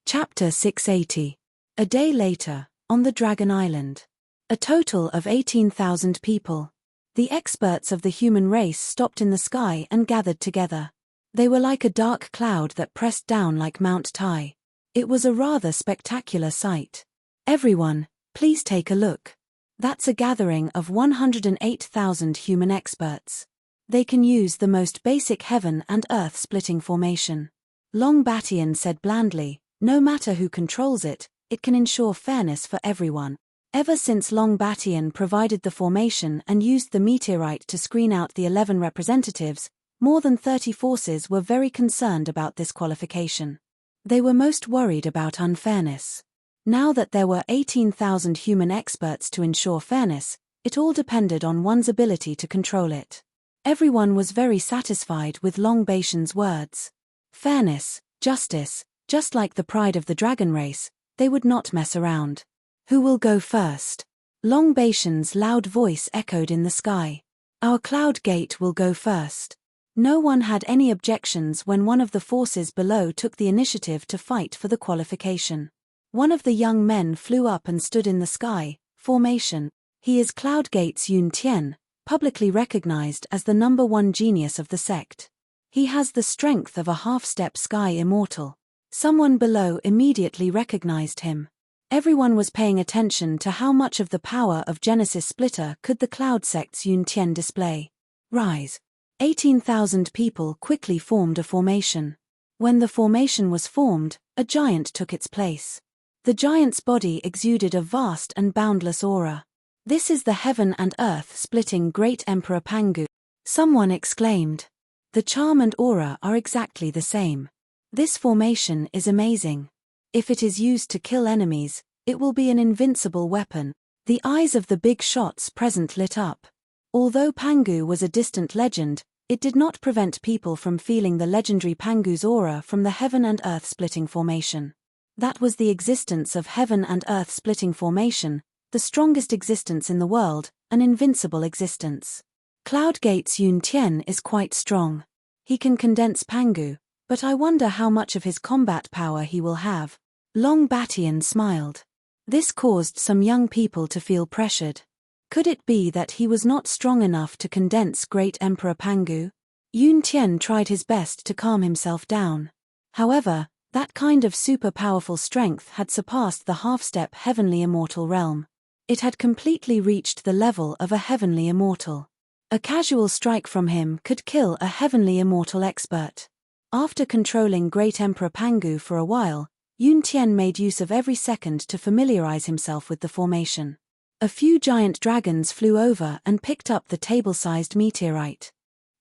[SPEAKER 1] Chapter 680. A day later, on the Dragon Island. A total of 18,000 people. The experts of the human race stopped in the sky and gathered together. They were like a dark cloud that pressed down like Mount Tai. It was a rather spectacular sight. Everyone, please take a look. That's a gathering of 108,000 human experts. They can use the most basic heaven and earth splitting formation. Long Batian said blandly, no matter who controls it, it can ensure fairness for everyone. Ever since Long Batian provided the formation and used the meteorite to screen out the 11 representatives, more than 30 forces were very concerned about this qualification. They were most worried about unfairness. Now that there were 18,000 human experts to ensure fairness, it all depended on one's ability to control it. Everyone was very satisfied with Long Batian's words. Fairness, justice, just like the pride of the dragon race, they would not mess around. Who will go first? Long Batian's loud voice echoed in the sky. Our cloud gate will go first. No one had any objections when one of the forces below took the initiative to fight for the qualification. One of the young men flew up and stood in the sky, formation. He is Cloud Gate's Yun Tian, publicly recognized as the #1 genius of the sect. He has the strength of a half-step sky immortal. Someone below immediately recognized him. Everyone was paying attention to how much of the power of Genesis Splitter could the Cloud Sect's Yun Tian display. Rise. 18,000 people quickly formed a formation. When the formation was formed, a giant took its place. The giant's body exuded a vast and boundless aura. This is the heaven and earth splitting Great Emperor Pangu. Someone exclaimed. The charm and aura are exactly the same. This formation is amazing. If it is used to kill enemies, it will be an invincible weapon. The eyes of the big shots present lit up. Although Pangu was a distant legend, it did not prevent people from feeling the legendary Pangu's aura from the heaven and earth splitting formation. That was the existence of heaven and earth splitting formation, the strongest existence in the world, an invincible existence. Cloud Gate's Yun Tian is quite strong. He can condense Pangu, but I wonder how much of his combat power he will have. Long Batian smiled. This caused some young people to feel pressured. Could it be that he was not strong enough to condense Great Emperor Pangu? Yun Tian tried his best to calm himself down. However, that kind of super-powerful strength had surpassed the half-step heavenly immortal realm. It had completely reached the level of a heavenly immortal. A casual strike from him could kill a heavenly immortal expert. After controlling Great Emperor Pangu for a while, Yun Tian made use of every second to familiarize himself with the formation. A few giant dragons flew over and picked up the table-sized meteorite.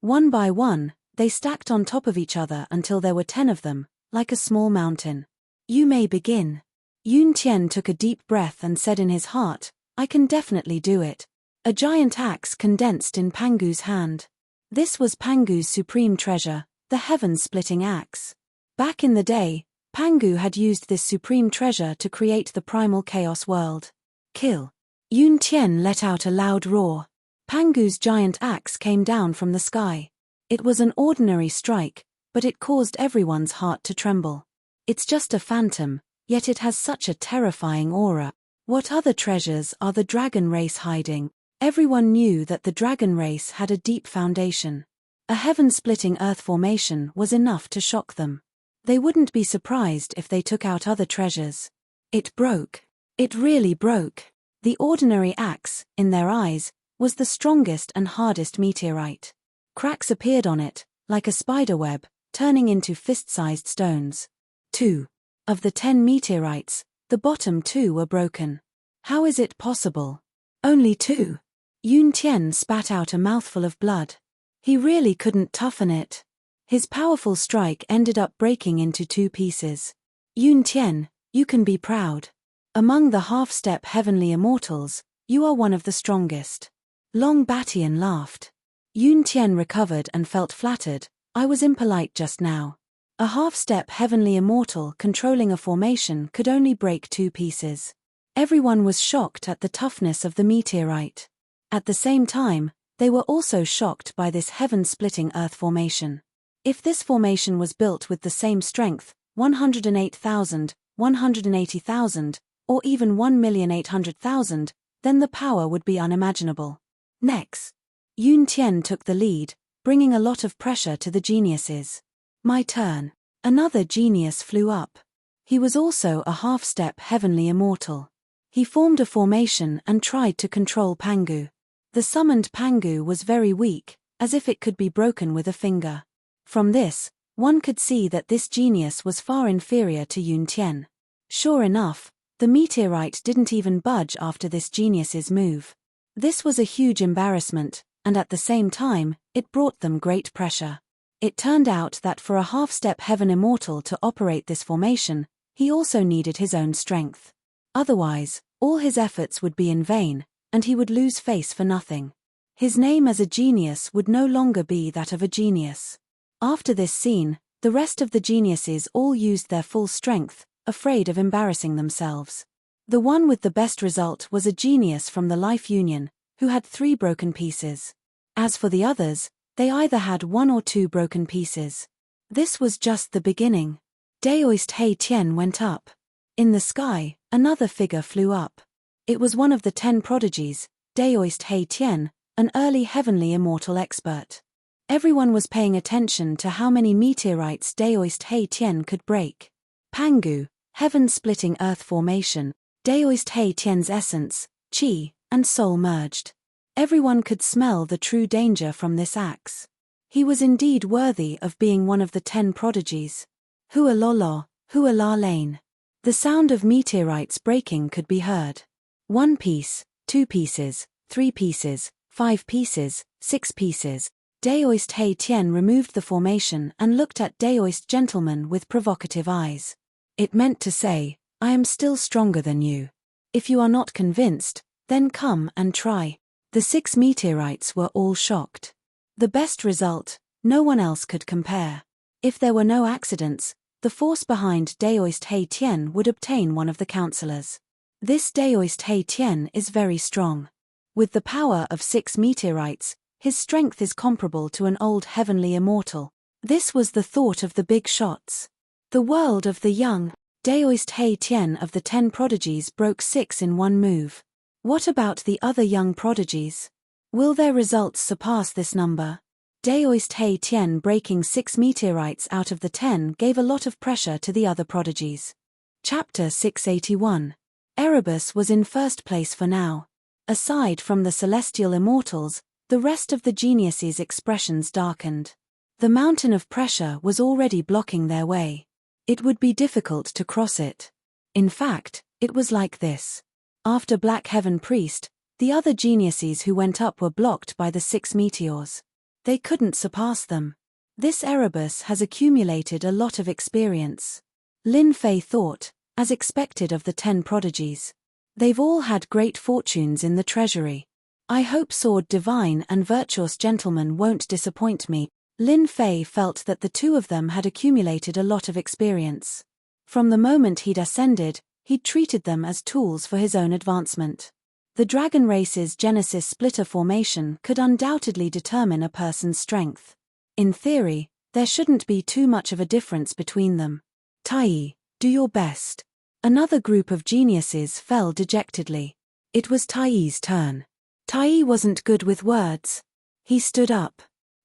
[SPEAKER 1] One by one, they stacked on top of each other until there were 10 of them, like a small mountain. You may begin. Yun Tian took a deep breath and said in his heart, I can definitely do it. A giant axe condensed in Pangu's hand. This was Pangu's supreme treasure, the heaven-splitting axe. Back in the day, Pangu had used this supreme treasure to create the primal chaos world. Kill. Yun Tian let out a loud roar. Pangu's giant axe came down from the sky. It was an ordinary strike, but it caused everyone's heart to tremble. It's just a phantom, yet it has such a terrifying aura. What other treasures are the dragon race hiding? Everyone knew that the dragon race had a deep foundation. A heaven-splitting earth formation was enough to shock them. They wouldn't be surprised if they took out other treasures. It broke. It really broke. The ordinary axe, in their eyes, was the strongest and hardest meteorite. Cracks appeared on it, like a spiderweb, turning into fist-sized stones. 2. Of the 10 meteorites, the bottom 2 were broken. How is it possible? Only 2. Yun Tian spat out a mouthful of blood. He really couldn't toughen it. His powerful strike ended up breaking into 2 pieces. Yun Tian, you can be proud. Among the half-step heavenly immortals, you are one of the strongest. Long Batian laughed. Yun Tian recovered and felt flattered. I was impolite just now. A half-step heavenly immortal controlling a formation could only break 2 pieces. Everyone was shocked at the toughness of the meteorite. At the same time, they were also shocked by this heaven-splitting earth formation. If this formation was built with the same strength, 108,000, 180,000, or even 1,800,000, then the power would be unimaginable. Next, Yun Tian took the lead, bringing a lot of pressure to the geniuses. My turn. Another genius flew up. He was also a half-step heavenly immortal. He formed a formation and tried to control Pangu. The summoned Pangu was very weak, as if it could be broken with a finger. From this, one could see that this genius was far inferior to Yun Tian. Sure enough, the meteorite didn't even budge after this genius's move. This was a huge embarrassment, and at the same time, it brought them great pressure. It turned out that for a half-step heaven immortal to operate this formation, he also needed his own strength. Otherwise, all his efforts would be in vain, and he would lose face for nothing. His name as a genius would no longer be that of a genius. After this scene, the rest of the geniuses all used their full strength, afraid of embarrassing themselves. The one with the best result was a genius from the Life Union, who had 3 broken pieces. As for the others, they either had 1 or 2 broken pieces. This was just the beginning. Daoist Hei Tian went up. In the sky, another figure flew up. It was one of the 10 prodigies, Daoist Hei Tian, an early heavenly immortal expert. Everyone was paying attention to how many meteorites Daoist Hei Tian could break. Pangu, heaven-splitting earth formation, Daoist Hei Tian's essence, qi, and soul merged. Everyone could smell the true danger from this axe. He was indeed worthy of being one of the 10 prodigies. Hua Lolo, Hua La Lane. The sound of meteorites breaking could be heard. 1 piece, 2 pieces, 3 pieces, 5 pieces, 6 pieces. Daoist Hei Tian removed the formation and looked at Daoist gentleman with provocative eyes. It meant to say, I am still stronger than you. If you are not convinced, then come and try. The 6 meteorites were all shocked. The best result, no one else could compare. If there were no accidents, the force behind Daoist Hei Tian would obtain one of the counselors. This Daoist Hei Tian is very strong. With the power of 6 meteorites, his strength is comparable to an old heavenly immortal. This was the thought of the big shots. The world of the young, Daoist Hei Tian of the 10 prodigies broke 6 in one move. What about the other young prodigies? Will their results surpass this number? Daoist Hei Tian breaking 6 meteorites out of the 10 gave a lot of pressure to the other prodigies. Chapter 681. Erebus was in first place for now. Aside from the celestial immortals, the rest of the geniuses' expressions darkened. The mountain of pressure was already blocking their way. It would be difficult to cross it. In fact, it was like this. After Black Heaven Priest, the other geniuses who went up were blocked by the 6 meteors. They couldn't surpass them. This Erebus has accumulated a lot of experience. Lin Fei thought, as expected of the 10 prodigies. They've all had great fortunes in the treasury. I hope Sword Divine and Virtuous Gentleman won't disappoint me. Lin Fei felt that the 2 of them had accumulated a lot of experience. From the moment he'd ascended, he'd treated them as tools for his own advancement. The dragon race's Genesis splitter formation could undoubtedly determine a person's strength. In theory, there shouldn't be too much of a difference between them. Tai, do your best. Another group of geniuses fell dejectedly. It was Tai's turn. Tai wasn't good with words. He stood up.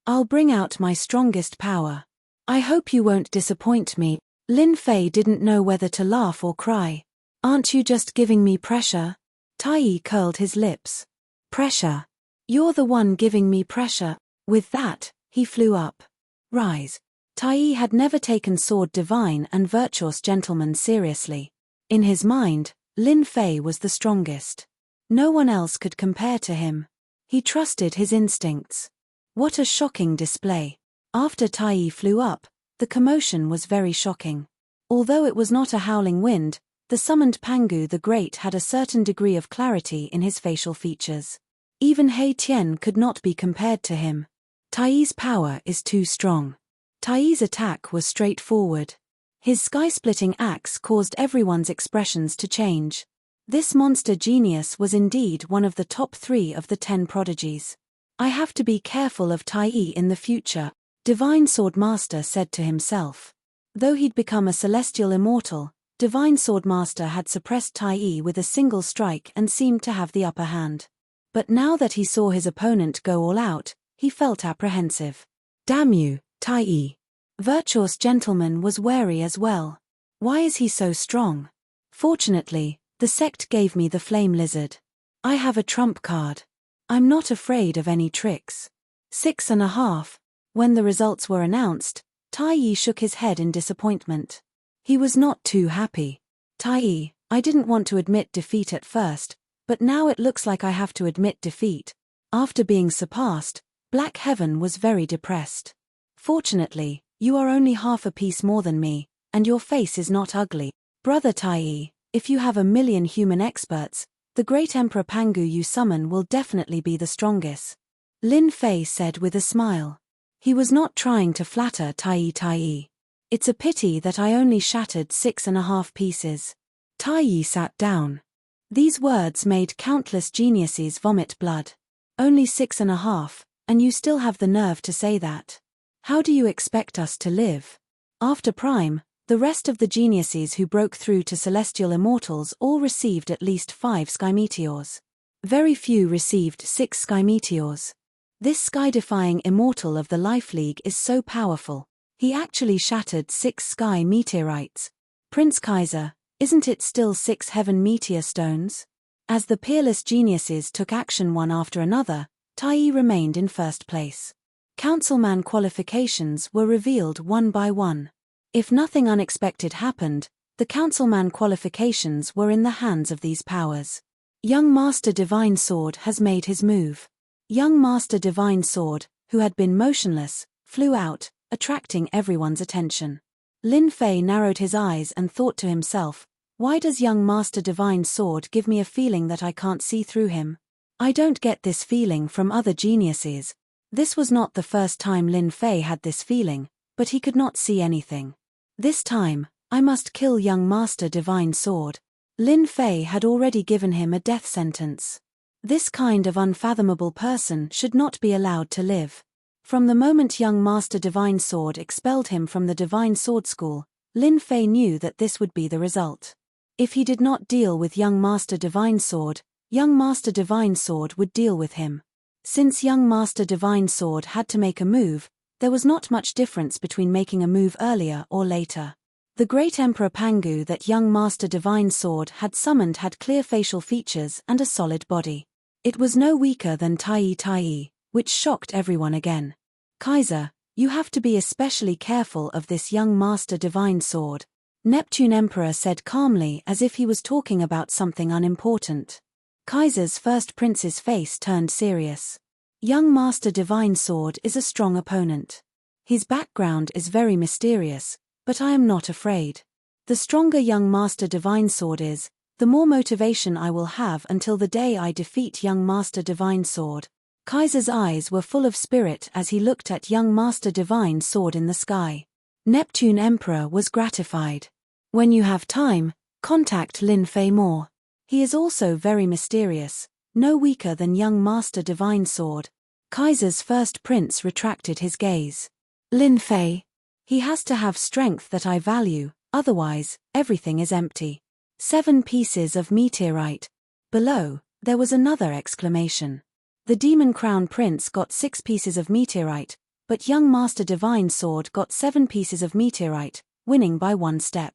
[SPEAKER 1] I'll bring out my strongest power. I hope you won't disappoint me. Lin Fei didn't know whether to laugh or cry. Aren't you just giving me pressure? Tai curled his lips. Pressure? You're the one giving me pressure. With that, he flew up. Rise. Tai had never taken Sword Divine and Virtuous Gentleman seriously. In his mind, Lin Fei was the strongest. No one else could compare to him. He trusted his instincts. What a shocking display. After Tai flew up, the commotion was very shocking. Although it was not a howling wind, the summoned Pangu the Great had a certain degree of clarity in his facial features. Even He Tian could not be compared to him. Tai's power is too strong. Tai's attack was straightforward. His sky-splitting axe caused everyone's expressions to change. This monster genius was indeed one of the top 3 of the 10 prodigies. I have to be careful of Tai in the future, Divine Sword Master said to himself. Though he'd become a celestial immortal, Divine Sword Master had suppressed Tai with a single strike and seemed to have the upper hand. But now that he saw his opponent go all out, he felt apprehensive. Damn you, Tai. Virtuous Gentleman was wary as well. Why is he so strong? Fortunately, the sect gave me the Flame Lizard. I have a trump card. I'm not afraid of any tricks. 6.5. When the results were announced, Tai shook his head in disappointment. He was not too happy. Tai, I didn't want to admit defeat at first, but now it looks like I have to admit defeat. After being surpassed, Black Heaven was very depressed. Fortunately, you are only half a piece more than me, and your face is not ugly. Brother Tai, if you have 1,000,000 human experts, the great Emperor Pangu you summon will definitely be the strongest. Lin Fei said with a smile. He was not trying to flatter Tai. It's a pity that I only shattered 6.5 pieces. Tai sat down. These words made countless geniuses vomit blood. Only 6.5, and you still have the nerve to say that. How do you expect us to live? After Prime, the rest of the geniuses who broke through to Celestial Immortals all received at least 5 Sky Meteors. Very few received 6 Sky Meteors. This sky-defying immortal of the Life League is so powerful. He actually shattered 6 Sky Meteorites. Prince Kaiser, isn't it still 6 Heaven Meteor Stones? As the peerless geniuses took action one after another, Tai remained in first place. Councilman qualifications were revealed one by one. If nothing unexpected happened, the Councilman qualifications were in the hands of these powers. Young Master Divine Sword has made his move. Young Master Divine Sword, who had been motionless, flew out, attracting everyone's attention. Lin Fei narrowed his eyes and thought to himself, why does Young Master Divine Sword give me a feeling that I can't see through him? I don't get this feeling from other geniuses. This was not the first time Lin Fei had this feeling, but he could not see anything. This time, I must kill Young Master Divine Sword. Lin Fei had already given him a death sentence. This kind of unfathomable person should not be allowed to live. From the moment Young Master Divine Sword expelled him from the Divine Sword School, Lin Fei knew that this would be the result. If he did not deal with Young Master Divine Sword, Young Master Divine Sword would deal with him. Since Young Master Divine Sword had to make a move, there was not much difference between making a move earlier or later. The great Emperor Pangu that Young Master Divine Sword had summoned had clear facial features and a solid body. It was no weaker than Tai, which shocked everyone again. Kaiser, you have to be especially careful of this Young Master Divine Sword, Neptune Emperor said calmly as if he was talking about something unimportant. Kaiser's first prince's face turned serious. Young Master Divine Sword is a strong opponent. His background is very mysterious, but I am not afraid. The stronger Young Master Divine Sword is, the more motivation I will have until the day I defeat Young Master Divine Sword. Kaiser's eyes were full of spirit as he looked at Young Master Divine Sword in the sky. Neptune Emperor was gratified. When you have time, contact Lin Fei more. He is also very mysterious, no weaker than young Master Divine Sword. Kaiser's first prince retracted his gaze. Lin Fei. He has to have strength that I value, otherwise, everything is empty. 7 pieces of meteorite. Below, there was another exclamation. The Demon Crown Prince got 6 pieces of meteorite, but young Master Divine Sword got 7 pieces of meteorite, winning by 1 step.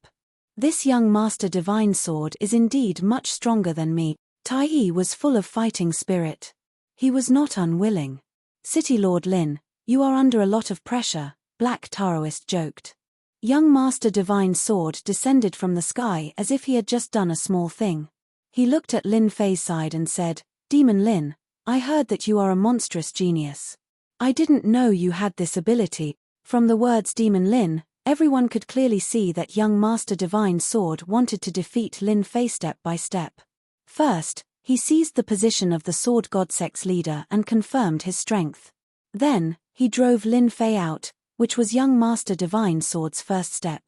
[SPEAKER 1] This young Master Divine Sword is indeed much stronger than me. Tai Yi was full of fighting spirit. He was not unwilling. City Lord Lin, you are under a lot of pressure, Black Taoist joked. Young Master Divine Sword descended from the sky as if he had just done a small thing. He looked at Lin Fei's side and said, Demon Lin, I heard that you are a monstrous genius. I didn't know you had this ability. From the words Demon Lin, everyone could clearly see that young Master Divine Sword wanted to defeat Lin Fei step by step. First, he seized the position of the Sword God Sect's leader and confirmed his strength. Then, he drove Lin Fei out, which was young Master Divine Sword's first step.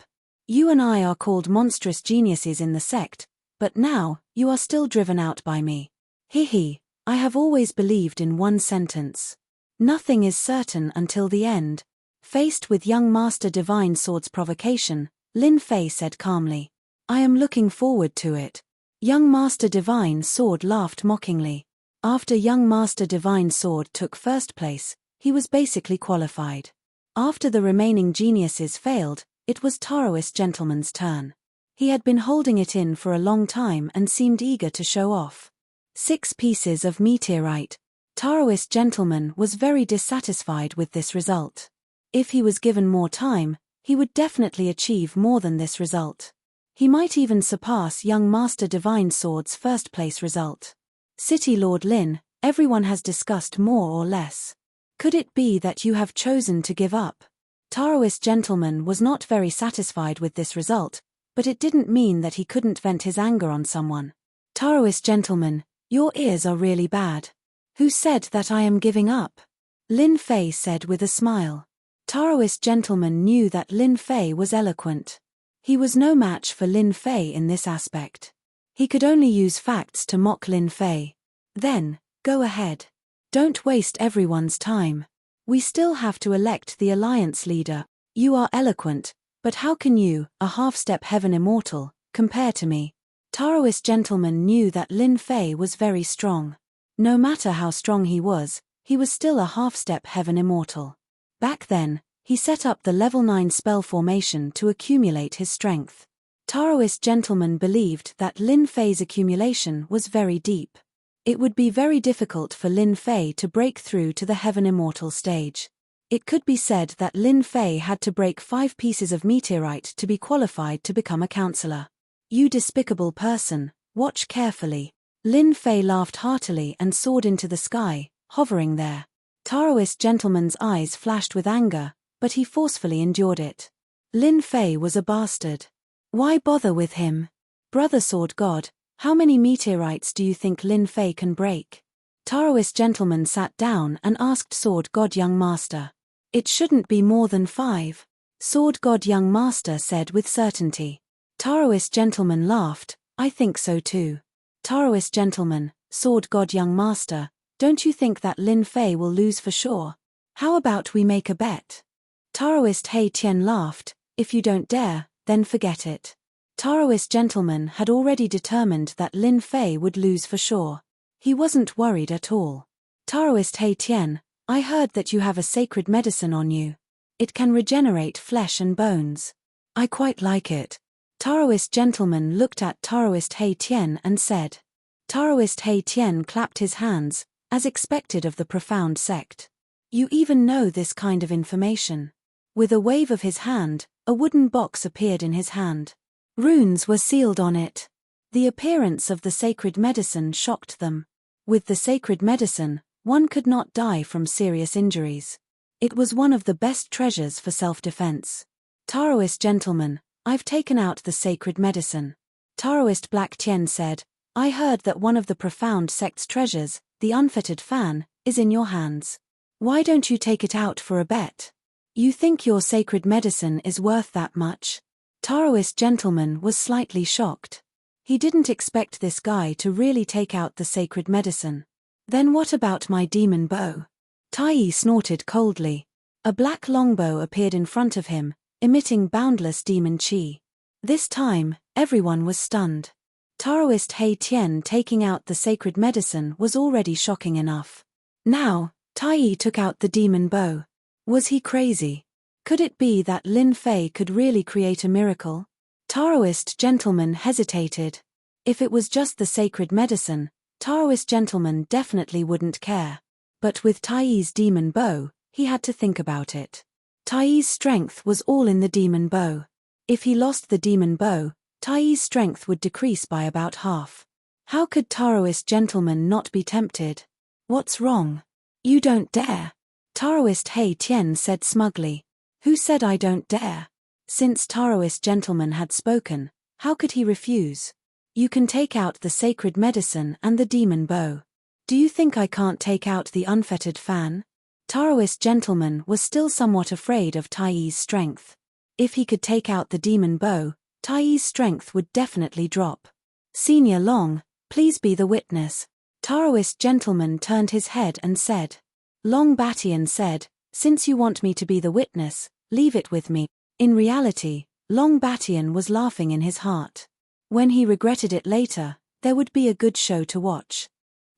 [SPEAKER 1] You and I are called monstrous geniuses in the sect, but now, you are still driven out by me. He, I have always believed in one sentence. Nothing is certain until the end. Faced with young Master Divine Sword's provocation, Lin Fei said calmly, I am looking forward to it. Young Master Divine Sword laughed mockingly. After young Master Divine Sword took first place, he was basically qualified. After the remaining geniuses failed, it was Taoist Gentleman's turn. He had been holding it in for a long time and seemed eager to show off. 6 pieces of meteorite. Taoist Gentleman was very dissatisfied with this result. If he was given more time, he would definitely achieve more than this result. He might even surpass young Master Divine Sword's first place result. City Lord Lin, everyone has discussed more or less. Could it be that you have chosen to give up? Taoist Gentleman was not very satisfied with this result, but it didn't mean that he couldn't vent his anger on someone. Taoist Gentleman, your ears are really bad. Who said that I am giving up? Lin Fei said with a smile. Taoist Gentleman knew that Lin Fei was eloquent. He was no match for Lin Fei in this aspect. He could only use facts to mock Lin Fei. Then, go ahead. Don't waste everyone's time. We still have to elect the alliance leader. You are eloquent, but how can you, a half-step heaven immortal, compare to me? Taoist Gentleman knew that Lin Fei was very strong. No matter how strong he was still a half-step heaven immortal. Back then, he set up the level 9 spell formation to accumulate his strength. Taoist Gentleman believed that Lin Fei's accumulation was very deep. It would be very difficult for Lin Fei to break through to the heaven immortal stage. It could be said that Lin Fei had to break 5 pieces of meteorite to be qualified to become a counselor. You despicable person, watch carefully. Lin Fei laughed heartily and soared into the sky, hovering there. Taoist Gentleman's eyes flashed with anger, but he forcefully endured it. Lin Fei was a bastard. Why bother with him? Brother Sword God, how many meteorites do you think Lin Fei can break? Taoist Gentleman sat down and asked Sword God Young Master. It shouldn't be more than 5. Sword God Young Master said with certainty. Taoist Gentleman laughed, I think so too. Taoist Gentleman, Sword God Young Master, don't you think that Lin Fei will lose for sure? How about we make a bet? Taoist Hei Tian laughed, if you don't dare, then forget it. Taoist Gentleman had already determined that Lin Fei would lose for sure. He wasn't worried at all. Taoist Hei Tian, I heard that you have a sacred medicine on you. It can regenerate flesh and bones. I quite like it. Taoist Gentleman looked at Taoist Hei Tian and said. Taoist Hei Tian clapped his hands, as expected of the profound sect. You even know this kind of information. With a wave of his hand, a wooden box appeared in his hand. Runes were sealed on it. The appearance of the sacred medicine shocked them. With the sacred medicine, one could not die from serious injuries. It was one of the best treasures for self-defense. Taoist Gentleman, I've taken out the sacred medicine. Taoist Black Tian said, I heard that one of the profound sect's treasures, the unfettered fan, is in your hands. Why don't you take it out for a bet? You think your sacred medicine is worth that much? Taoist gentleman was slightly shocked. He didn't expect this guy to really take out the sacred medicine. Then what about my demon bow? Tai snorted coldly. A black longbow appeared in front of him, emitting boundless demon chi. This time, everyone was stunned. Taoist He Tian taking out the sacred medicine was already shocking enough. Now, Tai took out the demon bow. Was he crazy? Could it be that Lin Fei could really create a miracle? Taoist gentleman hesitated. If it was just the sacred medicine, Taoist gentleman definitely wouldn't care. But with Tai's demon bow, he had to think about it. Tai's strength was all in the demon bow. If he lost the demon bow, Tai's strength would decrease by about half. How could Taoist gentleman not be tempted? What's wrong? You don't dare. Taoist He Tian said smugly. Who said I don't dare? Since Taoist gentleman had spoken, how could he refuse? You can take out the sacred medicine and the demon bow. Do you think I can't take out the unfettered fan? Taoist gentleman was still somewhat afraid of Tai's strength. If he could take out the demon bow, Tai's strength would definitely drop. Senior Long, please be the witness. Taoist gentleman turned his head and said. Long Batian said, since you want me to be the witness, leave it with me. In reality, Long Batian was laughing in his heart. When he regretted it later, there would be a good show to watch.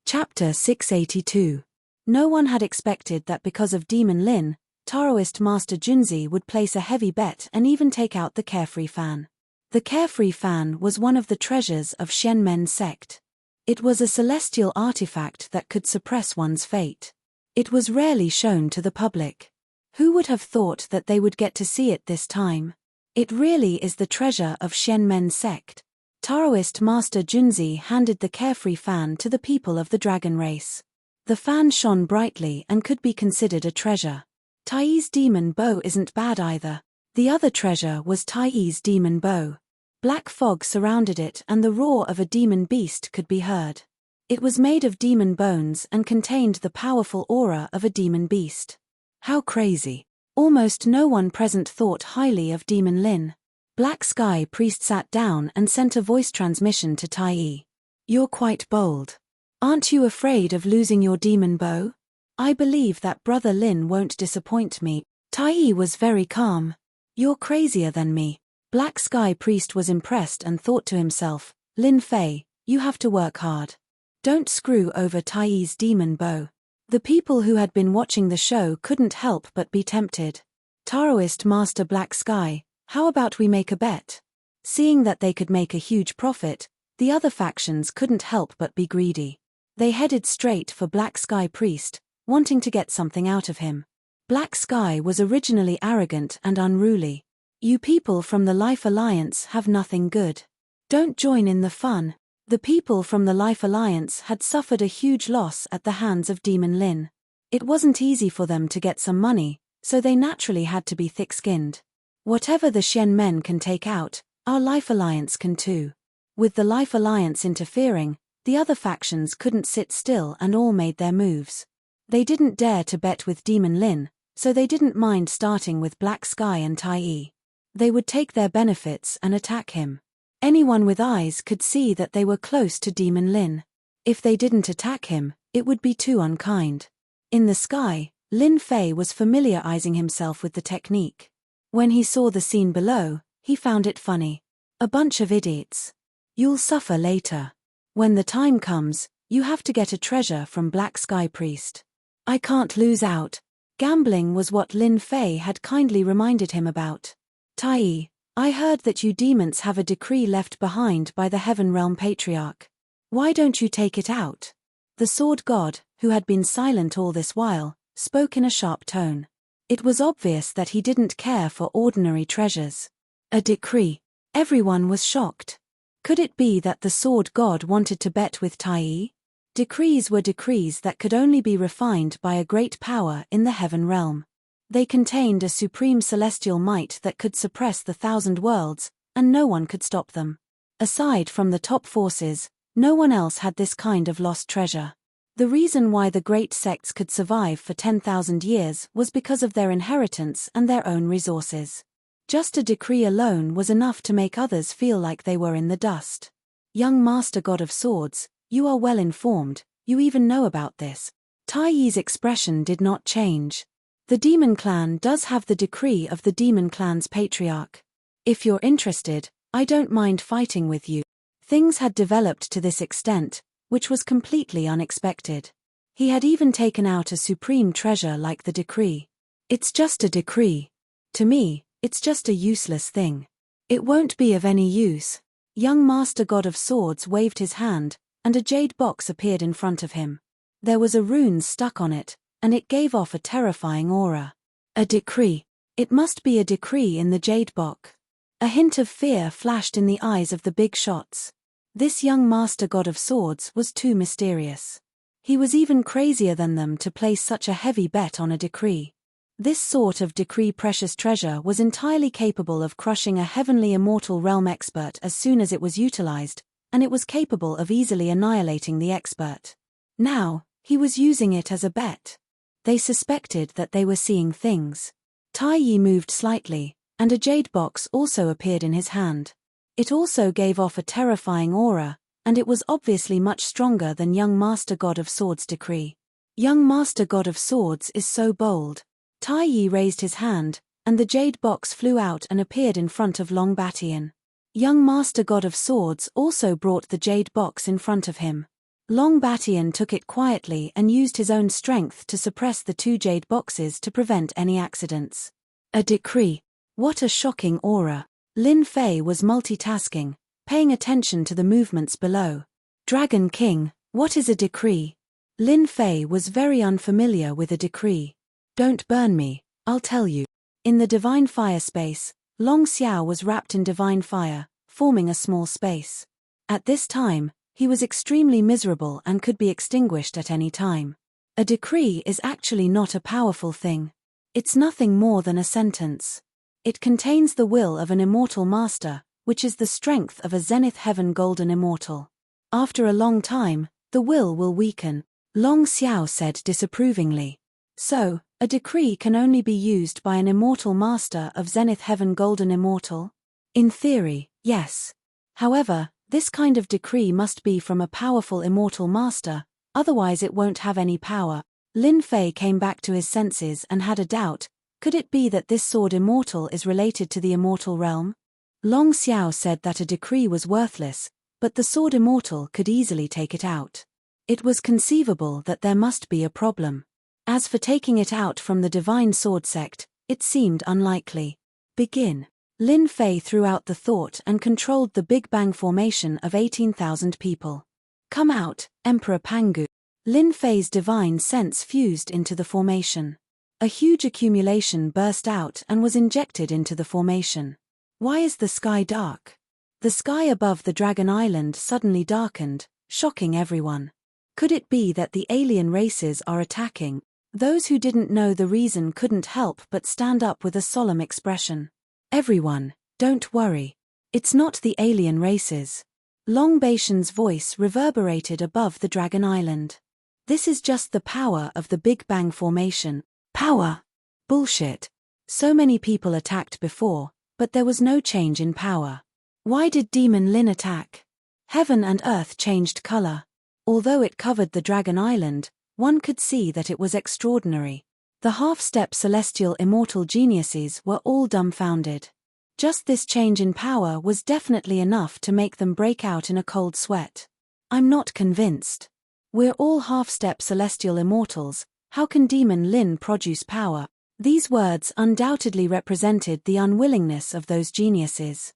[SPEAKER 1] Chapter 682. No one had expected that because of Demon Lin, Taoist Master Junzi would place a heavy bet and even take out the Carefree Fan. The Carefree Fan was one of the treasures of Shenmen sect. It was a celestial artifact that could suppress one's fate. It was rarely shown to the public. Who would have thought that they would get to see it this time? It really is the treasure of Shenmen sect. Taoist Master Junzi handed the Carefree Fan to the people of the dragon race. The fan shone brightly and could be considered a treasure. Tai's demon bow isn't bad either. The other treasure was Tai's demon bow. Black fog surrounded it and the roar of a demon beast could be heard. It was made of demon bones and contained the powerful aura of a demon beast. How crazy. Almost no one present thought highly of Demon Lin. Black Sky Priest sat down and sent a voice transmission to Tai. You're quite bold. Aren't you afraid of losing your demon bow? I believe that Brother Lin won't disappoint me. Tai was very calm. You're crazier than me. Black Sky Priest was impressed and thought to himself, Lin Fei, you have to work hard. Don't screw over Tai's demon bow. The people who had been watching the show couldn't help but be tempted. Taoist Master Black Sky, how about we make a bet? Seeing that they could make a huge profit, the other factions couldn't help but be greedy. They headed straight for Black Sky Priest, wanting to get something out of him. Black Sky was originally arrogant and unruly. You people from the Life Alliance have nothing good. Don't join in the fun. The people from the Life Alliance had suffered a huge loss at the hands of Demon Lin. It wasn't easy for them to get some money, so they naturally had to be thick-skinned. Whatever the Shen men can take out, our Life Alliance can too. With the Life Alliance interfering, the other factions couldn't sit still and all made their moves. They didn't dare to bet with Demon Lin, so they didn't mind starting with Black Sky and Tai. They would take their benefits and attack him. Anyone with eyes could see that they were close to Demon Lin. If they didn't attack him, it would be too unkind. In the sky, Lin Fei was familiarizing himself with the technique. When he saw the scene below, he found it funny. A bunch of idiots. You'll suffer later. When the time comes, you have to get a treasure from Black Sky Priest. I can't lose out. Gambling was what Lin Fei had kindly reminded him about. Tai, I heard that you demons have a decree left behind by the Heaven Realm Patriarch. Why don't you take it out? The Sword God, who had been silent all this while, spoke in a sharp tone. It was obvious that he didn't care for ordinary treasures. A decree. Everyone was shocked. Could it be that the Sword God wanted to bet with Tai? Decrees were decrees that could only be refined by a great power in the Heaven Realm. They contained a supreme celestial might that could suppress the 1,000 worlds, and no one could stop them. Aside from the top forces, no one else had this kind of lost treasure. The reason why the great sects could survive for 10,000 years was because of their inheritance and their own resources. Just a decree alone was enough to make others feel like they were in the dust. Young Master God of Swords, you are well informed, you even know about this. Tai Yi's expression did not change. The Demon Clan does have the decree of the Demon Clan's patriarch. If you're interested, I don't mind fighting with you. Things had developed to this extent, which was completely unexpected. He had even taken out a supreme treasure like the decree. It's just a decree. To me, it's just a useless thing. It won't be of any use. Young Master God of Swords waved his hand, and a jade box appeared in front of him. There was a rune stuck on it, and it gave off a terrifying aura. A decree. It must be a decree in the jade box. A hint of fear flashed in the eyes of the big shots. This young Master God of Swords was too mysterious. He was even crazier than them to place such a heavy bet on a decree. This sort of decree precious treasure was entirely capable of crushing a heavenly immortal realm expert as soon as it was utilized, and it was capable of easily annihilating the expert. Now, he was using it as a bet. They suspected that they were seeing things. Tai Yi moved slightly, and a jade box also appeared in his hand. It also gave off a terrifying aura, and it was obviously much stronger than young Master God of Swords' decree. Young Master God of Swords is so bold. Tai Yi raised his hand, and the jade box flew out and appeared in front of Long Batian. Young Master God of Swords also brought the jade box in front of him. Long Batian took it quietly and used his own strength to suppress the two jade boxes to prevent any accidents. A decree. What a shocking aura. Lin Fei was multitasking, paying attention to the movements below. Dragon King, what is a decree? Lin Fei was very unfamiliar with a decree. Don't burn me, I'll tell you. In the divine fire space, Long Xiao was wrapped in divine fire, forming a small space. At this time, he was extremely miserable and could be extinguished at any time. A decree is actually not a powerful thing. It's nothing more than a sentence. It contains the will of an immortal master, which is the strength of a zenith heaven golden immortal. After a long time, the will weaken, Long Xiao said disapprovingly. So, a decree can only be used by an immortal master of zenith heaven golden immortal? In theory, yes. However, this kind of decree must be from a powerful immortal master, otherwise it won't have any power. Lin Fei came back to his senses and had a doubt. Could it be that this sword immortal is related to the immortal realm? Long Xiao said that a decree was worthless, but the sword immortal could easily take it out. It was conceivable that there must be a problem. As for taking it out from the divine sword sect, it seemed unlikely. Begin. Lin Fei threw out the thought and controlled the Big Bang formation of 18,000 people. Come out, Emperor Pangu. Lin Fei's divine sense fused into the formation. A huge accumulation burst out and was injected into the formation. Why is the sky dark? The sky above the Dragon Island suddenly darkened, shocking everyone. Could it be that the alien races are attacking? Those who didn't know the reason couldn't help but stand up with a solemn expression. Everyone, don't worry. It's not the alien races. Long Batian's voice reverberated above the Dragon Island. This is just the power of the Big Bang formation. Power? Bullshit. So many people attacked before, but there was no change in power. Why did Demon Lin attack? Heaven and earth changed color. Although it covered the Dragon Island, one could see that it was extraordinary. The half-step celestial immortal geniuses were all dumbfounded. Just this change in power was definitely enough to make them break out in a cold sweat. I'm not convinced. We're all half-step celestial immortals, how can Demon Lin produce power? These words undoubtedly represented the unwillingness of those geniuses.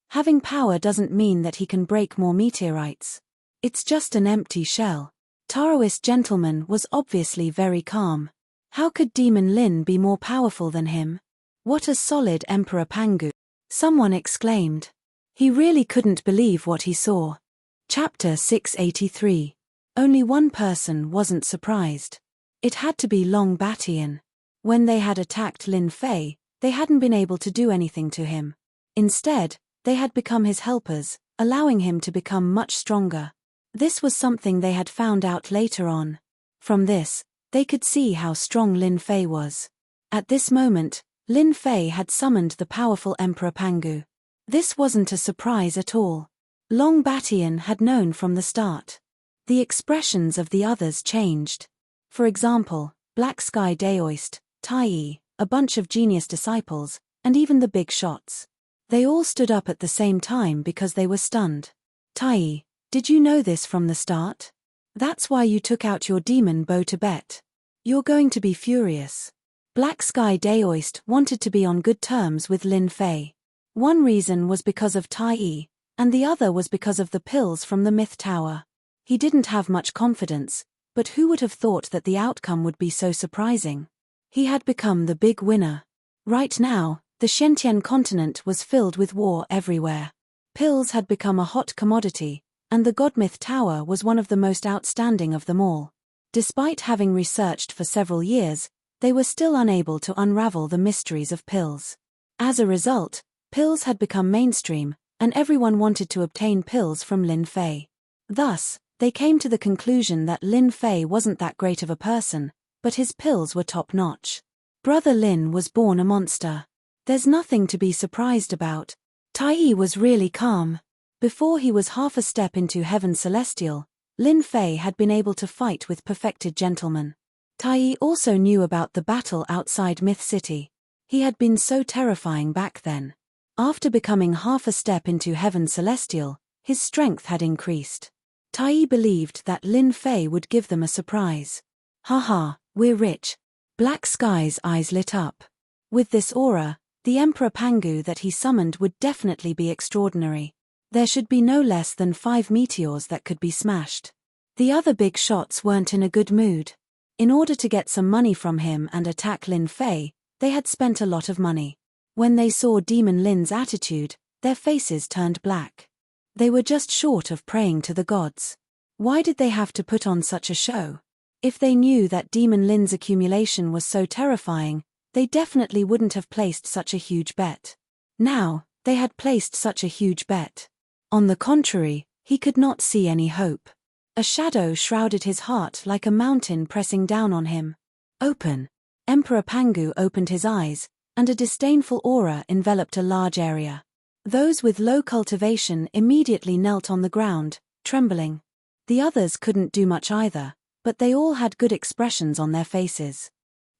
[SPEAKER 1] Having power doesn't mean that he can break more meteorites. It's just an empty shell. Taoist gentleman was obviously very calm. How could Demon Lin be more powerful than him? What a solid Emperor Pangu! Someone exclaimed. He really couldn't believe what he saw. Chapter 683. Only one person wasn't surprised. It had to be Long Batian. When they had attacked Lin Fei, they hadn't been able to do anything to him. Instead, they had become his helpers, allowing him to become much stronger. This was something they had found out later on. From this, they could see how strong Lin Fei was. At this moment, Lin Fei had summoned the powerful Emperor Pangu. This wasn't a surprise at all. Long Batian had known from the start. The expressions of the others changed. For example, Black Sky Daoist, Tai Yi, a bunch of genius disciples, and even the big shots. They all stood up at the same time because they were stunned. Tai Yi, did you know this from the start? That's why you took out your demon bow to bet. You're going to be furious. Black Sky Daoist wanted to be on good terms with Lin Fei. One reason was because of Tai Yi, and the other was because of the pills from the Myth Tower. He didn't have much confidence, but who would have thought that the outcome would be so surprising? He had become the big winner. Right now, the Shentian continent was filled with war everywhere. Pills had become a hot commodity, and the Godmyth Tower was one of the most outstanding of them all. Despite having researched for several years, they were still unable to unravel the mysteries of pills. As a result, pills had become mainstream, and everyone wanted to obtain pills from Lin Fei. Thus, they came to the conclusion that Lin Fei wasn't that great of a person, but his pills were top-notch. Brother Lin was born a monster. There's nothing to be surprised about. Tai Yi was really calm. Before he was half a step into heaven celestial, Lin Fei had been able to fight with perfected gentlemen. Tai Yi also knew about the battle outside Myth City. He had been so terrifying back then. After becoming half a step into heaven celestial, his strength had increased. Tai Yi believed that Lin Fei would give them a surprise. Haha, we're rich. Black Sky's eyes lit up. With this aura, the Emperor Pangu that he summoned would definitely be extraordinary. There should be no less than 5 meteors that could be smashed. The other big shots weren't in a good mood. In order to get some money from him and attack Lin Fei, they had spent a lot of money. When they saw Demon Lin's attitude, their faces turned black. They were just short of praying to the gods. Why did they have to put on such a show? If they knew that Demon Lin's accumulation was so terrifying, they definitely wouldn't have placed such a huge bet. Now, they had placed such a huge bet. On the contrary, he could not see any hope. A shadow shrouded his heart like a mountain pressing down on him. Open. Emperor Pangu opened his eyes, and a disdainful aura enveloped a large area. Those with low cultivation immediately knelt on the ground, trembling. The others couldn't do much either, but they all had good expressions on their faces.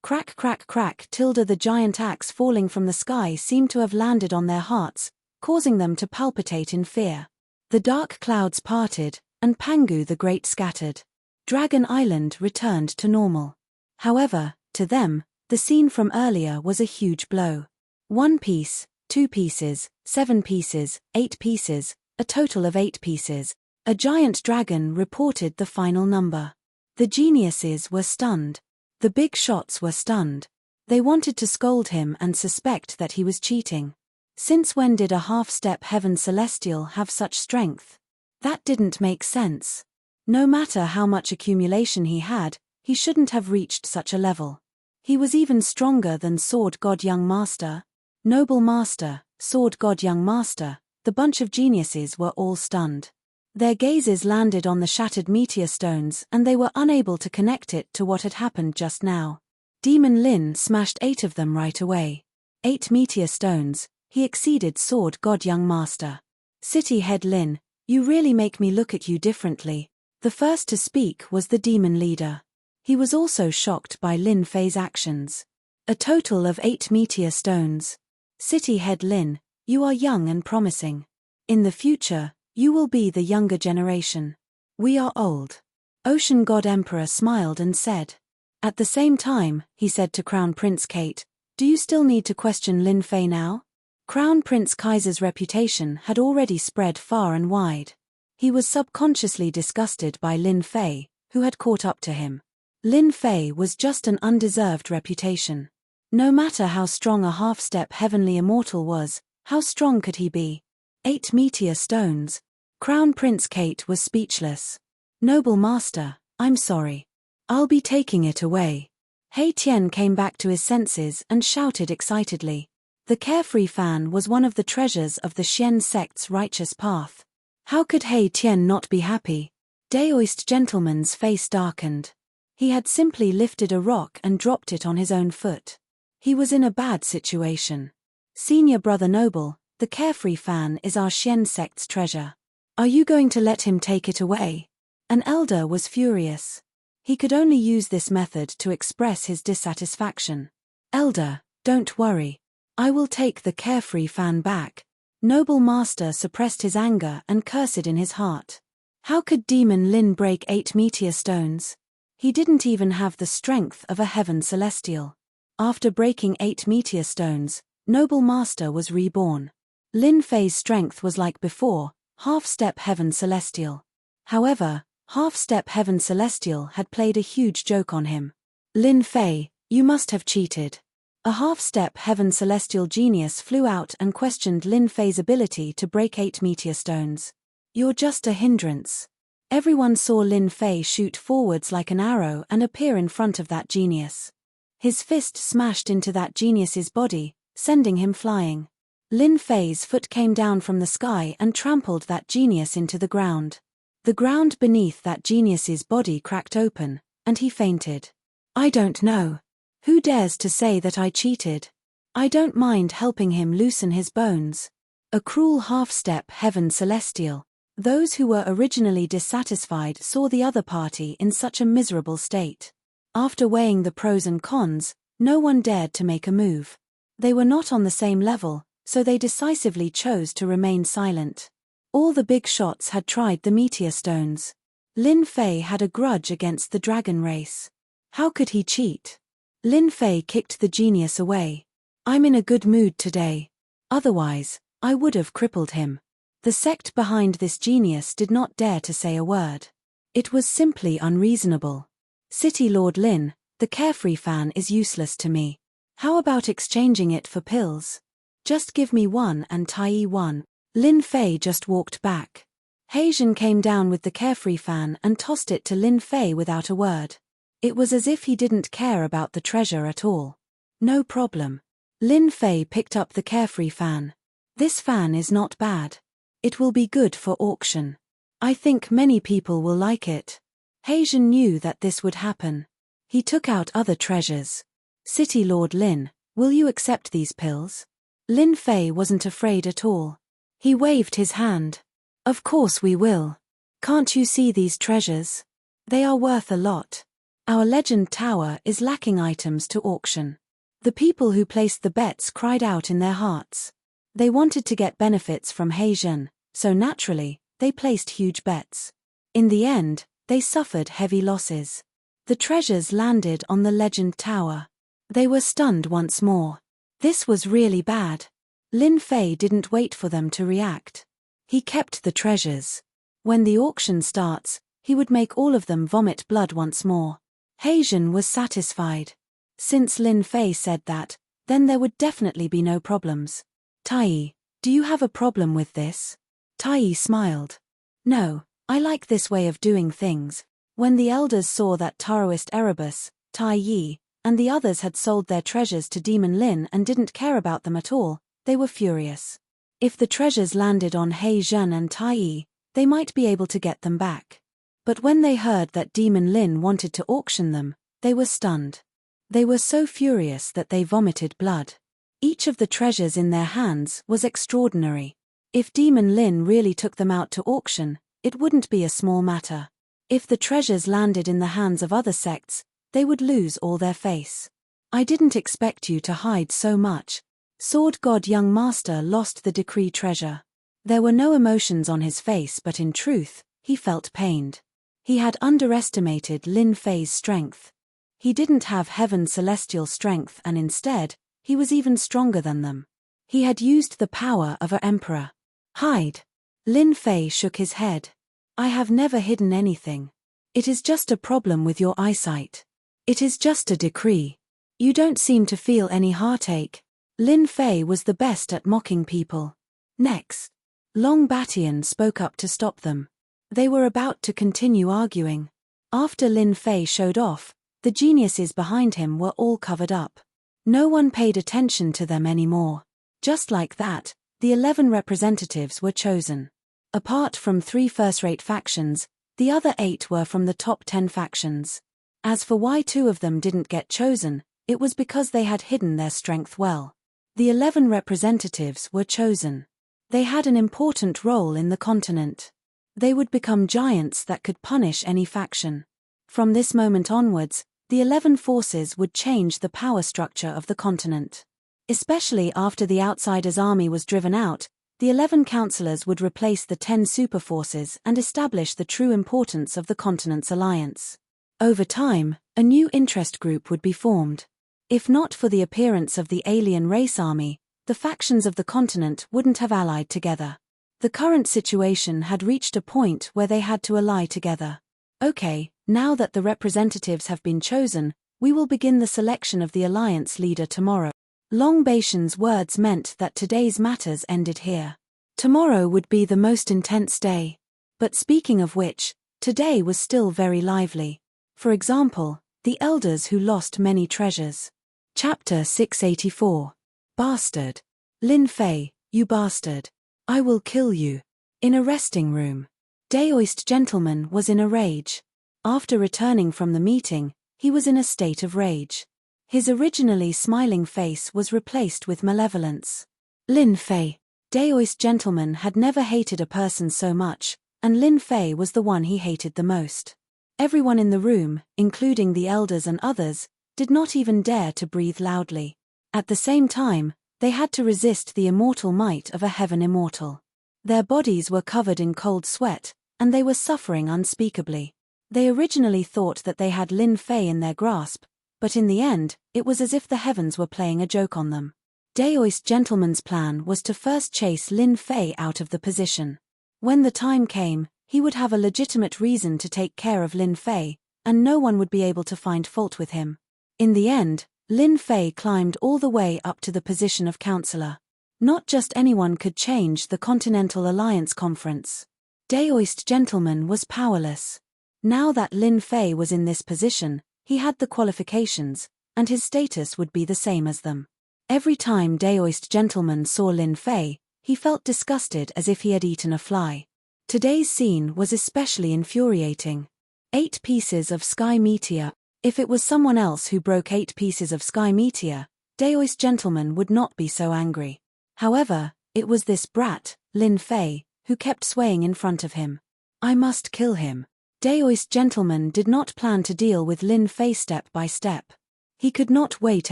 [SPEAKER 1] Crack crack crack. The giant axe falling from the sky seemed to have landed on their hearts, causing them to palpitate in fear. The dark clouds parted, and Pangu the Great scattered. Dragon Island returned to normal. However, to them, the scene from earlier was a huge blow. 1 piece, 2 pieces, 7 pieces, 8 pieces, a total of 8 pieces. A giant dragon reported the final number. The geniuses were stunned. The big shots were stunned. They wanted to scold him and suspect that he was cheating. Since when did a half-step heaven celestial have such strength? That didn't make sense. No matter how much accumulation he had, he shouldn't have reached such a level. He was even stronger than Sword God Young Master. Noble Master, Sword God Young Master, the bunch of geniuses were all stunned. Their gazes landed on the shattered meteor stones and they were unable to connect it to what had happened just now. Demon Lin smashed 8 of them right away. 8 meteor stones, he exceeded Sword God Young Master. City Head Lin, you really make me look at you differently. The first to speak was the demon leader. He was also shocked by Lin Fei's actions. A total of 8 meteor stones. City Head Lin, you are young and promising. In the future, you will be the younger generation. We are old. Ocean God Emperor smiled and said. At the same time, he said to Crown Prince Kate, do you still need to question Lin Fei now? Crown Prince Kaiser's reputation had already spread far and wide. He was subconsciously disgusted by Lin Fei, who had caught up to him. Lin Fei was just an undeserved reputation. No matter how strong a half-step heavenly immortal was, how strong could he be? 8 meteor stones. Crown Prince Kate was speechless. Noble Master, I'm sorry. I'll be taking it away. Hei Tian came back to his senses and shouted excitedly. The carefree fan was one of the treasures of the Xian sect's righteous path. How could Hei Tian not be happy? Daoist gentleman's face darkened. He had simply lifted a rock and dropped it on his own foot. He was in a bad situation. Senior Brother Noble, the carefree fan is our Xian sect's treasure. Are you going to let him take it away? An elder was furious. He could only use this method to express his dissatisfaction. Elder, don't worry. I will take the carefree fan back. Noble Master suppressed his anger and cursed in his heart. How could Demon Lin break 8 meteor stones? He didn't even have the strength of a heaven celestial. After breaking 8 meteor stones, Noble Master was reborn. Lin Fei's strength was like before, half-step heaven celestial. However, half-step heaven celestial had played a huge joke on him. Lin Fei, you must have cheated. A half-step heaven celestial genius flew out and questioned Lin Fei's ability to break 8 meteor stones. You're just a hindrance. Everyone saw Lin Fei shoot forwards like an arrow and appear in front of that genius. His fist smashed into that genius's body, sending him flying. Lin Fei's foot came down from the sky and trampled that genius into the ground. The ground beneath that genius's body cracked open, and he fainted. I don't know. Who dares to say that I cheated? I don't mind helping him loosen his bones. A cruel half-step heaven celestial. Those who were originally dissatisfied saw the other party in such a miserable state. After weighing the pros and cons, no one dared to make a move. They were not on the same level, so they decisively chose to remain silent. All the big shots had tried the meteor stones. Lin Fei had a grudge against the dragon race. How could he cheat? Lin Fei kicked the genius away. I'm in a good mood today. Otherwise, I would have crippled him. The sect behind this genius did not dare to say a word. It was simply unreasonable. City Lord Lin, the carefree fan is useless to me. How about exchanging it for pills? Just give me one and Tai one. Lin Fei just walked back. Heijun came down with the carefree fan and tossed it to Lin Fei without a word. It was as if he didn't care about the treasure at all. No problem. Lin Fei picked up the carefree fan. This fan is not bad. It will be good for auction. I think many people will like it. Heijun knew that this would happen. He took out other treasures. City Lord Lin, will you accept these pills? Lin Fei wasn't afraid at all. He waved his hand. Of course we will. Can't you see these treasures? They are worth a lot. Our legend tower is lacking items to auction. The people who placed the bets cried out in their hearts. They wanted to get benefits from Heijun, so naturally, they placed huge bets. In the end, they suffered heavy losses. The treasures landed on the legend tower. They were stunned once more. This was really bad. Lin Fei didn't wait for them to react. He kept the treasures. When the auction starts, he would make all of them vomit blood once more. Heijun was satisfied. Since Lin Fei said that, then there would definitely be no problems. Tai, do you have a problem with this? Tai smiled. No, I like this way of doing things. When the elders saw that Taoist Erebus, Tai Yi, and the others had sold their treasures to Demon Lin and didn't care about them at all, they were furious. If the treasures landed on Heijun and Tai Yi, they might be able to get them back. But when they heard that Demon Lin wanted to auction them, they were stunned. They were so furious that they vomited blood. Each of the treasures in their hands was extraordinary. If Demon Lin really took them out to auction, it wouldn't be a small matter. If the treasures landed in the hands of other sects, they would lose all their face. I didn't expect you to hide so much. Sword God Young Master lost the decree treasure. There were no emotions on his face, but in truth, he felt pained. He had underestimated Lin Fei's strength. He didn't have heaven celestial strength and instead, he was even stronger than them. He had used the power of an emperor. Hide. Lin Fei shook his head. I have never hidden anything. It is just a problem with your eyesight. It is just a decree. You don't seem to feel any heartache. Lin Fei was the best at mocking people. Next. Long Batian spoke up to stop them. They were about to continue arguing. After Lin Fei showed off, the geniuses behind him were all covered up. No one paid attention to them anymore. Just like that, the 11 representatives were chosen. Apart from 3 first-rate factions, the other 8 were from the top 10 factions. As for why 2 of them didn't get chosen, it was because they had hidden their strength well. The 11 representatives were chosen. They had an important role in the continent. They would become giants that could punish any faction. From this moment onwards, the 11 forces would change the power structure of the continent. Especially after the Outsiders' army was driven out, the 11 councillors would replace the 10 superforces and establish the true importance of the continent's alliance. Over time, a new interest group would be formed. If not for the appearance of the alien race army, the factions of the continent wouldn't have allied together. The current situation had reached a point where they had to ally together. Okay, now that the representatives have been chosen, we will begin the selection of the alliance leader tomorrow. Long Baishan's words meant that today's matters ended here. Tomorrow would be the most intense day. But speaking of which, today was still very lively. For example, the elders who lost many treasures. Chapter 684. Bastard. Lin Fei, you bastard. I will kill you. In a resting room. Daoist gentleman was in a rage. After returning from the meeting, he was in a state of rage. His originally smiling face was replaced with malevolence. Lin Fei. Daoist gentleman had never hated a person so much, and Lin Fei was the one he hated the most. Everyone in the room, including the elders and others, did not even dare to breathe loudly. At the same time, they had to resist the immortal might of a heaven immortal. Their bodies were covered in cold sweat, and they were suffering unspeakably. They originally thought that they had Lin Fei in their grasp, but in the end, it was as if the heavens were playing a joke on them. Daoist gentleman's plan was to first chase Lin Fei out of the position. When the time came, he would have a legitimate reason to take care of Lin Fei, and no one would be able to find fault with him. In the end, Lin Fei climbed all the way up to the position of counselor. Not just anyone could change the Continental Alliance Conference. Daoist gentleman was powerless. Now that Lin Fei was in this position, he had the qualifications, and his status would be the same as them. Every time Daoist gentleman saw Lin Fei, he felt disgusted as if he had eaten a fly. Today's scene was especially infuriating. 8 pieces of sky meteor. If it was someone else who broke 8 pieces of sky meteor, Daoist gentleman would not be so angry. However, it was this brat, Lin Fei, who kept swaying in front of him. I must kill him. Daoist gentleman did not plan to deal with Lin Fei step by step. He could not wait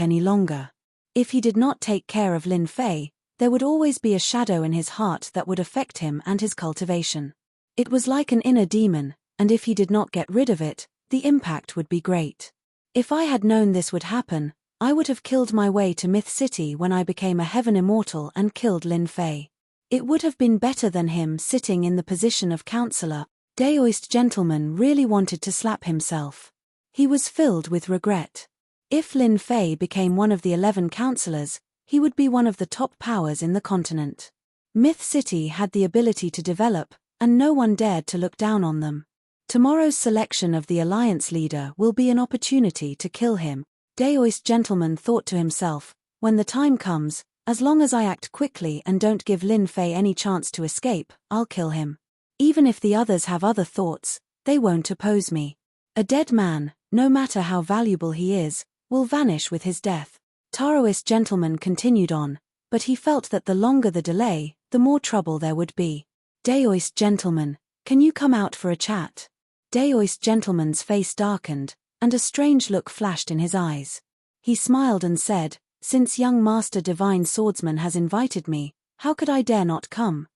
[SPEAKER 1] any longer. If he did not take care of Lin Fei, there would always be a shadow in his heart that would affect him and his cultivation. It was like an inner demon, and if he did not get rid of it, the impact would be great. If I had known this would happen, I would have killed my way to Myth City when I became a heaven immortal and killed Lin Fei. It would have been better than him sitting in the position of counselor. Daoist gentleman really wanted to slap himself. He was filled with regret. If Lin Fei became one of the 11 counselors, he would be one of the top powers in the continent. Myth City had the ability to develop, and no one dared to look down on them. Tomorrow's selection of the alliance leader will be an opportunity to kill him. Daoist gentleman thought to himself, when the time comes, as long as I act quickly and don't give Lin Fei any chance to escape, I'll kill him. Even if the others have other thoughts, they won't oppose me. A dead man, no matter how valuable he is, will vanish with his death. Taoist gentleman continued on, but he felt that the longer the delay, the more trouble there would be. Daoist gentleman, can you come out for a chat? Daoist gentleman's face darkened, and a strange look flashed in his eyes. He smiled and said, since young Master Divine Swordsman has invited me, how could I dare not come?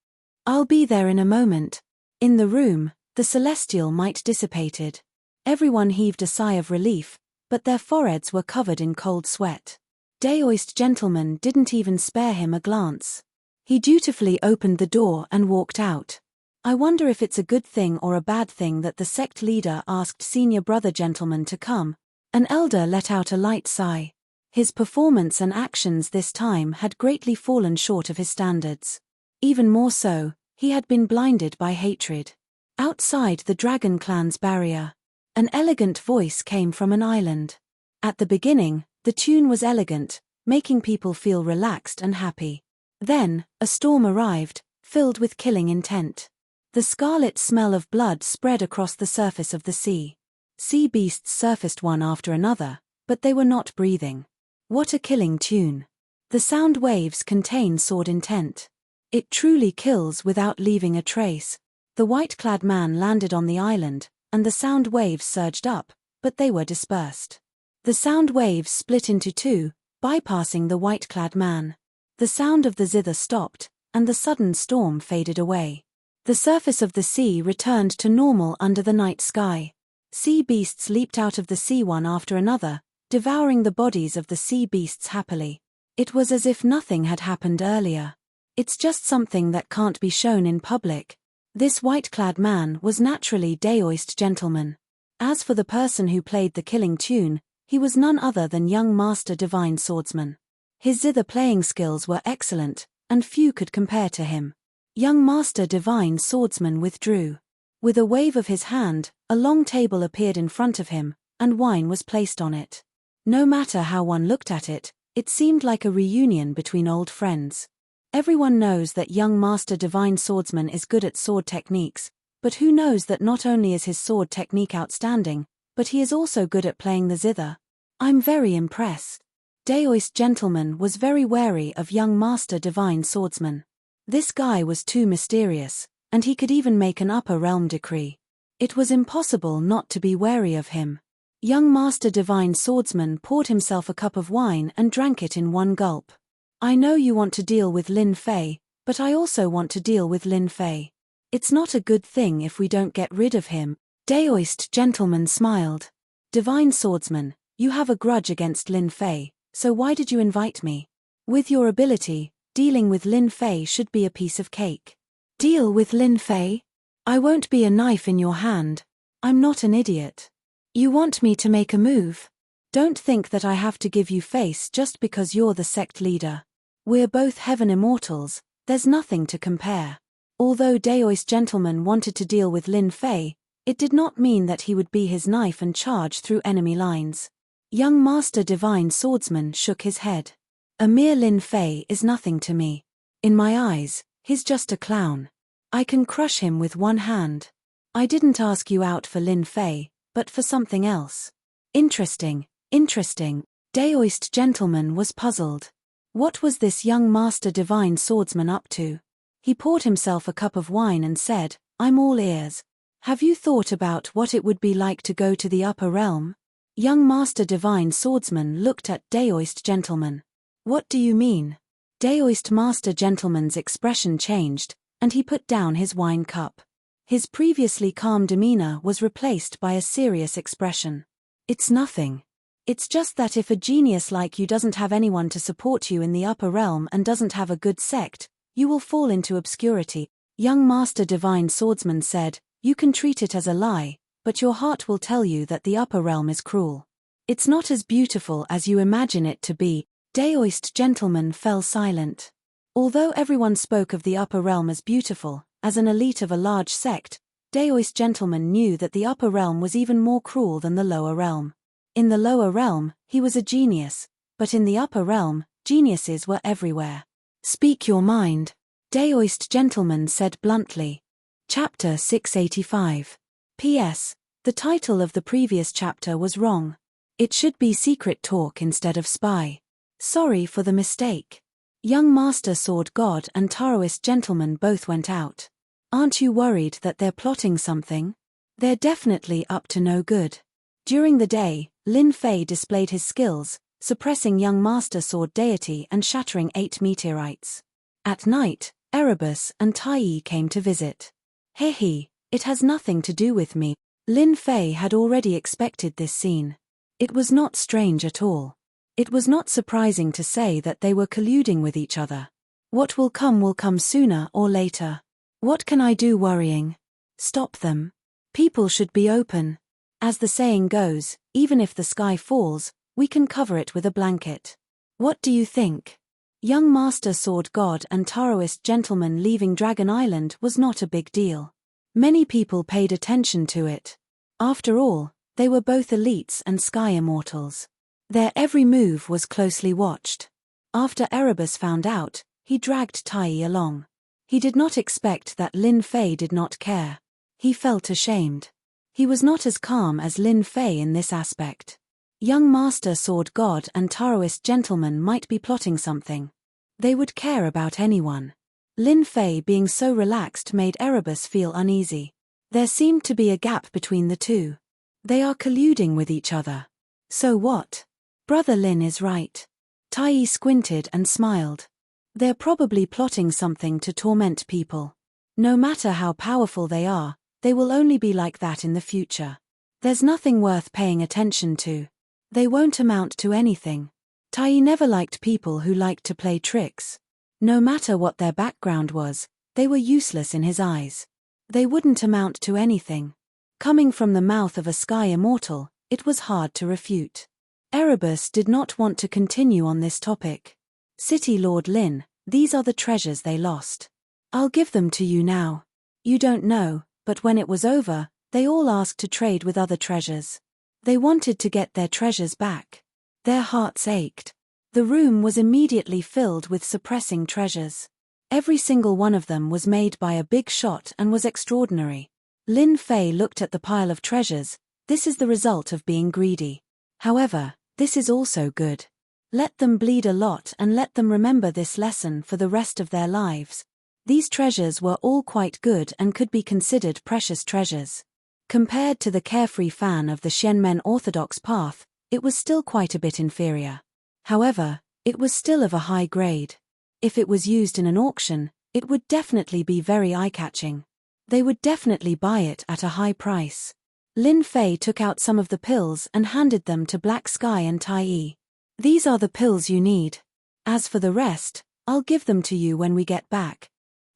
[SPEAKER 1] I'll be there in a moment. In the room, the celestial might dissipated. Everyone heaved a sigh of relief, but their foreheads were covered in cold sweat. Daoist gentleman didn't even spare him a glance. He dutifully opened the door and walked out. I wonder if it's a good thing or a bad thing that the sect leader asked senior brother gentleman to come. An elder let out a light sigh. His performance and actions this time had greatly fallen short of his standards. Even more so, he had been blinded by hatred. Outside the Dragon Clan's barrier, an elegant voice came from an island. At the beginning, the tune was elegant, making people feel relaxed and happy. Then, a storm arrived, filled with killing intent. The scarlet smell of blood spread across the surface of the sea. Sea beasts surfaced one after another, but they were not breathing. What a killing tune. The sound waves contain sword intent. It truly kills without leaving a trace. The white-clad man landed on the island, and the sound waves surged up, but they were dispersed. The sound waves split into two, bypassing the white-clad man. The sound of the zither stopped, and the sudden storm faded away. The surface of the sea returned to normal under the night sky. Sea beasts leaped out of the sea one after another, devouring the bodies of the sea beasts happily. It was as if nothing had happened earlier. It's just something that can't be shown in public. This white-clad man was naturally Daoist gentleman. As for the person who played the killing tune, he was none other than young Master Divine Swordsman. His zither playing skills were excellent, and few could compare to him. Young Master Divine Swordsman withdrew. With a wave of his hand, a long table appeared in front of him, and wine was placed on it. No matter how one looked at it, it seemed like a reunion between old friends. Everyone knows that young Master Divine Swordsman is good at sword techniques, but who knows that not only is his sword technique outstanding, but he is also good at playing the zither. I'm very impressed. Daoist gentleman was very wary of young Master Divine Swordsman. This guy was too mysterious, and he could even make an upper realm decree. It was impossible not to be wary of him. Young Master Divine Swordsman poured himself a cup of wine and drank it in one gulp. I know you want to deal with Lin Fei, but I also want to deal with Lin Fei. It's not a good thing if we don't get rid of him. Daoist gentleman smiled. Divine Swordsman, you have a grudge against Lin Fei, so why did you invite me? With your ability, dealing with Lin Fei should be a piece of cake. Deal with Lin Fei? I won't be a knife in your hand. I'm not an idiot. You want me to make a move? Don't think that I have to give you face just because you're the sect leader. We're both heaven immortals, there's nothing to compare. Although Daoist gentleman wanted to deal with Lin Fei, it did not mean that he would be his knife and charge through enemy lines. Young Master Divine Swordsman shook his head. A mere Lin Fei is nothing to me. In my eyes, he's just a clown. I can crush him with one hand. I didn't ask you out for Lin Fei, but for something else. Interesting. Daoist gentleman was puzzled. What was this young Master Divine Swordsman up to? He poured himself a cup of wine and said, I'm all ears. Have you thought about what it would be like to go to the upper realm? Young Master Divine Swordsman looked at Daoist gentleman. What do you mean? Daoist Master Gentleman's expression changed, and he put down his wine cup. His previously calm demeanor was replaced by a serious expression. It's nothing. It's just that if a genius like you doesn't have anyone to support you in the upper realm and doesn't have a good sect, you will fall into obscurity. Young Master Divine Swordsman said, you can treat it as a lie, but your heart will tell you that the upper realm is cruel. It's not as beautiful as you imagine it to be. Daoist gentleman fell silent. Although everyone spoke of the upper realm as beautiful, as an elite of a large sect, Daoist gentleman knew that the upper realm was even more cruel than the lower realm. In the lower realm, he was a genius, but in the upper realm, geniuses were everywhere. Speak your mind, Daoist gentleman said bluntly. Chapter 685. P.S. The title of the previous chapter was wrong. It should be Secret Talk instead of Spy. Sorry for the mistake. Young Master Sword God and Taoist gentleman both went out. Aren't you worried that they're plotting something? They're definitely up to no good. During the day, Lin Fei displayed his skills, suppressing young Master Sword deity and shattering 8 meteorites. At night, Erebus and Tai came to visit. Hehe, it has nothing to do with me. Lin Fei had already expected this scene. It was not strange at all. It was not surprising to say that they were colluding with each other. What will come sooner or later. What can I do worrying? Stop them. People should be open. As the saying goes, even if the sky falls, we can cover it with a blanket. What do you think? Young Master Sword God and Taoist gentleman leaving Dragon Island was not a big deal. Many people paid attention to it. After all, they were both elites and sky immortals. Their every move was closely watched. After Erebus found out, he dragged Tai along. He did not expect that Lin Fei did not care. He felt ashamed. He was not as calm as Lin Fei in this aspect. Young Master Sword God and Taoist gentleman might be plotting something. They would care about anyone. Lin Fei being so relaxed made Erebus feel uneasy. There seemed to be a gap between the two. They are colluding with each other. So what? Brother Lin is right. Tai squinted and smiled. They're probably plotting something to torment people. No matter how powerful they are, they will only be like that in the future. There's nothing worth paying attention to. They won't amount to anything. Tai never liked people who liked to play tricks. No matter what their background was, they were useless in his eyes. They wouldn't amount to anything. Coming from the mouth of a sky immortal, it was hard to refute. Erebus did not want to continue on this topic. City Lord Lin, these are the treasures they lost. I'll give them to you now. You don't know, but when it was over, they all asked to trade with other treasures. They wanted to get their treasures back. Their hearts ached. The room was immediately filled with suppressing treasures. Every single one of them was made by a big shot and was extraordinary. Lin Fei looked at the pile of treasures. This is the result of being greedy. However, this is also good. Let them bleed a lot and let them remember this lesson for the rest of their lives. These treasures were all quite good and could be considered precious treasures. Compared to the carefree fan of the Xianmen orthodox path, it was still quite a bit inferior. However, it was still of a high grade. If it was used in an auction, it would definitely be very eye-catching. They would definitely buy it at a high price. Lin Fei took out some of the pills and handed them to Black Sky and Tai. These are the pills you need. As for the rest, I'll give them to you when we get back.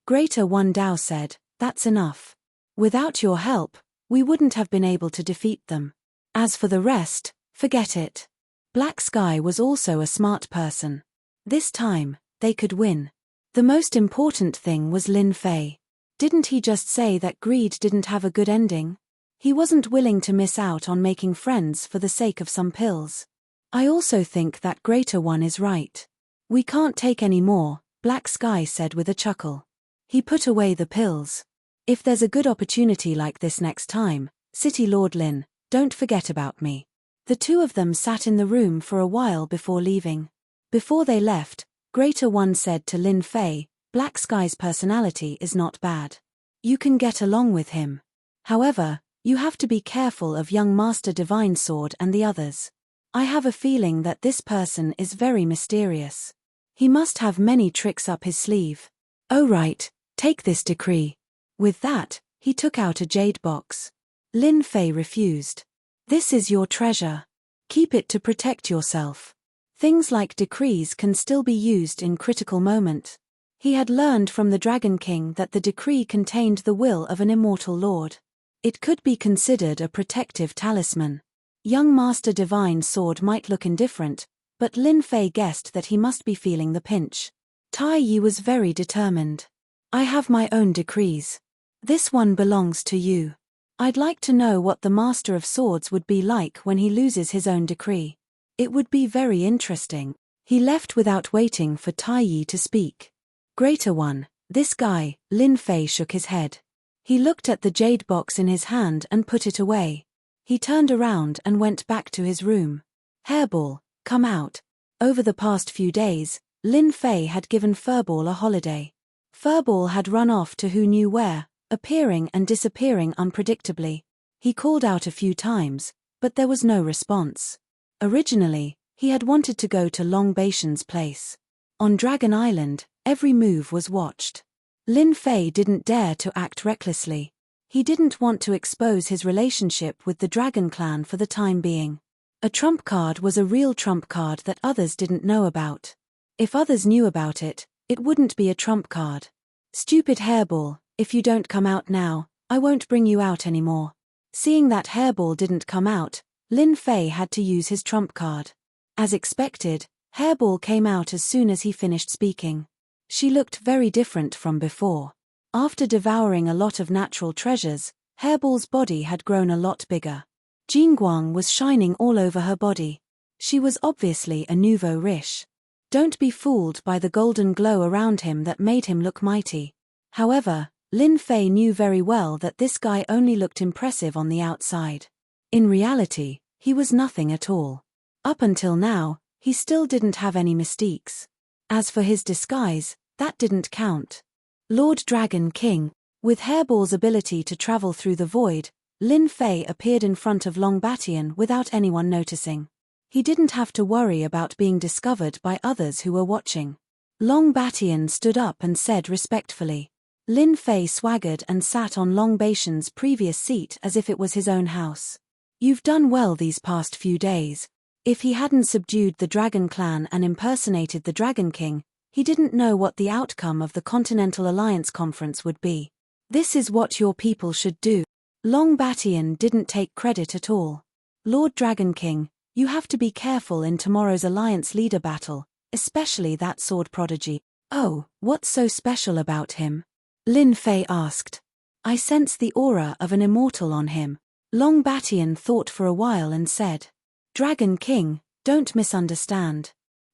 [SPEAKER 1] Greater One Dao said, that's enough. Without your help, we wouldn't have been able to defeat them. As for the rest, forget it. Black Sky was also a smart person. This time, they could win. The most important thing was Lin Fei. Didn't he just say that greed didn't have a good ending? He wasn't willing to miss out on making friends for the sake of some pills. I also think that Greater One is right. We can't take any more, Black Sky said with a chuckle. He put away the pills. If there's a good opportunity like this next time, City Lord Lin, don't forget about me. The two of them sat in the room for a while before leaving. Before they left, Greater One said to Lin Fei, Black Sky's personality is not bad. You can get along with him. However, you have to be careful of young Master Divine Sword and the others. I have a feeling that this person is very mysterious. He must have many tricks up his sleeve. Oh right, take this decree. With that, he took out a jade box. Lin Fei refused. This is your treasure. Keep it to protect yourself. Things like decrees can still be used in critical moment. He had learned from the Dragon King that the decree contained the will of an immortal lord. It could be considered a protective talisman. Young Master Divine Sword might look indifferent, but Lin Fei guessed that he must be feeling the pinch. Tai Yi was very determined. I have my own decrees. This one belongs to you. I'd like to know what the Master of Swords would be like when he loses his own decree. It would be very interesting. He left without waiting for Tai Yi to speak. Greater One, this guy, Lin Fei shook his head. He looked at the jade box in his hand and put it away. He turned around and went back to his room. Hairball, come out. Over the past few days, Lin Fei had given Furball a holiday. Furball had run off to who knew where, appearing and disappearing unpredictably. He called out a few times, but there was no response. Originally, he had wanted to go to Long Baishan's place. On Dragon Island, every move was watched. Lin Fei didn't dare to act recklessly. He didn't want to expose his relationship with the Dragon Clan for the time being. A trump card was a real trump card that others didn't know about. If others knew about it, it wouldn't be a trump card. Stupid Hairball, if you don't come out now, I won't bring you out anymore. Seeing that Hairball didn't come out, Lin Fei had to use his trump card. As expected, Hairball came out as soon as he finished speaking. She looked very different from before. After devouring a lot of natural treasures, Hairball's body had grown a lot bigger. Jingguang was shining all over her body. She was obviously a nouveau riche. Don't be fooled by the golden glow around him that made him look mighty. However, Lin Fei knew very well that this guy only looked impressive on the outside. In reality, he was nothing at all. Up until now, he still didn't have any mystiques. As for his disguise, that didn't count. Lord Dragon King, with Hairball's ability to travel through the void, Lin Fei appeared in front of Long Batian without anyone noticing. He didn't have to worry about being discovered by others who were watching. Long Batian stood up and said respectfully. Lin Fei swaggered and sat on Long Batian's previous seat as if it was his own house. You've done well these past few days. If he hadn't subdued the Dragon Clan and impersonated the Dragon King, he didn't know what the outcome of the Continental Alliance Conference would be. This is what your people should do. Long Batian didn't take credit at all. Lord Dragon King, you have to be careful in tomorrow's Alliance leader battle, especially that sword prodigy. Oh, what's so special about him? Lin Fei asked. I sense the aura of an immortal on him. Long Batian thought for a while and said. Dragon King, don't misunderstand.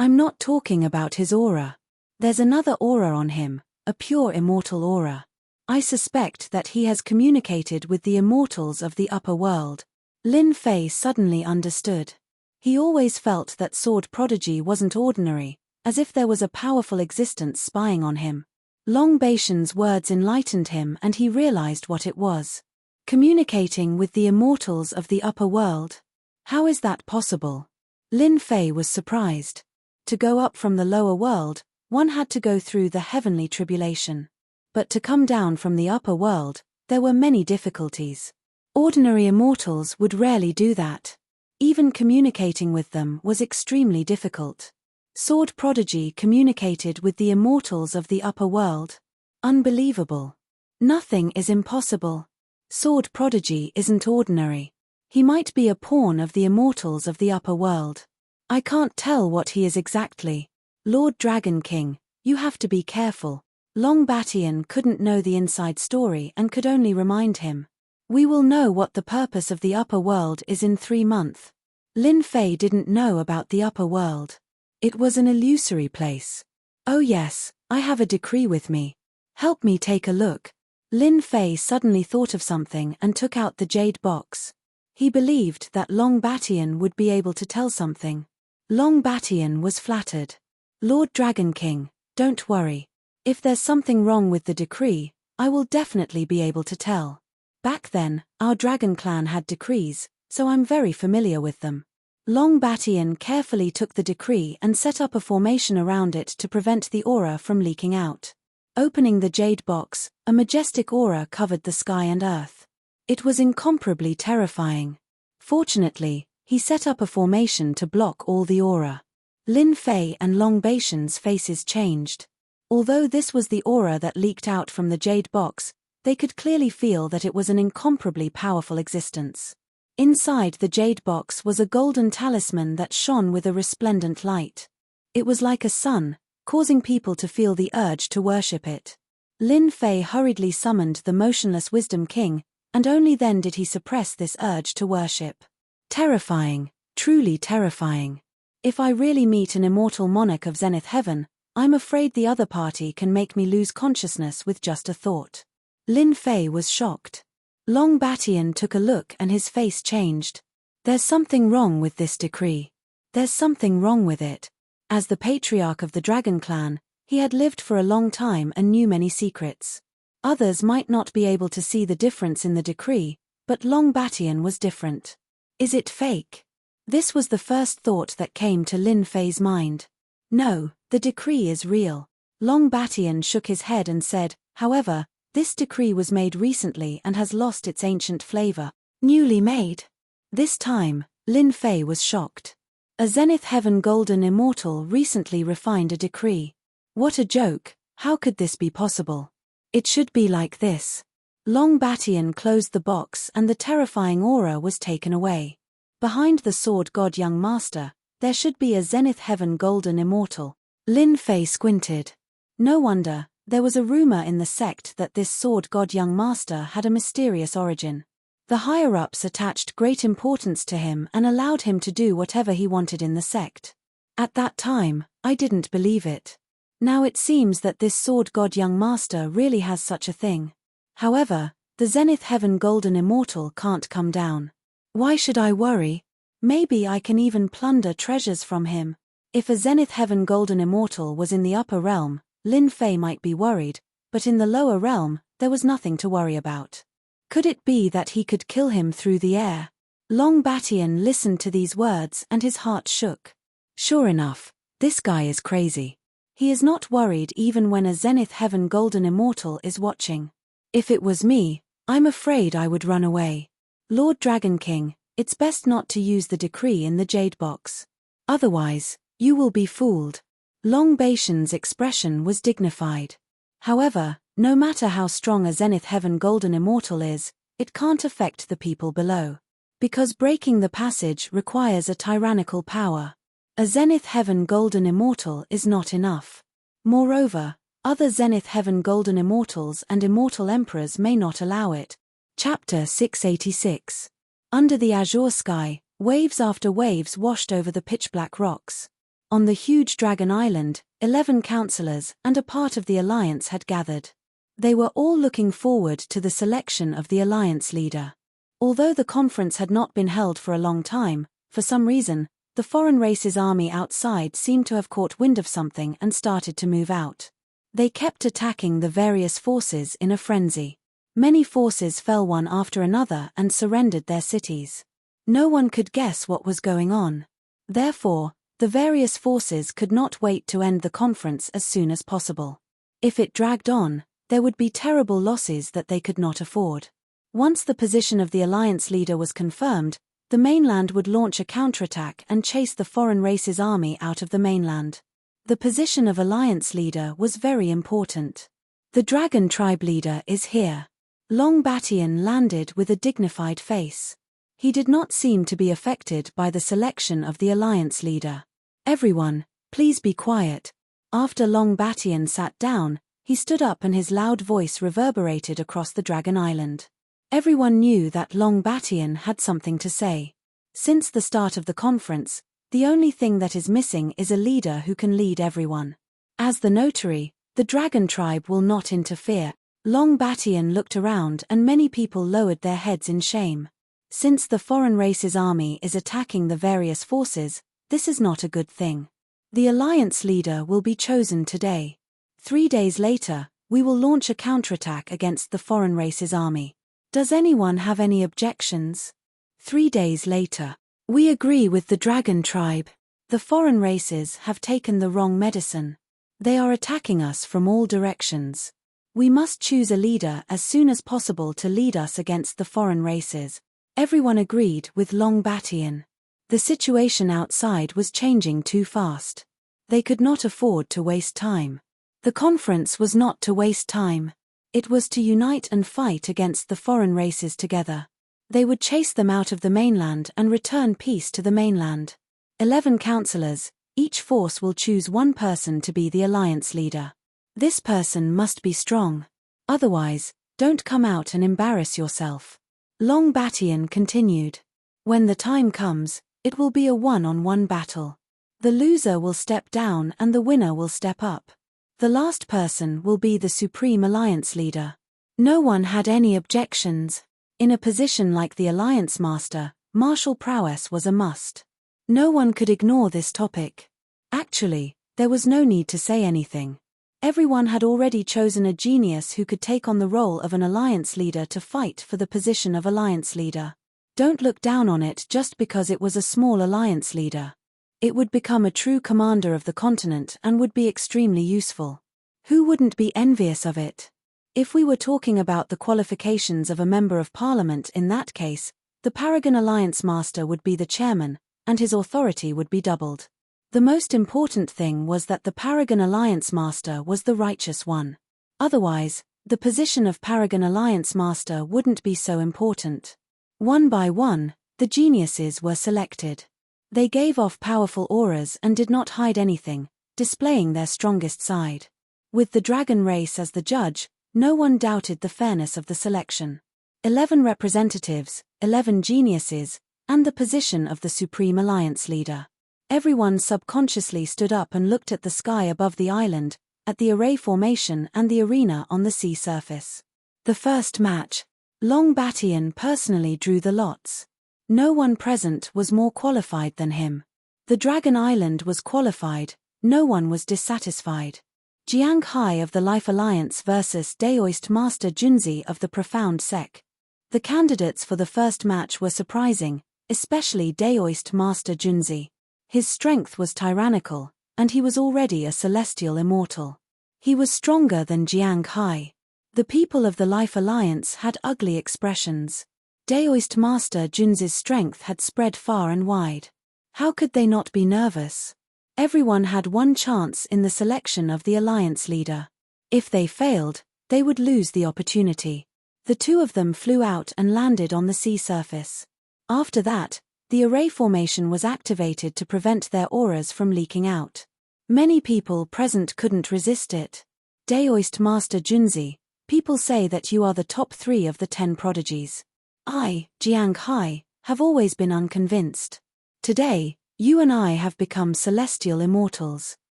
[SPEAKER 1] I'm not talking about his aura. There's another aura on him, a pure immortal aura. I suspect that he has communicated with the immortals of the upper world. Lin Fei suddenly understood. He always felt that sword prodigy wasn't ordinary, as if there was a powerful existence spying on him. Long Batian's words enlightened him and he realized what it was. Communicating with the immortals of the upper world. How is that possible? Lin Fei was surprised. To go up from the lower world, one had to go through the heavenly tribulation. But to come down from the upper world, there were many difficulties. Ordinary immortals would rarely do that. Even communicating with them was extremely difficult. Sword prodigy communicated with the immortals of the upper world. Unbelievable. Nothing is impossible. Sword prodigy isn't ordinary. He might be a pawn of the immortals of the upper world. I can't tell what he is exactly. Lord Dragon King, you have to be careful. Long Batian couldn't know the inside story and could only remind him. We will know what the purpose of the upper world is in 3 months. Lin Fei didn't know about the upper world. It was an illusory place. Oh yes, I have a decree with me. Help me take a look. Lin Fei suddenly thought of something and took out the jade box. He believed that Long Batian would be able to tell something. Long Batian was flattered. Lord Dragon King, don't worry. If there's something wrong with the decree, I will definitely be able to tell. Back then, our Dragon Clan had decrees, so I'm very familiar with them. Long Batian carefully took the decree and set up a formation around it to prevent the aura from leaking out. Opening the jade box, a majestic aura covered the sky and earth. It was incomparably terrifying. Fortunately, he set up a formation to block all the aura. Lin Fei and Long Batian's faces changed. Although this was the aura that leaked out from the jade box, they could clearly feel that it was an incomparably powerful existence. Inside the jade box was a golden talisman that shone with a resplendent light. It was like a sun, causing people to feel the urge to worship it. Lin Fei hurriedly summoned the motionless Wisdom King, and only then did he suppress this urge to worship. Terrifying, truly terrifying. If I really meet an immortal monarch of Zenith Heaven, I'm afraid the other party can make me lose consciousness with just a thought. Lin Fei was shocked. Long Batian took a look and his face changed. There's something wrong with this decree. There's something wrong with it. As the patriarch of the Dragon Clan, he had lived for a long time and knew many secrets. Others might not be able to see the difference in the decree, but Long Batian was different. Is it fake? This was the first thought that came to Lin Fei's mind. No, the decree is real. Long Batian shook his head and said, however, this decree was made recently and has lost its ancient flavor. Newly made. This time, Lin Fei was shocked. A Zenith Heaven Golden Immortal recently refined a decree. What a joke, how could this be possible? It should be like this. Long Batian closed the box and the terrifying aura was taken away. Behind the sword god Young Master, there should be a Zenith Heaven Golden Immortal. Lin Fei squinted. No wonder, there was a rumor in the sect that this sword god Young Master had a mysterious origin. The higher-ups attached great importance to him and allowed him to do whatever he wanted in the sect. At that time, I didn't believe it. Now it seems that this sword god Young Master really has such a thing. However, the Zenith Heaven Golden Immortal can't come down. Why should I worry? Maybe I can even plunder treasures from him. If a Zenith Heaven Golden Immortal was in the upper realm, Lin Fei might be worried, but in the lower realm, there was nothing to worry about. Could it be that he could kill him through the air? Long Batian listened to these words and his heart shook. Sure enough, this guy is crazy. He is not worried even when a Zenith Heaven Golden Immortal is watching. If it was me, I'm afraid I would run away. Lord Dragon King, it's best not to use the decree in the Jade Box. Otherwise, you will be fooled. Long Batian's expression was dignified. However, no matter how strong a Zenith Heaven Golden Immortal is, it can't affect the people below. Because breaking the passage requires a tyrannical power. A Zenith Heaven Golden Immortal is not enough. Moreover, other Zenith Heaven Golden Immortals and Immortal Emperors may not allow it. Chapter 686. Under the azure sky, waves after waves washed over the pitch-black rocks. On the huge Dragon Island, 11 counselors and a part of the Alliance had gathered. They were all looking forward to the selection of the Alliance leader. Although the conference had not been held for a long time, for some reason, the foreign race's army outside seemed to have caught wind of something and started to move out. They kept attacking the various forces in a frenzy. Many forces fell one after another and surrendered their cities. No one could guess what was going on. Therefore, the various forces could not wait to end the conference as soon as possible. If it dragged on, there would be terrible losses that they could not afford. Once the position of the Alliance leader was confirmed, the mainland would launch a counterattack and chase the foreign race's army out of the mainland. The position of Alliance leader was very important. The Dragon Tribe leader is here. Long Batian landed with a dignified face. He did not seem to be affected by the selection of the Alliance leader. Everyone, please be quiet. After Long Batian sat down, he stood up and his loud voice reverberated across the Dragon Island. Everyone knew that Long Batian had something to say. Since the start of the conference, the only thing that is missing is a leader who can lead everyone. As the notary, the Dragon Tribe will not interfere. Long Batian looked around and many people lowered their heads in shame. Since the foreign race's army is attacking the various forces, this is not a good thing. The Alliance leader will be chosen today. 3 days later, we will launch a counterattack against the foreign race's army. Does anyone have any objections? 3 days later. We agree with the Dragon Tribe. The foreign races have taken the wrong medicine. They are attacking us from all directions. We must choose a leader as soon as possible to lead us against the foreign races. Everyone agreed with Long Batian. The situation outside was changing too fast. They could not afford to waste time. The conference was not to waste time. It was to unite and fight against the foreign races together. They would chase them out of the mainland and return peace to the mainland. 11 counselors, each force will choose one person to be the Alliance leader. This person must be strong. Otherwise, don't come out and embarrass yourself. Long Batian continued. When the time comes, it will be a one-on-one battle. The loser will step down and the winner will step up. The last person will be the Supreme Alliance leader. No one had any objections. In a position like the Alliance Master, martial prowess was a must. No one could ignore this topic. Actually, there was no need to say anything. Everyone had already chosen a genius who could take on the role of an Alliance leader to fight for the position of Alliance leader. Don't look down on it just because it was a small Alliance leader. It would become a true commander of the continent and would be extremely useful. Who wouldn't be envious of it? If we were talking about the qualifications of a member of parliament in that case, the Paragon Alliance Master would be the chairman, and his authority would be doubled. The most important thing was that the Paragon Alliance Master was the righteous one. Otherwise, the position of Paragon Alliance Master wouldn't be so important. One by one, the geniuses were selected. They gave off powerful auras and did not hide anything, displaying their strongest side. With the dragon race as the judge, no one doubted the fairness of the selection. 11 representatives, 11 geniuses, and the position of the Supreme Alliance leader. Everyone subconsciously stood up and looked at the sky above the island, at the array formation and the arena on the sea surface. The first match. Long Batian personally drew the lots. No one present was more qualified than him. The Dragon Island was qualified, no one was dissatisfied. Jiang Hai of the Life Alliance versus Daoist Master Junzi of the Profound Sect. The candidates for the first match were surprising, especially Daoist Master Junzi. His strength was tyrannical, and he was already a celestial immortal. He was stronger than Jiang Hai. The people of the Life Alliance had ugly expressions. Daoist Master Junzi's strength had spread far and wide. How could they not be nervous? Everyone had one chance in the selection of the alliance leader. If they failed, they would lose the opportunity. The two of them flew out and landed on the sea surface. After that, the array formation was activated to prevent their auras from leaking out. Many people present couldn't resist it. Daoist Master Junzi, people say that you are the top 3 of the 10 prodigies. I, Jiang Hai, have always been unconvinced. Today, you and I have become celestial immortals.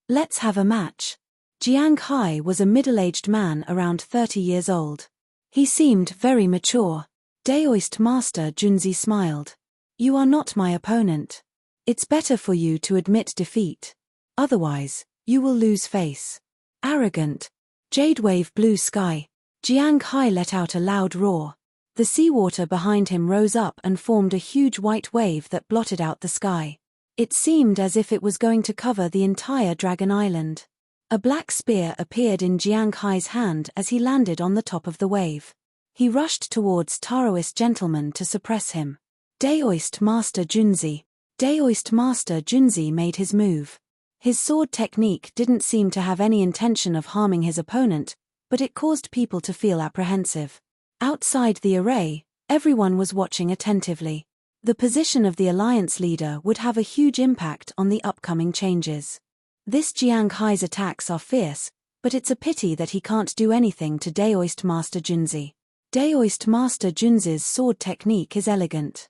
[SPEAKER 1] Let's have a match. Jiang Hai was a middle-aged man around 30 years old. He seemed very mature. Daoist Master Junzi smiled. You are not my opponent. It's better for you to admit defeat. Otherwise, you will lose face. Arrogant. Jade wave blue sky. Jiang Hai let out a loud roar. The seawater behind him rose up and formed a huge white wave that blotted out the sky. It seemed as if it was going to cover the entire Dragon Island. A black spear appeared in Jiang Hai's hand as he landed on the top of the wave. He rushed towards Taoist gentleman to suppress him. Daoist Master Junzi. Daoist Master Junzi made his move. His sword technique didn't seem to have any intention of harming his opponent, but it caused people to feel apprehensive. Outside the array, everyone was watching attentively. The position of the alliance leader would have a huge impact on the upcoming changes. This Jiang Hai's attacks are fierce, but it's a pity that he can't do anything to Daoist Master Junzi. Daoist Master Junzi's sword technique is elegant.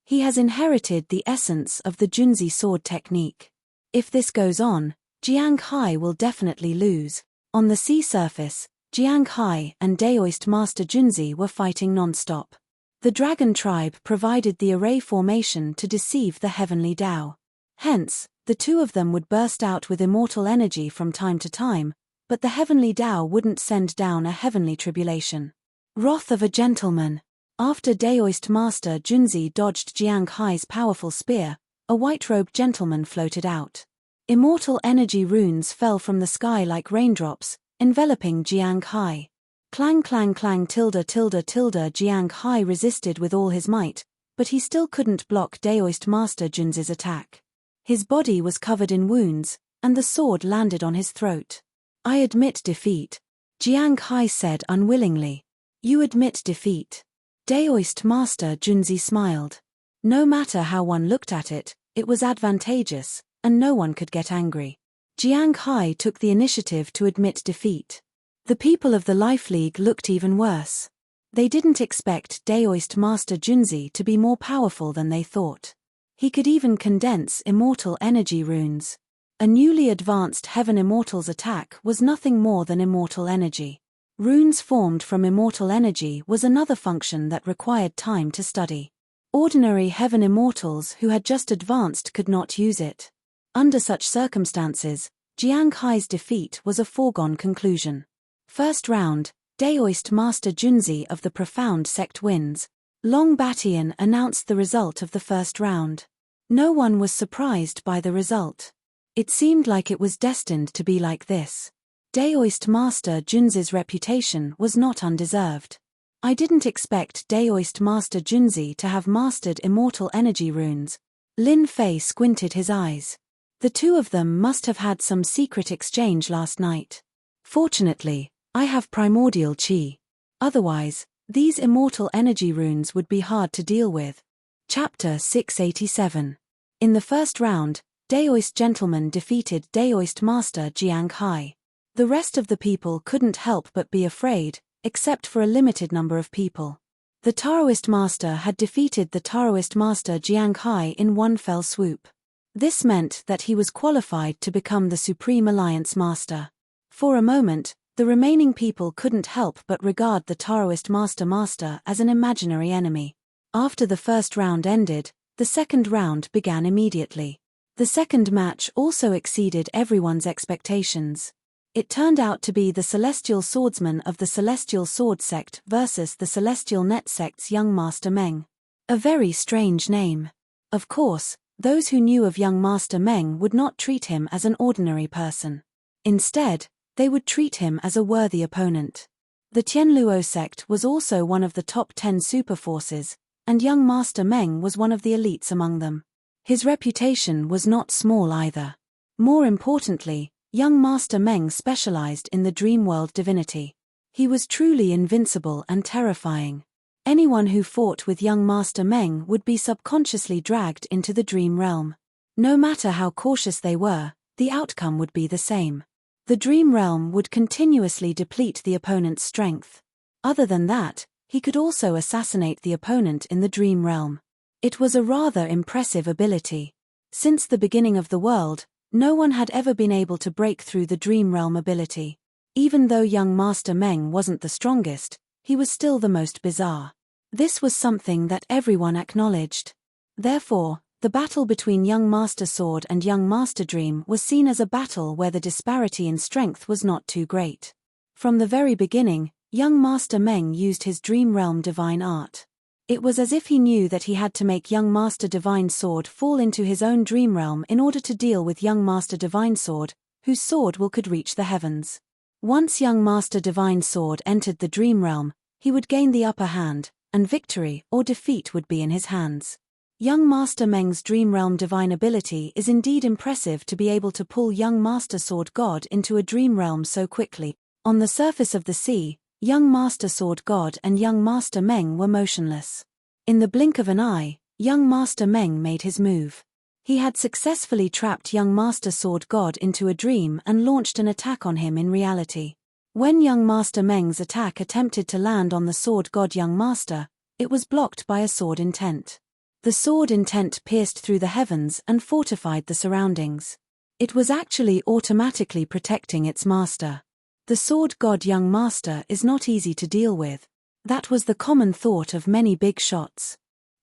[SPEAKER 1] He has inherited the essence of the Junzi sword technique. If this goes on, Jiang Hai will definitely lose. On the sea surface, Jiang Hai and Daoist Master Junzi were fighting non-stop. The Dragon Tribe provided the array formation to deceive the Heavenly Tao. Hence, the two of them would burst out with immortal energy from time to time, but the Heavenly Tao wouldn't send down a heavenly tribulation. Wrath of a Gentleman. After Daoist Master Junzi dodged Jiang Hai's powerful spear, a white-robed gentleman floated out. Immortal energy runes fell from the sky like raindrops, enveloping Jiang Hai. Clang clang clang tilde tilde tilde. Jiang Hai resisted with all his might, but he still couldn't block Daoist Master Junzi's attack. His body was covered in wounds, and the sword landed on his throat. I admit defeat. Jiang Hai said unwillingly. You admit defeat. Daoist Master Junzi smiled. No matter how one looked at it, it was advantageous, and no one could get angry. Jiang Hai took the initiative to admit defeat. The people of the Life League looked even worse. They didn't expect Daoist Master Junzi to be more powerful than they thought. He could even condense immortal energy runes. A newly advanced Heaven Immortal's attack was nothing more than immortal energy. Runes formed from immortal energy was another function that required time to study. Ordinary Heaven Immortals who had just advanced could not use it. Under such circumstances, Jiang Hai's defeat was a foregone conclusion. First round, Daoist Master Junzi of the Profound Sect wins. Long Batian announced the result of the first round. No one was surprised by the result. It seemed like it was destined to be like this. Daoist Master Junzi's reputation was not undeserved. I didn't expect Daoist Master Junzi to have mastered immortal energy runes. Lin Fei squinted his eyes. The two of them must have had some secret exchange last night. Fortunately, I have primordial qi. Otherwise, these immortal energy runes would be hard to deal with. Chapter 687. In the first round, Daoist Gentleman defeated Daoist Master Jiang Hai. The rest of the people couldn't help but be afraid, except for a limited number of people. The Taoist Master had defeated the Taoist Master Jiang Hai in one fell swoop. This meant that he was qualified to become the Supreme Alliance Master. For a moment, the remaining people couldn't help but regard the Taoist Master as an imaginary enemy. After the first round ended, the second round began immediately. The second match also exceeded everyone's expectations. It turned out to be the Celestial Swordsman of the Celestial Sword Sect versus the Celestial Net Sect's young Master Meng. A very strange name. Of course, those who knew of young Master Meng would not treat him as an ordinary person. Instead, they would treat him as a worthy opponent. The Tianluo sect was also one of the top 10 superforces, and young Master Meng was one of the elites among them. His reputation was not small either. More importantly, young Master Meng specialized in the dream world divinity. He was truly invincible and terrifying. Anyone who fought with young Master Meng would be subconsciously dragged into the dream realm. No matter how cautious they were, the outcome would be the same. The dream realm would continuously deplete the opponent's strength. Other than that, he could also assassinate the opponent in the dream realm. It was a rather impressive ability. Since the beginning of the world, no one had ever been able to break through the dream realm ability. Even though young Master Meng wasn't the strongest, he was still the most bizarre. This was something that everyone acknowledged. Therefore, the battle between young Master Sword and young Master Dream was seen as a battle where the disparity in strength was not too great. From the very beginning, young Master Meng used his dream realm divine art. It was as if he knew that he had to make young Master Divine Sword fall into his own dream realm in order to deal with young Master Divine Sword, whose sword will could reach the heavens. Once young Master Divine Sword entered the dream realm, he would gain the upper hand, and victory or defeat would be in his hands. Young Master Meng's dream realm divine ability is indeed impressive to be able to pull young Master Sword God into a dream realm so quickly. On the surface of the sea, young Master Sword God and young Master Meng were motionless. In the blink of an eye, young Master Meng made his move. He had successfully trapped young Master Sword God into a dream and launched an attack on him in reality. When young Master Meng's attack attempted to land on the Sword God young Master, it was blocked by a sword intent. The sword intent pierced through the heavens and fortified the surroundings. It was actually automatically protecting its master. The Sword God young Master is not easy to deal with. That was the common thought of many big shots.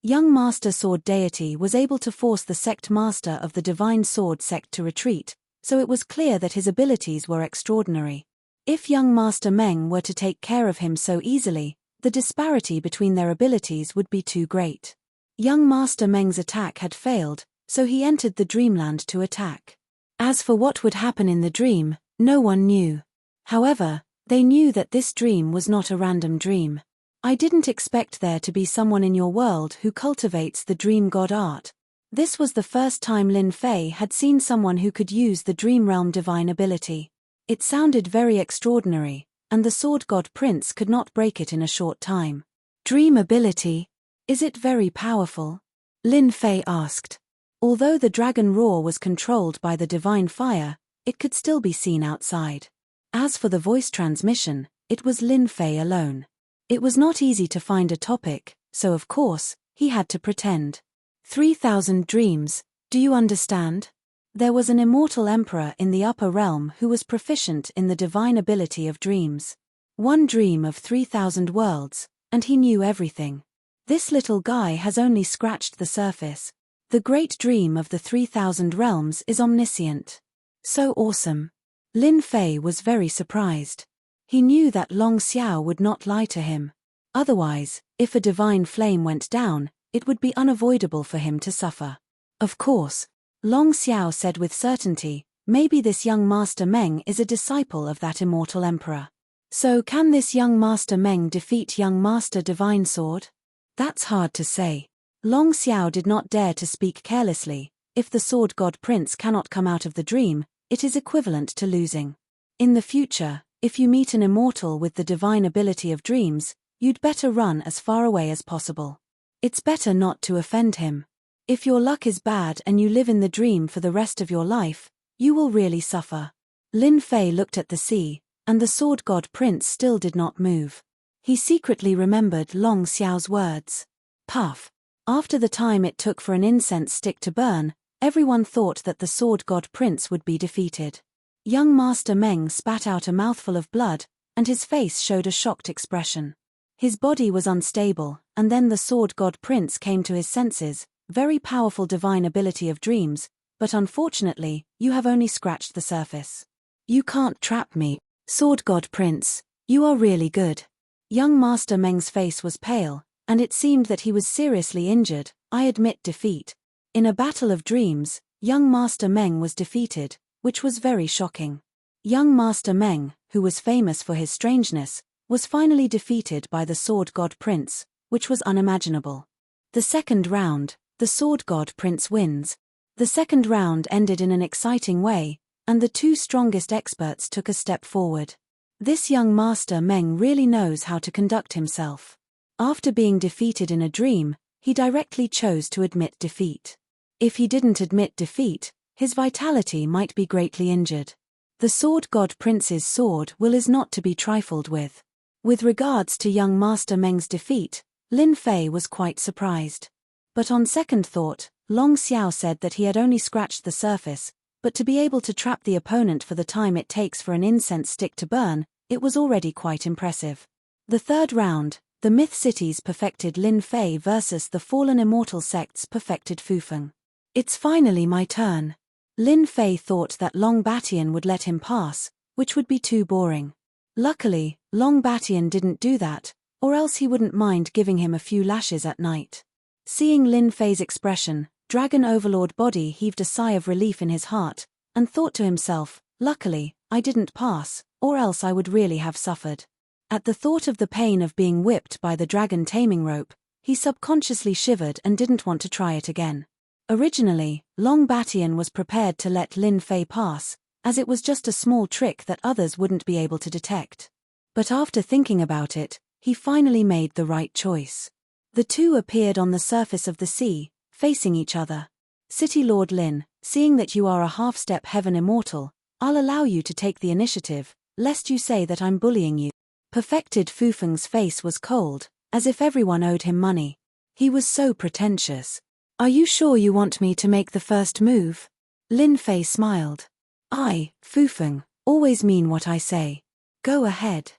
[SPEAKER 1] Young Master Sword Deity was able to force the sect master of the Divine Sword sect to retreat, so it was clear that his abilities were extraordinary. If young Master Meng were to take care of him so easily, the disparity between their abilities would be too great. Young Master Meng's attack had failed, so he entered the dreamland to attack. As for what would happen in the dream, no one knew. However, they knew that this dream was not a random dream. I didn't expect there to be someone in your world who cultivates the dream god art. This was the first time Lin Fei had seen someone who could use the dream realm divine ability. It sounded very extraordinary, and the sword god prince could not break it in a short time. Dream ability? Is it very powerful? Lin Fei asked. Although the dragon roar was controlled by the divine fire, it could still be seen outside. As for the voice transmission, it was Lin Fei alone. It was not easy to find a topic, so of course, he had to pretend. 3,000 dreams, do you understand? There was an immortal emperor in the upper realm who was proficient in the divine ability of dreams. One dream of 3,000 worlds, and he knew everything. This little guy has only scratched the surface. The great dream of the 3,000 realms is omniscient. So awesome. Lin Fei was very surprised. He knew that Long Xiao would not lie to him. Otherwise, if a divine flame went down, it would be unavoidable for him to suffer. Of course, Long Xiao said with certainty, maybe this young Master Meng is a disciple of that immortal emperor. So can this young Master Meng defeat young Master Divine Sword? That's hard to say. Long Xiao did not dare to speak carelessly. If the Sword God Prince cannot come out of the dream, it is equivalent to losing. In the future, if you meet an immortal with the divine ability of dreams, you'd better run as far away as possible. It's better not to offend him. If your luck is bad and you live in the dream for the rest of your life, you will really suffer. Lin Fei looked at the sea, and the Sword God Prince still did not move. He secretly remembered Long Xiao's words. Puff. After the time it took for an incense stick to burn, everyone thought that the Sword God Prince would be defeated. Young Master Meng spat out a mouthful of blood, and his face showed a shocked expression. His body was unstable, and then the sword god prince came to his senses. Very powerful divine ability of dreams, but unfortunately, you have only scratched the surface. You can't trap me, sword god prince, you are really good. Young Master Meng's face was pale, and it seemed that he was seriously injured. I admit defeat. In a battle of dreams, young Master Meng was defeated, which was very shocking. Young Master Meng, who was famous for his strangeness, was finally defeated by the sword god prince, which was unimaginable. The second round, the sword god prince wins. The second round ended in an exciting way, and the two strongest experts took a step forward. This young Master Meng really knows how to conduct himself. After being defeated in a dream, he directly chose to admit defeat. If he didn't admit defeat, his vitality might be greatly injured. The sword god prince's sword will is not to be trifled with. With regards to young Master Meng's defeat, Lin Fei was quite surprised. But on second thought, Long Xiao said that he had only scratched the surface, but to be able to trap the opponent for the time it takes for an incense stick to burn, it was already quite impressive. The third round, the Myth Cities perfected Lin Fei versus the fallen immortal sects perfected Fufeng. It's finally my turn. Lin Fei thought that Long Batian would let him pass, which would be too boring. Luckily, Long Batian didn't do that, or else he wouldn't mind giving him a few lashes at night. Seeing Lin Fei's expression, Dragon Overlord Body heaved a sigh of relief in his heart, and thought to himself, luckily, I didn't pass, or else I would really have suffered. At the thought of the pain of being whipped by the dragon taming rope, he subconsciously shivered and didn't want to try it again. Originally, Long Batian was prepared to let Lin Fei pass, as it was just a small trick that others wouldn't be able to detect. But after thinking about it, he finally made the right choice. The two appeared on the surface of the sea, facing each other. City Lord Lin, seeing that you are a half-step heaven immortal, I'll allow you to take the initiative, lest you say that I'm bullying you. Perfected Fufeng's face was cold, as if everyone owed him money. He was so pretentious. Are you sure you want me to make the first move? Lin Fei smiled. I, Fufeng, always mean what I say. Go ahead.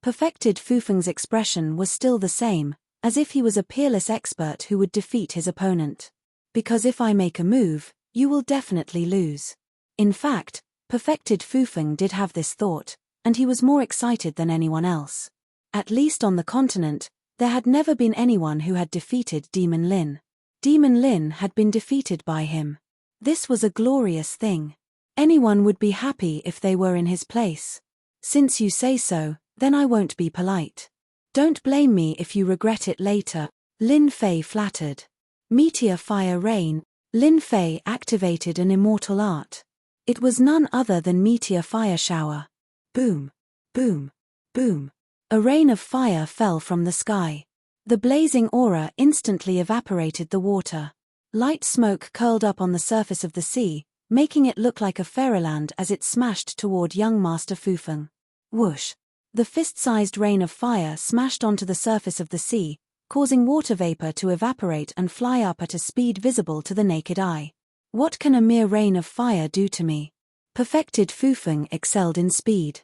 [SPEAKER 1] Perfected Fufeng's expression was still the same, as if he was a peerless expert who would defeat his opponent. Because if I make a move, you will definitely lose. In fact, Perfected Fufeng did have this thought, and he was more excited than anyone else. At least on the continent, there had never been anyone who had defeated Demon Lin. Demon Lin had been defeated by him. This was a glorious thing. Anyone would be happy if they were in his place. Since you say so, then I won't be polite. Don't blame me if you regret it later, Lin Fei flattered. Meteor Fire Rain. Lin Fei activated an immortal art. It was none other than Meteor Fire Shower. Boom, boom, boom. A rain of fire fell from the sky. The blazing aura instantly evaporated the water. Light smoke curled up on the surface of the sea, making it look like a fairyland as it smashed toward young Master Fufeng. Whoosh! The fist-sized rain of fire smashed onto the surface of the sea, causing water vapor to evaporate and fly up at a speed visible to the naked eye. What can a mere rain of fire do to me? Perfected Fufeng excelled in speed.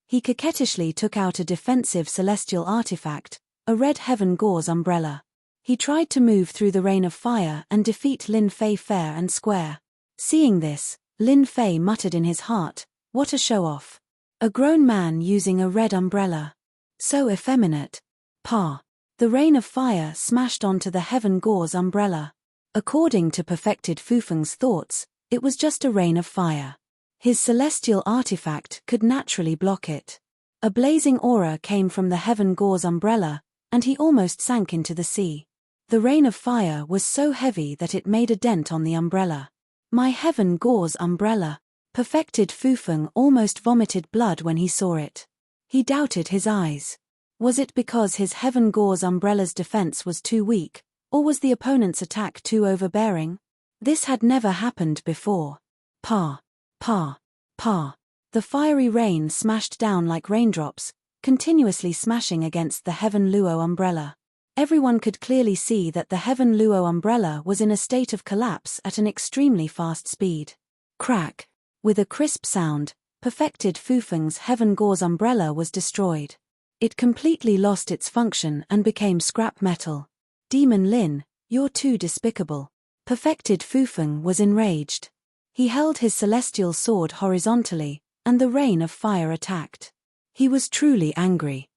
[SPEAKER 1] He coquettishly took out a defensive celestial artifact, a red heaven gauze umbrella. He tried to move through the rain of fire and defeat Lin Fei fair and square. Seeing this, Lin Fei muttered in his heart, what a show-off. A grown man using a red umbrella. So effeminate. Pa. The rain of fire smashed onto the heaven gauze umbrella. According to Perfected Fufeng's thoughts, it was just a rain of fire. His celestial artifact could naturally block it. A blazing aura came from the heaven gauze umbrella, and he almost sank into the sea. The rain of fire was so heavy that it made a dent on the umbrella. My heaven gauze umbrella. Perfected Fufeng almost vomited blood when he saw it. He doubted his eyes. Was it because his heaven gauze umbrella's defense was too weak, or was the opponent's attack too overbearing? This had never happened before. Pa. Pa. Pa. The fiery rain smashed down like raindrops, continuously smashing against the Heaven Luo umbrella. Everyone could clearly see that the Heaven Luo umbrella was in a state of collapse at an extremely fast speed. Crack. With a crisp sound, Perfected Fufeng's heaven gauze umbrella was destroyed. It completely lost its function and became scrap metal. Demon Lin, you're too despicable. Perfected Fufeng was enraged. He held his celestial sword horizontally, and the rain of fire attacked. He was truly angry.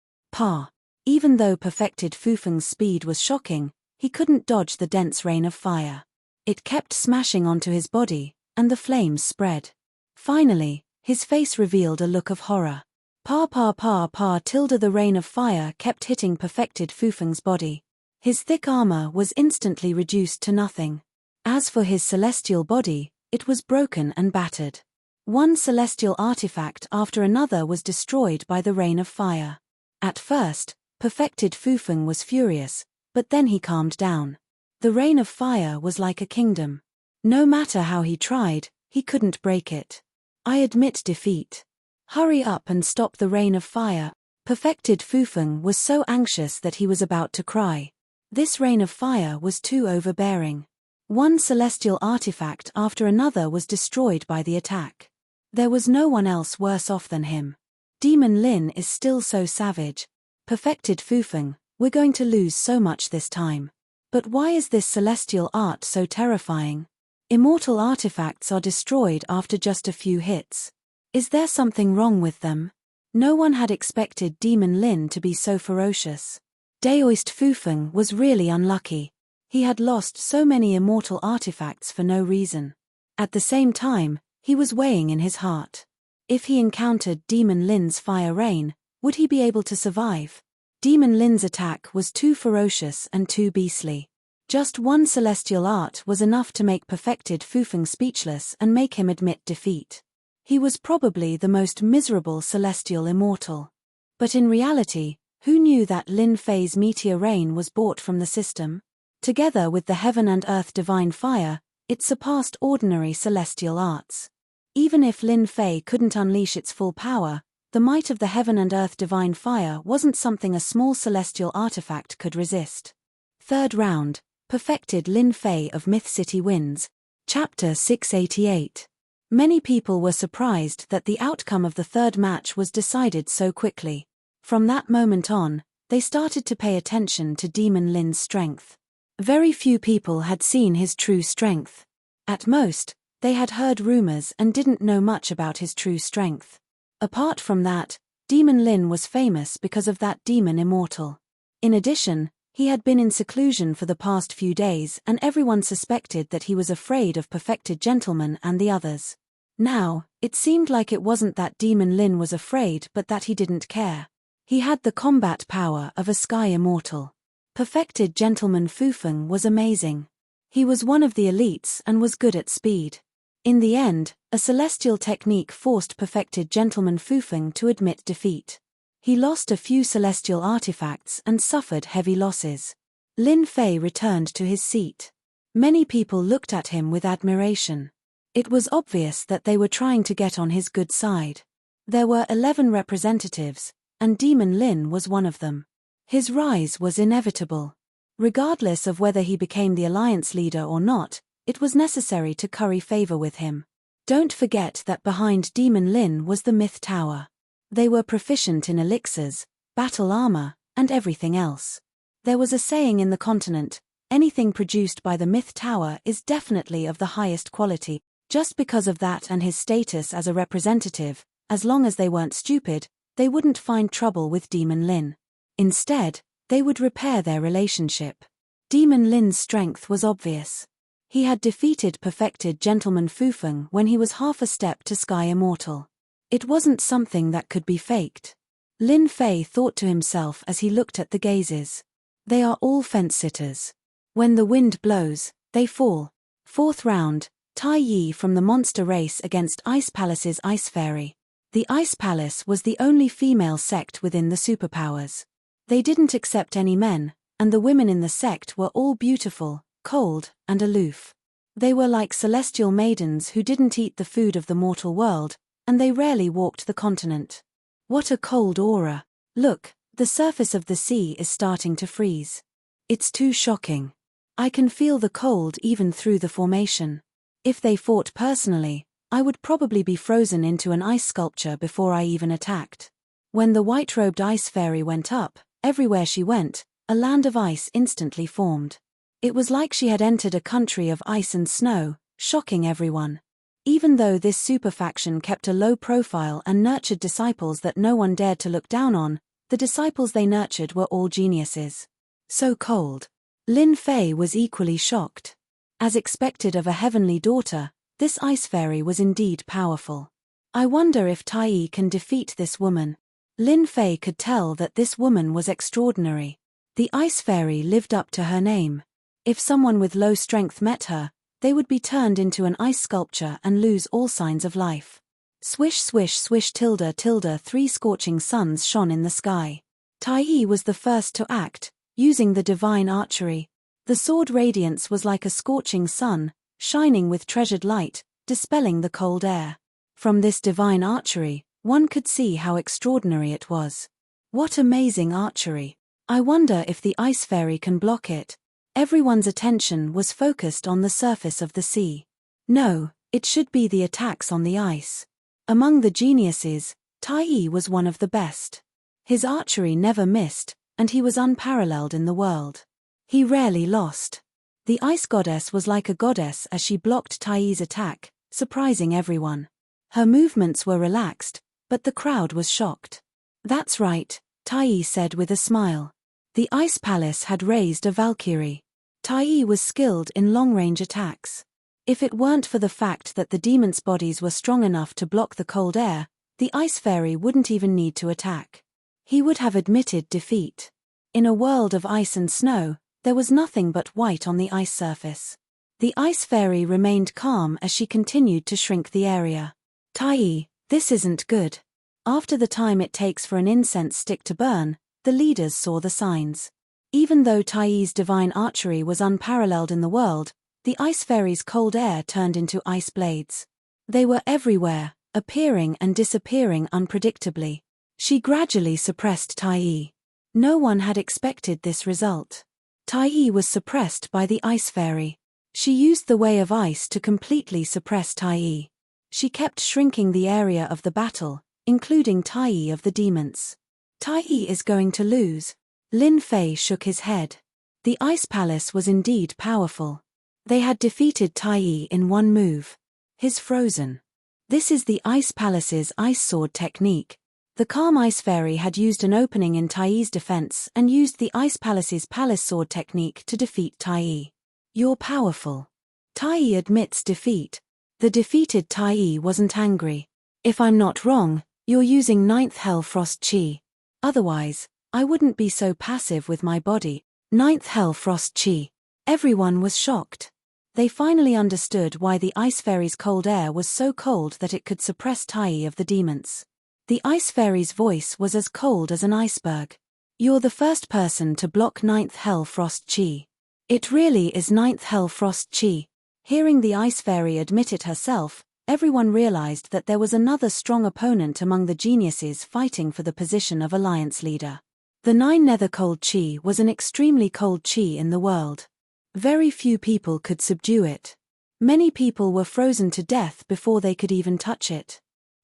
[SPEAKER 1] Even though Perfected Fufeng's speed was shocking, he couldn't dodge the dense rain of fire. It kept smashing onto his body, and the flames spread. Finally, his face revealed a look of horror. The rain of fire kept hitting Perfected Fufeng's body. His thick armor was instantly reduced to nothing. As for his celestial body, it was broken and battered. One celestial artifact after another was destroyed by the rain of fire. At first, Perfected Fufeng was furious, but then he calmed down. The rain of fire was like a kingdom. No matter how he tried, he couldn't break it. I admit defeat. Hurry up and stop the rain of fire. Perfected Fufeng was so anxious that he was about to cry. This rain of fire was too overbearing. One celestial artifact after another was destroyed by the attack. There was no one else worse off than him. Demon Lin is still so savage. Perfected Fufeng, we're going to lose so much this time. But why is this celestial art so terrifying? Immortal artifacts are destroyed after just a few hits. Is there something wrong with them? No one had expected Demon Lin to be so ferocious. Daoist Fufeng was really unlucky. He had lost so many immortal artifacts for no reason. At the same time, he was weighing in his heart. If he encountered Demon Lin's fire rain, would he be able to survive? Demon Lin's attack was too ferocious and too beastly. Just one celestial art was enough to make Perfected Fufeng speechless and make him admit defeat. He was probably the most miserable celestial immortal. But in reality, who knew that Lin Fei's meteor rain was bought from the system? Together with the heaven and earth divine fire, it surpassed ordinary celestial arts. Even if Lin Fei couldn't unleash its full power, the might of the heaven and earth divine fire wasn't something a small celestial artifact could resist. Third round, Perfected Lin Fei of Myth City wins. Chapter 688. Many people were surprised that the outcome of the third match was decided so quickly. From that moment on, they started to pay attention to Demon Lin's strength. Very few people had seen his true strength. At most, they had heard rumors and didn't know much about his true strength. Apart from that, Demon Lin was famous because of that demon immortal. In addition, he had been in seclusion for the past few days and everyone suspected that he was afraid of Perfected Gentleman and the others. Now, it seemed like it wasn't that Demon Lin was afraid but that he didn't care. He had the combat power of a sky immortal. Perfected Gentleman Fufeng was amazing. He was one of the elites and was good at speed. In the end, a celestial technique forced Perfected Gentleman Fufeng to admit defeat. He lost a few celestial artifacts and suffered heavy losses. Lin Fei returned to his seat. Many people looked at him with admiration. It was obvious that they were trying to get on his good side. There were 11 representatives, and Demon Lin was one of them. His rise was inevitable. Regardless of whether he became the alliance leader or not, it was necessary to curry favor with him. Don't forget that behind Demon Lin was the Myth Tower. They were proficient in elixirs, battle armor, and everything else. There was a saying in the continent, anything produced by the Myth Tower is definitely of the highest quality. Just because of that and his status as a representative, as long as they weren't stupid, they wouldn't find trouble with Demon Lin. Instead, they would repair their relationship. Demon Lin's strength was obvious. He had defeated Perfected Gentleman Fufeng when he was half a step to Sky Immortal. It wasn't something that could be faked. Lin Fei thought to himself as he looked at the gazes. They are all fence-sitters. When the wind blows, they fall. Fourth round, Tai Yi from the monster race against Ice Palace's Ice Fairy. The Ice Palace was the only female sect within the superpowers. They didn't accept any men, and the women in the sect were all beautiful, cold, and aloof. They were like celestial maidens who didn't eat the food of the mortal world, and they rarely walked the continent. What a cold aura. Look, the surface of the sea is starting to freeze. It's too shocking. I can feel the cold even through the formation. If they fought personally, I would probably be frozen into an ice sculpture before I even attacked. When the white-robed ice fairy went up, everywhere she went, a land of ice instantly formed. It was like she had entered a country of ice and snow, shocking everyone. Even though this superfaction kept a low profile and nurtured disciples that no one dared to look down on, the disciples they nurtured were all geniuses. So cold. Lin Fei was equally shocked. As expected of a heavenly daughter, this ice fairy was indeed powerful. I wonder if Tai Yi can defeat this woman. Lin Fei could tell that this woman was extraordinary. The ice fairy lived up to her name. If someone with low strength met her, they would be turned into an ice sculpture and lose all signs of life. Swish swish swish tilde tilde 3 scorching suns shone in the sky. Tai Yi was the first to act, using the divine archery. The sword radiance was like a scorching sun, shining with treasured light, dispelling the cold air. From this divine archery, one could see how extraordinary it was. What amazing archery! I wonder if the ice fairy can block it. Everyone's attention was focused on the surface of the sea. No, it should be the attacks on the ice. Among the geniuses, Tai Yi was one of the best. His archery never missed, and he was unparalleled in the world. He rarely lost. The ice goddess was like a goddess as she blocked Tai Yi's attack, surprising everyone. Her movements were relaxed, but the crowd was shocked. That's right, Tai Yi said with a smile. The ice palace had raised a Valkyrie. Tai Yi was skilled in long-range attacks. If it weren't for the fact that the demons' bodies were strong enough to block the cold air, the ice fairy wouldn't even need to attack. He would have admitted defeat. In a world of ice and snow, there was nothing but white on the ice surface. The ice fairy remained calm as she continued to shrink the area. Tai Yi, this isn't good. After the time it takes for an incense stick to burn, the leaders saw the signs. Even though Tai Yi's divine archery was unparalleled in the world, the ice fairy's cold air turned into ice blades. They were everywhere, appearing and disappearing unpredictably. She gradually suppressed Tai Yi. No one had expected this result. Tai Yi was suppressed by the ice fairy. She used the way of ice to completely suppress Tai Yi. She kept shrinking the area of the battle, including Tai Yi of the demons. Tai Yi is going to lose. Lin Fei shook his head. The ice palace was indeed powerful. They had defeated Tai Yi in one move. His frozen. This is the ice palace's ice sword technique. The calm ice fairy had used an opening in Tai Yi's defense and used the ice palace's palace sword technique to defeat Tai Yi. You're powerful. Tai Yi admits defeat. The defeated Tai Yi wasn't angry. If I'm not wrong, you're using 9th Hell Frost Chi. Otherwise, I wouldn't be so passive with my body. 9th Hell Frost Chi. Everyone was shocked. They finally understood why the ice fairy's cold air was so cold that it could suppress Tai Yi of the demons. The ice fairy's voice was as cold as an iceberg. You're the first person to block 9th Hell Frost Chi. It really is 9th Hell Frost Chi. Hearing the ice fairy admit it herself, everyone realized that there was another strong opponent among the geniuses fighting for the position of alliance leader. The 9 Nether Cold Chi was an extremely cold chi in the world. Very few people could subdue it. Many people were frozen to death before they could even touch it.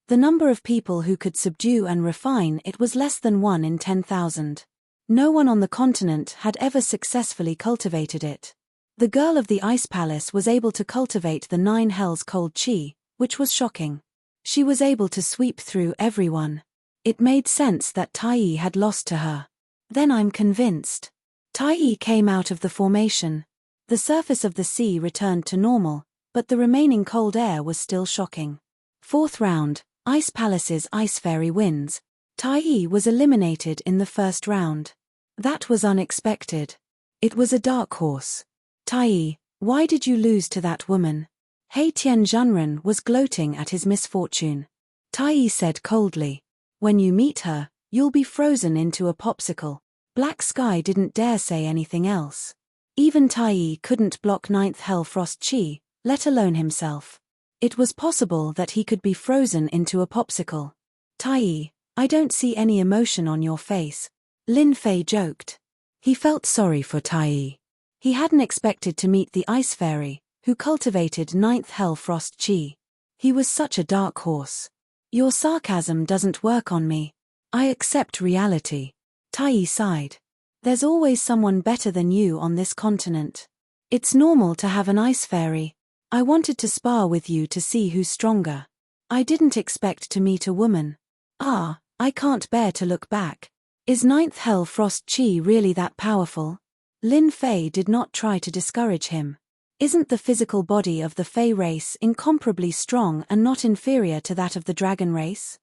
[SPEAKER 1] The number of people who could subdue and refine it was less than 1 in 10,000. No one on the continent had ever successfully cultivated it. The girl of the ice palace was able to cultivate the 9 Hells Cold Chi, which was shocking. She was able to sweep through everyone. It made sense that Tai Yi had lost to her. Then I'm convinced. Tai Yi came out of the formation. The surface of the sea returned to normal, but the remaining cold air was still shocking. 4th round, Ice Palace's Ice Fairy wins. Tai Yi was eliminated in the first round. That was unexpected. It was a dark horse. Tai Yi, why did you lose to that woman? Hei Tian Zhenren was gloating at his misfortune. Tai Yi said coldly, when you meet her, you'll be frozen into a popsicle. Black Sky didn't dare say anything else. Even Tai Yi couldn't block 9th Hell Frost Chi, let alone himself. It was possible that he could be frozen into a popsicle. Tai Yi, I don't see any emotion on your face. Lin Fei joked. He felt sorry for Tai Yi. He hadn't expected to meet the Ice Fairy, who cultivated 9th Hell Frost Chi. He was such a dark horse. Your sarcasm doesn't work on me. I accept reality. Tai sighed. There's always someone better than you on this continent. It's normal to have an ice fairy. I wanted to spar with you to see who's stronger. I didn't expect to meet a woman. Ah, I can't bear to look back. Is ninth hell frost chi really that powerful? Lin Fei did not try to discourage him. Isn't the physical body of the Fei race incomparably strong and not inferior to that of the dragon race?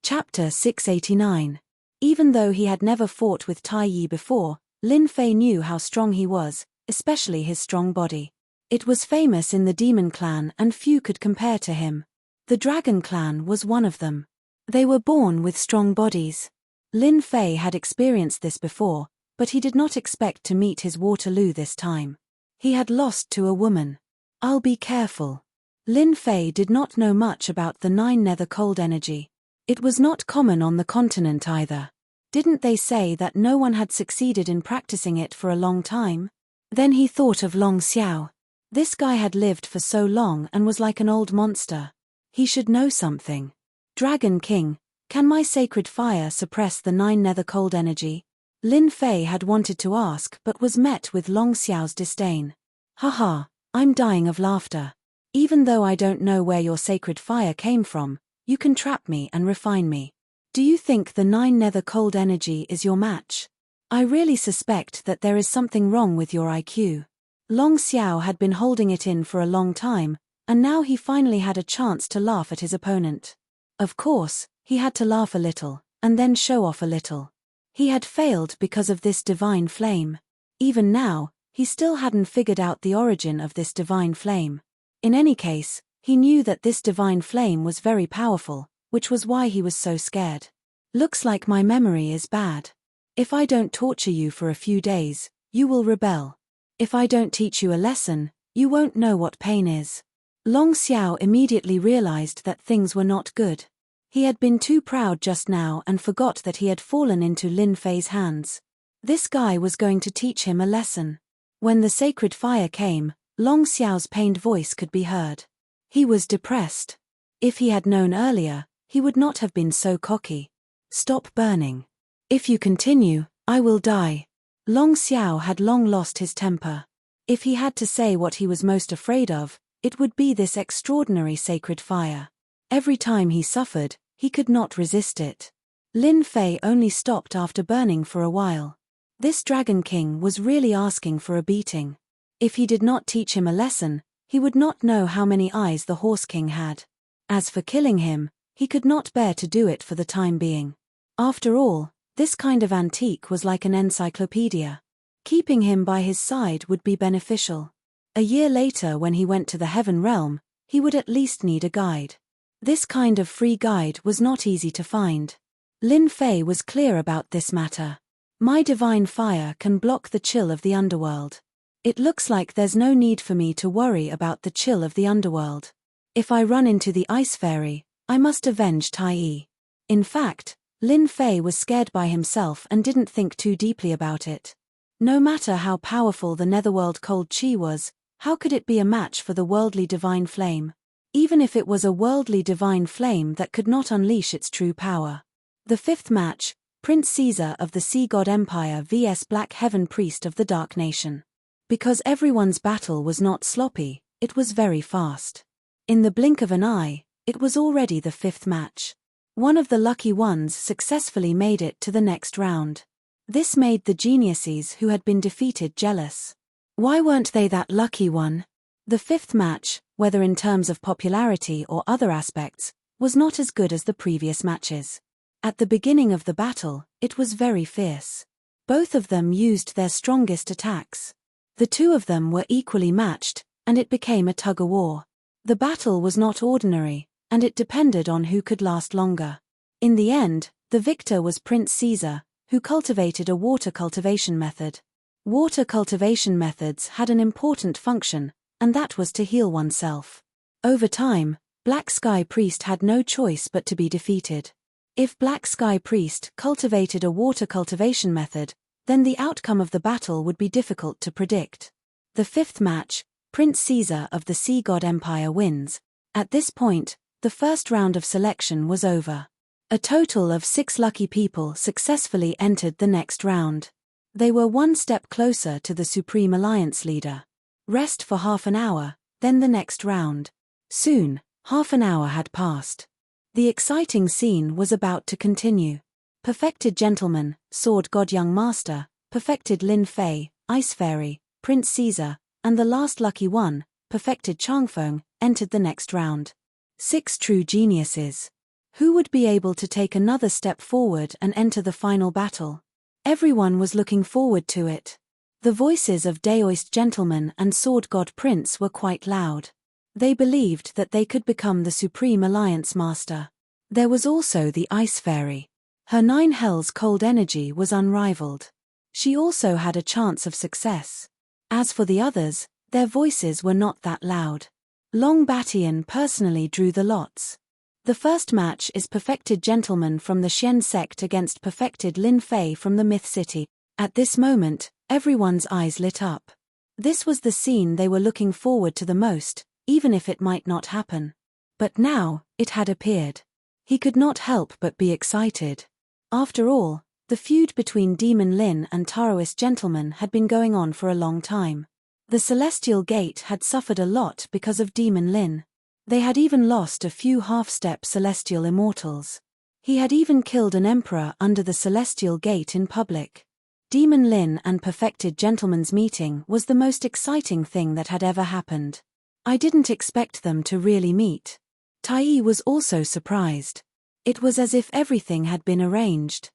[SPEAKER 1] Chapter 689. Even though he had never fought with Tai Yi before, Lin Fei knew how strong he was, especially his strong body. It was famous in the demon clan and few could compare to him. The dragon clan was one of them. They were born with strong bodies. Lin Fei had experienced this before, but he did not expect to meet his Waterloo this time. He had lost to a woman. I'll be careful. Lin Fei did not know much about the nine nether cold energy. It was not common on the continent either. Didn't they say that no one had succeeded in practicing it for a long time? Then he thought of Long Xiao. This guy had lived for so long and was like an old monster. He should know something. Dragon King, can my sacred fire suppress the nine nether cold energy? Lin Fei had wanted to ask but was met with Long Xiao's disdain. Haha, I'm dying of laughter. Even though I don't know where your sacred fire came from, you can trap me and refine me. Do you think the nine nether cold energy is your match? I really suspect that there is something wrong with your IQ. Long Xiao had been holding it in for a long time, and now he finally had a chance to laugh at his opponent. Of course, he had to laugh a little, and then show off a little. He had failed because of this divine flame. Even now, he still hadn't figured out the origin of this divine flame. In any case, he knew that this divine flame was very powerful, which was why he was so scared. Looks like my memory is bad. If I don't torture you for a few days, you will rebel. If I don't teach you a lesson, you won't know what pain is. Long Xiao immediately realized that things were not good. He had been too proud just now and forgot that he had fallen into Lin Fei's hands. This guy was going to teach him a lesson. When the sacred fire came, Long Xiao's pained voice could be heard. He was depressed. If he had known earlier, he would not have been so cocky. Stop burning. If you continue, I will die. Long Xiao had long lost his temper. If he had to say what he was most afraid of, it would be this extraordinary sacred fire. Every time he suffered, he could not resist it. Lin Fei only stopped after burning for a while. This Dragon King was really asking for a beating. If he did not teach him a lesson, he would not know how many eyes the Horse King had. As for killing him, he could not bear to do it for the time being. After all, this kind of antique was like an encyclopedia. Keeping him by his side would be beneficial. A year later, when he went to the Heaven Realm, he would at least need a guide. This kind of free guide was not easy to find. Lin Fei was clear about this matter. My divine fire can block the chill of the underworld. It looks like there's no need for me to worry about the chill of the underworld. If I run into the ice fairy, I must avenge Tai Yi. In fact, Lin Fei was scared by himself and didn't think too deeply about it. No matter how powerful the netherworld cold chi was, how could it be a match for the worldly divine flame? Even if it was a worldly divine flame that could not unleash its true power. The fifth match, Prince Caesar of the Sea God Empire vs Black Heaven Priest of the Dark Nation. Because everyone's battle was not sloppy, it was very fast. In the blink of an eye, it was already the fifth match. One of the lucky ones successfully made it to the next round. This made the geniuses who had been defeated jealous. Why weren't they that lucky one? The fifth match, whether in terms of popularity or other aspects, was not as good as the previous matches. At the beginning of the battle, it was very fierce. Both of them used their strongest attacks. The two of them were equally matched, and it became a tug-of-war. The battle was not ordinary, and it depended on who could last longer. In the end, the victor was Prince Caesar, who cultivated a water cultivation method. Water cultivation methods had an important function, and that was to heal oneself. Over time, Black Sky Priest had no choice but to be defeated. If Black Sky Priest cultivated a water cultivation method, then the outcome of the battle would be difficult to predict. The fifth match, Prince Caesar of the Sea God Empire wins. At this point, the first round of selection was over. A total of 6 lucky people successfully entered the next round. They were one step closer to the Supreme Alliance leader. Rest for half an hour, then the next round. Soon, half an hour had passed. The exciting scene was about to continue. Perfected Gentleman, Sword God Young Master, Perfected Lin Fei, Ice Fairy, Prince Caesar, and the last lucky one, Perfected Changfeng, entered the next round. 6 true geniuses. Who would be able to take another step forward and enter the final battle? Everyone was looking forward to it. The voices of Daoist Gentleman and Sword God Prince were quite loud. They believed that they could become the Supreme Alliance Master. There was also the Ice Fairy. Her 9 hells cold energy was unrivaled. She also had a chance of success. As for the others, their voices were not that loud. Long Batian personally drew the lots. The first match is Perfected Gentleman from the Xian sect against Perfected Lin Fei from the Myth City. At this moment, everyone's eyes lit up. This was the scene they were looking forward to the most, even if it might not happen. But now, it had appeared. He could not help but be excited. After all, the feud between Demon Lin and Taoist Gentleman had been going on for a long time. The Celestial Gate had suffered a lot because of Demon Lin. They had even lost a few half-step Celestial Immortals. He had even killed an emperor under the Celestial Gate in public. Demon Lin and Perfected Gentleman's meeting was the most exciting thing that had ever happened. I didn't expect them to really meet. Tai was also surprised. It was as if everything had been arranged.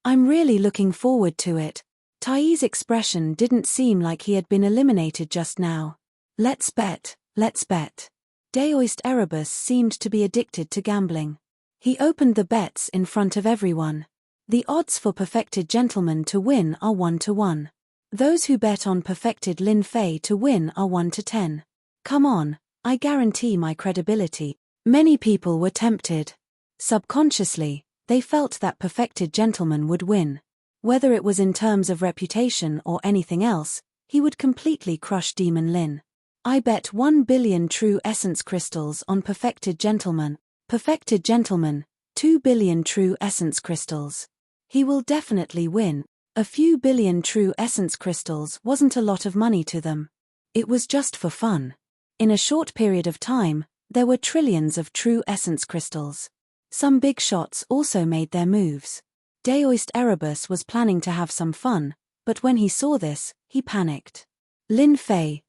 [SPEAKER 1] I'm really looking forward to it. Tai's expression didn't seem like he had been eliminated just now. Let's bet, let's bet. Daoist Erebus seemed to be addicted to gambling. He opened the bets in front of everyone. The odds for Perfected Gentleman to win are 1 to 1. Those who bet on Perfected Lin Fei to win are 1 to 10. Come on, I guarantee my credibility. Many people were tempted. Subconsciously, they felt that Perfected Gentleman would win. Whether it was in terms of reputation or anything else, he would completely crush Demon Lin. I bet 1 billion true essence crystals on Perfected Gentleman. Perfected Gentleman, 2 billion true essence crystals. He will definitely win. A few billion true essence crystals wasn't a lot of money to them. It was just for fun. In a short period of time, there were trillions of true essence crystals. Some big shots also made their moves. Daoist Erebus was planning to have some fun, but when he saw this, he panicked. Lin Fei,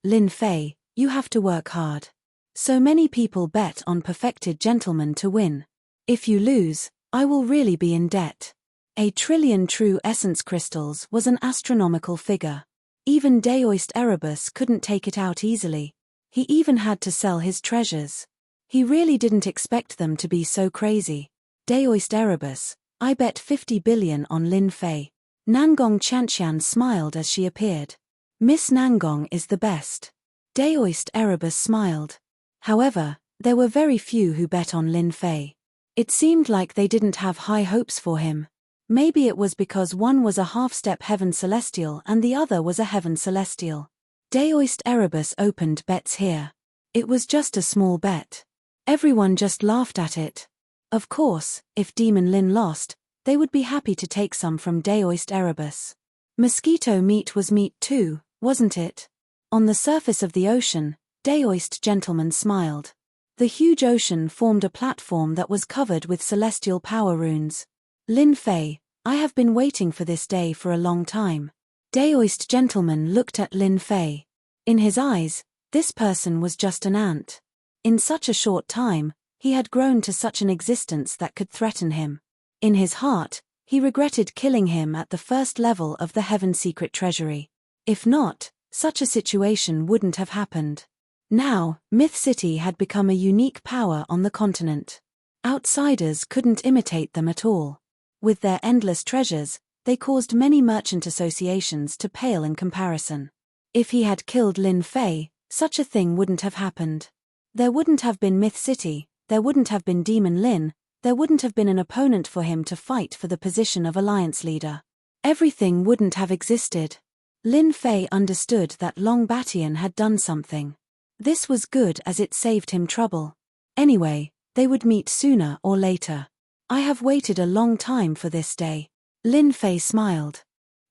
[SPEAKER 1] you have to work hard. So many people bet on Perfected Gentleman to win. If you lose, I will really be in debt. A trillion true essence crystals was an astronomical figure. Even Daoist Erebus couldn't take it out easily. He even had to sell his treasures. He really didn't expect them to be so crazy. Daoist Erebus, I bet 50 billion on Lin Fei. Nangong Chantian smiled as she appeared. Miss Nangong is the best. Daoist Erebus smiled. However, there were very few who bet on Lin Fei. It seemed like they didn't have high hopes for him. Maybe it was because one was a half-step Heaven Celestial and the other was a Heaven Celestial. Daoist Erebus opened bets here. It was just a small bet. Everyone just laughed at it. Of course, if Demon Lin lost, they would be happy to take some from Daoist Erebus. Mosquito meat was meat too, wasn't it? On the surface of the ocean, Daoist Gentleman smiled. The huge ocean formed a platform that was covered with celestial power runes. Lin Fei, I have been waiting for this day for a long time. Daoist Gentleman looked at Lin Fei. In his eyes, this person was just an ant. In such a short time, he had grown to such an existence that could threaten him. In his heart, he regretted killing him at the first level of the Heaven Secret Treasury. If not, such a situation wouldn't have happened. Now, Myth City had become a unique power on the continent. Outsiders couldn't imitate them at all. With their endless treasures, they caused many merchant associations to pale in comparison. If he had killed Lin Fei, such a thing wouldn't have happened. There wouldn't have been Myth City, there wouldn't have been Demon Lin, there wouldn't have been an opponent for him to fight for the position of alliance leader. Everything wouldn't have existed. Lin Fei understood that Long Batian had done something. This was good as it saved him trouble. Anyway, they would meet sooner or later. I have waited a long time for this day. Lin Fei smiled.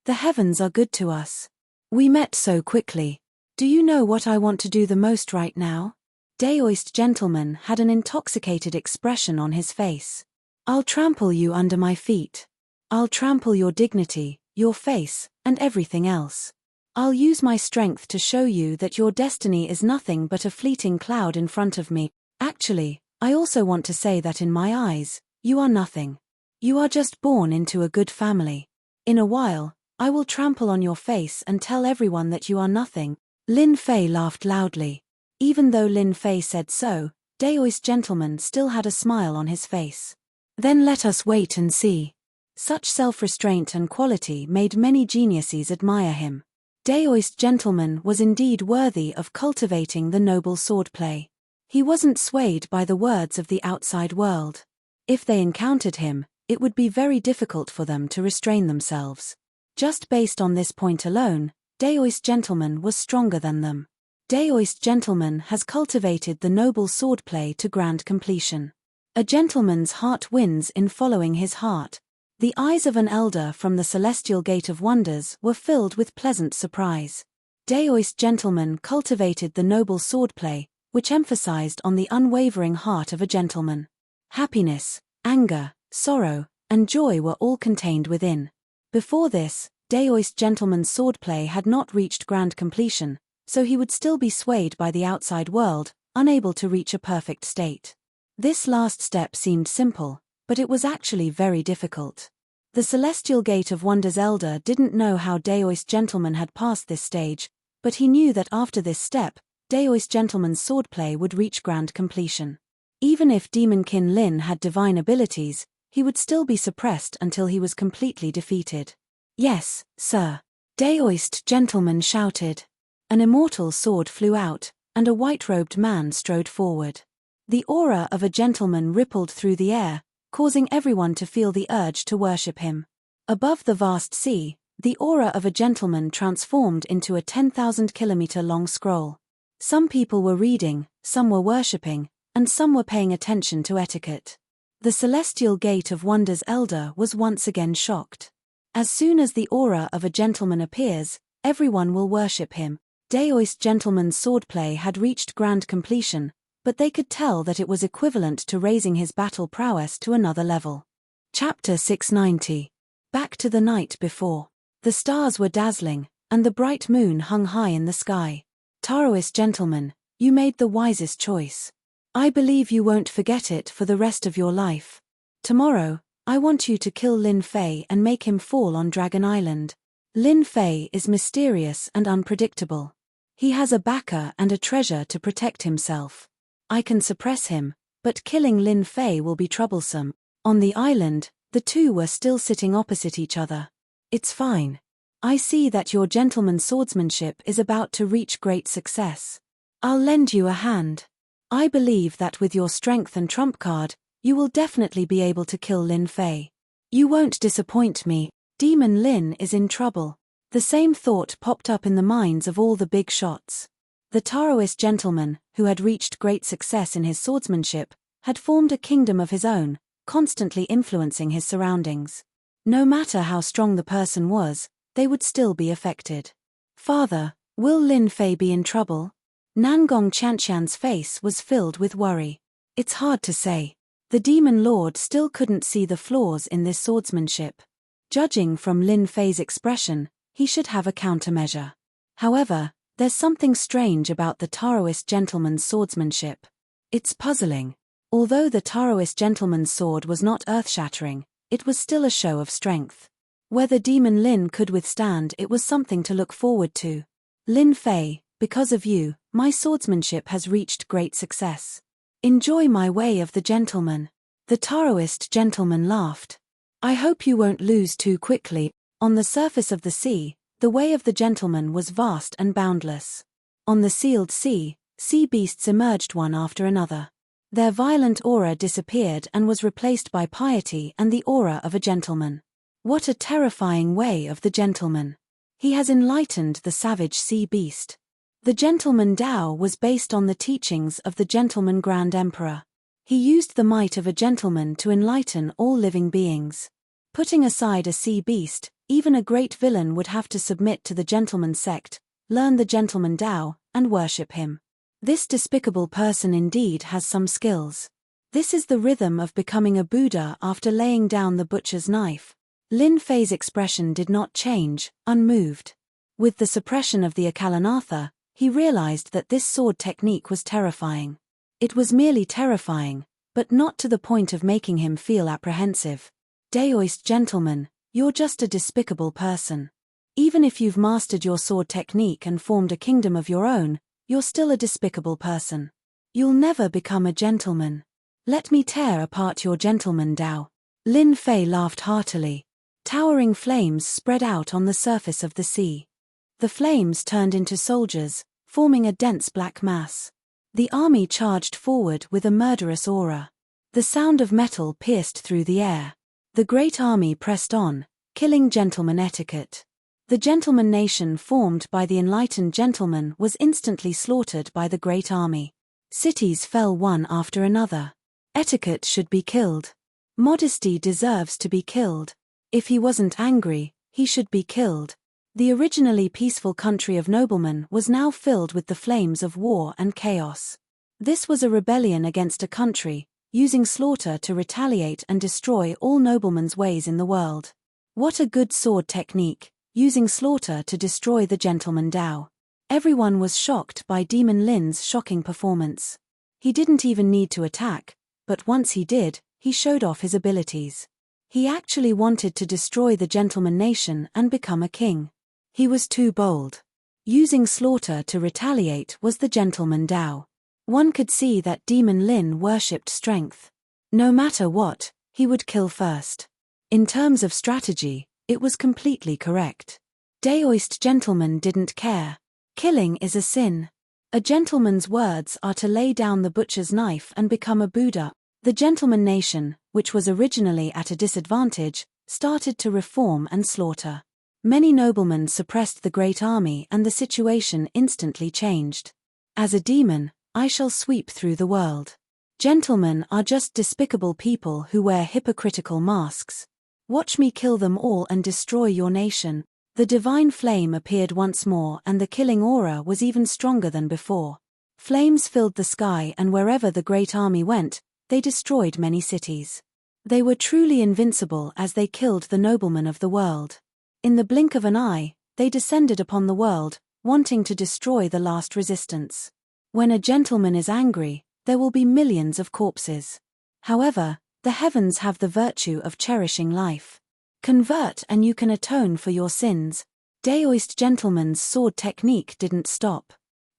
[SPEAKER 1] The heavens are good to us. We met so quickly. Do you know what I want to do the most right now? Daoist gentleman had an intoxicated expression on his face. I'll trample you under my feet. I'll trample your dignity, your face, and everything else. I'll use my strength to show you that your destiny is nothing but a fleeting cloud in front of me. Actually, I also want to say that in my eyes, you are nothing. You are just born into a good family. In a while, I will trample on your face and tell everyone that you are nothing. Lin Fei laughed loudly. Even though Lin Fei said so, Daoist gentleman still had a smile on his face. Then let us wait and see. Such self-restraint and quality made many geniuses admire him. Daoist gentleman was indeed worthy of cultivating the noble swordplay. He wasn't swayed by the words of the outside world. If they encountered him, it would be very difficult for them to restrain themselves. Just based on this point alone, Daoist gentleman was stronger than them. Daoist gentleman has cultivated the noble swordplay to grand completion. A gentleman's heart wins in following his heart. The eyes of an elder from the celestial gate of wonders were filled with pleasant surprise. Daoist gentleman cultivated the noble swordplay, which emphasized on the unwavering heart of a gentleman. Happiness, anger, sorrow, and joy were all contained within. Before this, Daoist gentleman's swordplay had not reached grand completion, so he would still be swayed by the outside world, unable to reach a perfect state. This last step seemed simple, but it was actually very difficult. The celestial gate of wonders elder didn't know how Daoist gentleman had passed this stage, but he knew that after this step, Daoist gentleman's swordplay would reach grand completion. Even if Demon Kin Lin had divine abilities, he would still be suppressed until he was completely defeated. Yes, sir. Daoist gentleman shouted. An immortal sword flew out, and a white-robed man strode forward. The aura of a gentleman rippled through the air, causing everyone to feel the urge to worship him. Above the vast sea, the aura of a gentleman transformed into a 10,000-kilometer-long scroll. Some people were reading, some were worshipping, and some were paying attention to etiquette. The celestial gate of wonders elder was once again shocked. As soon as the aura of a gentleman appears, everyone will worship him. Daoist gentleman's swordplay had reached grand completion, but they could tell that it was equivalent to raising his battle prowess to another level. Chapter 690. Back to the night before. The stars were dazzling, and the bright moon hung high in the sky. Taoist gentleman, you made the wisest choice. I believe you won't forget it for the rest of your life. Tomorrow, I want you to kill Lin Fei and make him fall on Dragon Island. Lin Fei is mysterious and unpredictable. He has a backer and a treasure to protect himself. I can suppress him, but killing Lin Fei will be troublesome. On the island, the two were still sitting opposite each other. It's fine. I see that your gentleman's swordsmanship is about to reach great success. I'll lend you a hand. I believe that with your strength and trump card, you will definitely be able to kill Lin Fei. You won't disappoint me. Demon Lin is in trouble. The same thought popped up in the minds of all the big shots. The Taoist gentleman, who had reached great success in his swordsmanship, had formed a kingdom of his own, constantly influencing his surroundings. No matter how strong the person was, they would still be affected. Father, will Lin Fei be in trouble? Nangong Qianqian's face was filled with worry. It's hard to say. The demon lord still couldn't see the flaws in this swordsmanship. Judging from Lin Fei's expression, he should have a countermeasure. However, there's something strange about the Taoist gentleman's swordsmanship. It's puzzling. Although the Taoist gentleman's sword was not earth-shattering, it was still a show of strength. Whether Demon Lin could withstand it was something to look forward to. Lin Fei, because of you, my swordsmanship has reached great success. Enjoy my way of the gentleman. The Taoist gentleman laughed. I hope you won't lose too quickly. On the surface of the sea, the way of the gentleman was vast and boundless. On the sealed sea, sea beasts emerged one after another. Their violent aura disappeared and was replaced by piety and the aura of a gentleman. What a terrifying way of the gentleman. He has enlightened the savage sea beast. The gentleman Dao was based on the teachings of the gentleman Grand Emperor. He used the might of a gentleman to enlighten all living beings. Putting aside a sea beast, even a great villain would have to submit to the gentleman sect, learn the gentleman Tao, and worship him. This despicable person indeed has some skills. This is the rhythm of becoming a Buddha after laying down the butcher's knife. Lin Fei's expression did not change, unmoved. With the suppression of the Akalanatha, he realized that this sword technique was terrifying. It was merely terrifying, but not to the point of making him feel apprehensive. Daoist gentleman, you're just a despicable person. Even if you've mastered your sword technique and formed a kingdom of your own, you're still a despicable person. You'll never become a gentleman. Let me tear apart your gentleman Tao. Lin Fei laughed heartily. Towering flames spread out on the surface of the sea. The flames turned into soldiers, forming a dense black mass. The army charged forward with a murderous aura. The sound of metal pierced through the air. The great army pressed on, killing gentleman etiquette. The gentleman nation formed by the enlightened gentleman was instantly slaughtered by the great army. Cities fell one after another. Etiquette should be killed. Modesty deserves to be killed. If he wasn't angry, he should be killed. The originally peaceful country of noblemen was now filled with the flames of war and chaos. This was a rebellion against a country, using slaughter to retaliate and destroy all noblemen's ways in the world. What a good sword technique, using slaughter to destroy the gentleman Tao. Everyone was shocked by Demon Lin's shocking performance. He didn't even need to attack, but once he did, he showed off his abilities. He actually wanted to destroy the gentleman nation and become a king. He was too bold. Using slaughter to retaliate was the gentleman Tao. One could see that Demon Lin worshipped strength. No matter what, he would kill first. In terms of strategy, it was completely correct. Daoist gentlemen didn't care. Killing is a sin. A gentleman's words are to lay down the butcher's knife and become a Buddha. The gentleman nation, which was originally at a disadvantage, started to reform and slaughter. Many noblemen suppressed the great army and the situation instantly changed. As a demon, I shall sweep through the world. Gentlemen are just despicable people who wear hypocritical masks. Watch me kill them all and destroy your nation. The divine flame appeared once more and the killing aura was even stronger than before. Flames filled the sky and wherever the great army went, they destroyed many cities. They were truly invincible as they killed the noblemen of the world. In the blink of an eye, they descended upon the world, wanting to destroy the last resistance. When a gentleman is angry, there will be millions of corpses. However, the heavens have the virtue of cherishing life. Convert and you can atone for your sins. Daoist gentleman's sword technique didn't stop.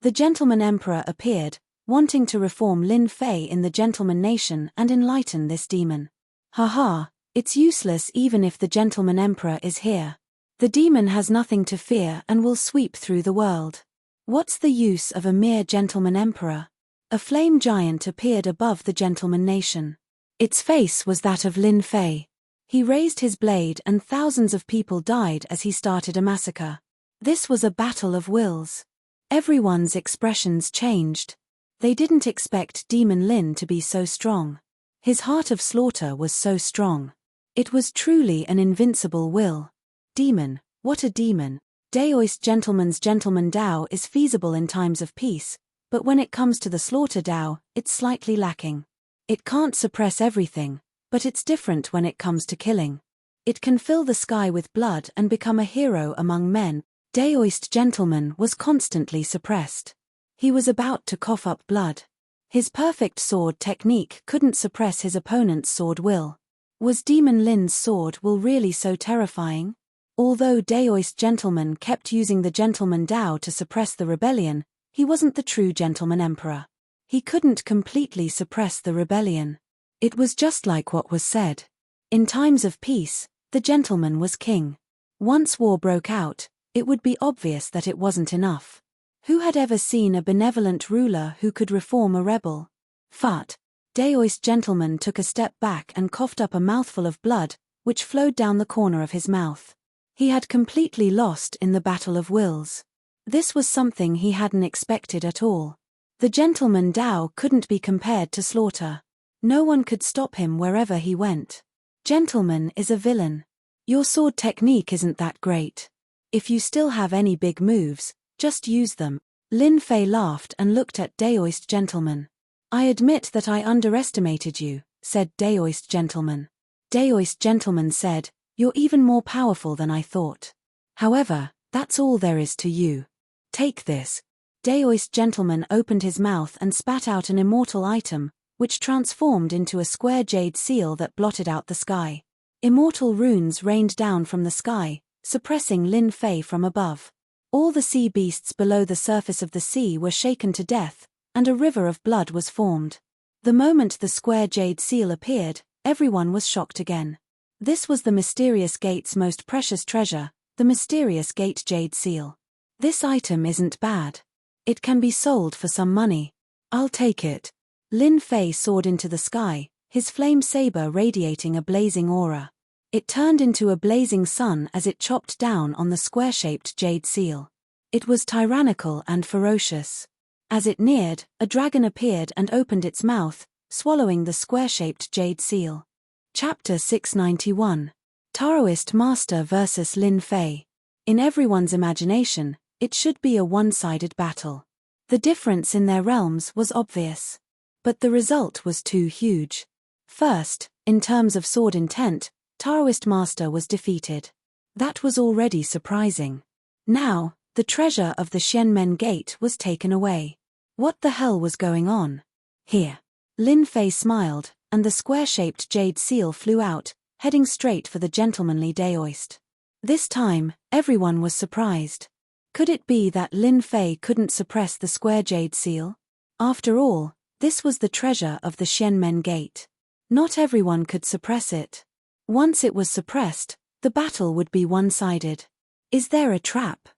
[SPEAKER 1] The gentleman emperor appeared, wanting to reform Lin Fei in the gentleman nation and enlighten this demon. Haha, it's useless even if the gentleman emperor is here. The demon has nothing to fear and will sweep through the world. What's the use of a mere gentleman emperor? A flame giant appeared above the gentleman nation. Its face was that of Lin Fei. He raised his blade and thousands of people died as he started a massacre. This was a battle of wills. Everyone's expressions changed. They didn't expect Demon Lin to be so strong. His heart of slaughter was so strong. It was truly an invincible will. Demon, what a demon. Daoist gentleman's gentleman Tao is feasible in times of peace, but when it comes to the slaughter Tao, it's slightly lacking. It can't suppress everything, but it's different when it comes to killing. It can fill the sky with blood and become a hero among men. Daoist gentleman was constantly suppressed. He was about to cough up blood. His perfect sword technique couldn't suppress his opponent's sword will. Was Demon Lin's sword will really so terrifying? Although Daoist gentleman kept using the gentleman Tao to suppress the rebellion, he wasn't the true gentleman emperor. He couldn't completely suppress the rebellion. It was just like what was said. In times of peace, the gentleman was king. Once war broke out, it would be obvious that it wasn't enough. Who had ever seen a benevolent ruler who could reform a rebel? Fart. Daoist gentleman took a step back and coughed up a mouthful of blood, which flowed down the corner of his mouth. He had completely lost in the battle of wills. This was something he hadn't expected at all. The gentleman Tao couldn't be compared to slaughter. No one could stop him wherever he went. Gentleman is a villain. Your sword technique isn't that great. If you still have any big moves, just use them. Lin Fei laughed and looked at Daoist Gentleman. I admit that I underestimated you, said Daoist Gentleman. Daoist Gentleman said, you're even more powerful than I thought. However, that's all there is to you. Take this. Daoist Gentleman opened his mouth and spat out an immortal item, which transformed into a square jade seal that blotted out the sky. Immortal runes rained down from the sky, suppressing Lin Fei from above. All the sea beasts below the surface of the sea were shaken to death, and a river of blood was formed. The moment the square jade seal appeared, everyone was shocked again. This was the mysterious gate's most precious treasure, the mysterious gate jade seal. This item isn't bad. It can be sold for some money. I'll take it. Lin Fei soared into the sky, his flame saber radiating a blazing aura. It turned into a blazing sun as it chopped down on the square-shaped jade seal. It was tyrannical and ferocious. As it neared, a dragon appeared and opened its mouth, swallowing the square-shaped jade seal. Chapter 691. Taoist Master vs. Lin Fei. In everyone's imagination, it should be a one-sided battle. The difference in their realms was obvious. But the result was too huge. First, in terms of sword intent, Taoist Master was defeated. That was already surprising. Now, the treasure of the Xianmen Gate was taken away. What the hell was going on? Here. Lin Fei smiled, and the square-shaped jade seal flew out, heading straight for the gentlemanly Daoist. This time, everyone was surprised. Could it be that Lin Fei couldn't suppress the square jade seal? After all, this was the treasure of the Xianmen Gate. Not everyone could suppress it. Once it was suppressed, the battle would be one-sided. Is there a trap?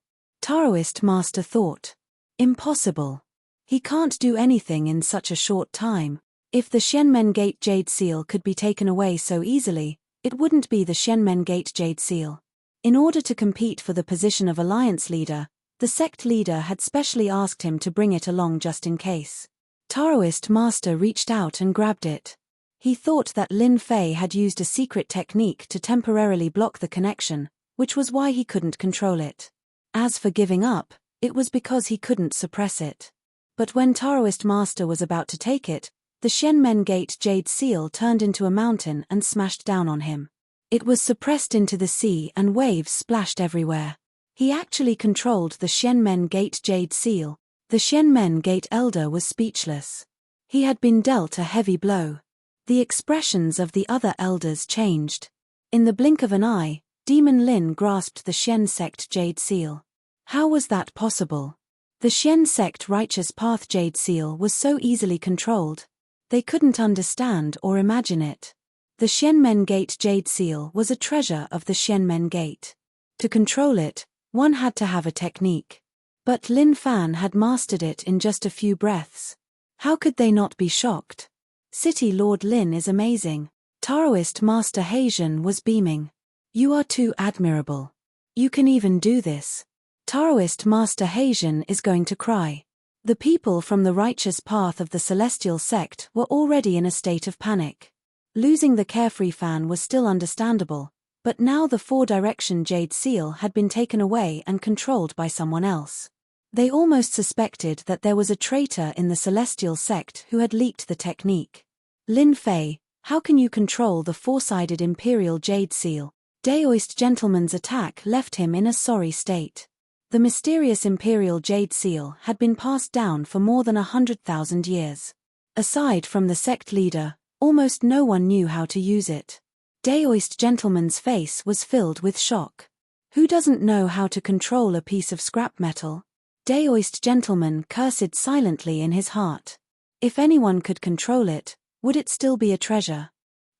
[SPEAKER 1] Taoist Master thought. Impossible. He can't do anything in such a short time. If the Xianmen Gate Jade Seal could be taken away so easily, it wouldn't be the Xianmen Gate Jade Seal. In order to compete for the position of alliance leader, the sect leader had specially asked him to bring it along just in case. Taoist Master reached out and grabbed it. He thought that Lin Fei had used a secret technique to temporarily block the connection, which was why he couldn't control it. As for giving up, it was because he couldn't suppress it. But when Taoist Master was about to take it, the Xianmen Gate Jade Seal turned into a mountain and smashed down on him. It was suppressed into the sea and waves splashed everywhere. He actually controlled the Xianmen Gate Jade Seal. The Xianmen Gate Elder was speechless. He had been dealt a heavy blow. The expressions of the other elders changed. In the blink of an eye, Demon Lin grasped the Xian Sect Jade Seal. How was that possible? The Xian Sect Righteous Path Jade Seal was so easily controlled. They couldn't understand or imagine it. The Xianmen Gate Jade Seal was a treasure of the Xianmen Gate. To control it, one had to have a technique. But Lin Fan had mastered it in just a few breaths. How could they not be shocked? City Lord Lin is amazing. Taoist Master Heijun was beaming. You are too admirable. You can even do this. Taoist Master Heijun is going to cry. The people from the righteous path of the celestial sect were already in a state of panic. Losing the carefree fan was still understandable, but now the four-direction Jade Seal had been taken away and controlled by someone else. They almost suspected that there was a traitor in the celestial sect who had leaked the technique. Lin Fei, how can you control the four-sided Imperial Jade Seal? Daoist Gentleman's attack left him in a sorry state. The mysterious Imperial Jade Seal had been passed down for more than 100,000 years. Aside from the sect leader, almost no one knew how to use it. Daoist Gentleman's face was filled with shock. Who doesn't know how to control a piece of scrap metal? Daoist Gentleman cursed silently in his heart. If anyone could control it, would it still be a treasure?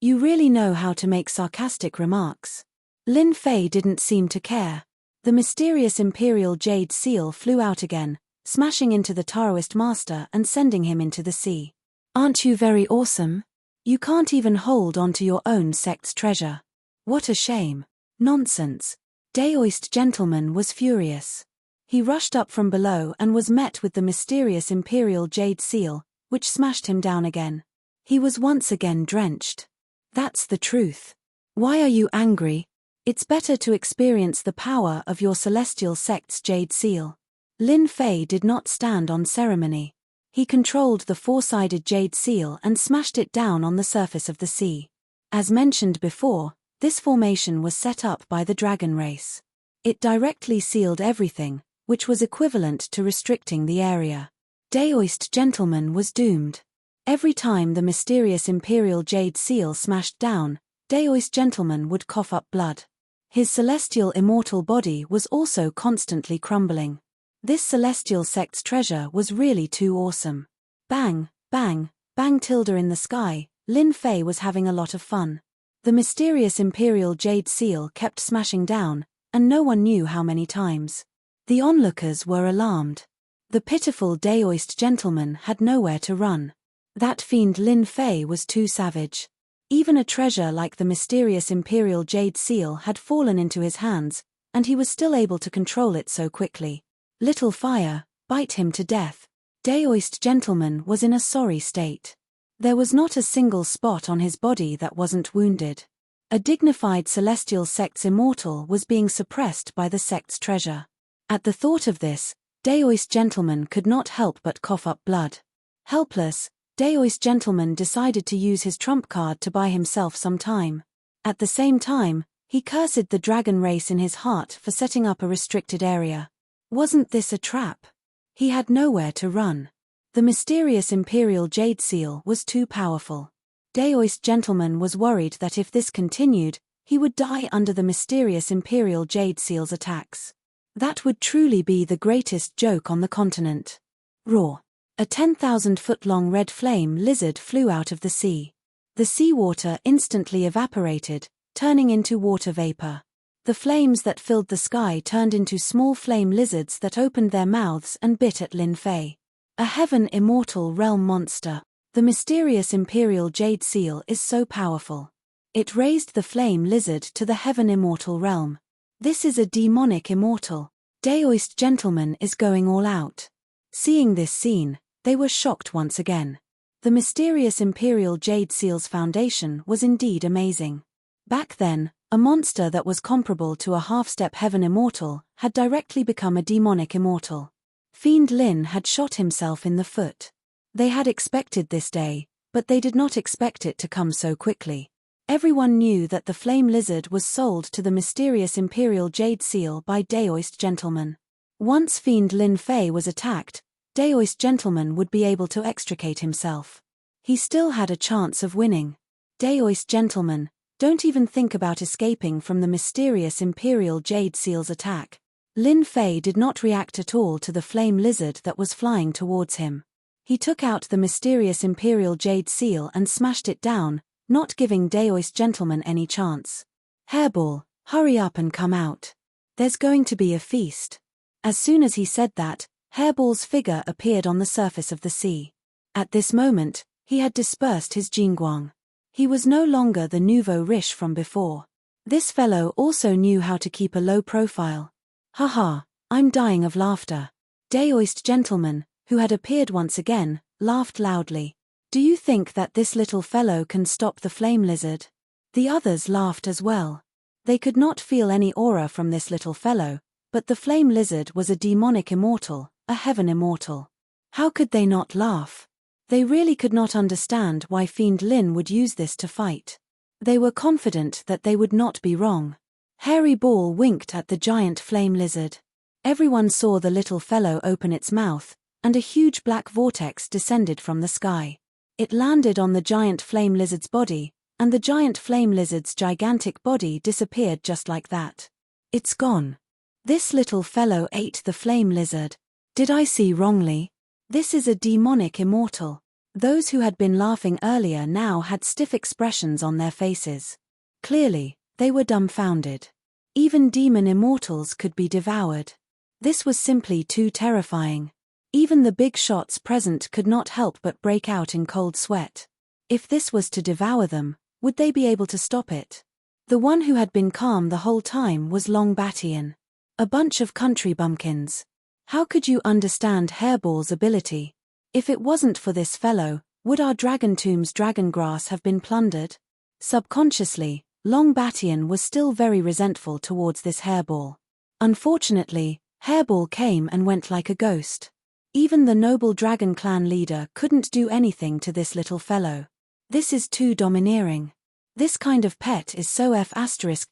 [SPEAKER 1] You really know how to make sarcastic remarks. Lin Fei didn't seem to care. The mysterious Imperial Jade Seal flew out again, smashing into the Taoist Master and sending him into the sea. Aren't you very awesome? You can't even hold onto your own sect's treasure. What a shame. Nonsense. Daoist Gentleman was furious. He rushed up from below and was met with the mysterious Imperial Jade Seal, which smashed him down again. He was once again drenched. That's the truth. Why are you angry? It's better to experience the power of your celestial sect's jade seal. Lin Fei did not stand on ceremony. He controlled the four-sided jade seal and smashed it down on the surface of the sea. As mentioned before, this formation was set up by the dragon race. It directly sealed everything, which was equivalent to restricting the area. Daoist Gentleman was doomed. Every time the mysterious imperial jade seal smashed down, Daoist Gentleman would cough up blood. His celestial immortal body was also constantly crumbling. This celestial sect's treasure was really too awesome. Bang, bang, bang tilde in the sky, Lin Fei was having a lot of fun. The mysterious imperial jade seal kept smashing down, and no one knew how many times. The onlookers were alarmed. The pitiful Daoist Gentleman had nowhere to run. That fiend Lin Fei was too savage. Even a treasure like the mysterious imperial jade seal had fallen into his hands, and he was still able to control it so quickly. Little fire, bite him to death. Daoist Gentleman was in a sorry state. There was not a single spot on his body that wasn't wounded. A dignified celestial sect's immortal was being suppressed by the sect's treasure. At the thought of this, Daoist Gentleman could not help but cough up blood. Helpless, Daoist Gentleman decided to use his trump card to buy himself some time. At the same time, he cursed the dragon race in his heart for setting up a restricted area. Wasn't this a trap? He had nowhere to run. The mysterious imperial jade seal was too powerful. Daoist Gentleman was worried that if this continued, he would die under the mysterious imperial jade seal's attacks. That would truly be the greatest joke on the continent. Roar! A 10,000-foot-long red flame lizard flew out of the sea. The seawater instantly evaporated, turning into water vapor. The flames that filled the sky turned into small flame lizards that opened their mouths and bit at Lin Fei. A heaven immortal realm monster. The mysterious imperial jade seal is so powerful. It raised the flame lizard to the heaven immortal realm. This is a demonic immortal. Daoist Gentleman is going all out. Seeing this scene, they were shocked once again. The mysterious imperial jade seal's foundation was indeed amazing. Back then, a monster that was comparable to a half-step heaven immortal had directly become a demonic immortal. Fiend Lin had shot himself in the foot. They had expected this day, but they did not expect it to come so quickly. Everyone knew that the flame lizard was sold to the mysterious imperial jade seal by Daoist Gentleman. Once Fiend Lin Fei was attacked, Daoist Gentleman would be able to extricate himself. He still had a chance of winning. Daoist Gentleman, don't even think about escaping from the mysterious imperial jade seal's attack. Lin Fei did not react at all to the flame lizard that was flying towards him. He took out the mysterious imperial jade seal and smashed it down, not giving Daoist Gentleman any chance. Hairball, hurry up and come out. There's going to be a feast. As soon as he said that, Hairball's figure appeared on the surface of the sea. At this moment, he had dispersed his Jingguang. He was no longer the nouveau riche from before. This fellow also knew how to keep a low profile. Haha, I'm dying of laughter. Daoist Gentleman, who had appeared once again, laughed loudly. Do you think that this little fellow can stop the flame lizard? The others laughed as well. They could not feel any aura from this little fellow, but the flame lizard was a demonic immortal, a heaven immortal. How could they not laugh? They really could not understand why Fiend Lin would use this to fight. They were confident that they would not be wrong. Hairy Ball winked at the giant flame lizard. Everyone saw the little fellow open its mouth, and a huge black vortex descended from the sky. It landed on the giant flame lizard's body, and the giant flame lizard's gigantic body disappeared just like that. It's gone. This little fellow ate the flame lizard. Did I see wrongly? This is a demonic immortal. Those who had been laughing earlier now had stiff expressions on their faces. Clearly, they were dumbfounded. Even demon immortals could be devoured. This was simply too terrifying. Even the big shots present could not help but break out in cold sweat. If this was to devour them, would they be able to stop it? The one who had been calm the whole time was Long Batian. A bunch of country bumpkins. How could you understand Hairball's ability? If it wasn't for this fellow, Would our dragon tomb's dragon grass have been plundered? Subconsciously, Long Batian was still very resentful towards this hairball. Unfortunately, Hairball came and went like a ghost. Even the noble dragon clan leader couldn't do anything to this little fellow. This is too domineering. This kind of pet is so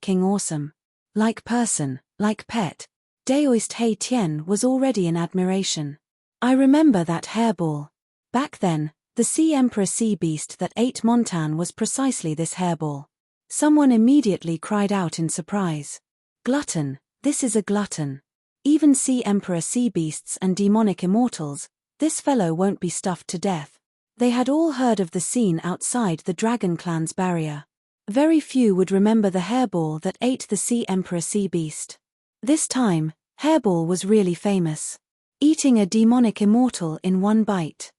[SPEAKER 1] King awesome. Like person, like pet. Daoist Hei Tian was already in admiration. I remember that hairball. Back then, the Sea Emperor sea beast that ate Montan was precisely this hairball. Someone immediately cried out in surprise. Glutton, this is a glutton. Even Sea Emperor sea beasts and demonic immortals, this fellow won't be stuffed to death. They had all heard of the scene outside the Dragon Clan's barrier. Very few would remember the hairball that ate the Sea Emperor sea beast. This time, Hairball was really famous. Eating a demonic immortal in one bite.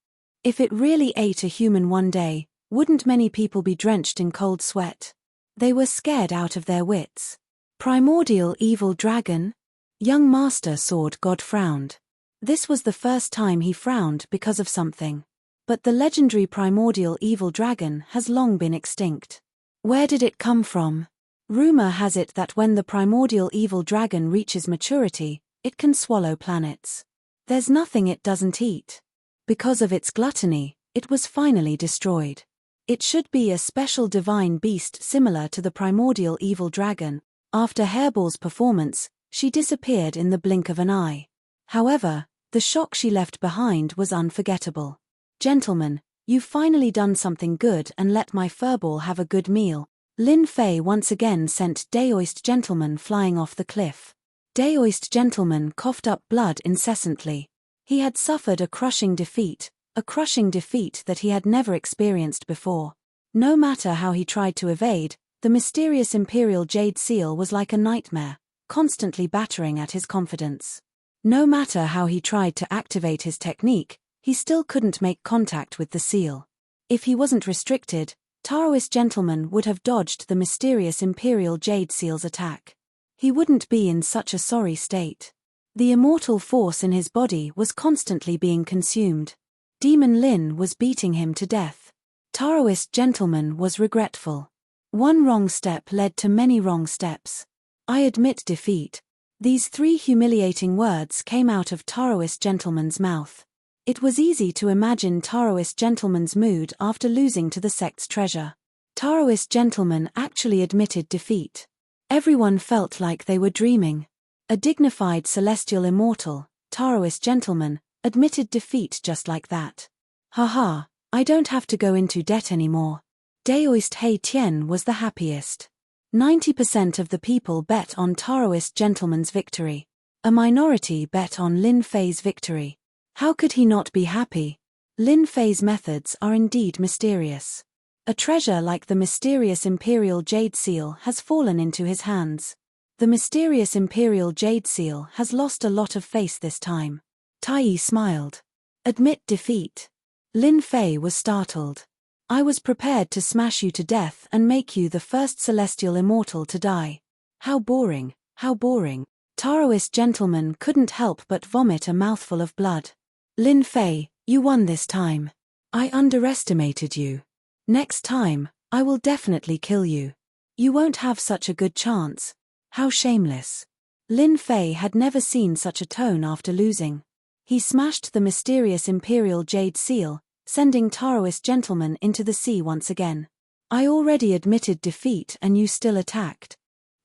[SPEAKER 1] If it really ate a human one day, wouldn't many people be drenched in cold sweat? They were scared out of their wits. Primordial evil dragon? Young Master Sword God frowned. This was the first time he frowned because of something. But the legendary primordial evil dragon has long been extinct. Where did it come from? Rumor has it that when the primordial evil dragon reaches maturity, it can swallow planets. There's nothing it doesn't eat. Because of its gluttony, it was finally destroyed. It should be a special divine beast similar to the primordial evil dragon. After Hairball's performance, she disappeared in the blink of an eye. However, the shock she left behind was unforgettable. Gentlemen, you've finally done something good and let my furball have a good meal. Lin Fei once again sent Daoist Gentleman flying off the cliff. Daoist Gentleman coughed up blood incessantly. He had suffered a crushing defeat that he had never experienced before. No matter how he tried to evade, the mysterious Imperial Jade Seal was like a nightmare, constantly battering at his confidence. No matter how he tried to activate his technique, he still couldn't make contact with the seal. If he wasn't restricted, Taoist Gentleman would have dodged the mysterious Imperial Jade Seal's attack. He wouldn't be in such a sorry state. The immortal force in his body was constantly being consumed. Demon Lin was beating him to death. Taoist Gentleman was regretful. One wrong step led to many wrong steps. I admit defeat. These three humiliating words came out of Taoist Gentleman's mouth. It was easy to imagine Taoist Gentleman's mood after losing to the sect's treasure. Taoist Gentleman actually admitted defeat. Everyone felt like they were dreaming. A dignified celestial immortal, Taoist Gentleman, admitted defeat just like that. Haha, I don't have to go into debt anymore. Daoist Hei Tian was the happiest. 90% of the people bet on Taoist Gentleman's victory. A minority bet on Lin Fei's victory. How could he not be happy? Lin Fei's methods are indeed mysterious. A treasure like the mysterious Imperial Jade Seal has fallen into his hands. The mysterious Imperial Jade Seal has lost a lot of face this time. Tai Yi smiled. Admit defeat. Lin Fei was startled. I was prepared to smash you to death and make you the first celestial immortal to die. How boring, how boring. Taoist Gentleman couldn't help but vomit a mouthful of blood. Lin Fei, you won this time. I underestimated you. Next time, I will definitely kill you. You won't have such a good chance. How shameless. Lin Fei had never seen such a tone after losing. He smashed the mysterious Imperial Jade Seal, sending Taoist Gentleman into the sea once again. I already admitted defeat and you still attacked.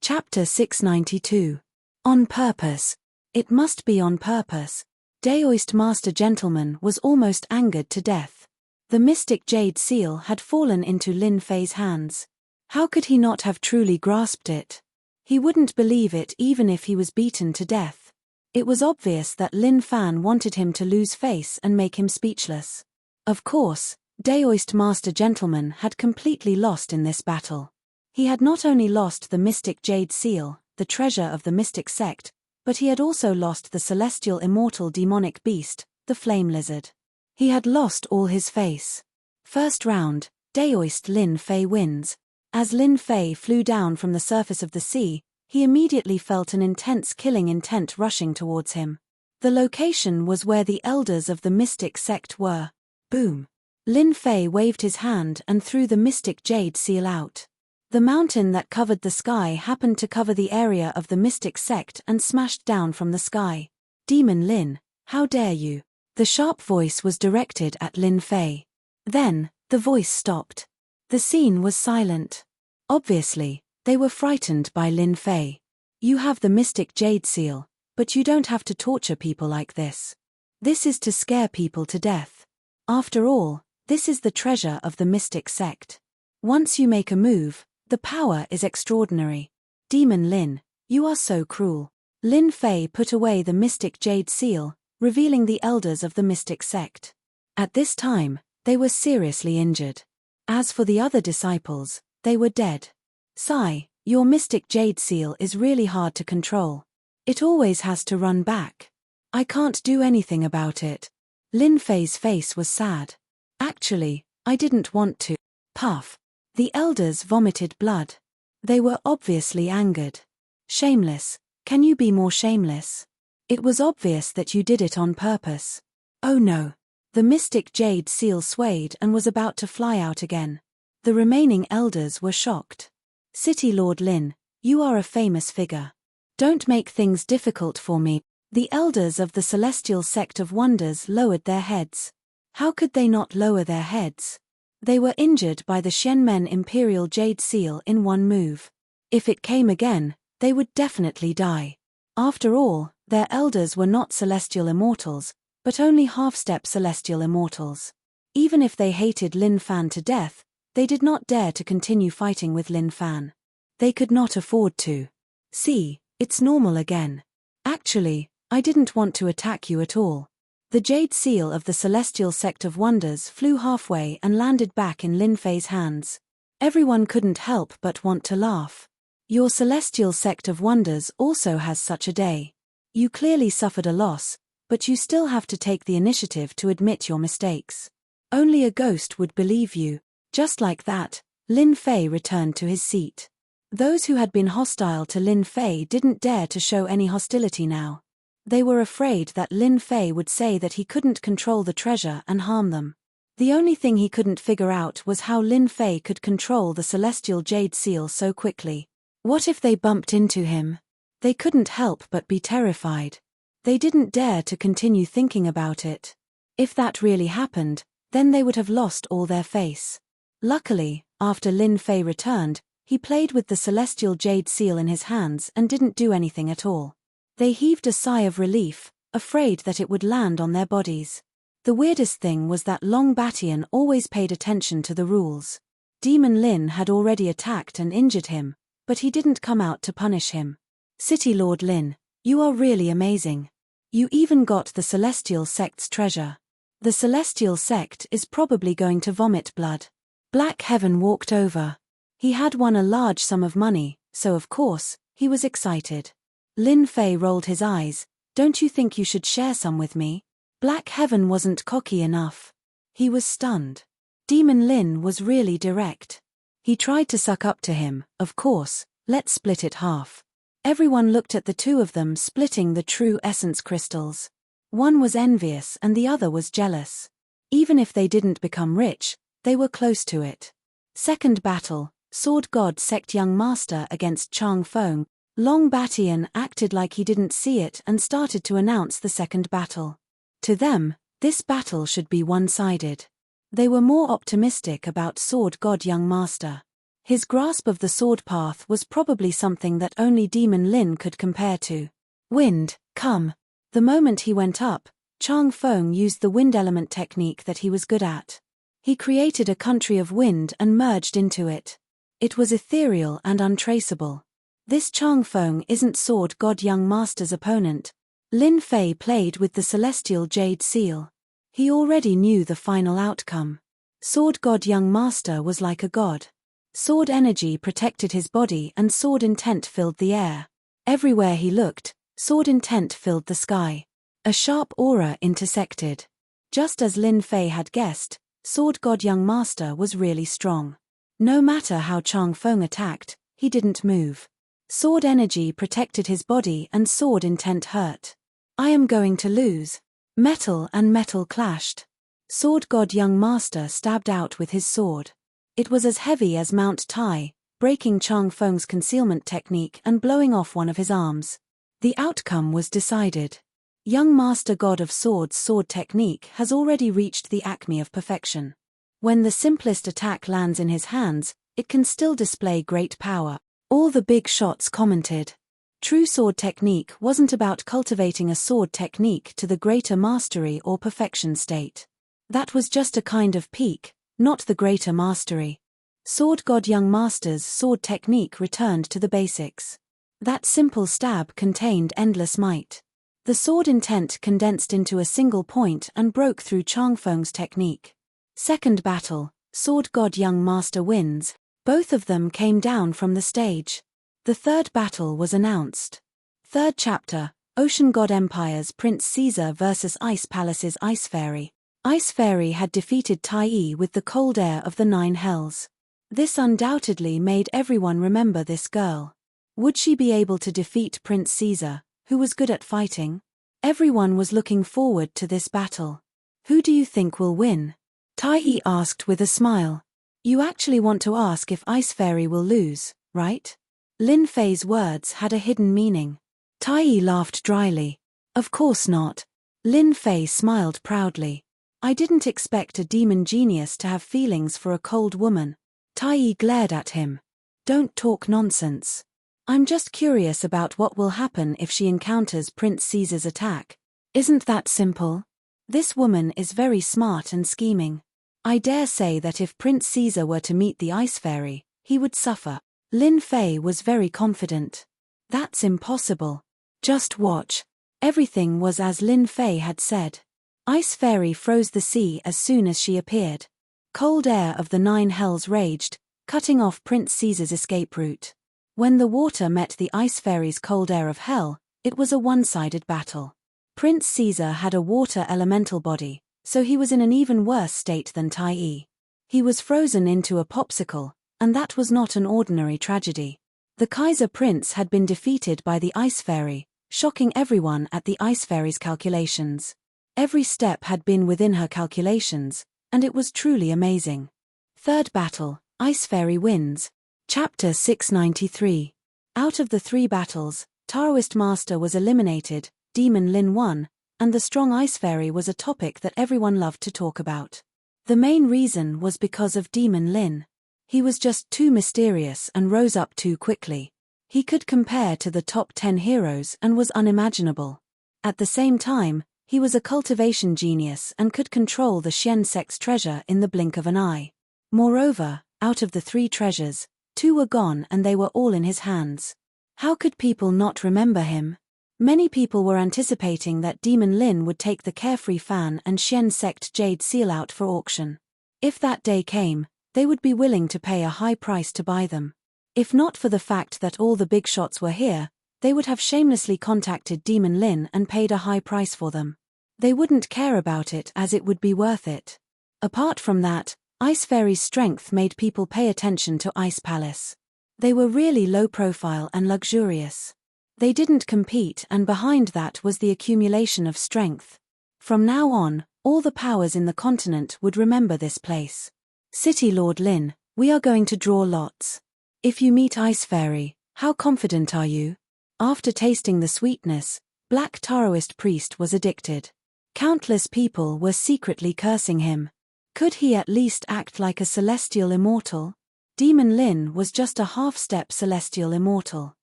[SPEAKER 1] Chapter 692. On purpose. It must be on purpose. Daoist Master Gentleman was almost angered to death. The mystic Jade Seal had fallen into Lin Fei's hands. How could he not have truly grasped it? He wouldn't believe it even if he was beaten to death. It was obvious that Lin Fan wanted him to lose face and make him speechless. Of course, Daoist Master Gentleman had completely lost in this battle. He had not only lost the mystic Jade Seal, the treasure of the mystic sect, but he had also lost the celestial immortal demonic beast, the flame lizard. He had lost all his face. First round, Daoist Lin Fei wins. As Lin Fei flew down from the surface of the sea, he immediately felt an intense killing intent rushing towards him. The location was where the elders of the mystic sect were. Boom. Lin Fei waved his hand and threw the mystic jade seal out. The mountain that covered the sky happened to cover the area of the mystic sect and smashed down from the sky. Demon Lin, how dare you? The sharp voice was directed at Lin Fei. Then, the voice stopped. The scene was silent. Obviously, they were frightened by Lin Fei. You have the mystic jade seal, but you don't have to torture people like this. This is to scare people to death. After all, this is the treasure of the mystic sect. Once you make a move, the power is extraordinary. Demon Lin, you are so cruel. Lin Fei put away the mystic jade seal, revealing the elders of the mystic sect. At this time, they were seriously injured. As for the other disciples, they were dead. Sai, your mystic jade seal is really hard to control. It always has to run back. I can't do anything about it. Lin Fei's face was sad. Actually, I didn't want to. Puff. The elders vomited blood. They were obviously angered. Shameless, can you be more shameless? It was obvious that you did it on purpose. Oh no. The mystic jade seal swayed and was about to fly out again. The remaining elders were shocked. City Lord Lin, you are a famous figure. Don't make things difficult for me. The elders of the Celestial Sect of Wonders lowered their heads. How could they not lower their heads? They were injured by the Shenmen Imperial Jade Seal in one move. If it came again, they would definitely die. After all, their elders were not celestial immortals, but only half-step celestial immortals. Even if they hated Lin Fan to death, they did not dare to continue fighting with Lin Fan. They could not afford to. See, it's normal again. Actually, I didn't want to attack you at all. The jade seal of the Celestial Sect of Wonders flew halfway and landed back in Lin Fei's hands. Everyone couldn't help but want to laugh. Your Celestial Sect of Wonders also has such a day. You clearly suffered a loss, but you still have to take the initiative to admit your mistakes. Only a ghost would believe you. Just like that, Lin Fei returned to his seat. Those who had been hostile to Lin Fei didn't dare to show any hostility now. They were afraid that Lin Fei would say that he couldn't control the treasure and harm them. The only thing he couldn't figure out was how Lin Fei could control the celestial jade seal so quickly. What if they bumped into him? They couldn't help but be terrified. They didn't dare to continue thinking about it. If that really happened, then they would have lost all their face. Luckily, after Lin Fei returned, he played with the celestial jade seal in his hands and didn't do anything at all. They heaved a sigh of relief, afraid that it would land on their bodies. The weirdest thing was that Long Batian always paid attention to the rules. Demon Lin had already attacked and injured him, but he didn't come out to punish him. City Lord Lin, you are really amazing. You even got the Celestial Sect's treasure. The Celestial Sect is probably going to vomit blood. Black Heaven walked over. He had won a large sum of money, so of course, he was excited. Lin Fei rolled his eyes. Don't you think you should share some with me? Black Heaven wasn't cocky enough. He was stunned. Demon Lin was really direct. He tried to suck up to him, of course, let's split it half. Everyone looked at the two of them splitting the true essence crystals. One was envious and the other was jealous. Even if they didn't become rich, they were close to it. Second battle, Sword God Sect Young Master against Chang Feng. Long Batian acted like he didn't see it and started to announce the second battle. To them, this battle should be one-sided. They were more optimistic about Sword God Young Master. His grasp of the sword path was probably something that only Demon Lin could compare to. Wind, come. The moment he went up, Chang Feng used the wind element technique that he was good at. He created a country of wind and merged into it. It was ethereal and untraceable. This Chang Feng isn't Sword God Young Master's opponent. Lin Fei played with the celestial jade seal. He already knew the final outcome. Sword God Young Master was like a god. Sword energy protected his body and sword intent filled the air. Everywhere he looked, sword intent filled the sky. A sharp aura intersected. Just as Lin Fei had guessed, Sword God Young Master was really strong. No matter how Chang Feng attacked, he didn't move. Sword energy protected his body and sword intent hurt. I am going to lose. Metal and metal clashed. Sword God Young Master stabbed out with his sword. It was as heavy as Mount Tai, breaking Chang Feng's concealment technique and blowing off one of his arms. The outcome was decided. Young Master God of Swords' sword technique has already reached the acme of perfection. When the simplest attack lands in his hands, it can still display great power. All the big shots commented. True sword technique wasn't about cultivating a sword technique to the greater mastery or perfection state. That was just a kind of peak, not the greater mastery. Sword God Young Master's sword technique returned to the basics. That simple stab contained endless might. The sword intent condensed into a single point and broke through Chang Feng's technique. Second battle, Sword God Young Master wins. Both of them came down from the stage. The third battle was announced. Third chapter, Ocean God Empire's Prince Caesar vs Ice Palace's Ice Fairy. Ice Fairy had defeated Tai Yi with the cold air of the 9 hells. This undoubtedly made everyone remember this girl. Would she be able to defeat Prince Caesar, who was good at fighting? Everyone was looking forward to this battle. Who do you think will win? Tai Yi asked with a smile. You actually want to ask if Ice Fairy will lose, right? Lin Fei's words had a hidden meaning. Tai Yi laughed dryly. Of course not. Lin Fei smiled proudly. I didn't expect a demon genius to have feelings for a cold woman. Tai Yi glared at him. Don't talk nonsense. I'm just curious about what will happen if she encounters Prince Caesar's attack. Isn't that simple? This woman is very smart and scheming. I dare say that if Prince Caesar were to meet the Ice Fairy, he would suffer. Lin Fei was very confident. That's impossible. Just watch. Everything was as Lin Fei had said. Ice Fairy froze the sea as soon as she appeared. Cold air of the 9 hells raged, cutting off Prince Caesar's escape route. When the water met the Ice Fairy's cold air of hell, it was a one-sided battle. Prince Caesar had a water elemental body, so he was in an even worse state than Tai Yi. He was frozen into a popsicle, and that was not an ordinary tragedy. The Kaiser Prince had been defeated by the Ice Fairy, shocking everyone at the Ice Fairy's calculations. Every step had been within her calculations, and it was truly amazing. Third battle, Ice Fairy wins. Chapter 693. Out of the 3 battles, Taoist Master was eliminated, Demon Lin won, and the strong Ice Fairy was a topic that everyone loved to talk about. The main reason was because of Demon Lin. He was just too mysterious and rose up too quickly. He could compare to the top 10 heroes and was unimaginable. At the same time, he was a cultivation genius and could control the Xian sect's treasure in the blink of an eye. Moreover, out of the 3 treasures, 2 were gone and they were all in his hands. How could people not remember him? Many people were anticipating that Demon Lin would take the Carefree Fan and Xian sect Jade Seal out for auction. If that day came, they would be willing to pay a high price to buy them. If not for the fact that all the big shots were here, they would have shamelessly contacted Demon Lin and paid a high price for them. They wouldn't care about it as it would be worth it. Apart from that, Ice Fairy's strength made people pay attention to Ice Palace. They were really low profile and luxurious. They didn't compete, and behind that was the accumulation of strength. From now on, all the powers in the continent would remember this place. City Lord Lin, we are going to draw lots. If you meet Ice Fairy, how confident are you? After tasting the sweetness, Black Taoist Priest was addicted. Countless people were secretly cursing him. Could he at least act like a celestial immortal? Demon Lin was just a half-step celestial immortal.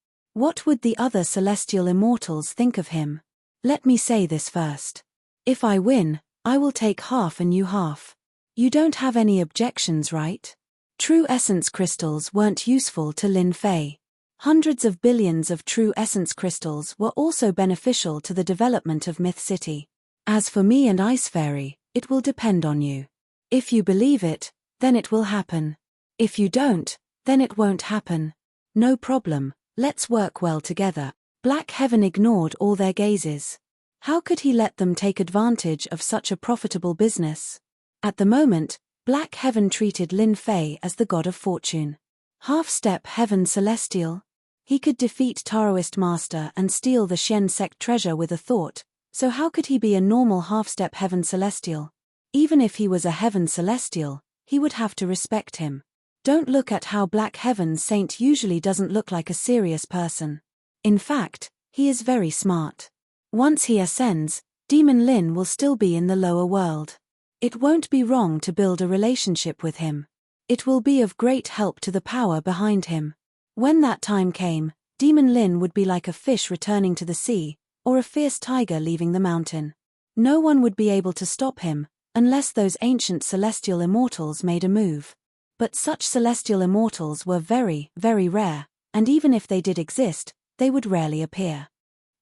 [SPEAKER 1] What would the other celestial immortals think of him? Let me say this first. If I win, I will take half and you half. You don't have any objections, right? True essence crystals weren't useful to Lin Fei. Hundreds of billions of true essence crystals were also beneficial to the development of Myth City. As for me and Ice Fairy, it will depend on you. If you believe it, then it will happen. If you don't, then it won't happen. No problem, let's work well together. Black Heaven ignored all their gazes. How could he let them take advantage of such a profitable business? At the moment, Black Heaven treated Lin Fei as the god of fortune. Half-step Heaven Celestial? He could defeat Taoist Master and steal the Xian sect treasure with a thought, so how could he be a normal half-step Heaven Celestial? Even if he was a heaven celestial, he would have to respect him. Don't look at how Black Heaven's saint usually doesn't look like a serious person. In fact, he is very smart. Once he ascends, Demon Lin will still be in the lower world. It won't be wrong to build a relationship with him. It will be of great help to the power behind him. When that time came, Demon Lin would be like a fish returning to the sea, or a fierce tiger leaving the mountain. No one would be able to stop him, unless those ancient celestial immortals made a move. But such celestial immortals were very, very rare, and even if they did exist, they would rarely appear.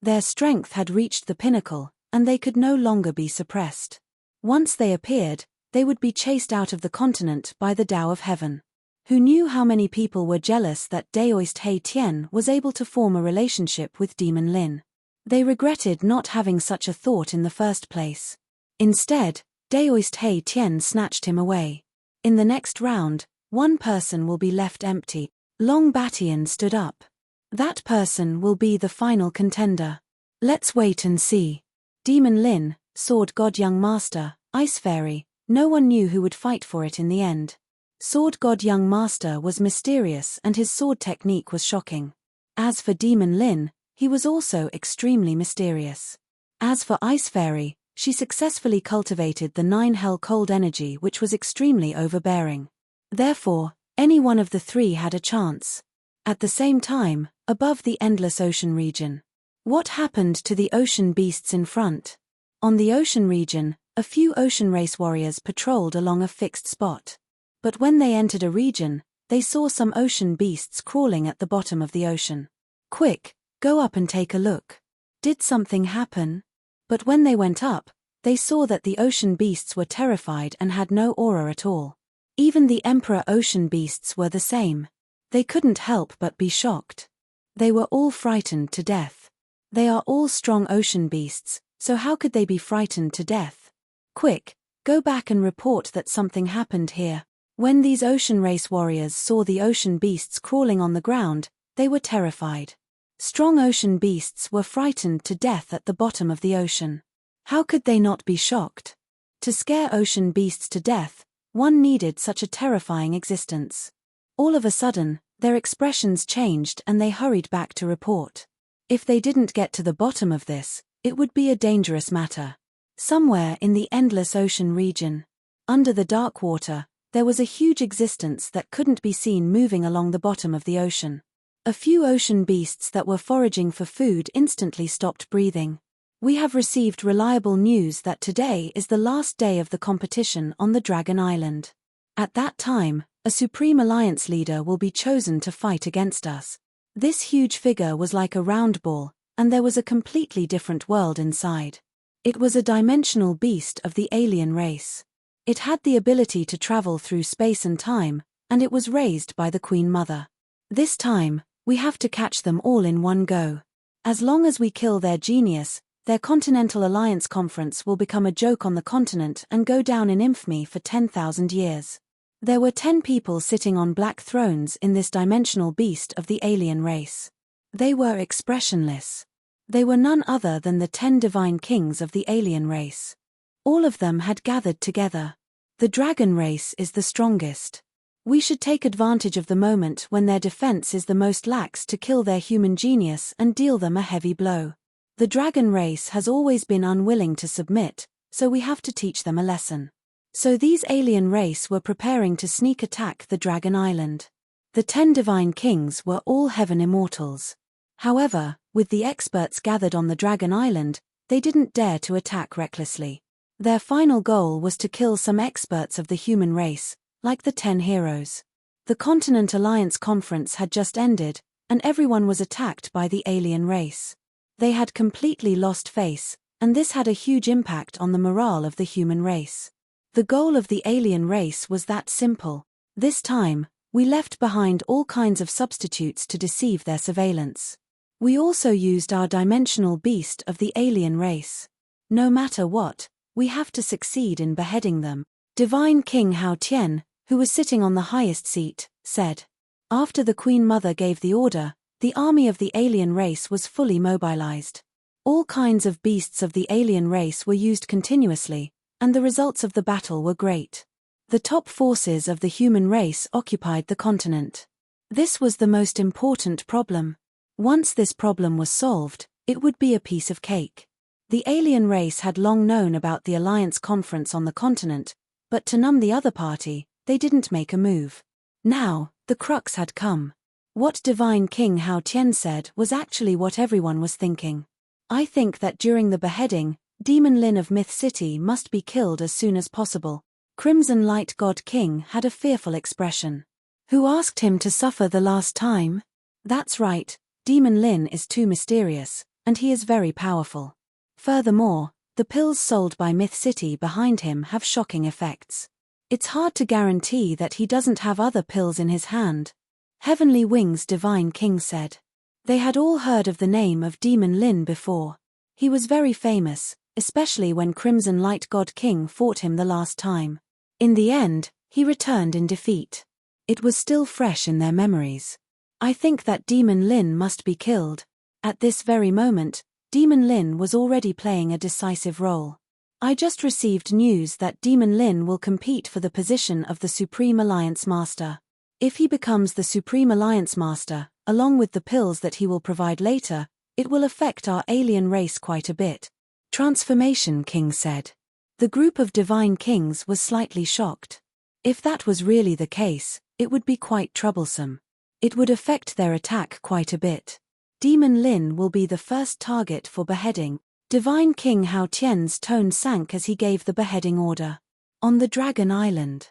[SPEAKER 1] Their strength had reached the pinnacle, and they could no longer be suppressed. Once they appeared, they would be chased out of the continent by the Tao of Heaven. Who knew how many people were jealous that Daoist He Tian was able to form a relationship with Demon Lin? They regretted not having such a thought in the first place. Instead, Daoist He Tian snatched him away. In the next round, one person will be left empty. Long Batian stood up. That person will be the final contender. Let's wait and see. Demon Lin, Sword God Young Master, Ice Fairy, no one knew who would fight for it in the end. Sword God Young Master was mysterious and his sword technique was shocking. As for Demon Lin, he was also extremely mysterious. As for Ice Fairy, she successfully cultivated the 9 hell cold energy which was extremely overbearing. Therefore, any one of the three had a chance. At the same time, above the endless ocean region. What happened to the ocean beasts in front? On the ocean region, a few ocean race warriors patrolled along a fixed spot. But when they entered a region, they saw some ocean beasts crawling at the bottom of the ocean. Quick, go up and take a look. Did something happen? But when they went up, they saw that the ocean beasts were terrified and had no aura at all. Even the emperor ocean beasts were the same. They couldn't help but be shocked. They were all frightened to death. They are all strong ocean beasts, so how could they be frightened to death? Quick, go back and report that something happened here. When these ocean race warriors saw the ocean beasts crawling on the ground, they were terrified. Strong ocean beasts were frightened to death at the bottom of the ocean. How could they not be shocked? To scare ocean beasts to death, one needed such a terrifying existence. All of a sudden, their expressions changed and they hurried back to report. If they didn't get to the bottom of this, it would be a dangerous matter. Somewhere in the endless ocean region, under the dark water, there was a huge existence that couldn't be seen moving along the bottom of the ocean. A few ocean beasts that were foraging for food instantly stopped breathing. We have received reliable news that today is the last day of the competition on the Dragon Island. At that time, a Supreme Alliance leader will be chosen to fight against us. This huge figure was like a round ball, and there was a completely different world inside. It was a dimensional beast of the alien race. It had the ability to travel through space and time, and it was raised by the Queen Mother. This time, we have to catch them all in one go. As long as we kill their genius, their Continental Alliance conference will become a joke on the continent and go down in infamy for 10,000 years. There were 10 people sitting on black thrones in this dimensional beast of the alien race. They were expressionless. They were none other than the 10 divine kings of the alien race. All of them had gathered together. The dragon race is the strongest. We should take advantage of the moment when their defense is the most lax to kill their human genius and deal them a heavy blow. The dragon race has always been unwilling to submit, so we have to teach them a lesson. So these alien race were preparing to sneak attack the Dragon Island. The 10 divine kings were all heaven immortals. However, with the experts gathered on the Dragon Island, they didn't dare to attack recklessly. Their final goal was to kill some experts of the human race, like the 10 heroes. The Continent Alliance conference had just ended, and everyone was attacked by the alien race. They had completely lost face, and this had a huge impact on the morale of the human race. The goal of the alien race was that simple. This time, we left behind all kinds of substitutes to deceive their surveillance. We also used our dimensional beast of the alien race. No matter what, we have to succeed in beheading them. Divine King Hao Tian, who was sitting on the highest seat, said. After the Queen Mother gave the order, the army of the alien race was fully mobilized. All kinds of beasts of the alien race were used continuously, and the results of the battle were great. The top forces of the human race occupied the continent. This was the most important problem. Once this problem was solved, it would be a piece of cake. The alien race had long known about the Alliance Conference on the continent, but to numb the other party, they didn't make a move. Now, the crux had come. What Divine King Hao Tian said was actually what everyone was thinking. I think that during the beheading, Demon Lin of Myth City must be killed as soon as possible. Crimson Light God King had a fearful expression. Who asked him to suffer the last time? That's right, Demon Lin is too mysterious, and he is very powerful. Furthermore, the pills sold by Myth City behind him have shocking effects. It's hard to guarantee that he doesn't have other pills in his hand. Heavenly Wings Divine King said. They had all heard of the name of Demon Lin before. He was very famous, especially when Crimson Light God King fought him the last time. In the end, he returned in defeat. It was still fresh in their memories. I think that Demon Lin must be killed. At this very moment, Demon Lin was already playing a decisive role. I just received news that Demon Lin will compete for the position of the Supreme Alliance Master. If he becomes the Supreme Alliance Master, along with the pills that he will provide later, it will affect our alien race quite a bit. Transformation King said. The group of Divine Kings was slightly shocked. If that was really the case, it would be quite troublesome. It would affect their attack quite a bit. Demon Lin will be the first target for beheading. Divine King Hao Tian's tone sank as he gave the beheading order. On the Dragon Island.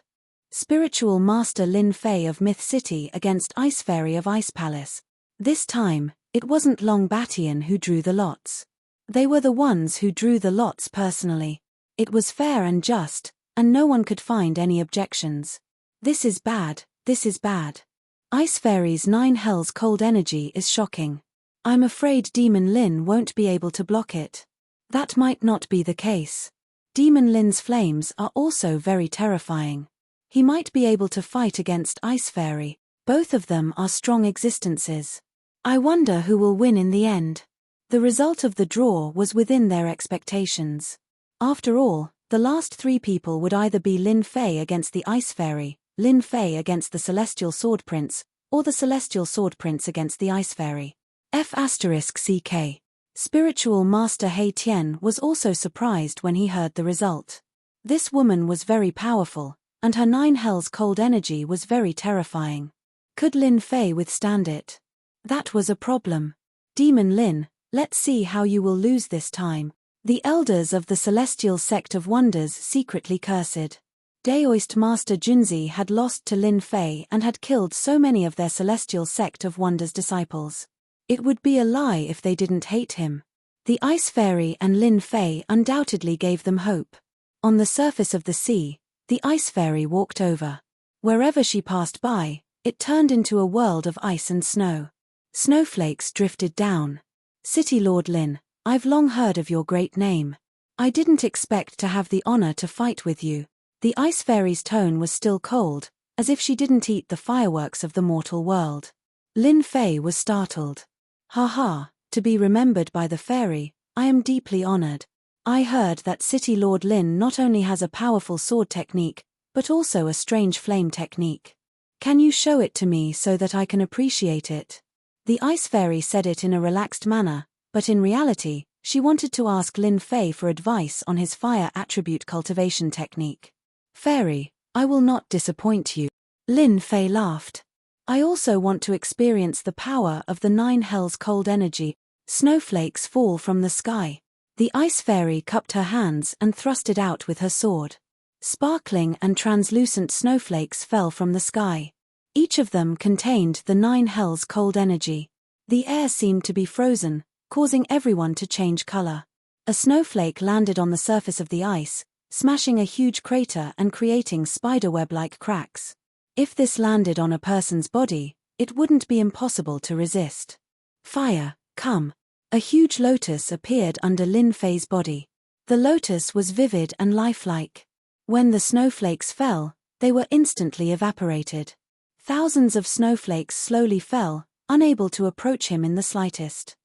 [SPEAKER 1] Spiritual Master Lin Fei of Myth City against Ice Fairy of Ice Palace. This time, it wasn't Long Batian who drew the lots. They were the ones who drew the lots personally. It was fair and just, and no one could find any objections. This is bad, this is bad. Ice Fairy's 9 Hells cold energy is shocking. I'm afraid Demon Lin won't be able to block it. That might not be the case. Demon Lin's flames are also very terrifying. He might be able to fight against Ice Fairy. Both of them are strong existences. I wonder who will win in the end. The result of the draw was within their expectations. After all, the last 3 people would either be Lin Fei against the Ice Fairy, Lin Fei against the Celestial Sword Prince, or the Celestial Sword Prince against the Ice Fairy. F***CK. Spiritual Master Hei Tian was also surprised when he heard the result. This woman was very powerful, and her 9 Hells cold energy was very terrifying. Could Lin Fei withstand it? That was a problem. Demon Lin, let's see how you will lose this time. The elders of the Celestial Sect of Wonders secretly cursed. Daoist Master Junzi had lost to Lin Fei and had killed so many of their Celestial Sect of Wonders disciples. It would be a lie if they didn't hate him. The Ice Fairy and Lin Fei undoubtedly gave them hope. On the surface of the sea, the Ice Fairy walked over. Wherever she passed by, it turned into a world of ice and snow. Snowflakes drifted down. City Lord Lin, I've long heard of your great name. I didn't expect to have the honor to fight with you. The Ice Fairy's tone was still cold, as if she didn't eat the fireworks of the mortal world. Lin Fei was startled. Ha, to be remembered by the fairy, I am deeply honored. I heard that City Lord Lin not only has a powerful sword technique, but also a strange flame technique. Can you show it to me so that I can appreciate it? The Ice Fairy said it in a relaxed manner, but in reality, she wanted to ask Lin Fei for advice on his fire attribute cultivation technique. Fairy, I will not disappoint you. Lin Fei laughed. I also want to experience the power of the 9 Hells cold energy. Snowflakes fall from the sky. The Ice Fairy cupped her hands and thrust it out with her sword. Sparkling and translucent snowflakes fell from the sky. Each of them contained the 9 Hells cold energy. The air seemed to be frozen, causing everyone to change color. A snowflake landed on the surface of the ice, smashing a huge crater and creating spiderweb-like cracks. If this landed on a person's body, it wouldn't be impossible to resist. Fire, come. A huge lotus appeared under Lin Fei's body. The lotus was vivid and lifelike. When the snowflakes fell, they were instantly evaporated. Thousands of snowflakes slowly fell, unable to approach him in the slightest.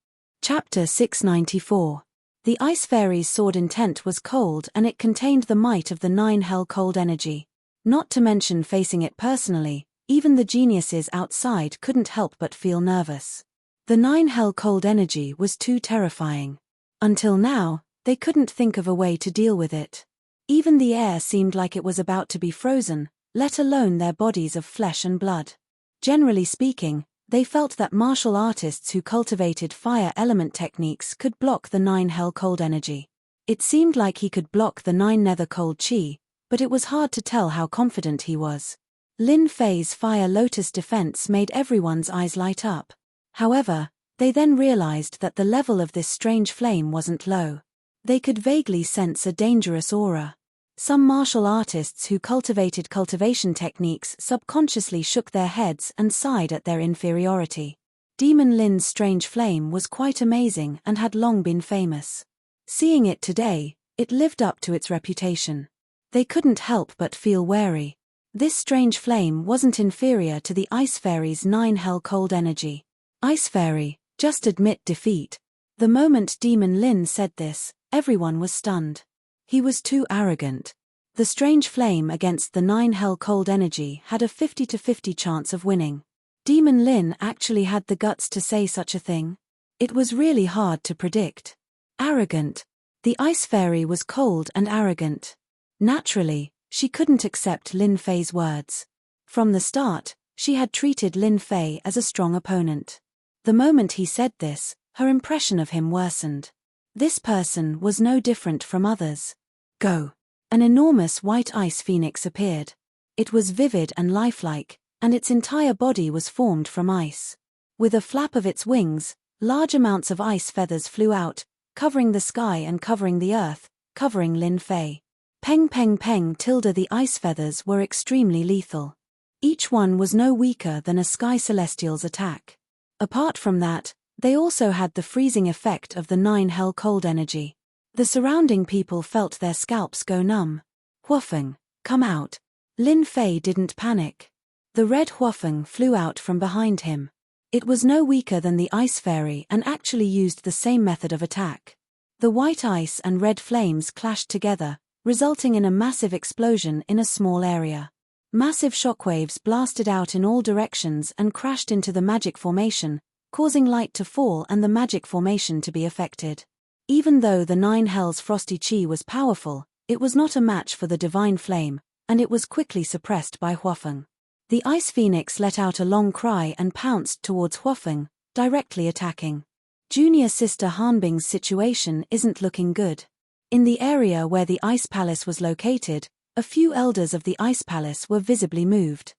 [SPEAKER 1] Chapter 694. The Ice Fairy's sword intent was cold and it contained the might of the 9 hell cold energy. Not to mention facing it personally, even the geniuses outside couldn't help but feel nervous. The 9 hell cold energy was too terrifying. Until now, they couldn't think of a way to deal with it. Even the air seemed like it was about to be frozen, let alone their bodies of flesh and blood. Generally speaking, they felt that martial artists who cultivated fire element techniques could block the 9 hell cold energy. It seemed like he could block the 9 nether cold chi, but it was hard to tell how confident he was. Lin Fei's fire lotus defense made everyone's eyes light up. However, they then realized that the level of this strange flame wasn't low. They could vaguely sense a dangerous aura. Some martial artists who cultivated cultivation techniques subconsciously shook their heads and sighed at their inferiority. Demon Lin's strange flame was quite amazing and had long been famous. Seeing it today, it lived up to its reputation. They couldn't help but feel wary. This strange flame wasn't inferior to the Ice Fairy's 9 hell cold energy. Ice Fairy, just admit defeat. The moment Demon Lin said this, everyone was stunned. He was too arrogant. The strange flame against the 9 hell cold energy had a 50-50 chance of winning. Demon Lin actually had the guts to say such a thing. It was really hard to predict. Arrogant. The Ice Fairy was cold and arrogant. Naturally, she couldn't accept Lin Fei's words. From the start, she had treated Lin Fei as a strong opponent. The moment he said this, her impression of him worsened. This person was no different from others. Go. An enormous white ice phoenix appeared. It was vivid and lifelike, and its entire body was formed from ice. With a flap of its wings, large amounts of ice feathers flew out, covering the sky and covering the earth, covering Lin Fei. Peng peng peng tilde the ice feathers were extremely lethal. Each one was no weaker than a sky celestial's attack. Apart from that, they also had the freezing effect of the 9 hell cold energy. The surrounding people felt their scalps go numb. Huofeng, come out. Lin Fei didn't panic. The red Huofeng flew out from behind him. It was no weaker than the Ice Fairy and actually used the same method of attack. The white ice and red flames clashed together, resulting in a massive explosion in a small area. Massive shockwaves blasted out in all directions and crashed into the magic formation, causing light to fall and the magic formation to be affected. Even though the 9 hells frosty chi was powerful, it was not a match for the divine flame, and it was quickly suppressed by Huofeng. The ice phoenix let out a long cry and pounced towards Huofeng, directly attacking. Junior sister Hanbing's situation isn't looking good. In the area where the ice palace was located, a few elders of the ice palace were visibly moved.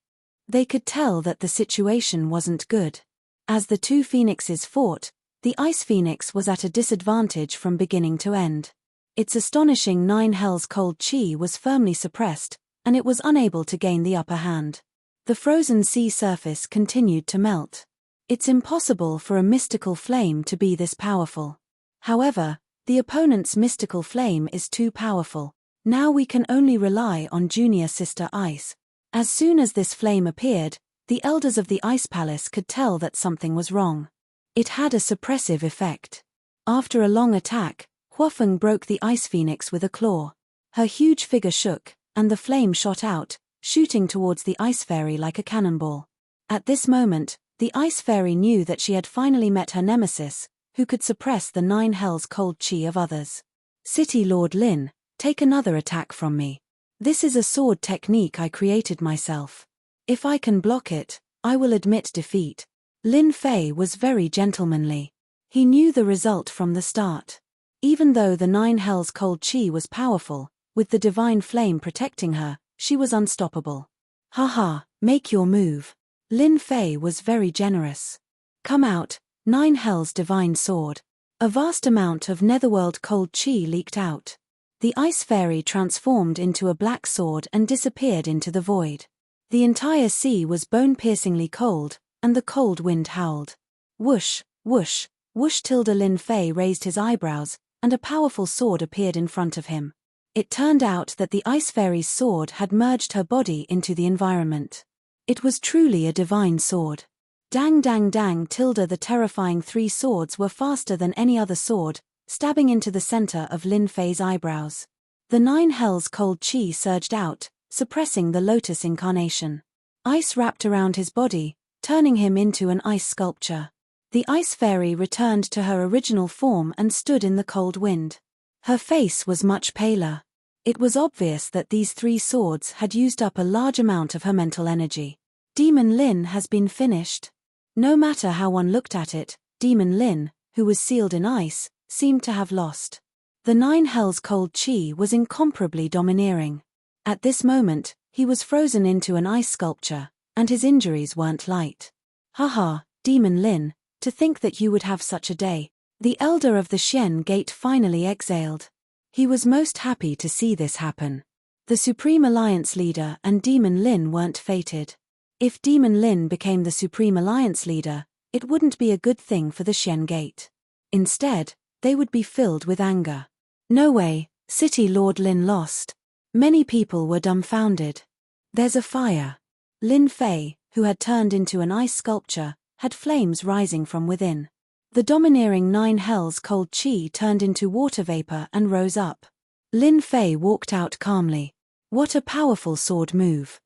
[SPEAKER 1] They could tell that the situation wasn't good. As the two phoenixes fought, the ice phoenix was at a disadvantage from beginning to end. Its astonishing 9 hells cold chi was firmly suppressed, and it was unable to gain the upper hand. The frozen sea surface continued to melt. It's impossible for a mystical flame to be this powerful. However, the opponent's mystical flame is too powerful. Now we can only rely on junior sister Ice. As soon as this flame appeared, the elders of the ice palace could tell that something was wrong. It had a suppressive effect. After a long attack, Huofeng broke the ice phoenix with a claw. Her huge figure shook, and the flame shot out, shooting towards the ice fairy like a cannonball. At this moment, the ice fairy knew that she had finally met her nemesis, who could suppress the 9 hells cold chi of others. City Lord Lin, take another attack from me. This is a sword technique I created myself. If I can block it, I will admit defeat. Lin Fei was very gentlemanly. He knew the result from the start. Even though the 9 hells cold chi was powerful, with the divine flame protecting her, she was unstoppable. Haha, make your move. Lin Fei was very generous. Come out, 9 hells divine sword. A vast amount of netherworld cold chi leaked out. The ice fairy transformed into a black sword and disappeared into the void. The entire sea was bone-piercingly cold, and the cold wind howled. Whoosh, whoosh, whoosh tilde Lin Fei raised his eyebrows, and a powerful sword appeared in front of him. It turned out that the ice fairy's sword had merged her body into the environment. It was truly a divine sword. Dang dang dang tilde the terrifying 3 swords were faster than any other sword, stabbing into the center of Lin Fei's eyebrows. The 9 hells cold chi surged out, suppressing the lotus incarnation. Ice wrapped around his body, turning him into an ice sculpture. The ice fairy returned to her original form and stood in the cold wind. Her face was much paler. It was obvious that these 3 swords had used up a large amount of her mental energy. Demon Lin has been finished. No matter how one looked at it, Demon Lin, who was sealed in ice, seemed to have lost. The 9 hells cold chi was incomparably domineering. At this moment, he was frozen into an ice sculpture, and his injuries weren't light. Haha, Demon Lin, to think that you would have such a day. The elder of the Xian Gate finally exhaled. He was most happy to see this happen. The Supreme Alliance leader and Demon Lin weren't fated. If Demon Lin became the Supreme Alliance leader, it wouldn't be a good thing for the Xian Gate. Instead, they would be filled with anger. No way, City Lord Lin lost. Many people were dumbfounded. There's a fire. Lin Fei, who had turned into an ice sculpture, had flames rising from within. The domineering 9 hells cold chi turned into water vapor and rose up. Lin Fei walked out calmly. What a powerful sword move.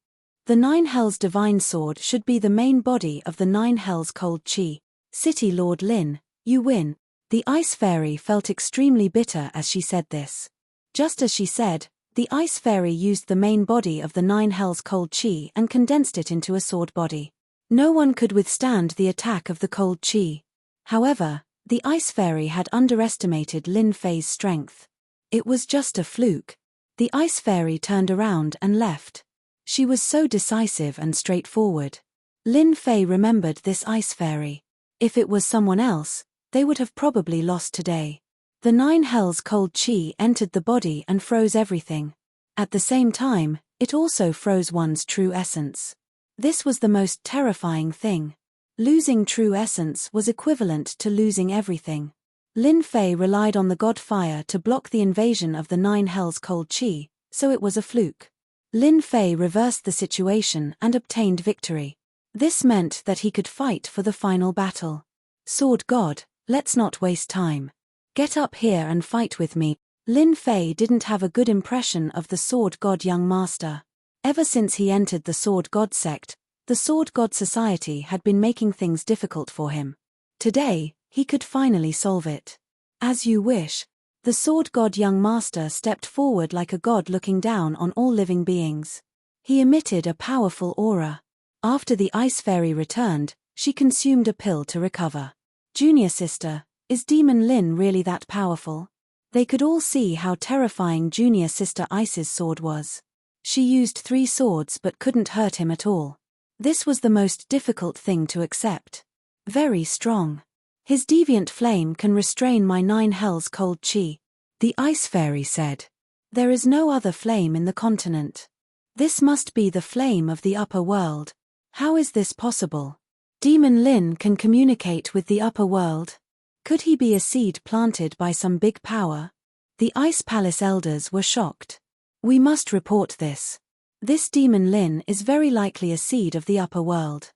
[SPEAKER 1] The 9 hells divine sword should be the main body of the 9 hells cold chi. City Lord Lin, you win. The ice fairy felt extremely bitter as she said this. Just as she said, the ice fairy used the main body of the 9 hells cold chi and condensed it into a sword body. No one could withstand the attack of the cold chi. However, the ice fairy had underestimated Lin Fei's strength. It was just a fluke. The ice fairy turned around and left. She was so decisive and straightforward. Lin Fei remembered this ice fairy. If it was someone else, they would have probably lost today. The 9 hells cold chi entered the body and froze everything. At the same time, it also froze one's true essence. This was the most terrifying thing. Losing true essence was equivalent to losing everything. Lin Fei relied on the god fire to block the invasion of the 9 hells cold chi, so it was a fluke. Lin Fei reversed the situation and obtained victory. This meant that he could fight for the final battle. Sword God, let's not waste time. Get up here and fight with me. Lin Fei didn't have a good impression of the Sword God young master. Ever since he entered the Sword God sect, the Sword God Society had been making things difficult for him. Today, he could finally solve it. As you wish. The Sword God young master stepped forward like a god looking down on all living beings. He emitted a powerful aura. After the ice fairy returned, she consumed a pill to recover. Junior sister, is Demon Lin really that powerful? They could all see how terrifying Junior sister Ice's sword was. She used 3 swords but couldn't hurt him at all. This was the most difficult thing to accept. Very strong. His deviant flame can restrain my 9 hells cold chi. The ice fairy said. There is no other flame in the continent. This must be the flame of the upper world. How is this possible? Demon Lin can communicate with the upper world. Could he be a seed planted by some big power? The Ice Palace elders were shocked. We must report this. This Demon Lin is very likely a seed of the upper world.